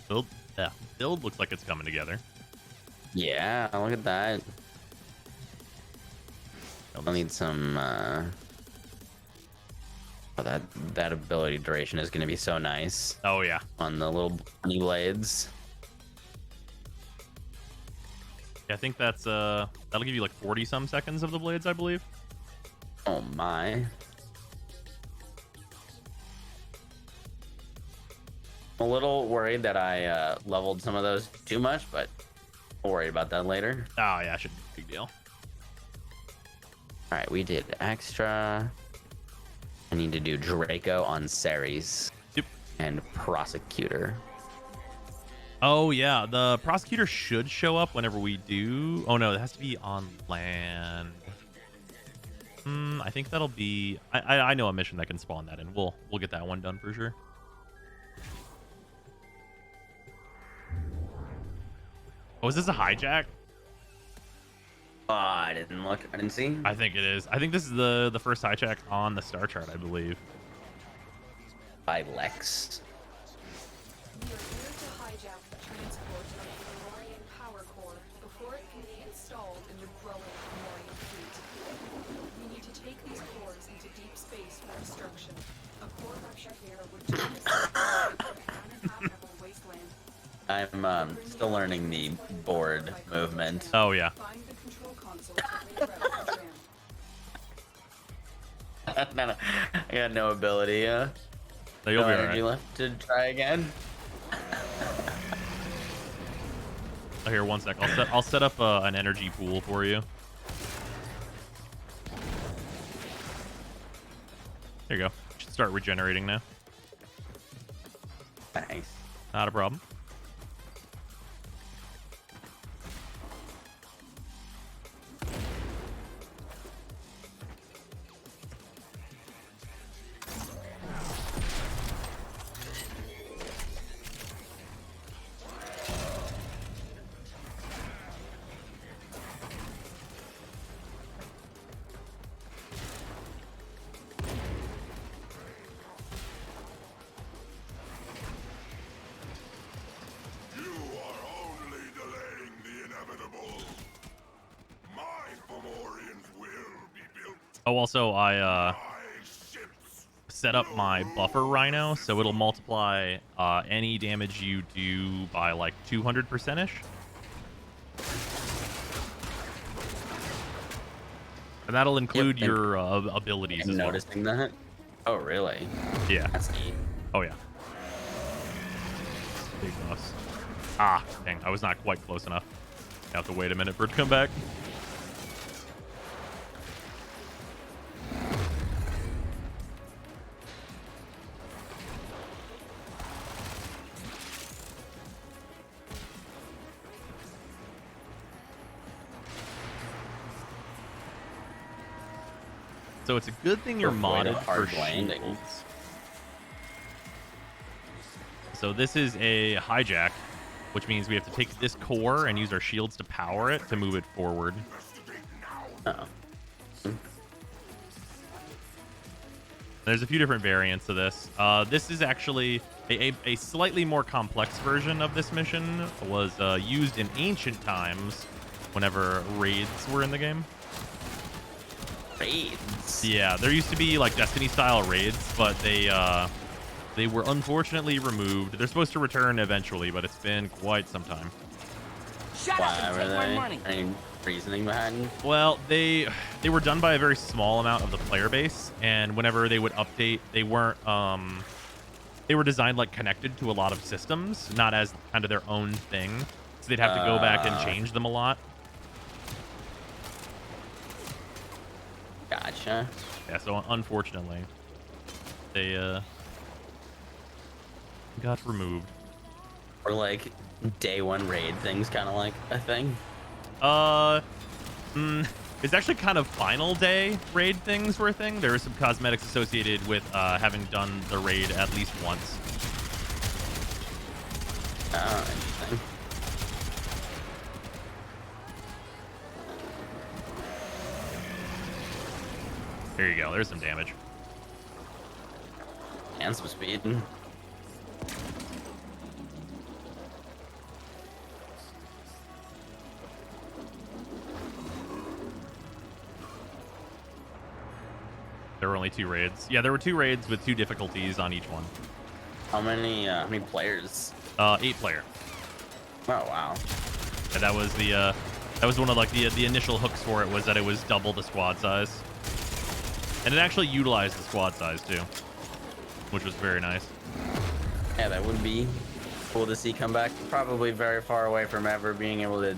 Build looks like it's coming together. Yeah, look at that. I'll need some. Oh, that ability duration is going to be so nice Oh yeah. on the little bunny blades. Yeah, I think that's that'll give you like 40 some seconds of the blades, I believe. Oh my. I'm a little worried that I leveled some of those too much, but I'll worry about that later. Oh yeah, shouldn't be a big deal. All right, we did extra. I need to do Draco on Ceres. Yep. And Prosecutor. Oh yeah, the prosecutor should show up whenever we do. Oh no, it has to be on land. I think that'll be. I know a mission that can spawn that in. We'll get that one done for sure. Oh, is this a hijack? I didn't look. I didn't see. I think it is. I think this is the first hijack on the star chart, I believe. By Lex. We are here to hijack the transport of the Fomorian power core before it can be installed in the growing Fomorian fleet. We need to take these cores into deep space for destruction. A core rupture here would turn this uninhabitable wasteland. I'm still learning the board movement. Oh yeah. Find the control console to reroute the jam. No, I got no ability. No, you'll No be energy alright. left to try again. Oh, here, one sec. I'll set up an energy pool for you. There you go. Should start regenerating now. Thanks. Not a problem. Oh, also, I set up my buffer rhino, so it'll multiply any damage you do by like 200%ish. And that'll include your abilities I'm as well. noticing that. Oh, really? Yeah. That's neat. Oh, yeah. Big boss. Ah, dang. I was not quite close enough. I have to wait a minute for it to come back. So it's a good thing you're Avoid a modded for hard landing. shields. So this is a hijack, which means we have to take this core and use our shields to power it to move it forward. Oh. There's a few different variants of this. This is actually a slightly more complex version of this mission. Was used in ancient times whenever raids were in the game. Raids? Yeah, there used to be like Destiny-style raids, but they were unfortunately removed. They're supposed to return eventually, but it's been quite some time. Shut up Why and were take my they? money. Any reasoning behind? Well, they were done by a very small amount of the player base, and whenever they would update, they weren't they were designed like connected to a lot of systems, not as kind of their own thing. So they'd have to go back and change them a lot. Gotcha. Yeah, so unfortunately, they got removed. Or like day one raid things, kind of like a thing. It's actually kind of final day raid things were a thing. There are some cosmetics associated with having done the raid at least once. Oh, interesting. There you go. There's some damage. And some speed. There were only 2 raids. Yeah, there were 2 raids with 2 difficulties on each one. How many players? 8 player. Oh wow. And that was one of like the initial hooks for it, was that it was double the squad size. And it actually utilized the squad size too, which was very nice. Yeah, that would be cool to see come back. Probably very far away from ever being able to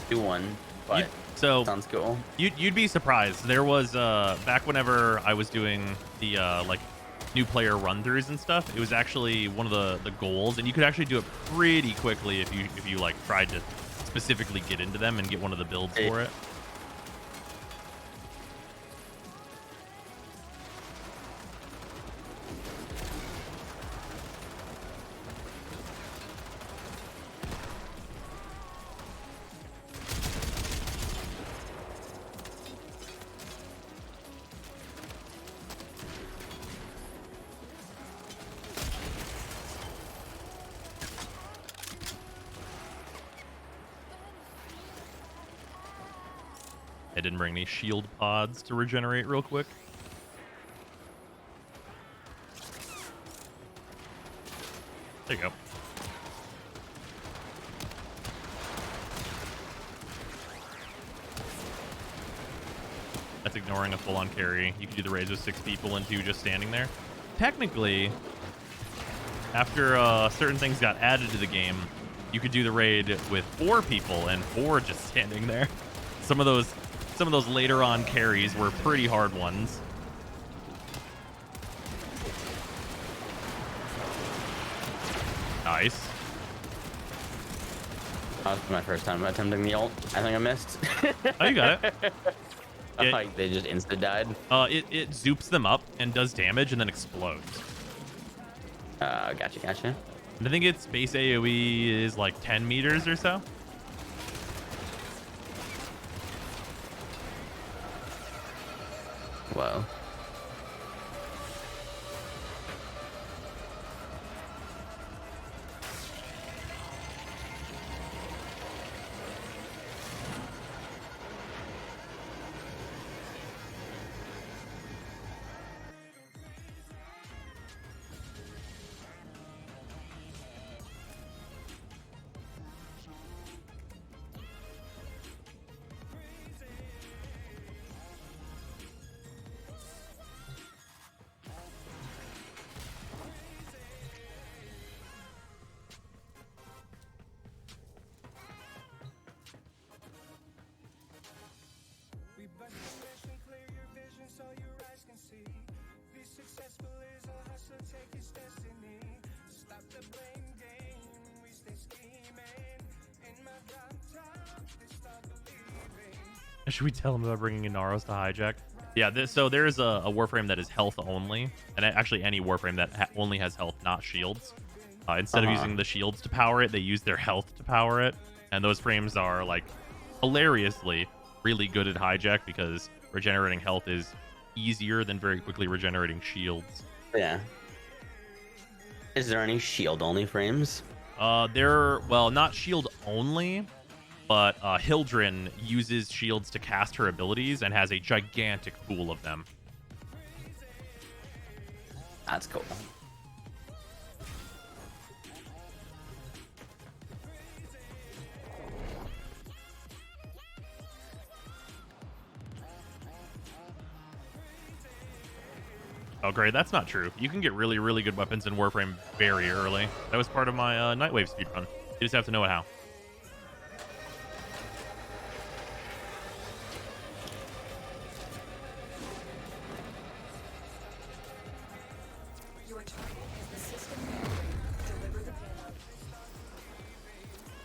do one, but sounds cool. You'd be surprised. There was back whenever I was doing the like new player run-throughs and stuff, it was actually one of the goals, and you could actually do it pretty quickly if you like tried to specifically get into them and get one of the builds for it. I didn't bring any shield pods to regenerate real quick. There you go. That's ignoring a full-on carry. You can do the raids with 6 people and 2 just standing there. Technically, after certain things got added to the game, you could do the raid with 4 people and 4 just standing there. Some of those later on carries were pretty hard ones. Nice. That was my first time attempting the ult. I think I missed. Oh, you got it. Like they just insta died. It zoops them up and does damage and then explodes. Gotcha. And I think its base AoE is like 10 meters or so. Whoa. Should we tell them about bringing Inaros to hijack? Yeah, so there's a Warframe that is health only, and actually any Warframe that only has health, not shields. Instead of using the shields to power it, they use their health to power it, and those frames are like hilariously really good at hijack because regenerating health is easier than very quickly regenerating shields. Yeah. Is there any shield only frames? Well, not shield only, but Hildren uses shields to cast her abilities and has a gigantic pool of them. That's cool. Oh, great. That's not true. You can get really, really good weapons in Warframe very early. That was part of my Nightwave speedrun. You just have to know how. Your target is the system membrane. Deliver the payload.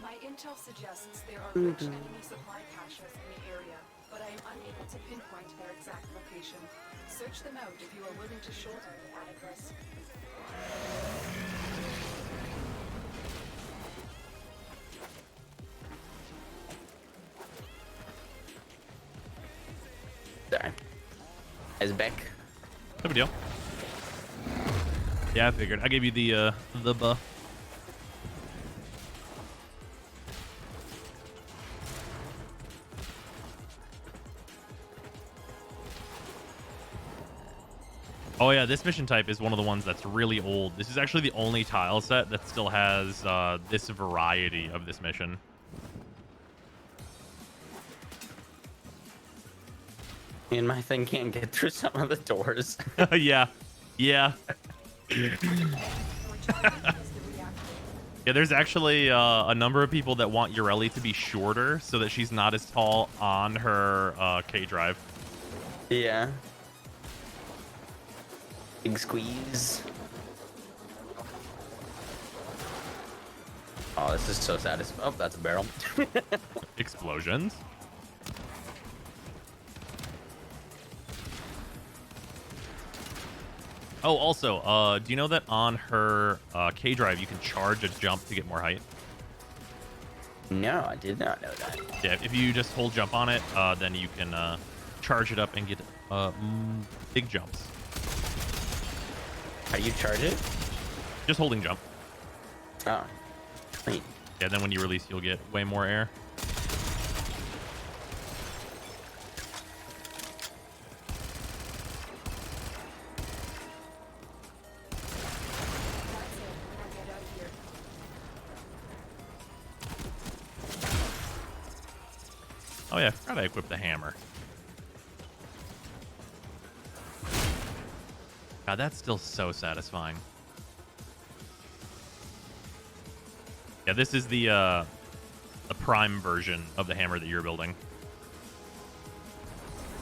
My intel suggests there are rich enemy supply caches in the area, but I am unable to pinpoint their exact location. Search them out if you are willing to shoulder the added risk. Sorry. Is back. No big deal. Yeah, I figured. I gave you the buff. Oh yeah, this mission type is one of the ones that's really old. This is actually the only tile set that still has this variety of this mission. And my thing can't get through some of the doors. Yeah. Yeah. Yeah, there's actually a number of people that want Ureli to be shorter so that she's not as tall on her K drive. Yeah. Big squeeze. Oh, this is so satisfying. Oh, that's a barrel. Explosions. Oh, also, do you know that on her K drive you can charge a jump to get more height? No, I did not know that. Yeah, if you just hold jump on it, then you can charge it up and get big jumps. How do you charge it? Just holding jump. Oh, clean. Yeah, then when you release, you'll get way more air. Oh yeah, I forgot I equipped the hammer. God, that's still so satisfying. Yeah, this is the prime version of the hammer that you're building.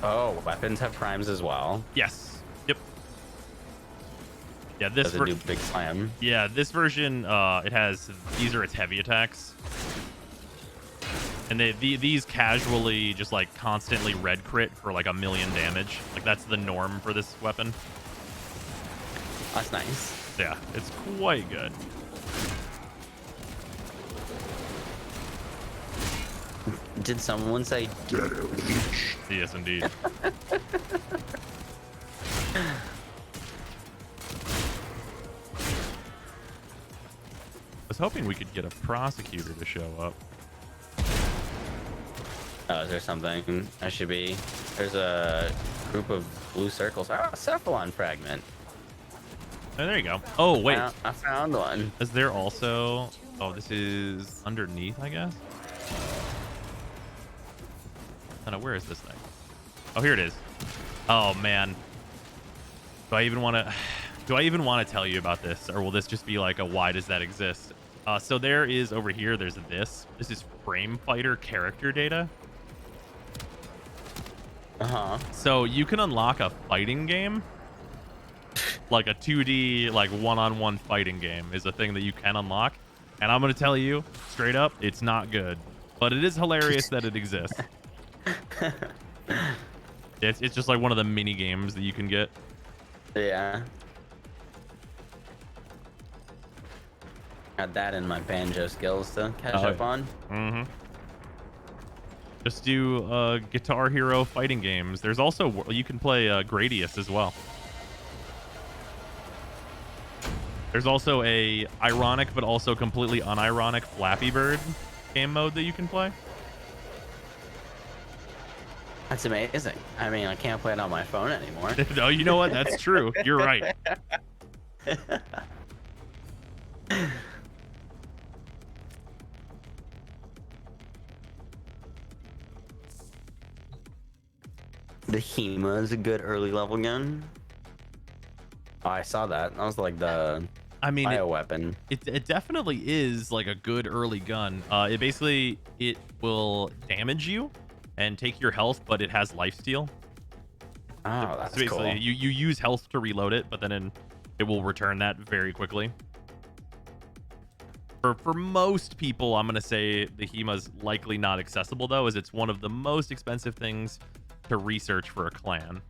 Oh, weapons have primes as well. Yes. Yep. Yeah, this Does it do big slam? Yeah, this version it has these are its heavy attacks. And these casually just like constantly red crit for like 1,000,000 damage. Like that's the norm for this weapon. That's nice. Yeah, it's quite good. Did someone say Yes, indeed. I was hoping we could get a prosecutor to show up. Oh, is there something? I should be. There's a group of blue circles. Oh, a cephalon fragment. Oh, there you go. Oh, wait. I found one. Is there also... Oh, this is underneath, I guess? I don't know, where is this thing? Oh, here it is. Oh, man. Do I even want to tell you about this? Or will this just be like a why does that exist? So there is over here, there's this. This is frame fighter character data. Uh-huh. So you can unlock a fighting game. Like a 2D, like one-on-one fighting game is a thing that you can unlock. And I'm going to tell you straight up, it's not good. But it is hilarious that it exists. It's just like one of the mini games that you can get. Yeah. Got that in my banjo skills to catch up on. Mm-hmm. Just do Guitar Hero fighting games. There's also, you can play Gradius as well. There's also a ironic but also completely unironic Flappy Bird game mode that you can play. That's amazing. I mean, I can't play it on my phone anymore. No, you know what? That's true. You're right. The Hema is a good early level gun. Oh, I saw that. That was like the bioweapon. It definitely is like a good early gun. It will damage you and take your health, but it has lifesteal. Oh, that's so basically, cool. you use health to reload it, but then it will return that very quickly. For most people, I'm gonna say the Hema's likely not accessible though, as it's one of the most expensive things to research for a clan.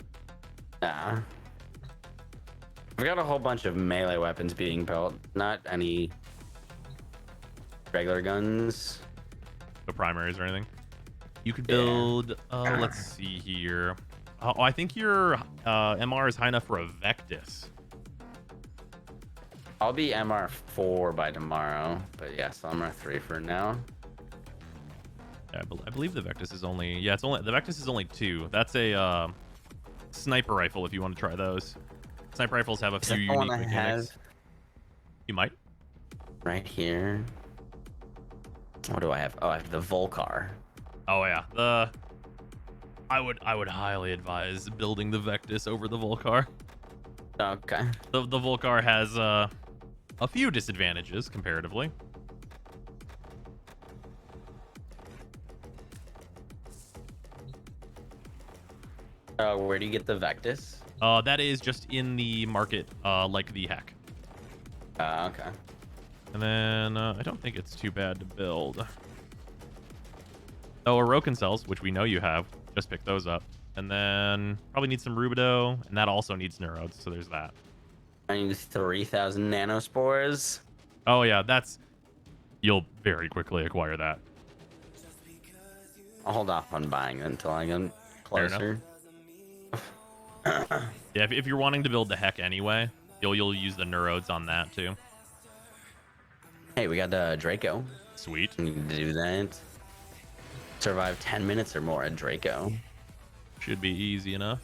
Yeah. We've got a whole bunch of melee weapons being built, not any regular guns. No primaries or anything. You could build, let's see here. Oh, I think your MR is high enough for a Vectis. I'll be MR4 by tomorrow, but yes, MR3 for now. Yeah, I believe the Vectis is only, the Vectis is only 2. That's a sniper rifle if you want to try those. Sniper rifles have a few the unique one I mechanics. have You might. right here. What do I have? Oh, I have the Volcar. Oh yeah, I would highly advise building the Vectis over the Volcar. Okay. The Volcar has a few disadvantages comparatively. Where do you get the Vectis? That is just in the market, like the heck. Okay. And then I don't think it's too bad to build. Oh, Orokin cells, which we know you have. Just pick those up. And then probably need some Rubido, and that also needs Neurodes, so there's that. I need 3,000 nanospores. Oh yeah, you'll very quickly acquire that. I'll hold off on buying it until I get closer. Yeah, if you're wanting to build the heck anyway, you'll use the Neurodes on that too. Hey, we got Draco. Sweet. We need to do that. Survive 10 minutes or more at Draco. Should be easy enough.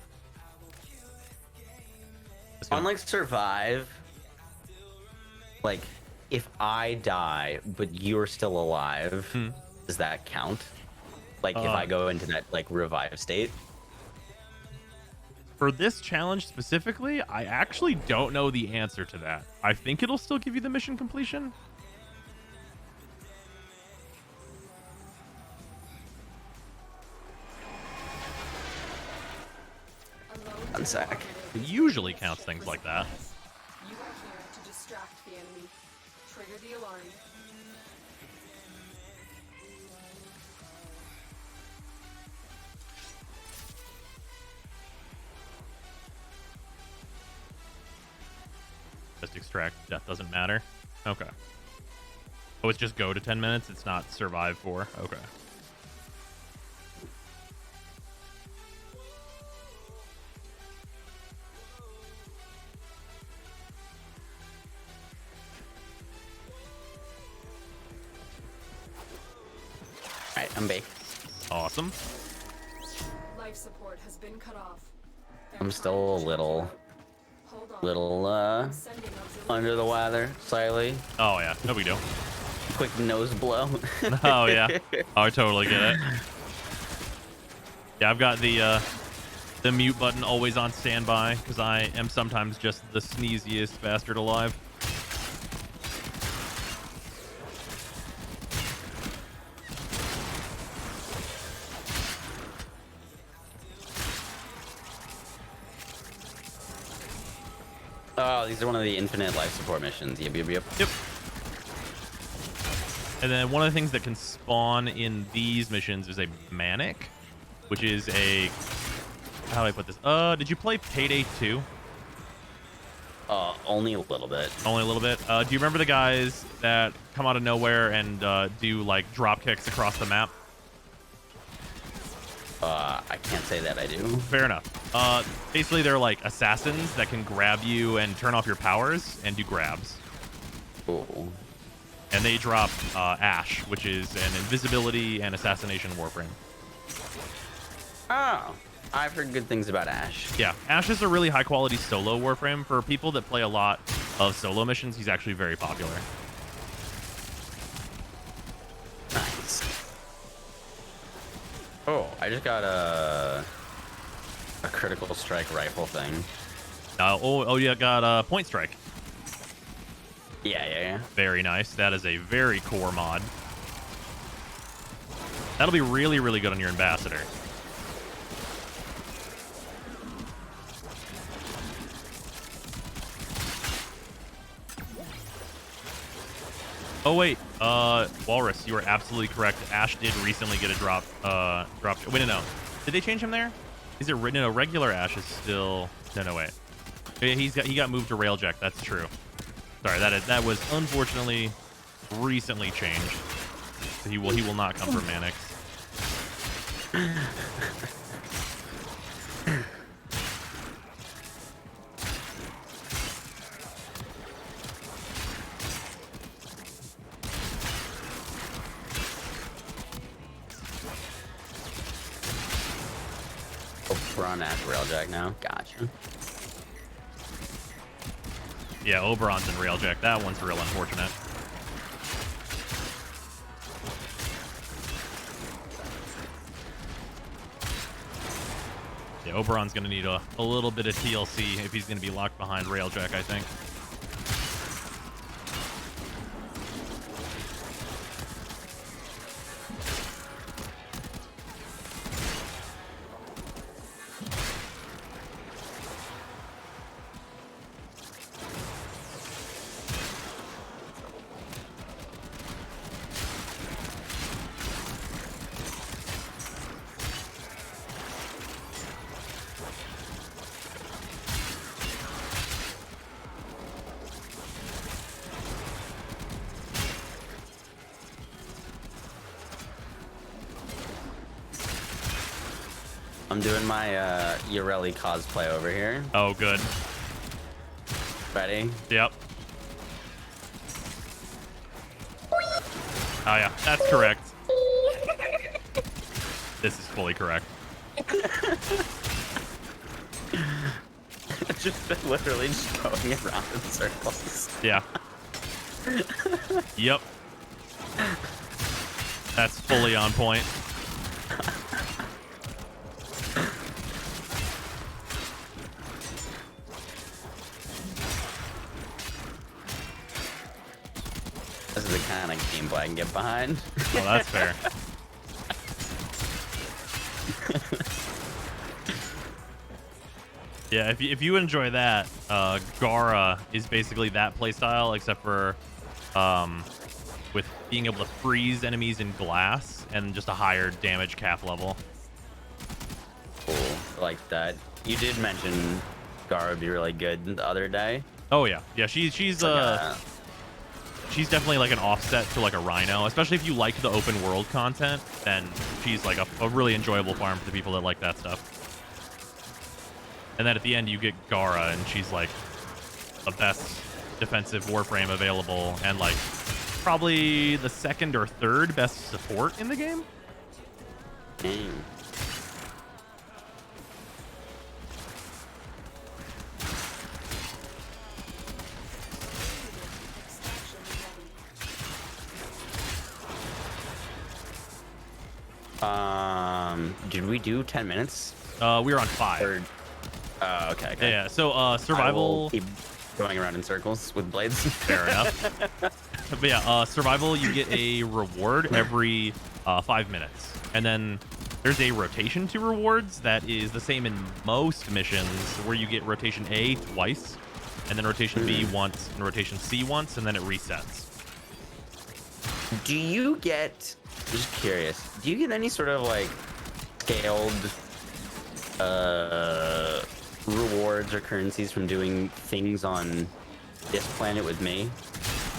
Unlike Survive, like, if I die, but you're still alive, does that count? Like, if I go into that, like, revive state? For this challenge specifically, I actually don't know the answer to that. I think it'll still give you the mission completion. One sec. It usually counts things like that. You are here to distract the enemy. Trigger the alarm. Just extract. Death doesn't matter. Okay. Oh, it's just go to 10 minutes. It's not survive for. Okay. Alright, I'm baked. Awesome. Life support has been cut off. I'm still a little under the weather, slightly. Oh yeah, no big deal. Quick nose blow. Oh yeah. Oh, I totally get it. Yeah, I've got the mute button always on standby because I am sometimes just the sneeziest bastard alive. Oh, these are one of the infinite life support missions. Yep. Yep. And then one of the things that can spawn in these missions is a Manic, which is a... How do I put this? Did you play Payday 2? Only a little bit. Only a little bit. Do you remember the guys that come out of nowhere and do like drop kicks across the map? I can't say that I do. Fair enough. Basically, they're like assassins that can grab you and turn off your powers and do grabs. Cool. And they drop Ash, which is an invisibility and assassination Warframe. Oh, I've heard good things about Ash. Yeah, Ash is a really high-quality solo Warframe. For people that play a lot of solo missions, he's actually very popular. Nice. Oh, I just got a critical strike rifle thing. Yeah, got Point Strike. Yeah. Very nice. That is a very core mod. That'll be really, really good on your ambassador. Oh wait, Walrus, you are absolutely correct. Ash did recently get a drop. Wait, no. Did they change him there? Is it written? No, regular Ash is still. No, wait. Yeah, he got moved to Railjack. That's true. Sorry, that was unfortunately recently changed. So he will not come from Manix. We're on Ash Railjack now. Gotcha. Yeah, Oberon's and Railjack. That one's real unfortunate. Yeah, Oberon's going to need a little bit of TLC if he's going to be locked behind Railjack, I think. I'm doing my Ureli cosplay over here. Oh, good. Ready? Yep. Oh, yeah. That's correct. This is fully correct. Just literally just going around in circles. Yeah. Yep. That's fully on point. This is the kind of gameplay I can get behind. Oh, that's fair. Yeah, if you enjoy that, Gara is basically that playstyle, except for with being able to freeze enemies in glass and just a higher damage cap level. Cool, like that. You did mention Gara would be really good the other day. Oh yeah, yeah. She's definitely like an offset to like a Rhino, especially if you like the open world content. Then she's like a really enjoyable farm for the people that like that stuff. And then at the end you get Gara, and she's like the best defensive Warframe available, and like probably the second or third best support in the game. Dang. Did we do 10 minutes? We were on 5. Or, okay. Yeah. So survival. Keep going around in circles with blades. Fair enough. But yeah, survival, you get a reward every 5 minutes, and then there's a rotation to rewards that is the same in most missions, where you get rotation A twice, and then rotation B once, and rotation C once, and then it resets. Do you get, just curious, do you get any sort of like scaled rewards or currencies from doing things on this planet with me?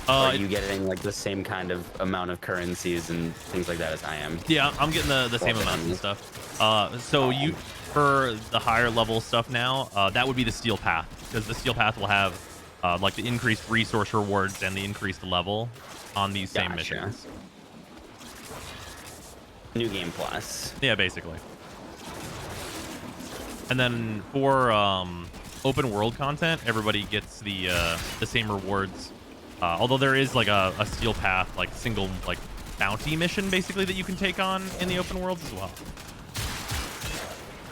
Or are you getting like the same kind of amount of currencies and things like that as I am? Yeah, I'm getting the same amount and stuff. So you, for the higher level stuff now, that would be the Steel Path, because the Steel Path will have like the increased resource rewards and the increased level on these same missions. New Game Plus. Yeah, basically. And then for open world content, everybody gets the same rewards. Although there is like a Steel Path, like single like bounty mission basically that you can take on in the open worlds as well.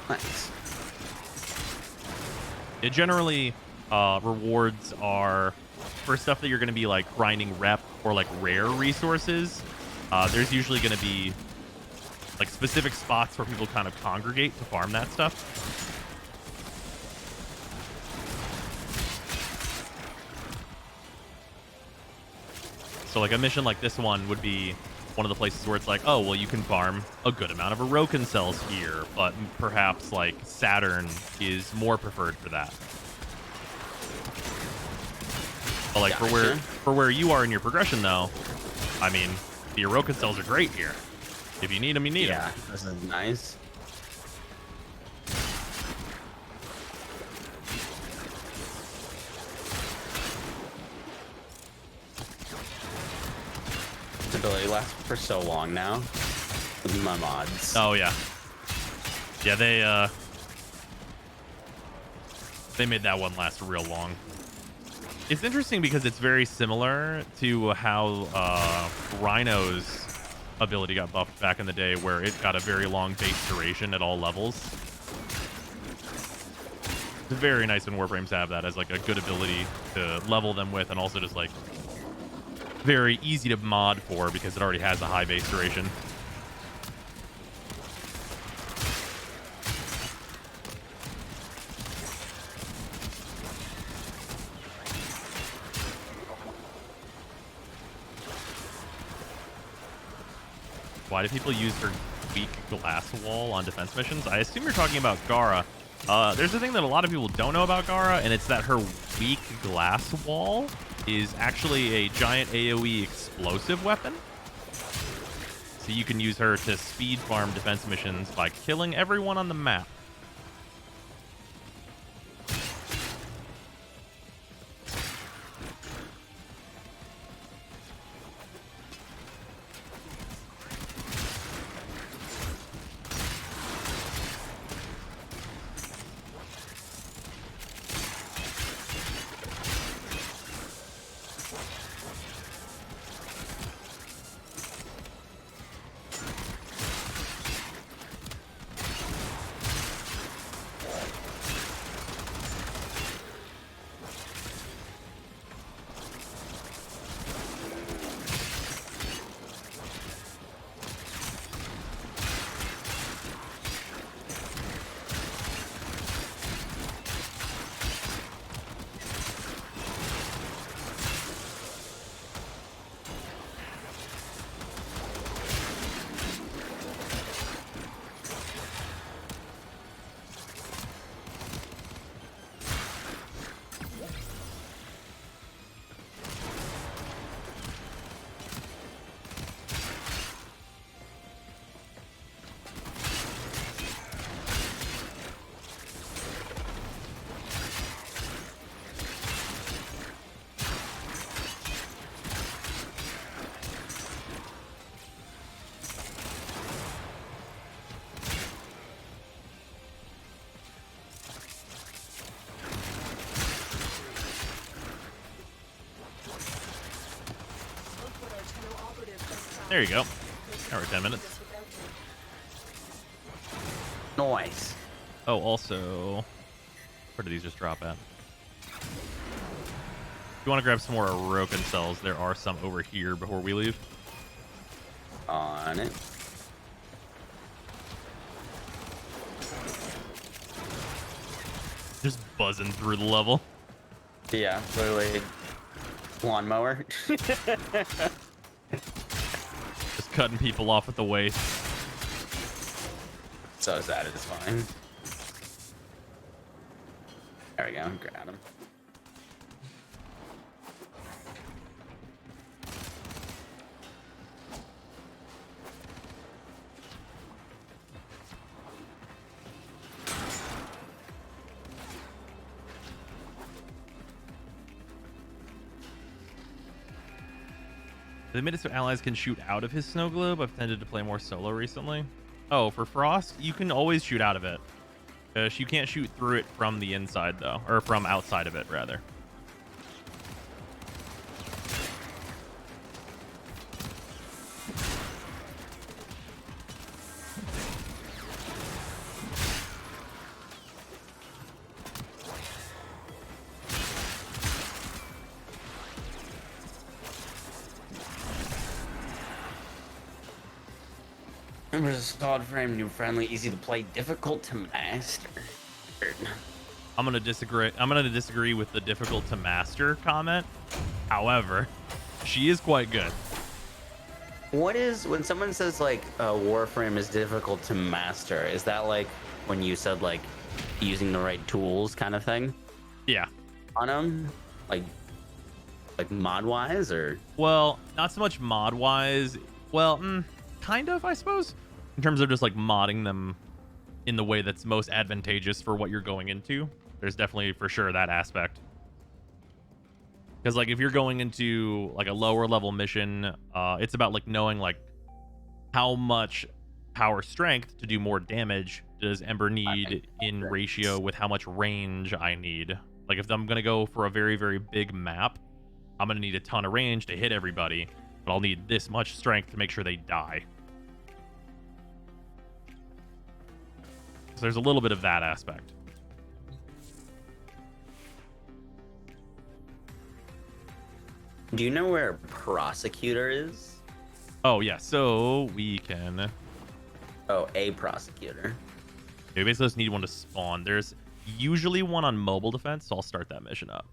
Nice. It generally rewards are for stuff that you're going to be like grinding rep or like rare resources. There's usually going to be like specific spots where people kind of congregate to farm that stuff. So like a mission like this one would be one of the places where it's like, oh, well, you can farm a good amount of Aroken cells here, but perhaps like Saturn is more preferred for that. But like for where you are in your progression though, I mean, the Aroken cells are great here. If you need them, you need them. Yeah, this is nice. This ability lasts for so long now with my mods. Oh yeah. Yeah, they made that one last real long. It's interesting because it's very similar to how Rhino's ability got buffed back in the day, where it got a very long base duration at all levels. It's very nice when Warframes have that as like a good ability to level them with, and also just like very easy to mod for because it already has a high base duration. Why do people use her weak glass wall on defense missions? I assume you're talking about Gara. There's a thing that a lot of people don't know about Gara, and it's that her weak glass wall is actually a giant AoE explosive weapon. So you can use her to speed farm defense missions by killing everyone on the map. There you go. Now we're 10 minutes. Nice. Oh, also, where do these just drop at? If you want to grab some more Orokin cells, there are some over here before we leave. On it. Just buzzing through the level. Yeah, literally lawnmower. Just cutting people off at the waist. So that is fine. There we go, grab him. They made it so allies can shoot out of his snow globe. I've tended to play more solo recently. Oh, for Frost, you can always shoot out of it. You can't shoot through it from the inside, though. Or from outside of it, rather. Remember, solid frame, new friendly, easy to play, difficult to master. I'm gonna disagree with the difficult to master comment. However, she is quite good. What is, when someone says like Warframe is difficult to master, is that like when you said like using the right tools kind of thing? Yeah. On them? Like mod wise, or? Well, not so much mod wise. Well, kind of, I suppose. In terms of just like modding them in the way that's most advantageous for what you're going into. There's definitely for sure that aspect. Because like if you're going into like a lower level mission, it's about like knowing like how much power strength to do more damage does Ember need in ratio with how much range I need. Like if I'm gonna go for a very, very big map, I'm gonna need a ton of range to hit everybody, but I'll need this much strength to make sure they die. So there's a little bit of that aspect. Do you know where Prosecutor is? Oh yeah, so we can. Oh, a Prosecutor. We basically just need one to spawn. There's usually one on mobile defense, so I'll start that mission up.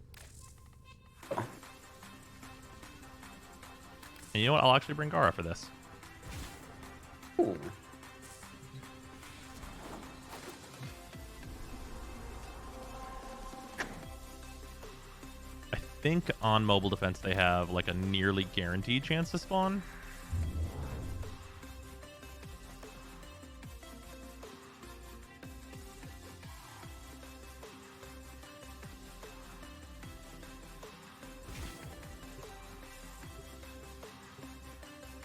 And you know what? I'll actually bring Gara for this. Ooh. I think on mobile defense they have like a nearly guaranteed chance to spawn.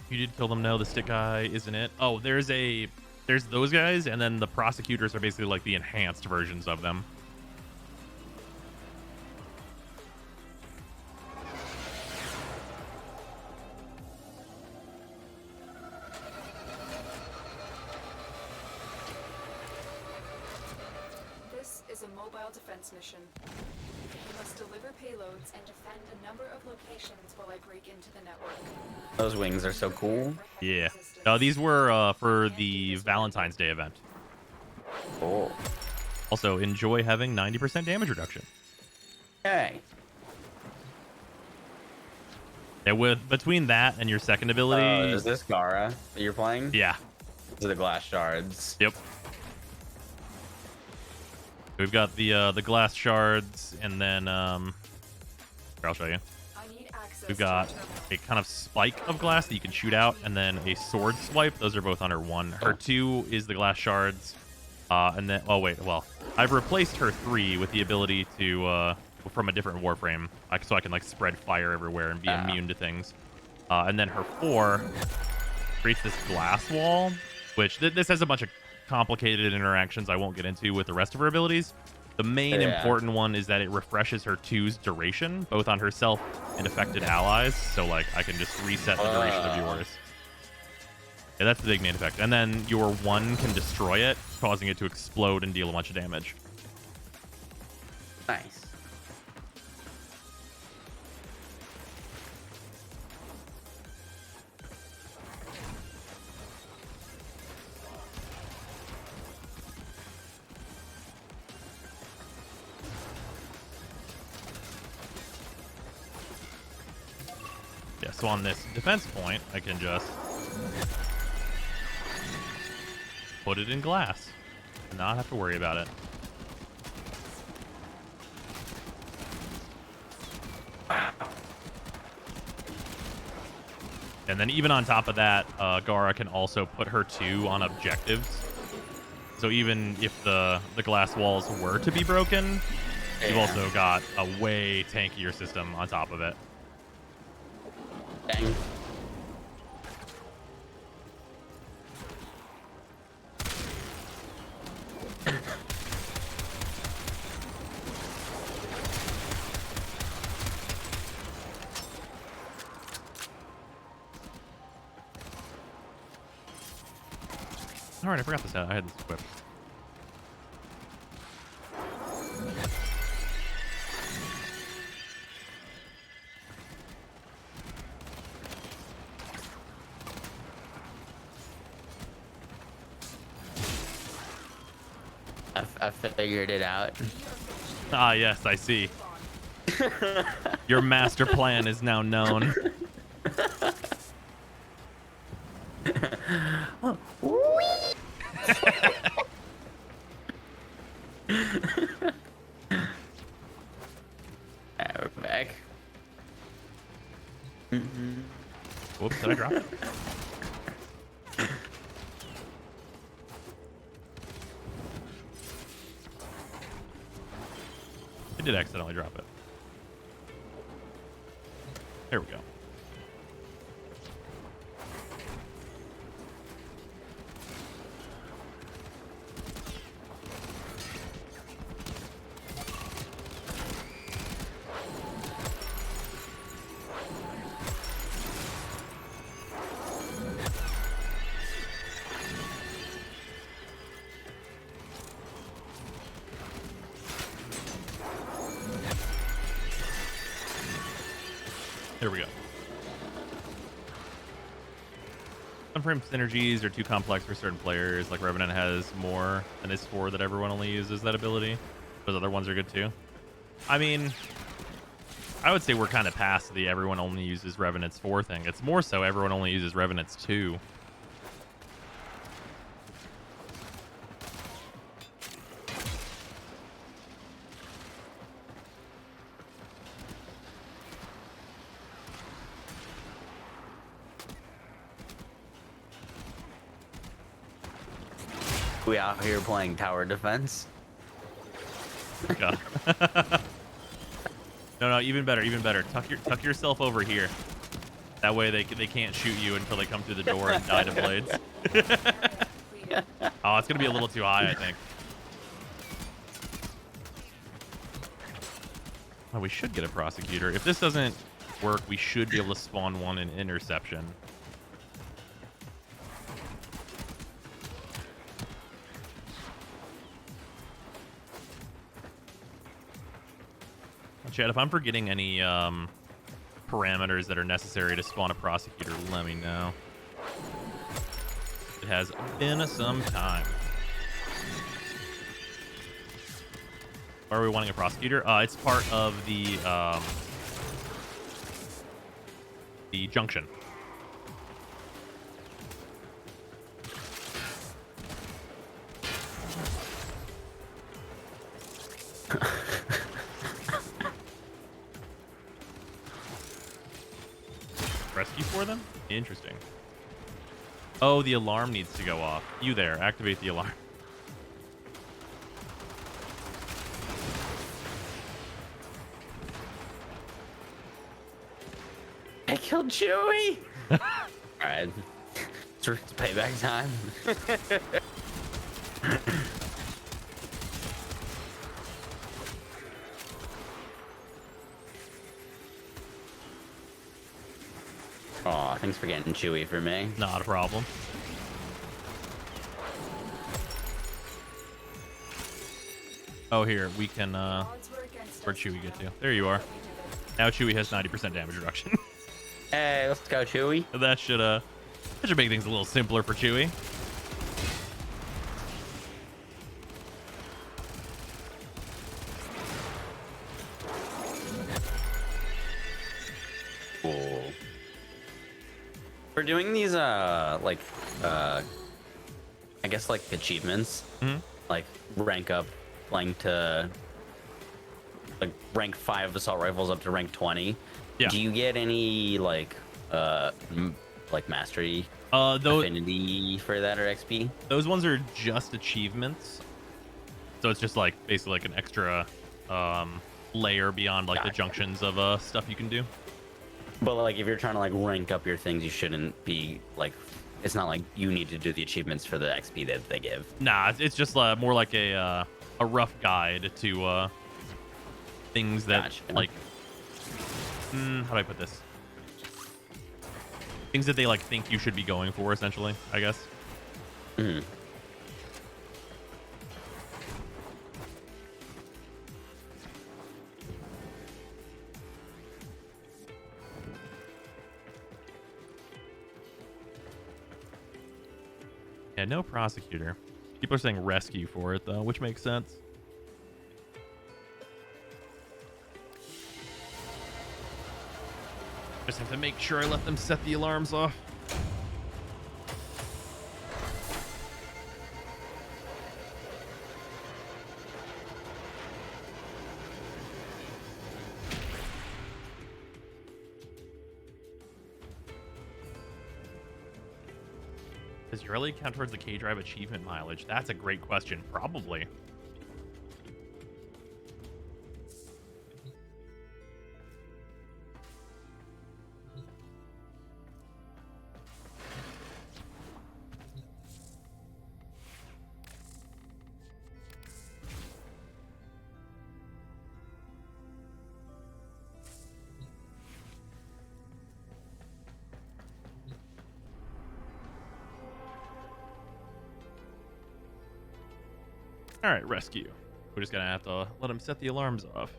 You did kill them. No, the stick guy isn't it. Oh, there's those guys, and then the prosecutors are basically like the enhanced versions of them. This is a mobile defense mission. You must deliver payloads and defend a number of locations while I break into the network. Those wings are so cool. Yeah. These were for the Valentine's Day event. Cool. Also, enjoy having 90% damage reduction. Okay. Yeah, with between that and your second ability. Is this Gara that you're playing? Yeah. These are the glass shards. Yep. We've got the glass shards, and then here, I'll show you. We've got a kind of spike of glass that you can shoot out, and then a sword swipe. Those are both on her 1. Her 2 is the glass shards, and then I've replaced her 3 with the ability to from a different Warframe, so I can like spread fire everywhere and be immune to things. And then her 4 creates this glass wall, which this has a bunch of complicated interactions I won't get into with the rest of her abilities. The main important one is that it refreshes her 2's duration, both on herself and affected allies. So like I can just reset the duration of yours. Yeah, that's the big main effect. And then your 1 can destroy it, causing it to explode and deal a bunch of damage. Nice. Yeah, so on this defense point, I can just put it in glass and not have to worry about it. And then even on top of that, Gara can also put her 2 on objectives. So even if the glass walls were to be broken, you've also got a way tankier system on top of it. Dang. All right, I forgot this. I had this equipped. I figured it out. Ah, yes, I see. Your master plan is now known. We're back. Whoops, did I drop it? I did accidentally drop it. There we go. There we go. Some frame synergies are too complex for certain players. Like Revenant has more than his 4 that everyone only uses that ability. Those other ones are good too. I mean, I would say we're kind of past the everyone only uses Revenant's 4 thing. It's more so everyone only uses Revenant's 2. We out here playing tower defense. God. No, even better, even better. Tuck yourself over here. That way they can't shoot you until they come through the door and die to blades. Oh, it's gonna be a little too high, I think. Oh, we should get a prosecutor. If this doesn't work, we should be able to spawn one in interception. Chad, if I'm forgetting any parameters that are necessary to spawn a prosecutor, let me know. It has been some time. Why are we wanting a prosecutor? It's part of the Junction. Rescue for them? Interesting. Oh, the alarm needs to go off. You there, activate the alarm. I killed Chewie! Alright. It's payback time. Aw, thanks for getting Chewie for me. Not a problem. Oh, here, we can, where'd Chewie get to? There you are. Now Chewie has 90% damage reduction. Hey, let's go, Chewie. That should make things a little simpler for Chewie. Cool. We're doing these, I guess, like, achievements. Mm-hmm. Like, rank up, like, to, like, rank 5 assault rifles up to rank 20. Yeah. Do you get any, like mastery affinity for that or XP? Those ones are just achievements. So it's just, like, basically, like, an extra, layer beyond, like, the junctions of, stuff you can do. But, like, if you're trying to, like, rank up your things, you shouldn't be, like, it's not like you need to do the achievements for the XP that they give. Nah, it's just more like a rough guide to things that, like, how do I put this? Things that they, like, think you should be going for, essentially, I guess. Mm-hmm. Yeah, no prosecutor. People are saying rescue for it, though, which makes sense. Just have to make sure I let them set the alarms off. Does your early count towards the K-Drive achievement mileage? That's a great question. Probably. All right, rescue. We're just gonna have to let him set the alarms off.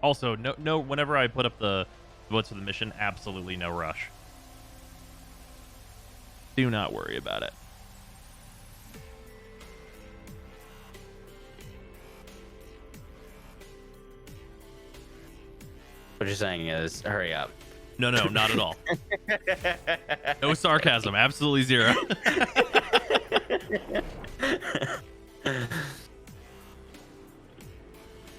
Also, no. Whenever I put up the votes for the mission, absolutely no rush. Do not worry about it. What you're saying is, hurry up. No, not at all. No sarcasm. Absolutely zero.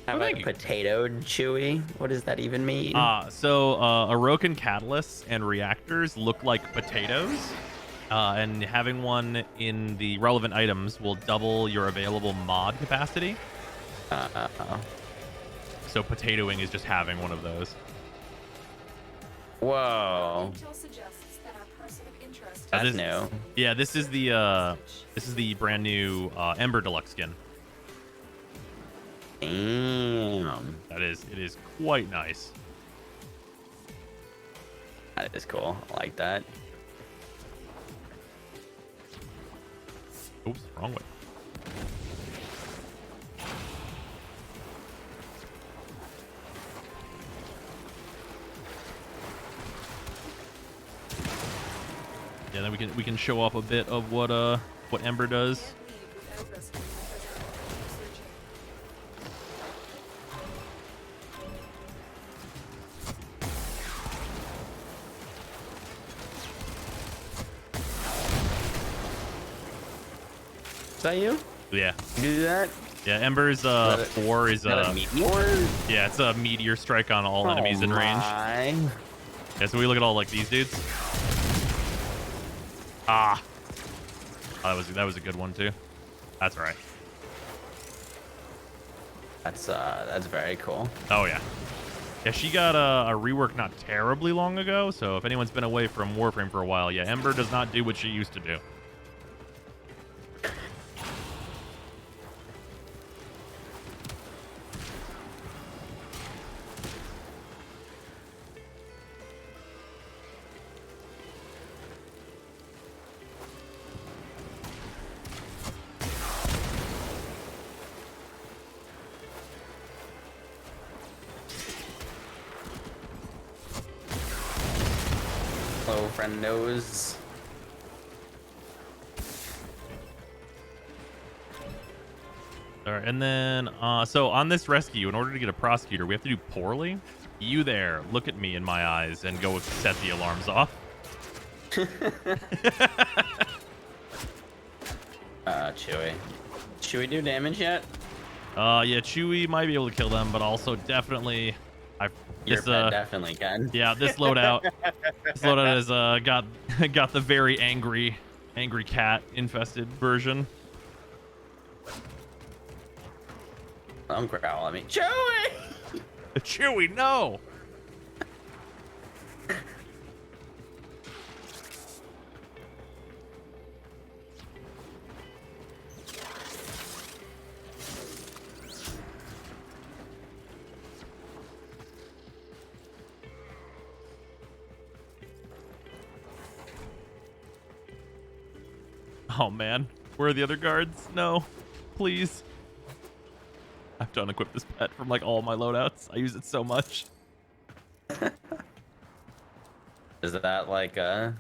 How about potatoed chewy? What does that even mean? So Orokin catalysts and reactors look like potatoes. And having one in the relevant items will double your available mod capacity. So potatoing is just having one of those. Whoa. Intel suggests that our person of interest That's new. Yeah, this is the brand new Ember Deluxe skin. Damn. It is quite nice. That is cool. I like that. Oops, wrong way. Yeah, then we can show off a bit of what Ember does. Is that you? Yeah. You do that? Yeah, Ember's 4 is a meteor? Yeah, it's a meteor strike on all enemies in range. Yeah, so we look at all like these dudes. Ah. Oh, that was a good one too. That's right. That's very cool. Oh yeah. Yeah, she got a rework not terribly long ago, so if anyone's been away from Warframe for a while, yeah, Ember does not do what she used to do. Hello, friend knows. All right, and then so on this rescue, in order to get a prosecutor, we have to do poorly. You there, look at me in my eyes and go set the alarms off. Chewy. Chewy do damage yet? Yeah, Chewy might be able to kill them, but also definitely, Your pet definitely can. Yeah, this loadout has got the very angry cat infested version. Don't growl at me, Chewy. Chewy, no. Oh man, where are the other guards? No, please. I have to unequip this pet from like all my loadouts. I use it so much. Is that like a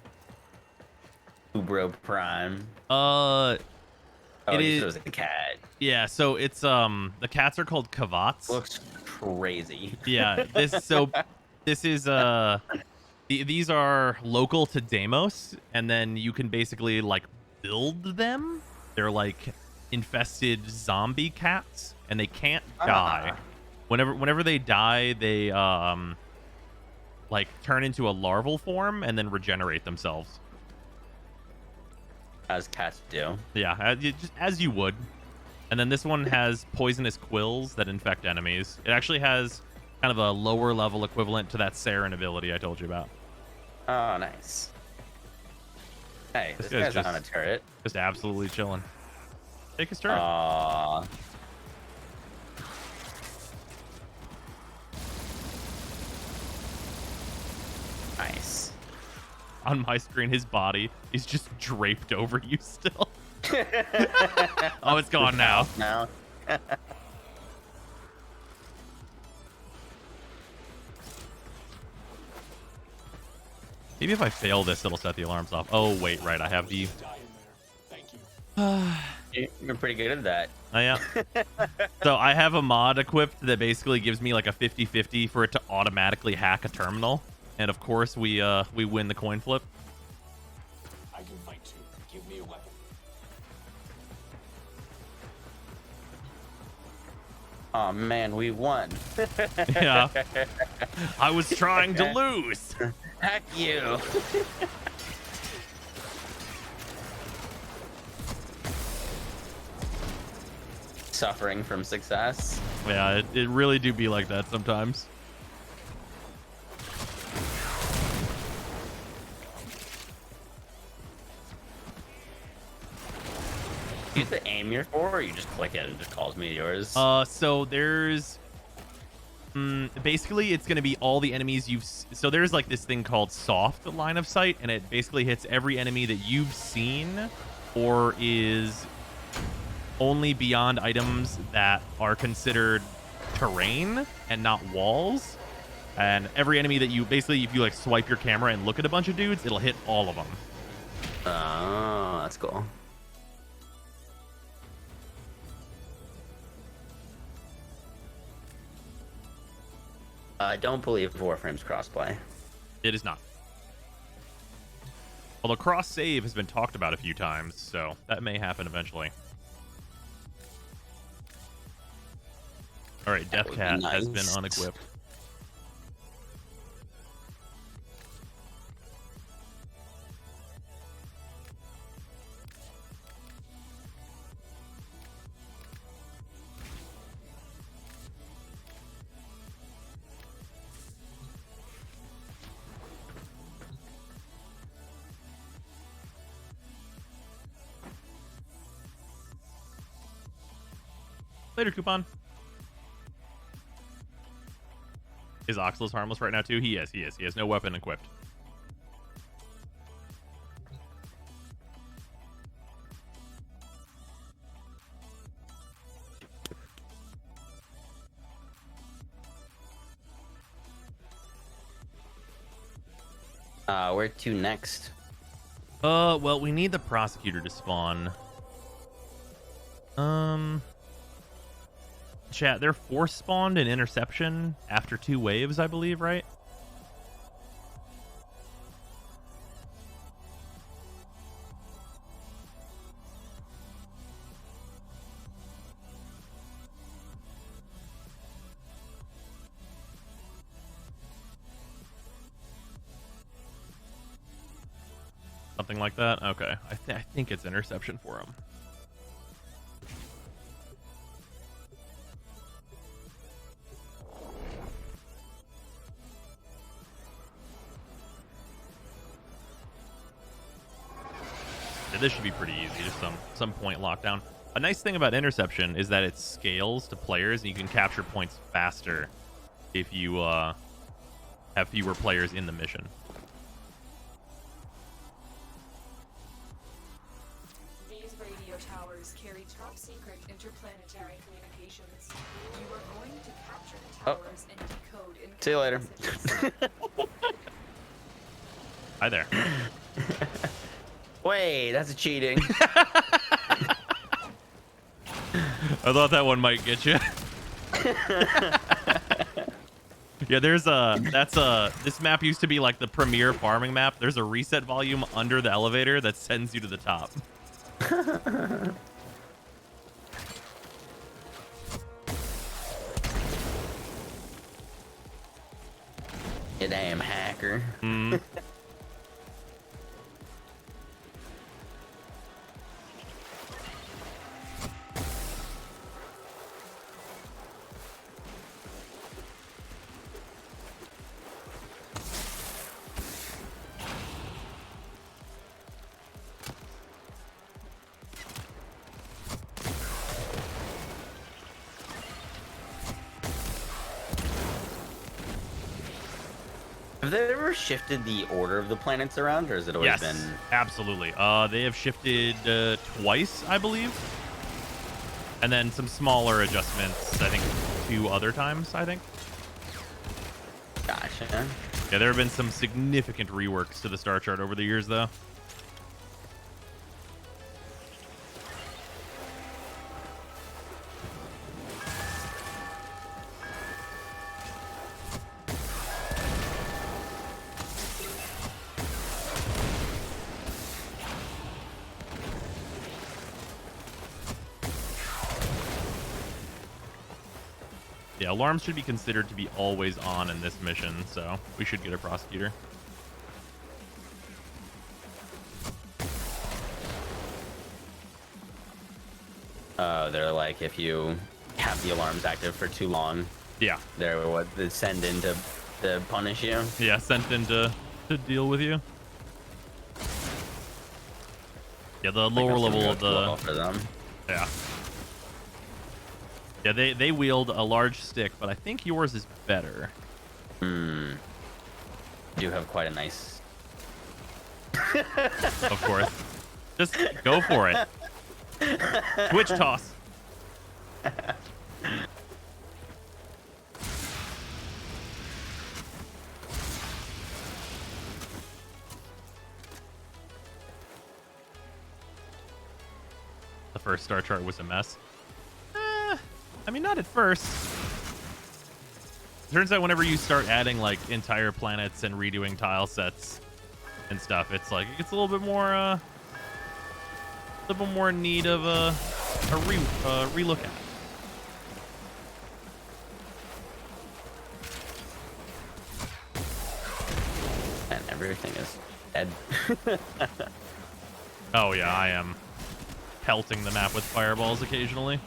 Ubro Prime? It is. It was a cat. Yeah, so it's the cats are called Kavats. Looks crazy. Yeah, this is these are local to Deimos, and then you can basically like build them. They're like infested zombie cats, and they can't die. Whenever they die, they like turn into a larval form and then regenerate themselves. As cats do. Yeah, just as you would. And then this one has poisonous quills that infect enemies. It actually has kind of a lower level equivalent to that Saren ability I told you about. Oh, nice. Hey, this guy's just on a turret. Just absolutely chilling. Take his turn. Aww. Nice. On my screen, his body is just draped over you still. Oh, it's gone now. Now. Maybe if I fail this, it'll set the alarms off. Oh, wait, right. I have the... You're pretty good at that. I am. So I have a mod equipped that basically gives me like a 50-50 for it to automatically hack a terminal. And of course, we win the coin flip. I can fight too. Give me a weapon. Oh man, we won. Yeah. I was trying to lose. Heck you. Suffering from success. Yeah, it really do be like that sometimes. You have to aim your for, or you just click it and it just calls meteors? So there's basically it's going to be all the enemies so there's like this thing called soft line of sight, and it basically hits every enemy that you've seen or is only beyond items that are considered terrain and not walls. And every enemy that you basically, if you like swipe your camera and look at a bunch of dudes, it'll hit all of them. Oh, that's cool. I don't believe Warframe's crossplay. It is not. Although cross save has been talked about a few times, so that may happen eventually. All right, Death Cat has been unequipped. Later, Coupon. Is Oxless harmless right now too? He is. He has no weapon equipped. Where to next? Well, we need the prosecutor to spawn. Chat, they're force spawned in interception after 2 waves, I believe, right? Something like that? Okay. I think it's interception for him. This should be pretty easy, just some point lockdown. A nice thing about interception is that it scales to players, and you can capture points faster if you have fewer players in the mission. These radio towers carry top secret interplanetary communications. You are going to capture the towers and decode in. See you later. Hi there. Wait, that's cheating. I thought that one might get you. Yeah, this map used to be like the premier farming map. There's a reset volume under the elevator that sends you to the top. You damn hacker. Have they ever shifted the order of the planets around, or has it always been? Absolutely. They have shifted twice, I believe, and then some smaller adjustments. I think 2 other times. I think. Gotcha. Yeah, there have been some significant reworks to the star chart over the years, though. Yeah, alarms should be considered to be always on in this mission, so we should get a prosecutor. They're like, if you have the alarms active for too long, Yeah. they're what they send in to punish you. Yeah, sent in to deal with you. Yeah, the lower level of the... For them. Yeah. Yeah, they wield a large stick, but I think yours is better. You do have quite a nice... Of course. Just go for it. Twitch toss. The first star chart was a mess. I mean, not at first. Turns out whenever you start adding like entire planets and redoing tile sets and stuff, it's like it gets a little bit more in need of a relook at. And everything is dead. Oh yeah, I am pelting the map with fireballs occasionally.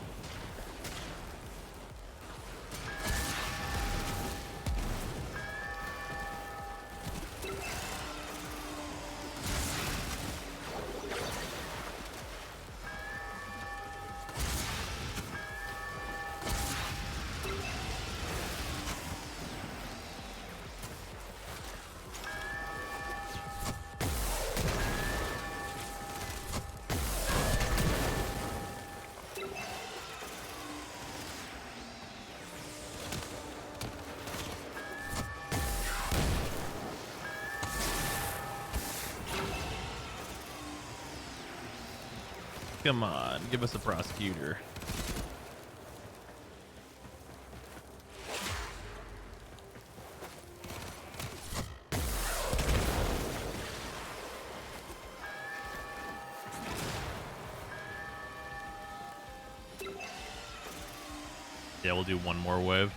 Come on, give us a prosecutor. Yeah, we'll do one more wave.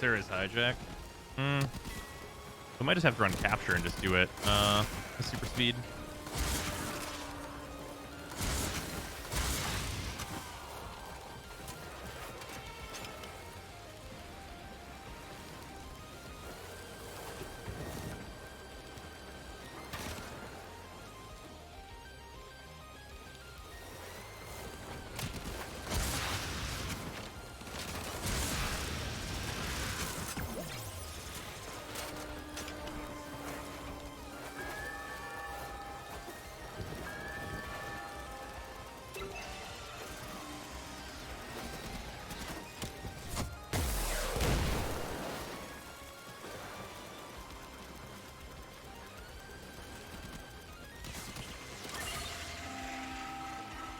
There is hijack. We might just have to run capture and just do it. Super speed.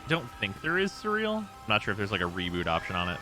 Don't think there is surreal. I'm not sure if there's like a reboot option on it.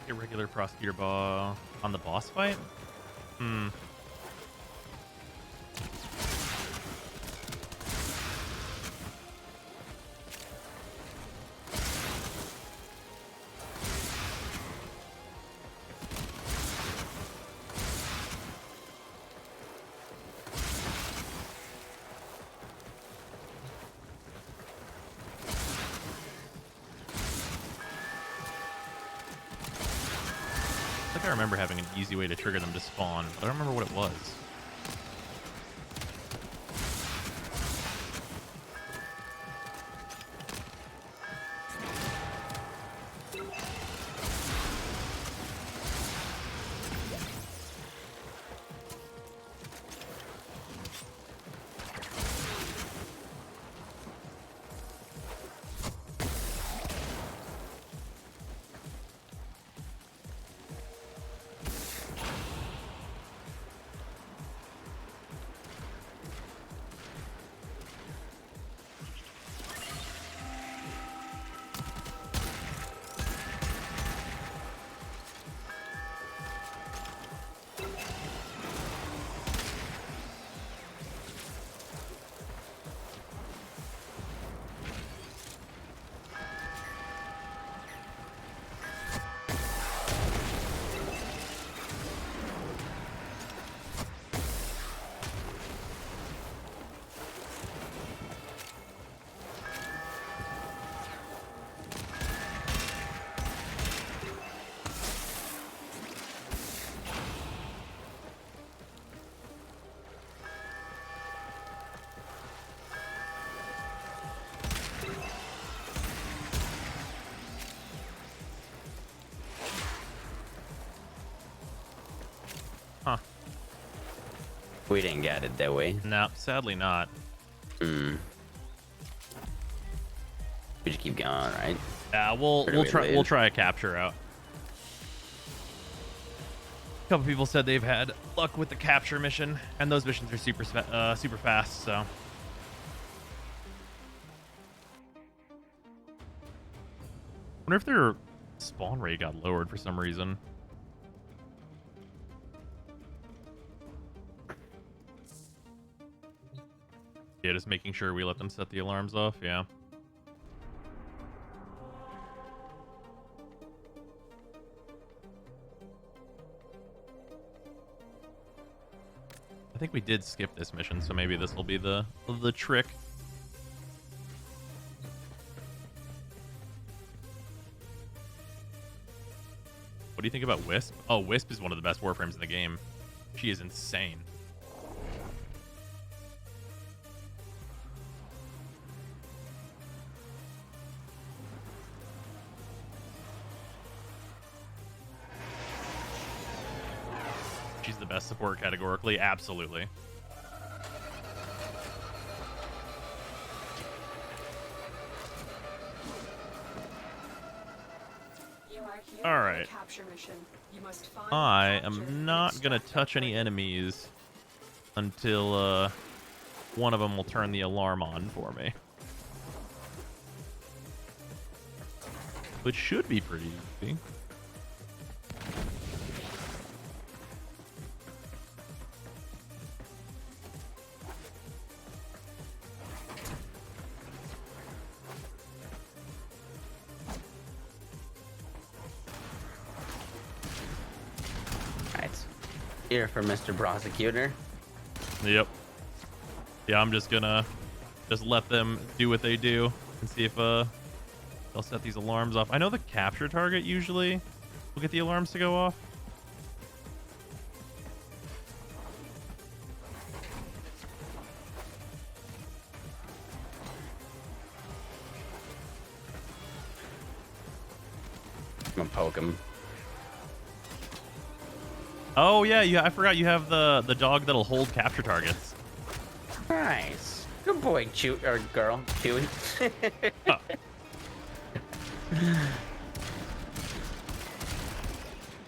Irregular prosecutor ball on the boss fight? Hmm. I remember having an easy way to trigger them to spawn, but I don't remember what it was. Huh. We didn't get it that way. No, sadly not. We just keep going, right? Yeah, we'll try a capture out. A couple people said they've had luck with the capture mission, and those missions are super fast. So. Wonder if their spawn rate got lowered for some reason. Yeah, just making sure we let them set the alarms off, yeah. I think we did skip this mission, so maybe this will be the trick. What do you think about Wisp? Oh, Wisp is one of the best Warframes in the game. She is insane. She's the best support categorically, absolutely. All right. I am not gonna touch any enemies until one of them will turn the alarm on for me, which should be pretty easy. Here for Mr. Prosecutor. Yep. Yeah, I'm just gonna let them do what they do and see if they'll set these alarms off. I know the capture target usually will get the alarms to go off. I'm gonna poke him. Oh yeah, I forgot you have the dog that'll hold capture targets. Nice. Good boy, Chew or girl, Chewy. Oh.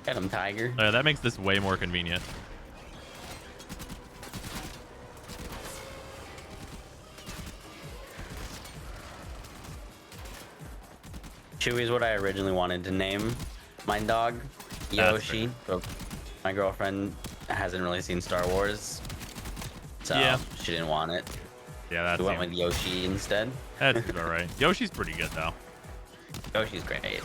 Get him, Tiger. That makes this way more convenient. Chewy is what I originally wanted to name my dog, That's Yoshi. But my girlfriend hasn't really seen Star Wars, so Yeah. she didn't want it. Yeah, that's We went with Yoshi instead. that's all right. Yoshi's pretty good though. Yoshi's great.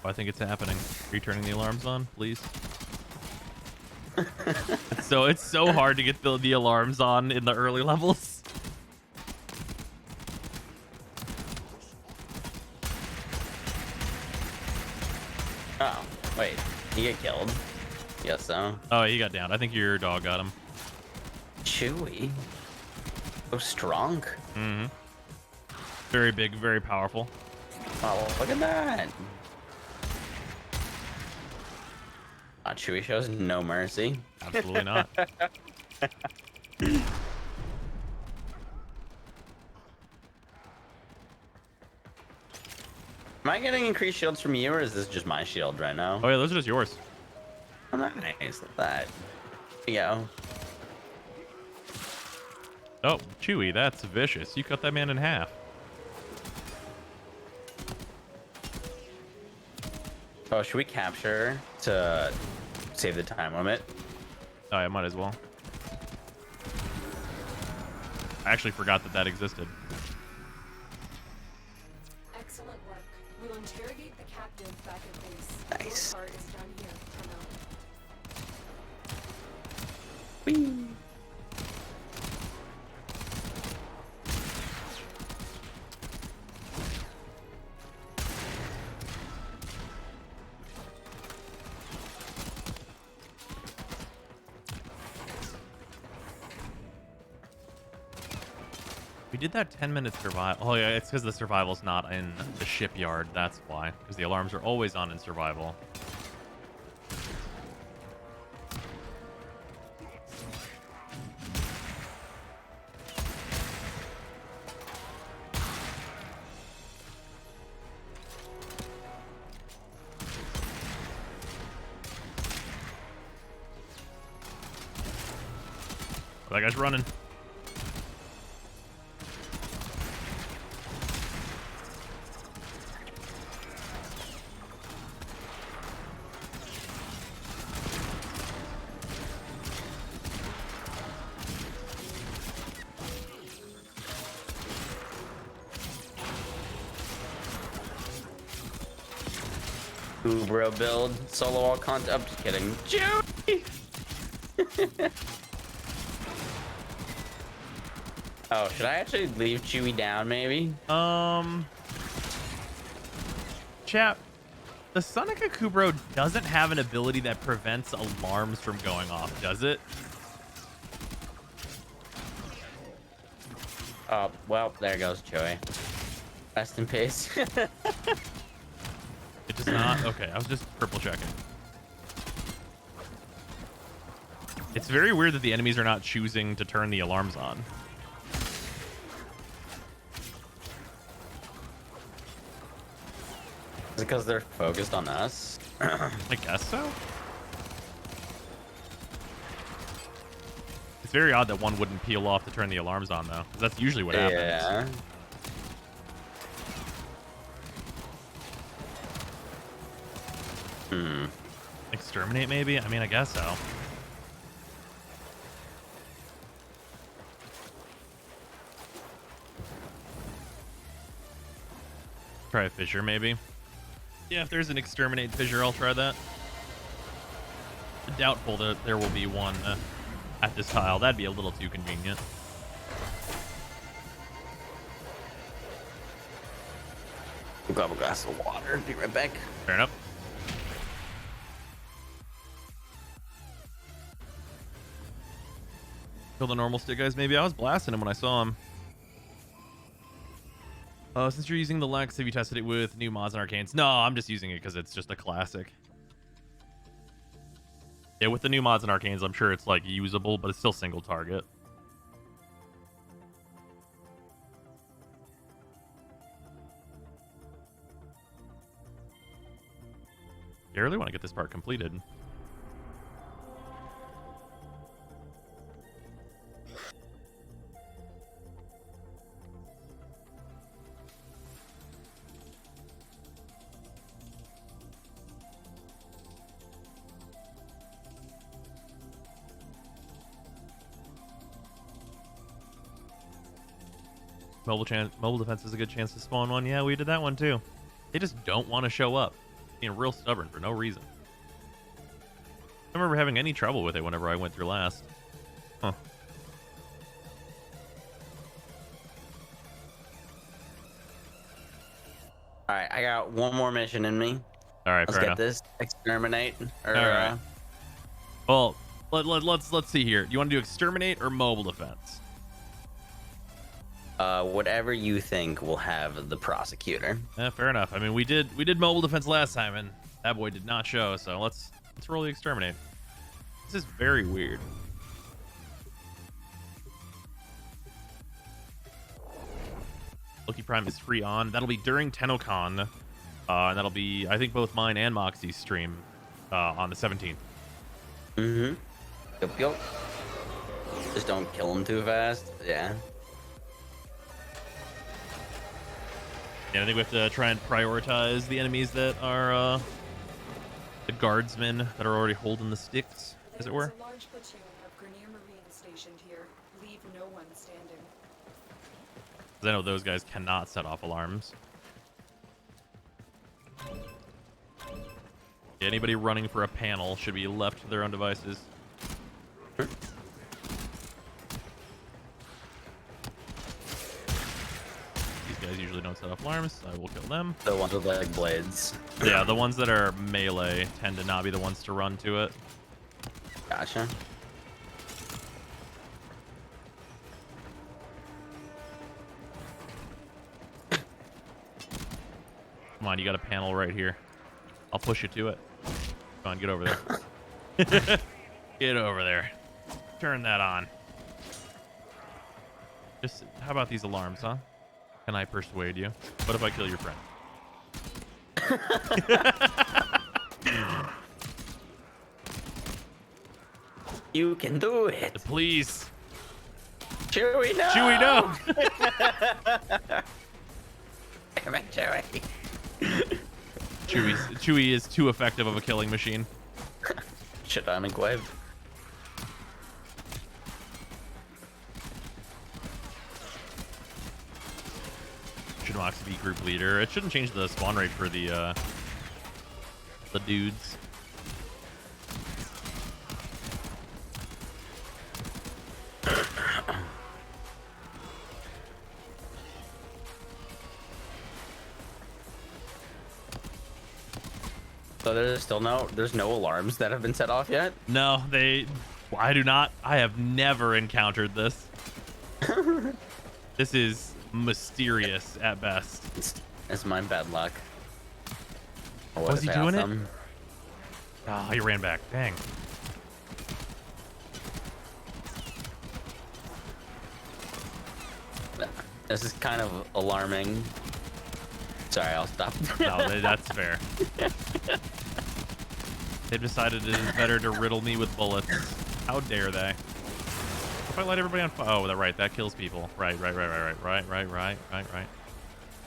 Oh, I think it's happening. Are you turning the alarms on, please? It's so hard to get the alarms on in the early levels. Oh, wait. You get killed? Yes, so. Oh, he got down. I think your dog got him. Chewy. So strong. Mm-hmm. Very big, very powerful. Oh, look at that. Chewy shows no mercy. Absolutely not. Am I getting increased shields from you, or is this just my shield right now? Oh yeah, those are just yours. Oh, nice. Look at that. There you go. Oh, Chewy, that's vicious. You cut that man in half. Oh, should we capture to save the time limit? Oh, I might as well. I actually forgot that existed. Excellent work. We'll interrogate the captive back at base. Nice. Your part is done here, Tenno. Whee! We did that 10-minute survival. Oh yeah, it's because the survival's not in the shipyard. That's why. Because the alarms are always on in survival. That guy's running. Bro build, solo all content. I'm just kidding. Chewy! Oh, should I actually leave Chewy down, maybe? Chap, the Sonica Kubro doesn't have an ability that prevents alarms from going off, does it? Oh, well, there goes Chewy. Rest in peace. It does not? Okay, I was just triple checking. It's very weird that the enemies are not choosing to turn the alarms on. Is it because they're focused on us? I guess so. It's very odd that one wouldn't peel off to turn the alarms on, though. 'Cause that's usually what happens. Yeah. Exterminate, maybe? I mean, I guess so. Try a fissure, maybe. Yeah, if there's an exterminate fissure, I'll try that. Doubtful that there will be one at this tile. That'd be a little too convenient. We'll grab a glass of water. Be right back. Fair enough. Kill the normal stick guys, maybe. I was blasting him when I saw him. Since you're using the Lex, have you tested it with new mods and arcanes? No, I'm just using it because it's just a classic. Yeah, with the new mods and arcanes, I'm sure it's like usable, but it's still single target. Yeah, I really want to get this part completed. Mobile defense is a good chance to spawn one. Yeah, we did that one too. They just don't want to show up. Being real stubborn for no reason. I don't remember having any trouble with it whenever I went through last. Huh. All right, I got one more mission in me. All right, Let's fair get enough. this. Exterminate. Or, All right. Well, let's see here. You want to do exterminate or mobile defense? Whatever you think will have the prosecutor. Fair enough. I mean, we did mobile defense last time, and that boy did not show. So let's roll the exterminate. This is very weird. Loki Prime is free on. That'll be during TennoCon, and that'll be, I think, both mine and Moxsy's stream on the 17th. Mm-hmm. Yup. Just don't kill him too fast. Yeah. Yeah, I think we have to try and prioritize the enemies that are the guardsmen that are already holding the sticks, as it were. There's a large platoon of Grenier Marines stationed here. Leave no one standing. Because I know those guys cannot set off alarms. Yeah, anybody running for a panel should be left to their own devices. These guys usually don't set off alarms. I will kill them. The ones with like blades. Yeah, the ones that are melee tend to not be the ones to run to it. Gotcha. Come on, you got a panel right here. I'll push you to it. Come on, get over there. Get over there. Turn that on. Just, how about these alarms, huh? Can I persuade you? What if I kill your friend? You can do it. Please. Chewie, no. Chewie, no. Damn it, Chewie. Chewie is too effective of a killing machine. Shit, I'm in Nightwave. Should Moxsy be group leader? It shouldn't change the spawn rate for the dudes. So there's no alarms that have been set off yet? No, I do not. I have never encountered this. This is mysterious at best. It's my bad luck. Or Was he doing it? awesome? Oh, he ran back. Dang. This is kind of alarming. Sorry, I'll stop. No, that's fair. They've decided it is better to riddle me with bullets. How dare they? If I light everybody on fire, oh, they're right. That kills people. Right.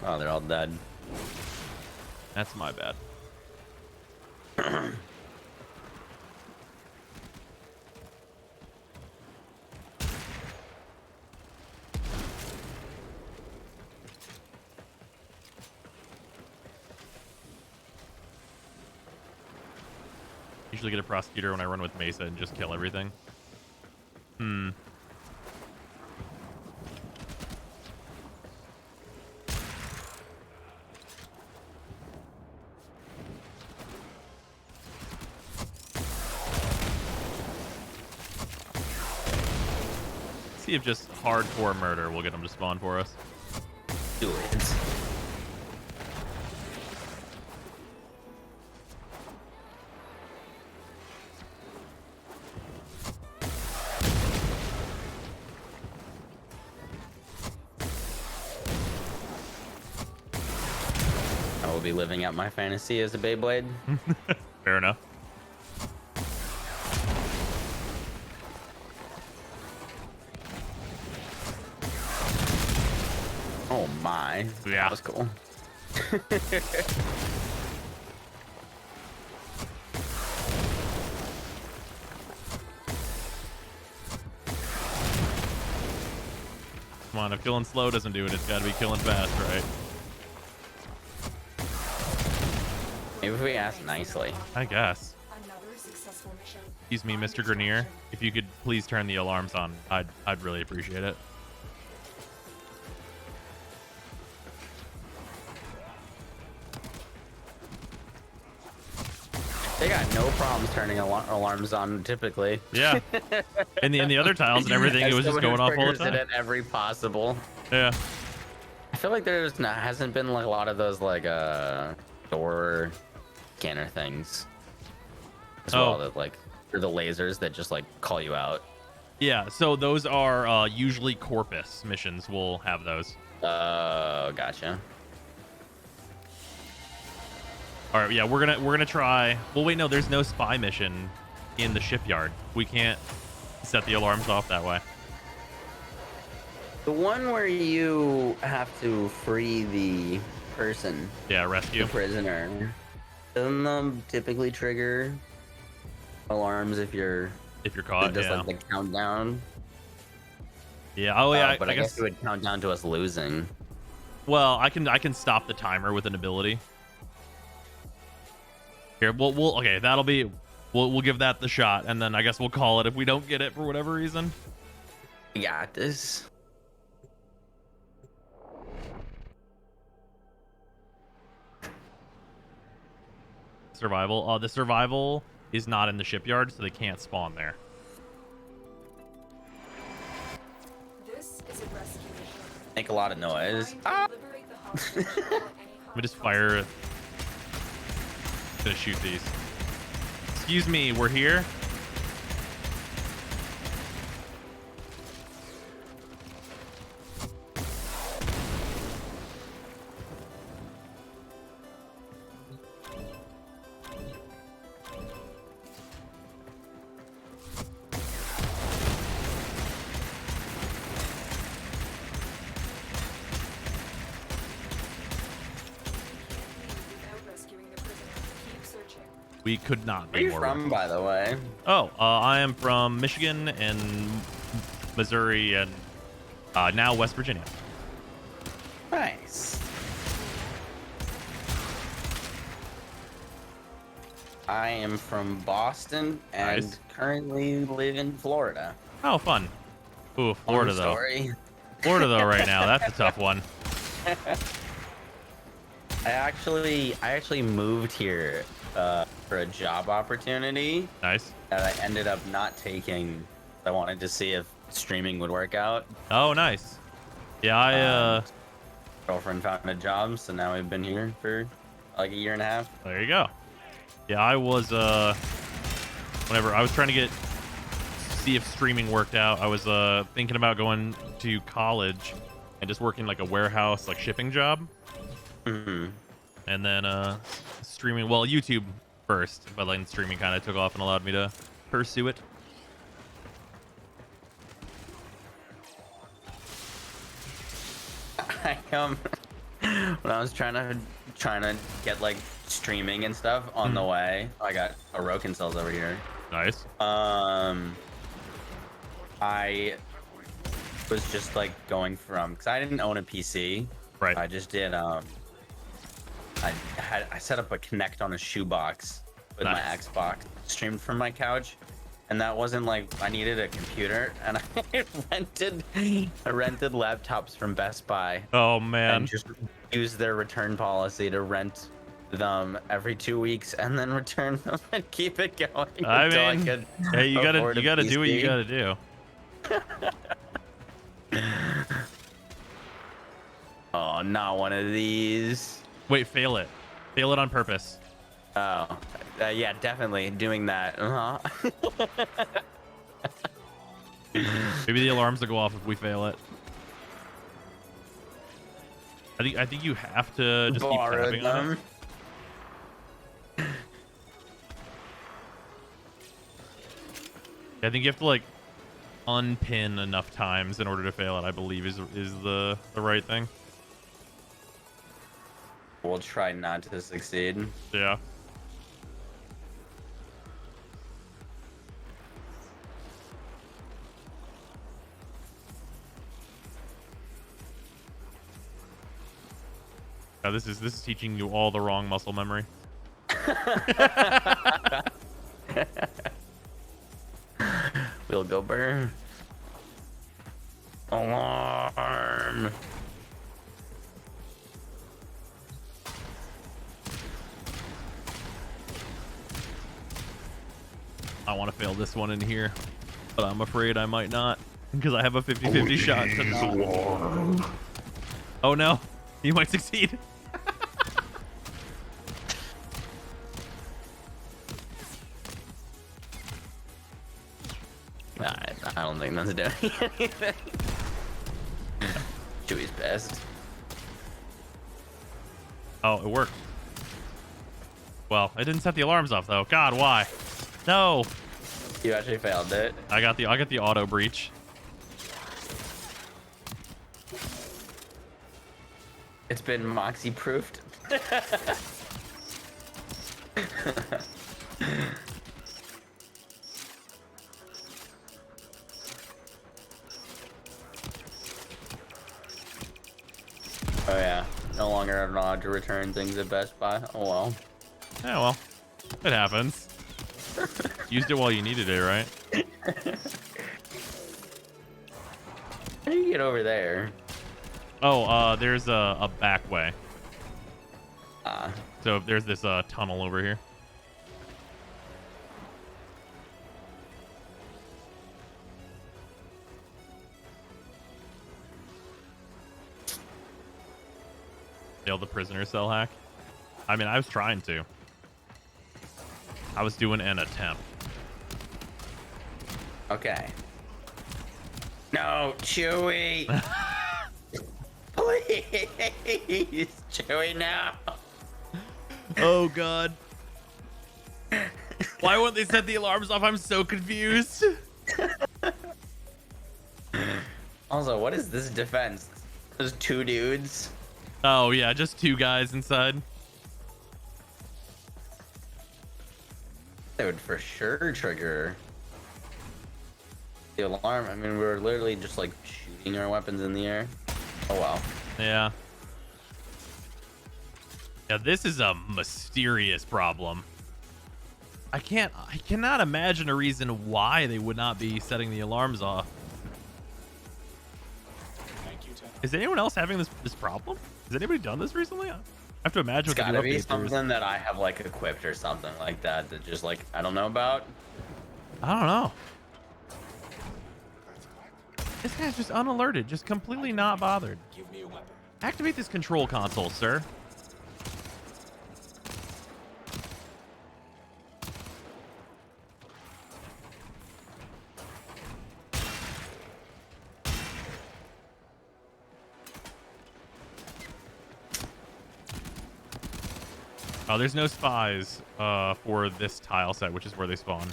Oh, they're all dead. That's my bad. Usually get a prosecutor when I run with Mesa and just kill everything. See if just hardcore murder will get them to spawn for us. Do it. I will be living out my fantasy as a Beyblade. Fair enough. Oh my. Yeah. That was cool. Come on, if killing slow doesn't do it, it's got to be killing fast, right? Maybe if we ask nicely. I guess. Another successful mission. Excuse me, Mr. Grenier. If you could please turn the alarms on, I'd really appreciate it. They got no problems turning alarms on typically. Yeah. In the other tiles and everything, it was just going off all the time. It at every possible. Yeah. I feel like hasn't been like a lot of those like door scanner things as well, that like or the lasers that just like call you out. Yeah, so those are usually Corpus missions. Will have those. Gotcha. All right, yeah, we're gonna try. Well, wait, no, there's no spy mission in the shipyard. We can't set the alarms off that way. The one where you have to free the person. Yeah, rescue. The prisoner. Doesn't them typically trigger alarms if you're caught? Just yeah. like the countdown. Yeah. Oh yeah. But I guess it would count down to us losing. Well, I can stop the timer with an ability. Here, we'll okay. That'll be. We'll give that the shot, and then I guess we'll call it if we don't get it for whatever reason. We got this. Survival. The survival is not in the shipyard, so they can't spawn there. This is a rescue mission. Make a lot of noise. Find and liberate the hostage before any Let me just fire. Gonna shoot these. Excuse me, we're here. Without rescuing the prisoner, keep searching. We could not Where be are you more. from, by the way? Oh, I am from Michigan and Missouri and now West Virginia. Nice. I am from Boston and Nice. currently live in Florida. Oh, fun. Ooh, Florida Fun though. story. Florida though, right now, that's a tough one. I actually moved here for a job opportunity Nice. that I ended up not taking. I wanted to see if streaming would work out. Oh, nice. Yeah, Girlfriend found a job, so now we've been here for like a year and a half. there you go. Yeah, I was whenever I was trying to see if streaming worked out, I was thinking about going to college and just working like a warehouse like shipping job. Mm-hmm. And then streaming, well, YouTube first, but then streaming kind of took off and allowed me to pursue it. When I was trying to get like streaming and stuff on the way, I got a Roken cells over here. Nice. I was just like going from, because I didn't own a PC. Right. I just did I set up a Kinect on a shoebox with my Xbox, streamed from my couch, and that wasn't like I needed a computer, and I rented laptops from Best Buy. Oh man. And just used their return policy to rent them every 2 weeks and then return them and keep it going. I mean, hey, you gotta do what you PC. gotta do. Oh, not one of these. Wait, fail it on purpose. Oh, yeah, definitely doing that. Maybe the alarms will go off if we fail it. I think you have to just keep Borrowed tapping on it. them. I think you have to like unpin enough times in order to fail it, I believe is the right thing. We'll try not to succeed. Yeah. Oh, this is teaching you all the wrong muscle memory. We'll go burn. Alarm. I want to fail this one in here, but I'm afraid I might not because I have a 50-50 shot to not. Oh no, you might succeed. I don't think that's doing anything. Chewie's best. Oh, it worked. Well, I didn't set the alarms off though. God, why? No. You actually failed it. I got the auto breach. It's been Moxsy proofed. Oh yeah, no longer allowed to return things at Best Buy. Oh well. Yeah, well, it happens. Used it while you needed it, right? How do you get over there? Oh, there's a back way. Ah. So there's this tunnel over here. Failed the prisoner cell hack. I mean, I was trying to. I was doing an attempt. Okay. No, Chewie. Please, Chewie, now. Oh God. Why won't they set the alarms off? I'm so confused. Also, what is this defense? There's two dudes. Oh yeah, just two guys inside. They would for sure trigger the alarm. I mean, we were literally just like shooting our weapons in the air. Oh wow. Yeah. Yeah, this is a mysterious problem. I cannot imagine a reason why they would not be setting the alarms off. Thank you, Ted. Is anyone else having this problem? Has anybody done this recently? I have to imagine It's what the gotta new be updates are. something that I have like equipped or something like that that just like I don't know about. I don't know. This guy's just unalerted, just completely not bothered. Give me a weapon. Activate this control console, sir. Oh, there's no spies for this tile set, which is where they spawn.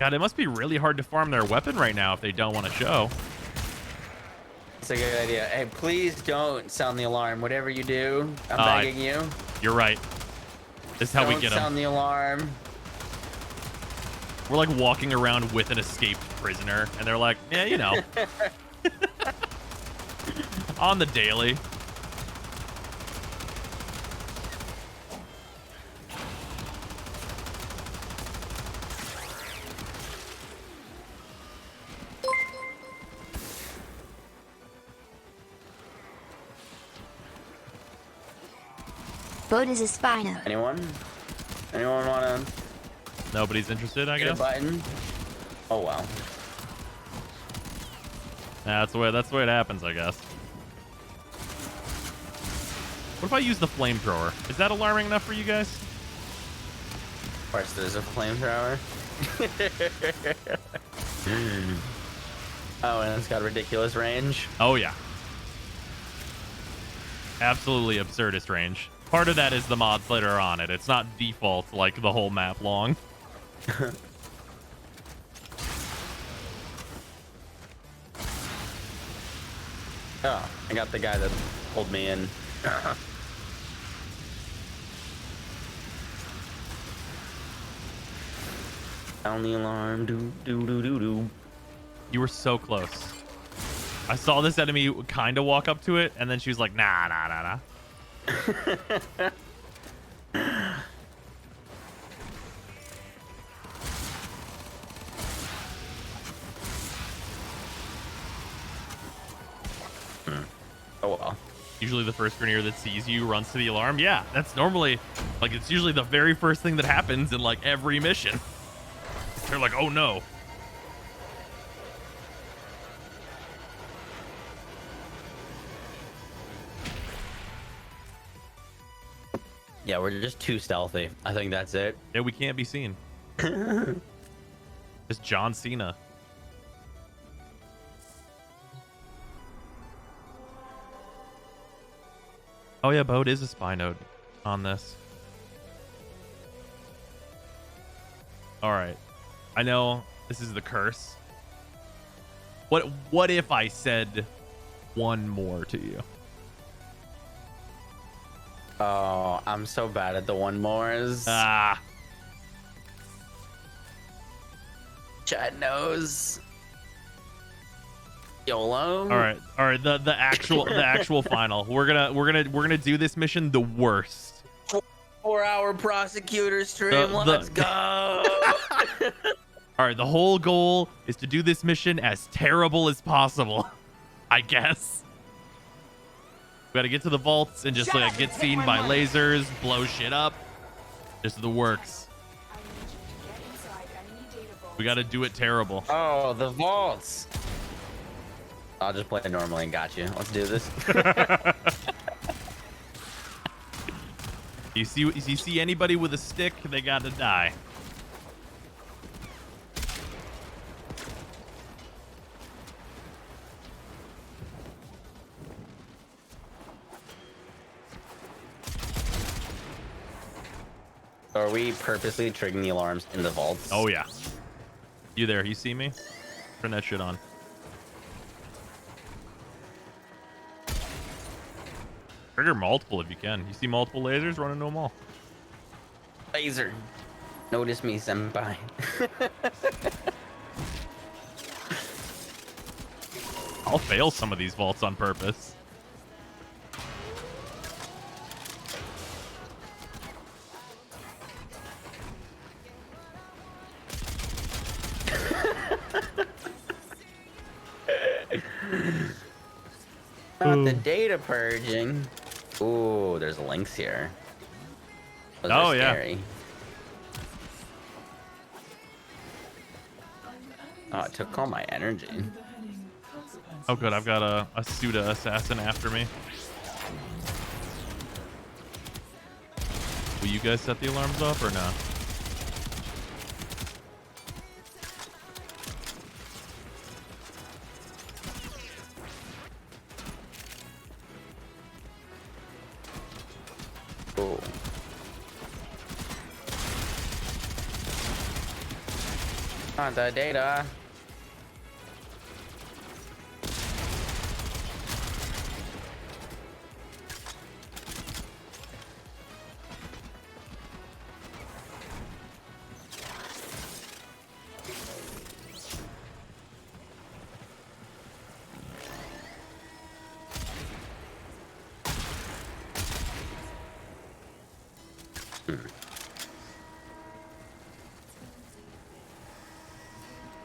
God, it must be really hard to farm their weapon right now if they don't want to show. It's a good idea. Hey, please don't sound the alarm. Whatever you do, I'm begging you. You're right. This is how we Don't get them. sound the alarm. We're like walking around with an escaped prisoner, and they're like, yeah, you know. On the daily. Boat is a spino. Anyone? Anyone wanna Nobody's interested, I hit a guess. button? Oh wow. That's the way it happens, I guess. What if I use the flamethrower? Is that alarming enough for you guys? Of course, there's a flamethrower. Oh, and it's got ridiculous range. Oh yeah. Absolutely absurdist range. Part of that is the mods that are on it. It's not default like the whole map long. Oh, I got the guy that pulled me in. Sound the alarm. Do do do do do. You were so close. I saw this enemy kind of walk up to it, and then she was like, nah, nah, nah, nah. Oh well. Usually the first grenadier that sees you runs to the alarm. Yeah, that's normally, like, it's usually the very first thing that happens in, like, every mission. They're like, oh no. Yeah, we're just too stealthy. I think that's it. Yeah, we can't be seen. Just John Cena. Oh yeah, Bode is a spy node on this. Alright. I know this is the curse. What if I said one more to you? Oh, I'm so bad at the one mores. Ah. Chad knows. YOLO. All right. The actual final. We're gonna do this mission the worst. 4-hour prosecutor stream. Let's go. All right. The whole goal is to do this mission as terrible as possible. I guess. We gotta get to the vaults and just like get seen by lasers, blow shit up. Just the works. We gotta do it terrible. Oh, the vaults. I'll just play it normally and got you. Let's do this. You see anybody with a stick, they gotta die. Are we purposely triggering the alarms in the vaults? Oh yeah. You there? You see me? Turn that shit on. Trigger multiple if you can. You see multiple lasers, run into them all. Laser. Notice me, senpai. I'll fail some of these vaults on purpose. Not the data purging. Ooh, there's links here. Those are scary. Oh, it took all my energy. Oh good, I've got a Suda assassin after me. Will you guys set the alarms off or not? Ooh. Not the data.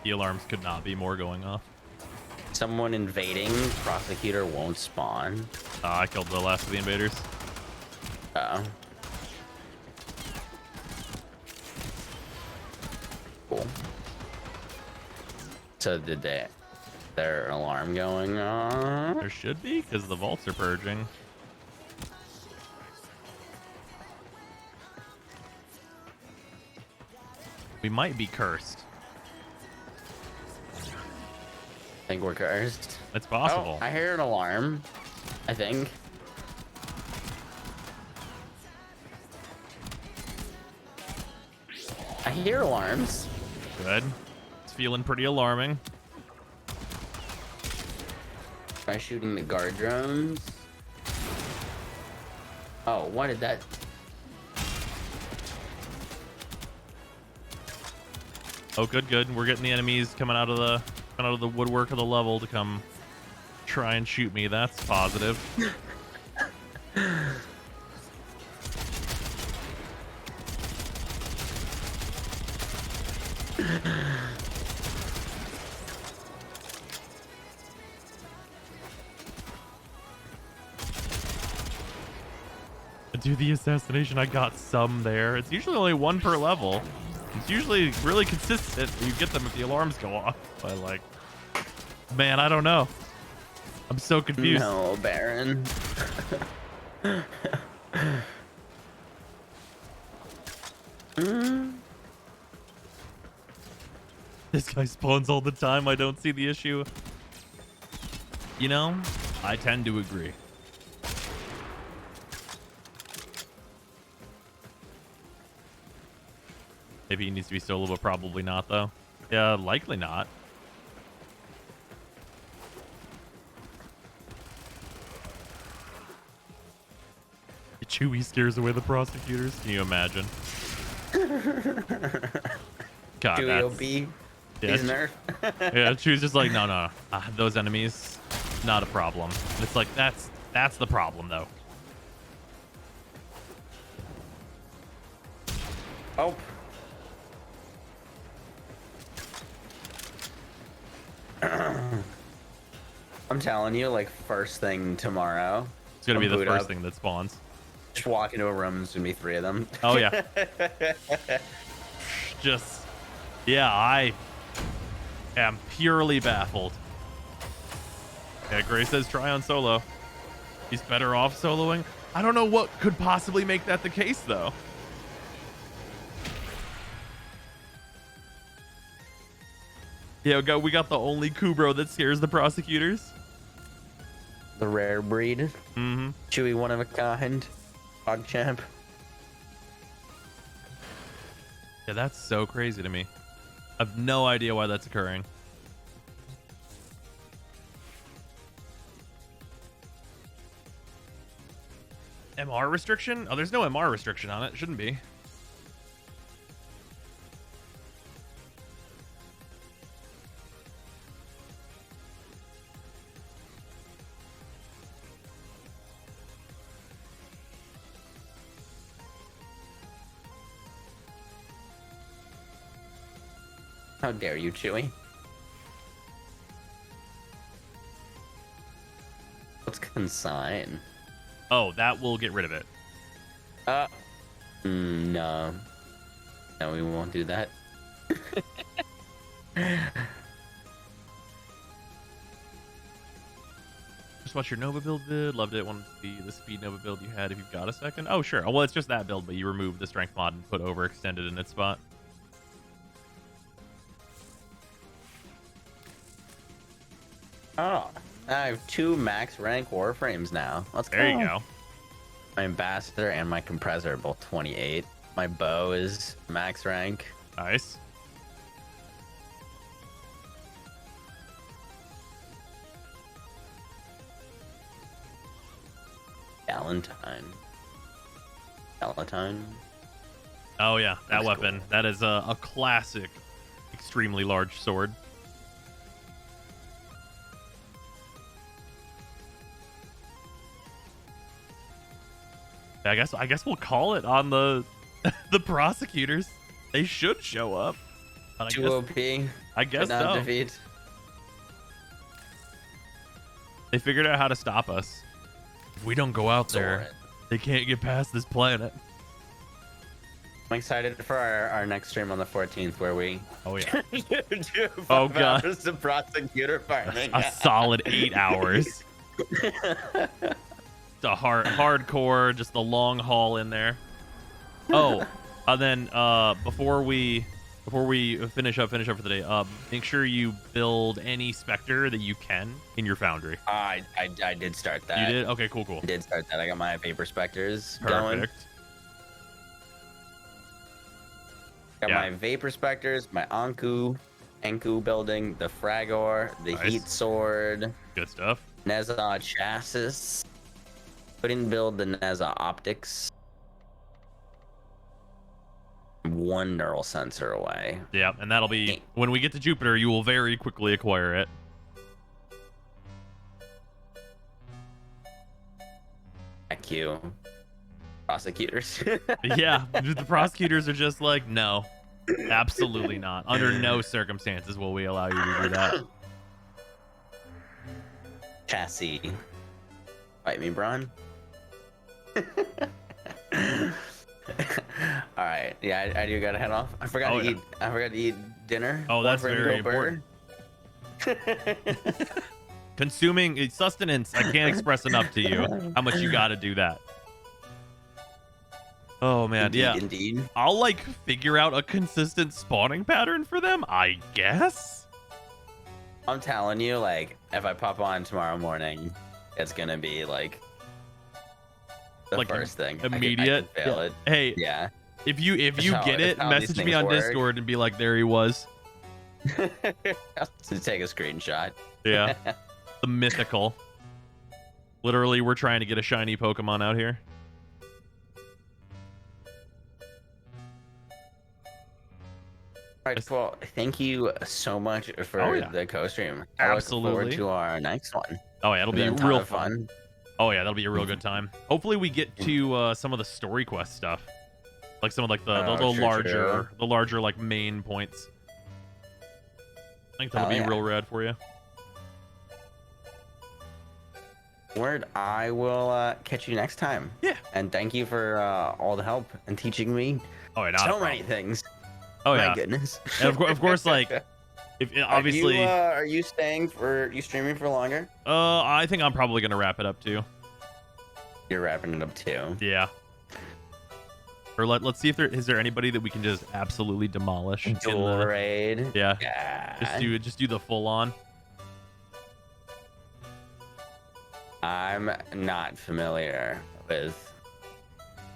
The alarms could not be more going off. Someone invading. Prosecutor won't spawn. I killed the last of the invaders. Uh-oh. Cool. So did their alarm going on? There should be, because the vaults are purging. We might be cursed. I think we're cursed. It's possible. Oh, I hear an alarm. I think. I hear alarms. Good. It's feeling pretty alarming. Try shooting the guard drones. Oh, why did that? Oh, good, good. We're getting the enemies coming out of the woodwork of the level to come try and shoot me. That's positive. Do the assassination. I got some there. It's usually only one per level. It's usually really consistent. You get them if the alarms go off. But like, man, I don't know. I'm so confused. No, Baron. This guy spawns all the time. I don't see the issue. You know, I tend to agree. Maybe he needs to be solo, but probably not, though. Yeah, likely not. Chewie scares away the prosecutors. Can you imagine? God, Chewie will be. Yeah, He's nerf. yeah, Chewie's just like, no. Those enemies, not a problem. And it's like, that's the problem, though. Oh. I'm telling you, like, first thing tomorrow. It's gonna be the boot first up. thing that spawns. Just walk into a room, there's gonna be 3 of them. Oh yeah. Just, yeah, I am purely baffled. Yeah, Gray says try on solo. He's better off soloing. I don't know what could possibly make that the case, though. Yeah, we got the only Kubro that scares the prosecutors. The rare breed. Mm-hmm. Chewie, one of a kind. PogChamp. Yeah, that's so crazy to me. I have no idea why that's occurring. MR restriction? Oh, there's no MR restriction on it. Shouldn't be. How dare you, Chewie? What's consign? Oh, that will get rid of it. No. No, we won't do that. Just watch your Nova build vid. Loved it. Wanted to see the speed Nova build you had if you've got a second. Oh, sure. Oh, well, it's just that build, but you removed the strength mod and put overextended in its spot. Oh, I have 2 max rank Warframes now. Let's go. There you go. My ambassador and my compressor are both 28. My bow is max rank. Nice. Valentine. Oh, yeah. That That's weapon. cool. That is a classic, extremely large sword. I guess we'll call it on the the prosecutors. They should show up. But Too OP. I guess Could not so. defeat. They figured out how to stop us. If we don't go out there, Soren. they can't get past this planet. I'm excited for our next stream on the 14th where we Oh yeah, do Oh, 5 God. hours of prosecutor farming. a solid 8 hours. It's a hardcore, just the long haul in there. Oh, and then before we finish up for the day, make sure you build any Spectre that you can in your foundry. I did start that. You did? Okay, cool. I did start that. I got my Vapor Spectres going. Perfect. Got Yeah. my Vapor Spectres, my Anku building, the Fragor, the Nice. Heat Sword, Good stuff. Neza Chassis. Couldn't build the Neza Optics. 1 neural sensor away. Yeah, and that'll be when we get to Jupiter. You will very quickly acquire it. cue prosecutors. Yeah, the prosecutors are just like, no, absolutely not. Under no circumstances will we allow you to do that. Cassie, fight me, Braun. All right, yeah, I do gotta head off. I forgot to eat. I forgot to eat dinner. Oh, that's Warframe very burger. important. Consuming sustenance. I can't express enough to you how much you got to do that. Oh man, Indeed, yeah. Indeed. I'll like figure out a consistent spawning pattern for them, I guess. I'm telling you, like, if I pop on tomorrow morning, it's gonna be like the Like, first thing. immediate. I can feel it. Hey, Yeah. if you get it, how these message me things on work. Discord and be like, there he was. To take a screenshot. Yeah. The mythical. Literally, we're trying to get a shiny Pokemon out here. All right, well, thank you so much for the co-stream. I look Absolutely. forward to our next one. Oh yeah, it'll be Been a ton real of fun. Oh yeah, that'll be a real good time. Hopefully we get to some of the story quest stuff, like some of like the larger like main points. I think that'll be real rad for you. Word, I will catch you next time. Yeah. And thank you for all the help and teaching me Oh yeah, so many things. Oh My yeah. goodness. And of course, like, if obviously, are you streaming for longer? I think I'm probably gonna wrap it up too. You're wrapping it up too. Yeah. Or let's see if is there anybody that we can just absolutely demolish. Dual raid. Yeah. Yeah. Just do the full on. I'm not familiar with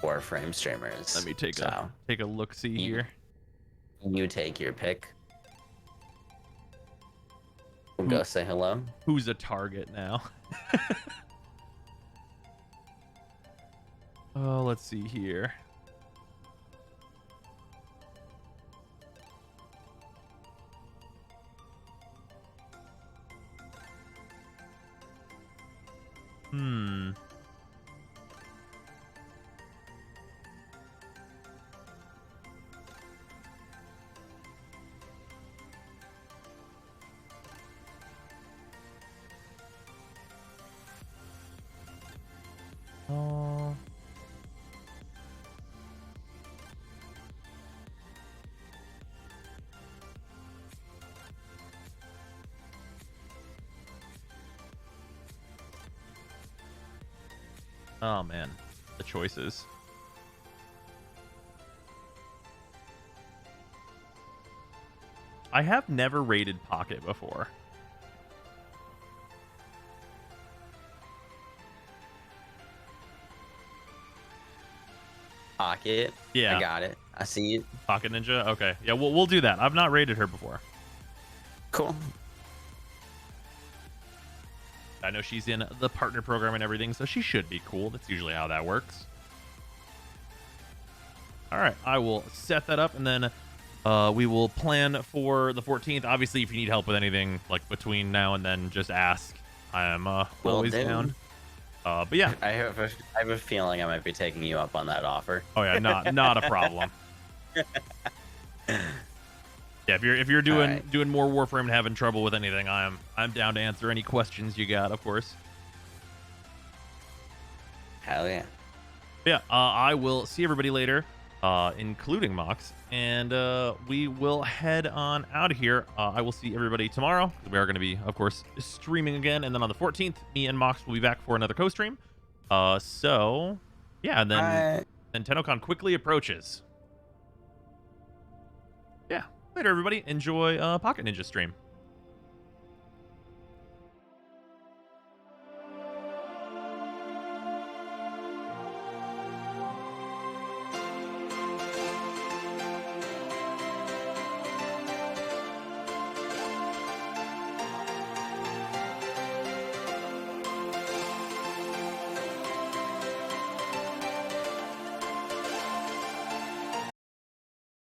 Warframe streamers. Let me take a look see here. You take your pick. We'll go say hello. Who's a target now? Oh, let's see here. Oh. Oh man, the choices. I have never raided Pocket before. Pocket. Yeah. I got it. I see it. Pocket Ninja? Okay. Yeah, we'll do that. I've not raided her before. Cool. I know she's in the partner program and everything, so she should be cool. That's usually how that works. All right, I will set that up, and then we will plan for the 14th. Obviously, if you need help with anything like between now and then, just ask. I am always down. But yeah, I have a feeling I might be taking you up on that offer. Oh yeah, not a problem. Yeah, if you're doing more Warframe and having trouble with anything, I'm down to answer any questions you got, of course. Hell yeah. Yeah, I will see everybody later, including Mox, and we will head on out of here. I will see everybody tomorrow. We are going to be, of course, streaming again, and then on the 14th, me and Mox will be back for another co-stream. So yeah, and then TennoCon quickly approaches. Yeah. Later, everybody. Enjoy Pocket Ninja stream.